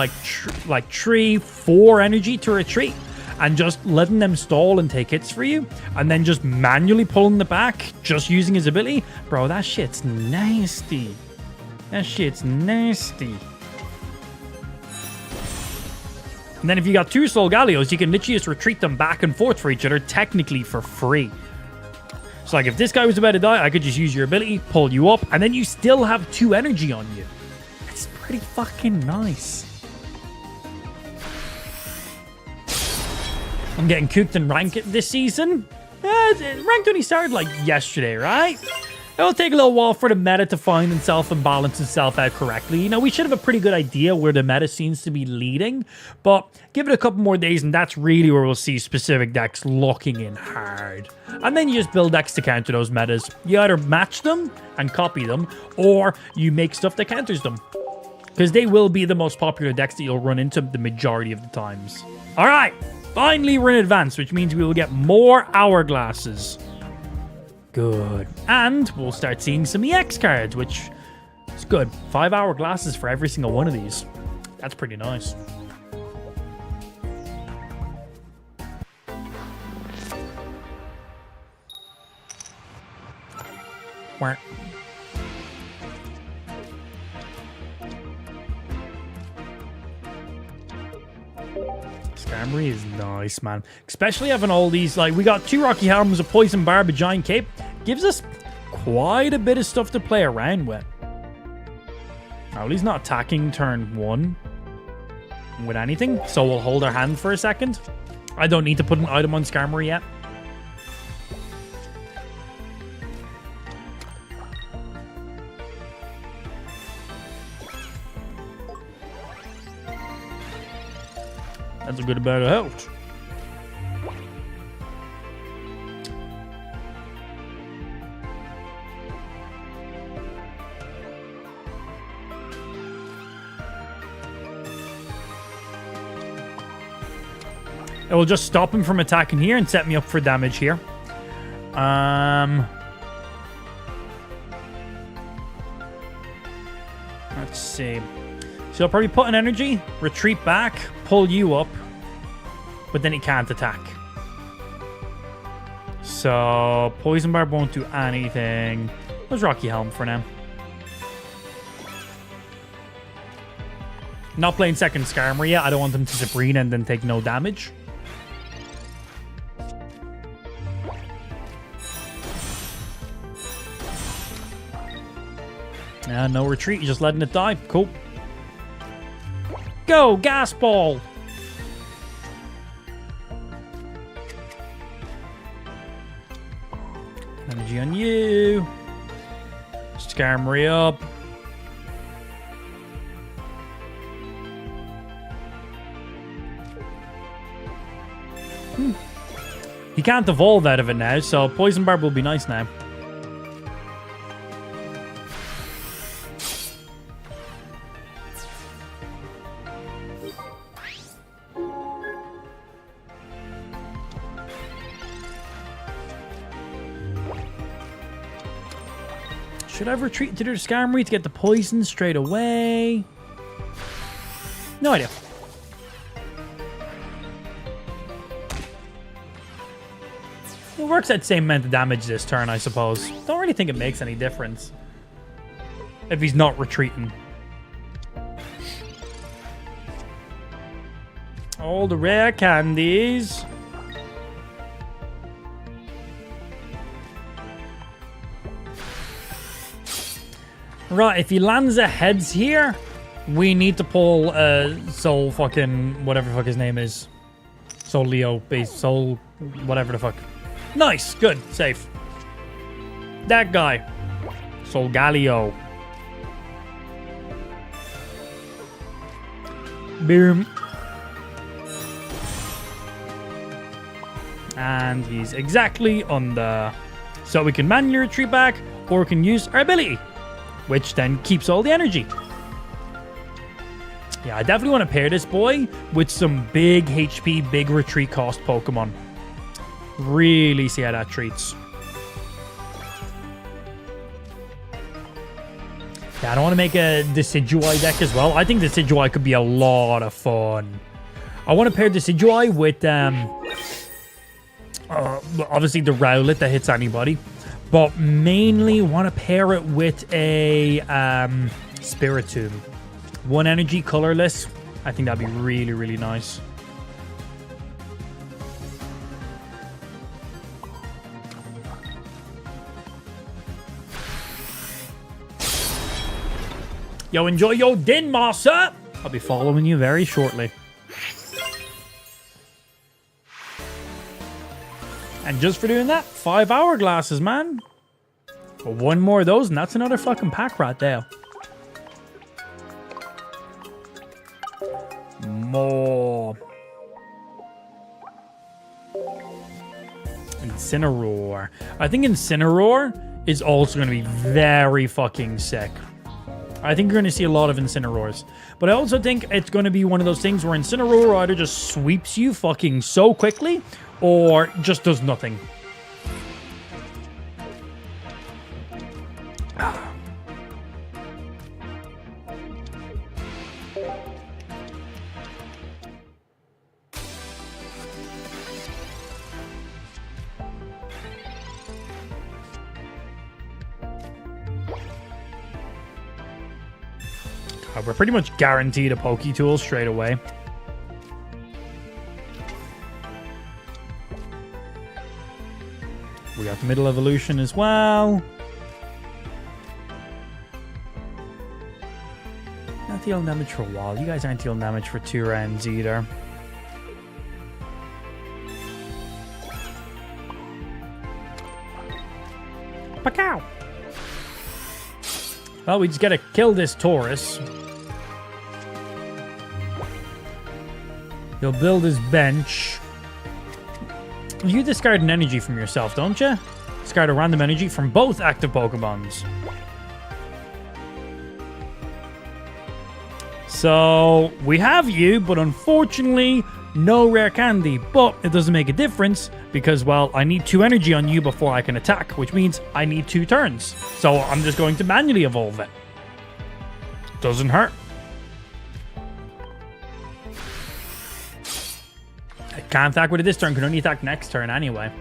like 3, 4 energy to retreat. and just letting them stall and take hits for you, and then just manually pulling the back, just using his ability, bro, that shit's nasty. That shit's nasty. And then if you got 2 Solgalios, you can literally just retreat them back and forth for each other, technically for free. So like if this guy was about to die, I could just use your ability, pull you up, and then you still have 2 energy on you. It's pretty fucking nice. I'm getting cooked in ranked this season. Ranked only started like yesterday, right? It'll take a little while for the meta to find itself and balance itself out correctly. You know, we should have a pretty good idea where the meta seems to be leading, but give it a couple more days and that's really where we'll see specific decks locking in hard. And then you just build decks to counter those metas. You either match them and copy them, or you make stuff that counters them. Because they will be the most popular decks that you'll run into the majority of the times. All right, finally we're in advance, which means we will get more hourglasses. Good. And we'll start seeing some EX cards, which is good. 5 hourglasses for every single one of these. That's pretty nice. Where? Scamry is nice, man. Especially having all these, like, we got 2 Rocky Helms, a Poison Barb, a Giant Cape. Gives us quite a bit of stuff to play around with. Well, he's not attacking turn 1 with anything, so we'll hold our hand for a second. I don't need to put an item on Scamry yet. That's a good amount of health. It will just stop him from attacking here and set me up for damage here. Let's see. So I'll probably put an energy, retreat back, pull you up, but then he can't attack. So Poison Barb won't do anything. Let's Rocky Helm for now. Not playing second Skarmory yet. I don't want them to Sabrina and then take no damage. No retreat. You're just letting it die. Cool. Go, Gas Ball! Energy on you. Skarmory up. He can't evolve out of it now, so Poison Barb will be nice now. Should I have retreated to the Skarmory to get the poison straight away? No idea. It works at the same amount of damage this turn, I suppose. Don't really think it makes any difference if he's not retreating. All the rare candies. Right, if he lands a heads here, we need to pull Soul fucking whatever the fuck his name is. Soul Leo, base Soul, whatever the fuck. Nice, good, safe. That guy. Soul Galio. Boom. And he's exactly under. So we can manually retreat back, or we can use our ability, which then keeps all the energy. Yeah, I definitely want to pair this boy with some big HP, big retreat cost Pokemon. Really see how that treats. Yeah, I don't want to make a Decidueye deck as well. I think Decidueye could be a lot of fun. I want to pair Decidueye with, obviously the Rowlet that hits anybody. But mainly want to pair it with a Spiritomb. 1 energy, colorless. I think that'd be really, really nice. Yo, enjoy your din, Master. I'll be following you very shortly. And just for doing that, 5 hourglasses, man. But 1 more of those, and that's another fucking pack right there. More. Incineroar. I think Incineroar is also going to be very fucking sick. I think you're going to see a lot of Incineroars. But I also think it's going to be one of those things where Incineroar either just sweeps you fucking so quickly or just does nothing. We're pretty much guaranteed a Poketool straight away. We got the middle evolution as well. Not dealing damage for a while. You guys aren't dealing damage for 2 rounds either. Pacow! Well, we just gotta kill this Taurus. He'll build his bench. You discard an energy from yourself, don't you? Discard a random energy from both active Pokemons. So, we have you, but unfortunately, no rare candy. But it doesn't make a difference because, well, I need 2 energy on you before I can attack, which means I need 2 turns. So, I'm just going to manually evolve it. Doesn't hurt. Can't attack with it this turn, can only attack next turn anyway.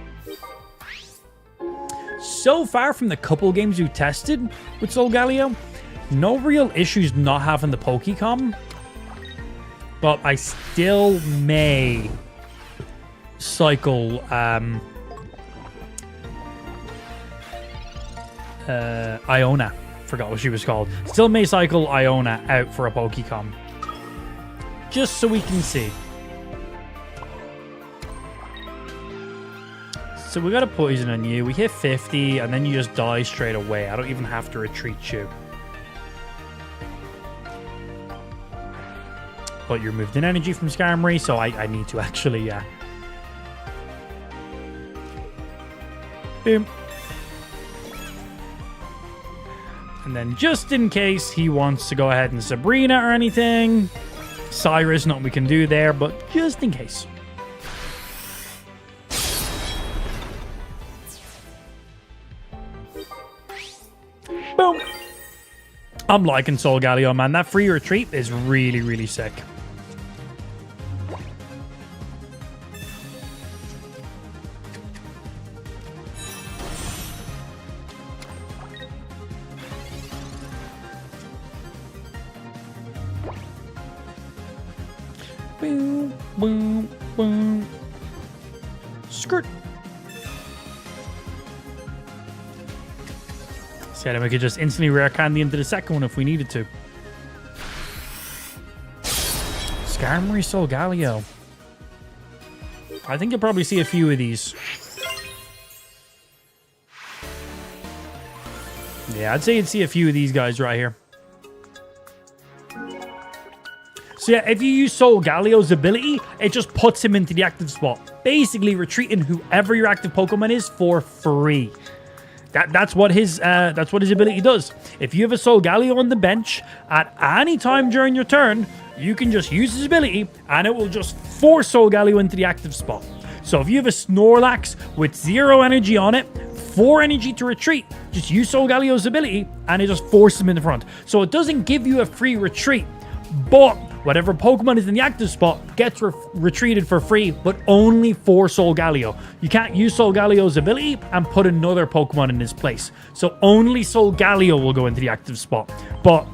So far from the couple games we've tested with Solgaleo, no real issues not having the Pokecom. But I still may cycle Iona. Forgot what she was called. Still may cycle Iona out for a Pokecom. Just so we can see. So we got a poison on you. We hit 50, and then you just die straight away. I don't even have to retreat you. But you're moved in energy from Skarmory, so I need to actually, boom. And then just in case he wants to go ahead and Sabrina or anything, Cyrus, nothing we can do there, but just in case. Boom. I'm liking Solgaleo, man. That free retreat is really, really sick. Boom, boom, boom. Skirt. So then we could just instantly rare candy into the second one if we needed to. Skarmory Solgaleo. I think you'll probably see a few of these. Yeah, I'd say you'd see a few of these guys right here. So yeah, if you use Solgaleo's ability, it just puts him into the active spot. Basically retreating whoever your active Pokemon is for free. That's what his ability does. If you have a Solgaleo on the bench at any time during your turn, you can just use his ability and it will just force Solgaleo into the active spot. So if you have a Snorlax with 0 energy on it, 4 energy to retreat, just use Solgaleo's ability and it just forces him in the front. So it doesn't give you a free retreat, but Whatever Pokemon is in the active spot gets retreated for free, but only for Solgaleo. You can't use Solgaleo's ability and put another Pokemon in his place. So only Solgaleo will go into the active spot. But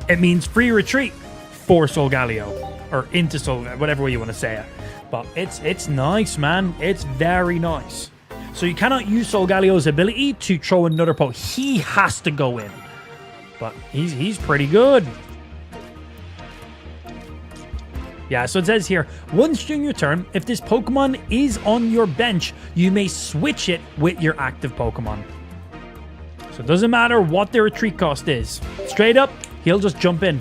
it means free retreat for Solgaleo. Or into Solgaleo, whatever way you want to say it. But it's nice, man. It's very nice. So you cannot use Solgaleo's ability to throw another Pokemon. He has to go in. But he's pretty good. Yeah, so it says here, once during your turn, if this Pokemon is on your bench, you may switch it with your active Pokemon. So it doesn't matter what their retreat cost is. Straight up, he'll just jump in.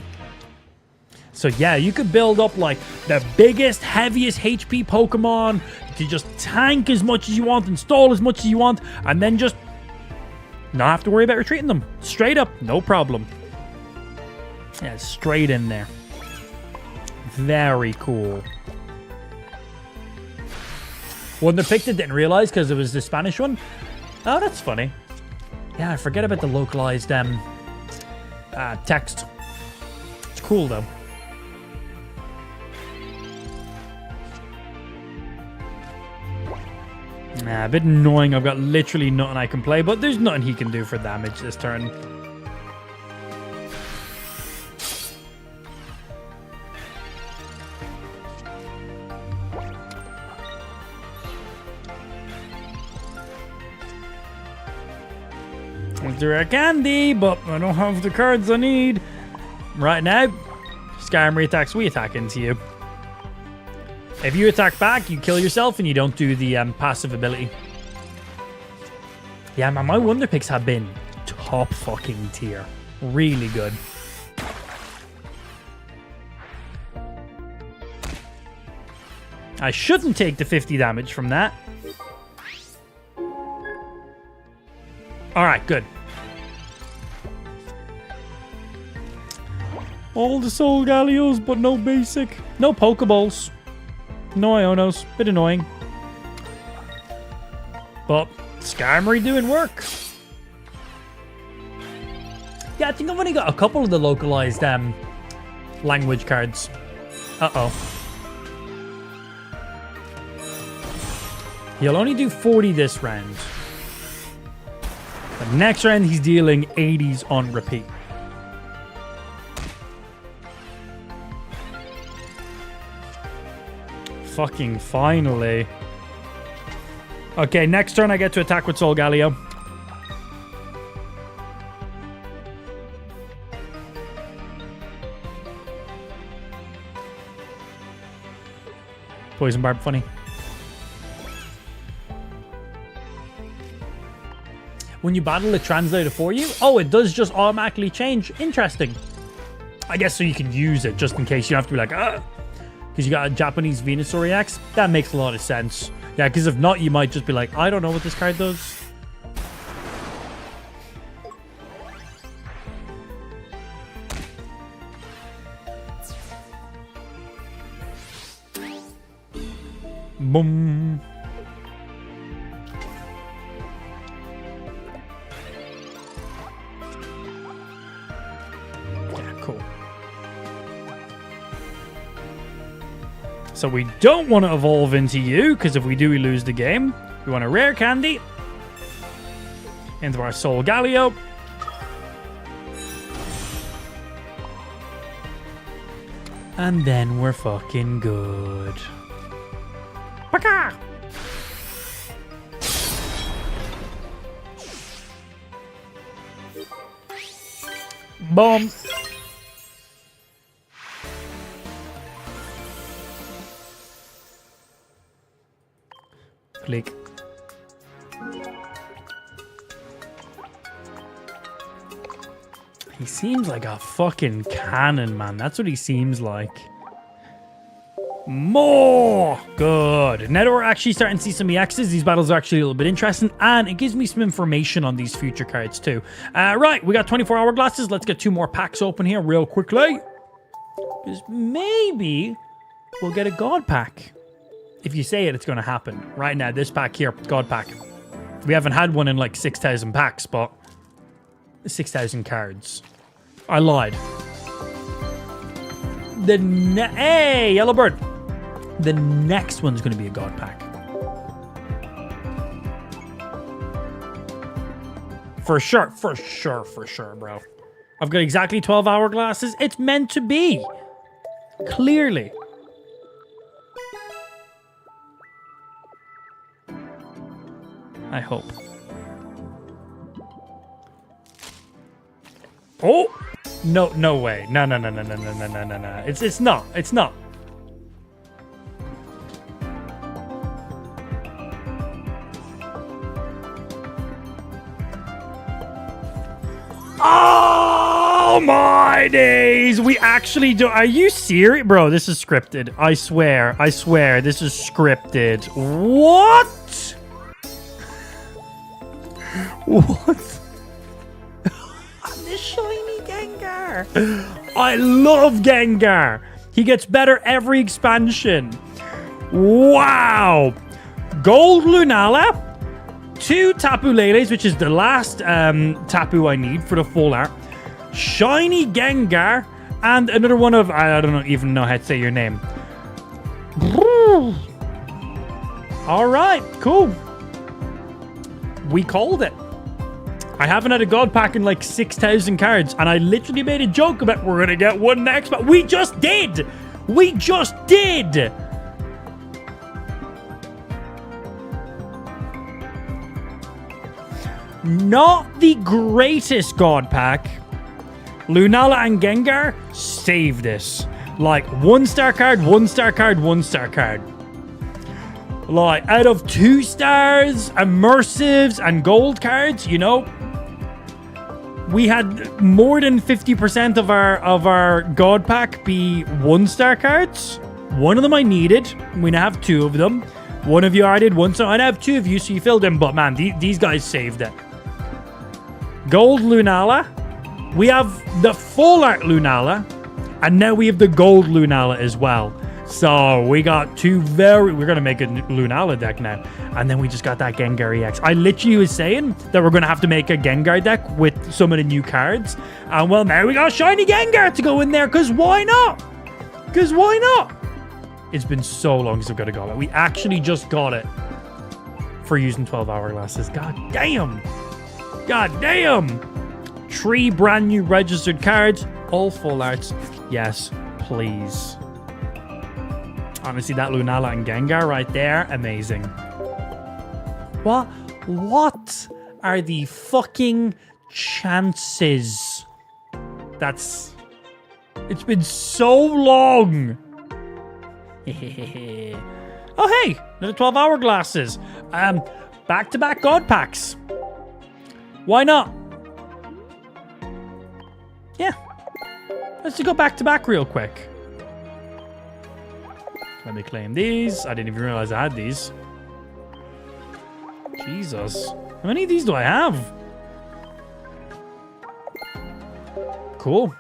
So yeah, you could build up like the biggest, heaviest HP Pokemon to just tank as much as you want, install as much as you want, and then just not have to worry about retreating them. Straight up, no problem. Yeah, straight in there. Very cool. One that picked it, didn't realize because it was the Spanish one. Oh, that's funny. Yeah, I forget about the localized text. It's cool though. Nah, a bit annoying. I've got literally nothing I can play, but there's nothing he can do for damage this turn. There candy, but I don't have the cards I need. Right now, Skarmory attacks, we attack into you. If you attack back, you kill yourself and you don't do the passive ability. Yeah, man, my Wonder Picks have been top fucking tier. Really good. I shouldn't take the 50 damage from that. Alright, good. All the Solgaleos, but no basic. No Pokeballs. No Ionos. Bit annoying. But Skarmory doing work. Yeah, I think I've only got a couple of the localized language cards. Uh-oh. He'll only do 40 this round. But next round, he's dealing 80s on repeat. Fucking finally. Okay, next turn I get to attack with Solgaleo. Poison Barb, funny. When you battle, it translated for you? Oh, it does just automatically change. Interesting. I guess so you can use it just in case you don't have to be like, ah. Because you got a Japanese Venusaur EX. That makes a lot of sense. Yeah, because if not, you might just be like, I don't know what this card does. Boom. Yeah, cool. So we don't want to evolve into you, because if we do, we lose the game. We want a rare candy. Into our Solgaleo. And then we're fucking good. Paka! Boom. Click. He seems like a fucking cannon, man. That's what he seems like. More! Good. Now that we're actually starting to see some EXs, these battles are actually a little bit interesting, and it gives me some information on these future cards too. Right, we got 24 hourglasses. Let's get 2 more packs open here real quickly. Because maybe we'll get a God pack. If you say it, it's going to happen. Right now, this pack here, God pack. We haven't had one in like 6,000 packs, but 6,000 cards. I lied. Hey, yellow bird. The next one's going to be a god pack. For sure, bro. I've got exactly 12 hourglasses. It's meant to be. Clearly. I hope. Oh! No way. No. It's not. Oh my days! We actually do. Are you serious? Bro, this is scripted. I swear, this is scripted. What? What? The shiny Gengar. I love Gengar. He gets better every expansion. Wow. Gold Lunala. 2 Tapu Leles, which is the last Tapu I need for the full art. Shiny Gengar. And another one of... I don't even know how to say your name. Alright, cool. We called it. I haven't had a god pack in like 6,000 cards. And I literally made a joke about we're going to get one next. But we just did. We just did. Not the greatest god pack. Lunala and Gengar save this. Like 1-star card, 1-star card, 1-star card. Like out of 2 stars, immersives, and gold cards, you know, we had more than 50% of our god pack be 1-star cards. One of them I needed. We now have 2 of them. One of you already did one, so I have 2 of you, so you filled in. But man, these guys saved it. Gold Lunala. We have the full art Lunala, and now we have the gold Lunala as well. So we got 2 very... We're going to make a Lunala deck now. And then we just got that Gengar EX. I literally was saying that we're going to have to make a Gengar deck with some of the new cards. And well, now we got Shiny Gengar to go in there, because why not? Because why not? It's been so long since I've got a Goblet. We actually just got it for using 12 hourglasses. God damn. God damn. 3 brand new registered cards. All full arts. Yes, please. Honestly, that Lunala and Gengar right there, amazing. What are the fucking chances? It's been so long. Oh, hey, another 12 hourglasses. Back-to-back god packs. Why not? Yeah. Let's just go back-to-back real quick. Let me claim these. I didn't even realize I had these. Jesus. How many of these do I have? Cool.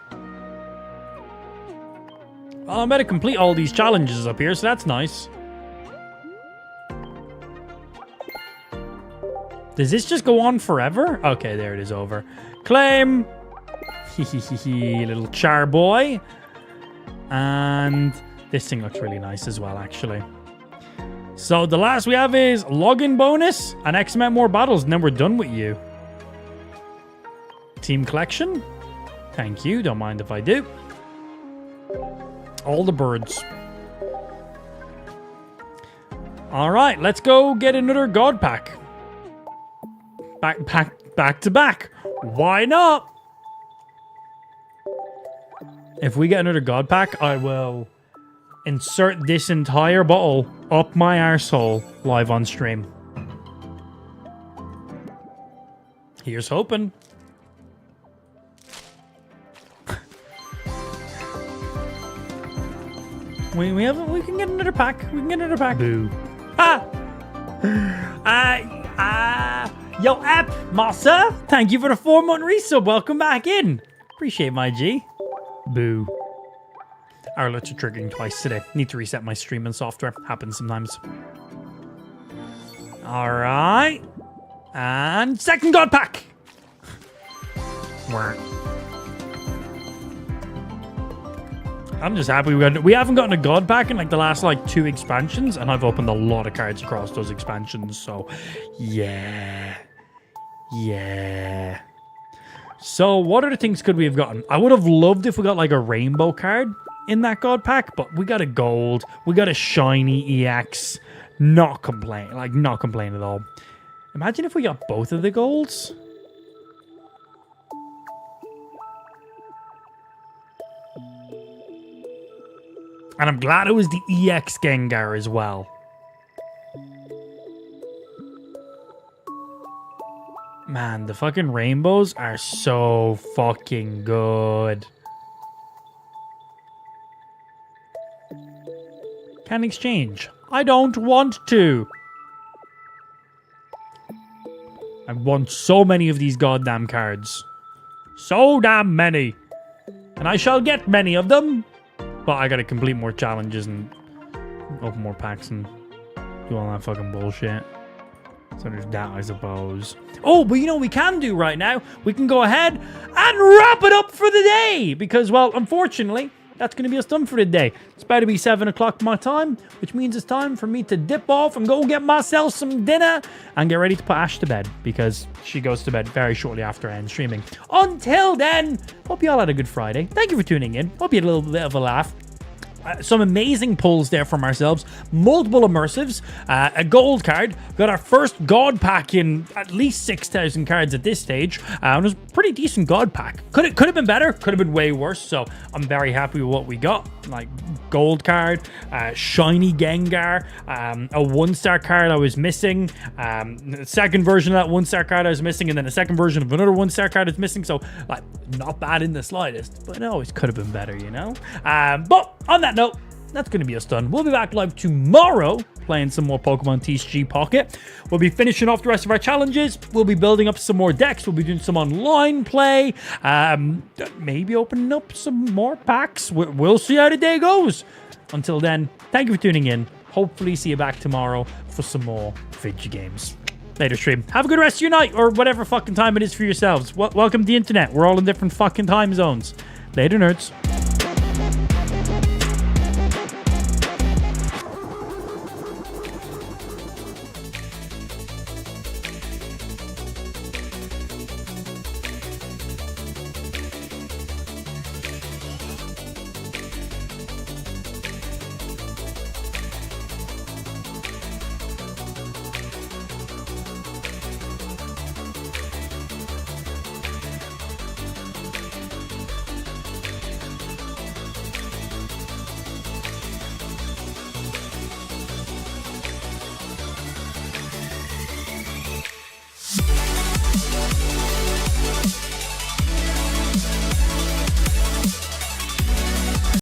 Well, I'm about to complete all these challenges up here, so that's nice. Does this just go on forever? Okay, there it is, over. Claim. Little char boy. And... this thing looks really nice as well, actually. So the last we have is login bonus and X amount more battles, and then we're done with you. Team collection. Thank you. Don't mind if I do. All the birds. All right, let's go get another god pack. Back to back. Why not? If we get another god pack, I will... insert this entire bottle up my arsehole live on stream. Here's hoping. we can get another pack. We can get another pack. Boo. Yo, App Massa, thank you for the 4-month resub. Welcome back in. Appreciate my G. Boo. Our alerts are triggering twice today. Need to reset my streaming software. Happens sometimes. Alright. And second god pack. I'm just happy we haven't gotten a god pack in like the last like 2 expansions, and I've opened a lot of cards across those expansions. So, yeah. So, what other things could we have gotten? I would have loved if we got like a rainbow card in that god pack, but we got a gold, we got a shiny EX. Not complain at all. Imagine if we got both of the golds. And I'm glad it was the EX Gengar as well. Man, the fucking rainbows are so fucking good. Can exchange. I don't want to. I want so many of these goddamn cards. So damn many. And I shall get many of them. But I gotta complete more challenges and open more packs and do all that fucking bullshit. So there's that, I suppose. Oh, but you know what we can do right now? We can go ahead and wrap it up for the day. Because, well, unfortunately, that's going to be us done for the day. It's about to be 7 o'clock my time, which means it's time for me to dip off and go get myself some dinner and get ready to put Ash to bed, because she goes to bed very shortly after I end streaming. Until then, hope you all had a good Friday. Thank you for tuning in. Hope you had a little bit of a laugh. Some amazing pulls there from ourselves. Multiple immersives. A gold card. Got our first god pack in at least 6,000 cards at this stage. It was a pretty decent god pack. Could have been better. Could have been way worse. So I'm very happy with what we got. Like gold card, shiny Gengar, a 1-star card I was missing, the second version of that 1-star card I was missing, and then a second version of another 1-star card I was missing. So like not bad in the slightest, but it always could have been better, you know. But on that note, that's going to be us done. We'll be back live tomorrow playing some more Pokemon TCG Pocket. We'll be finishing off the rest of our challenges. We'll be building up some more decks. We'll be doing some online play. Maybe opening up some more packs. We'll see how the day goes. Until then, thank you for tuning in. Hopefully see you back tomorrow for some more video games. Later, stream. Have a good rest of your night, or whatever fucking time it is for yourselves. Welcome to the internet. We're all in different fucking time zones. Later, nerds.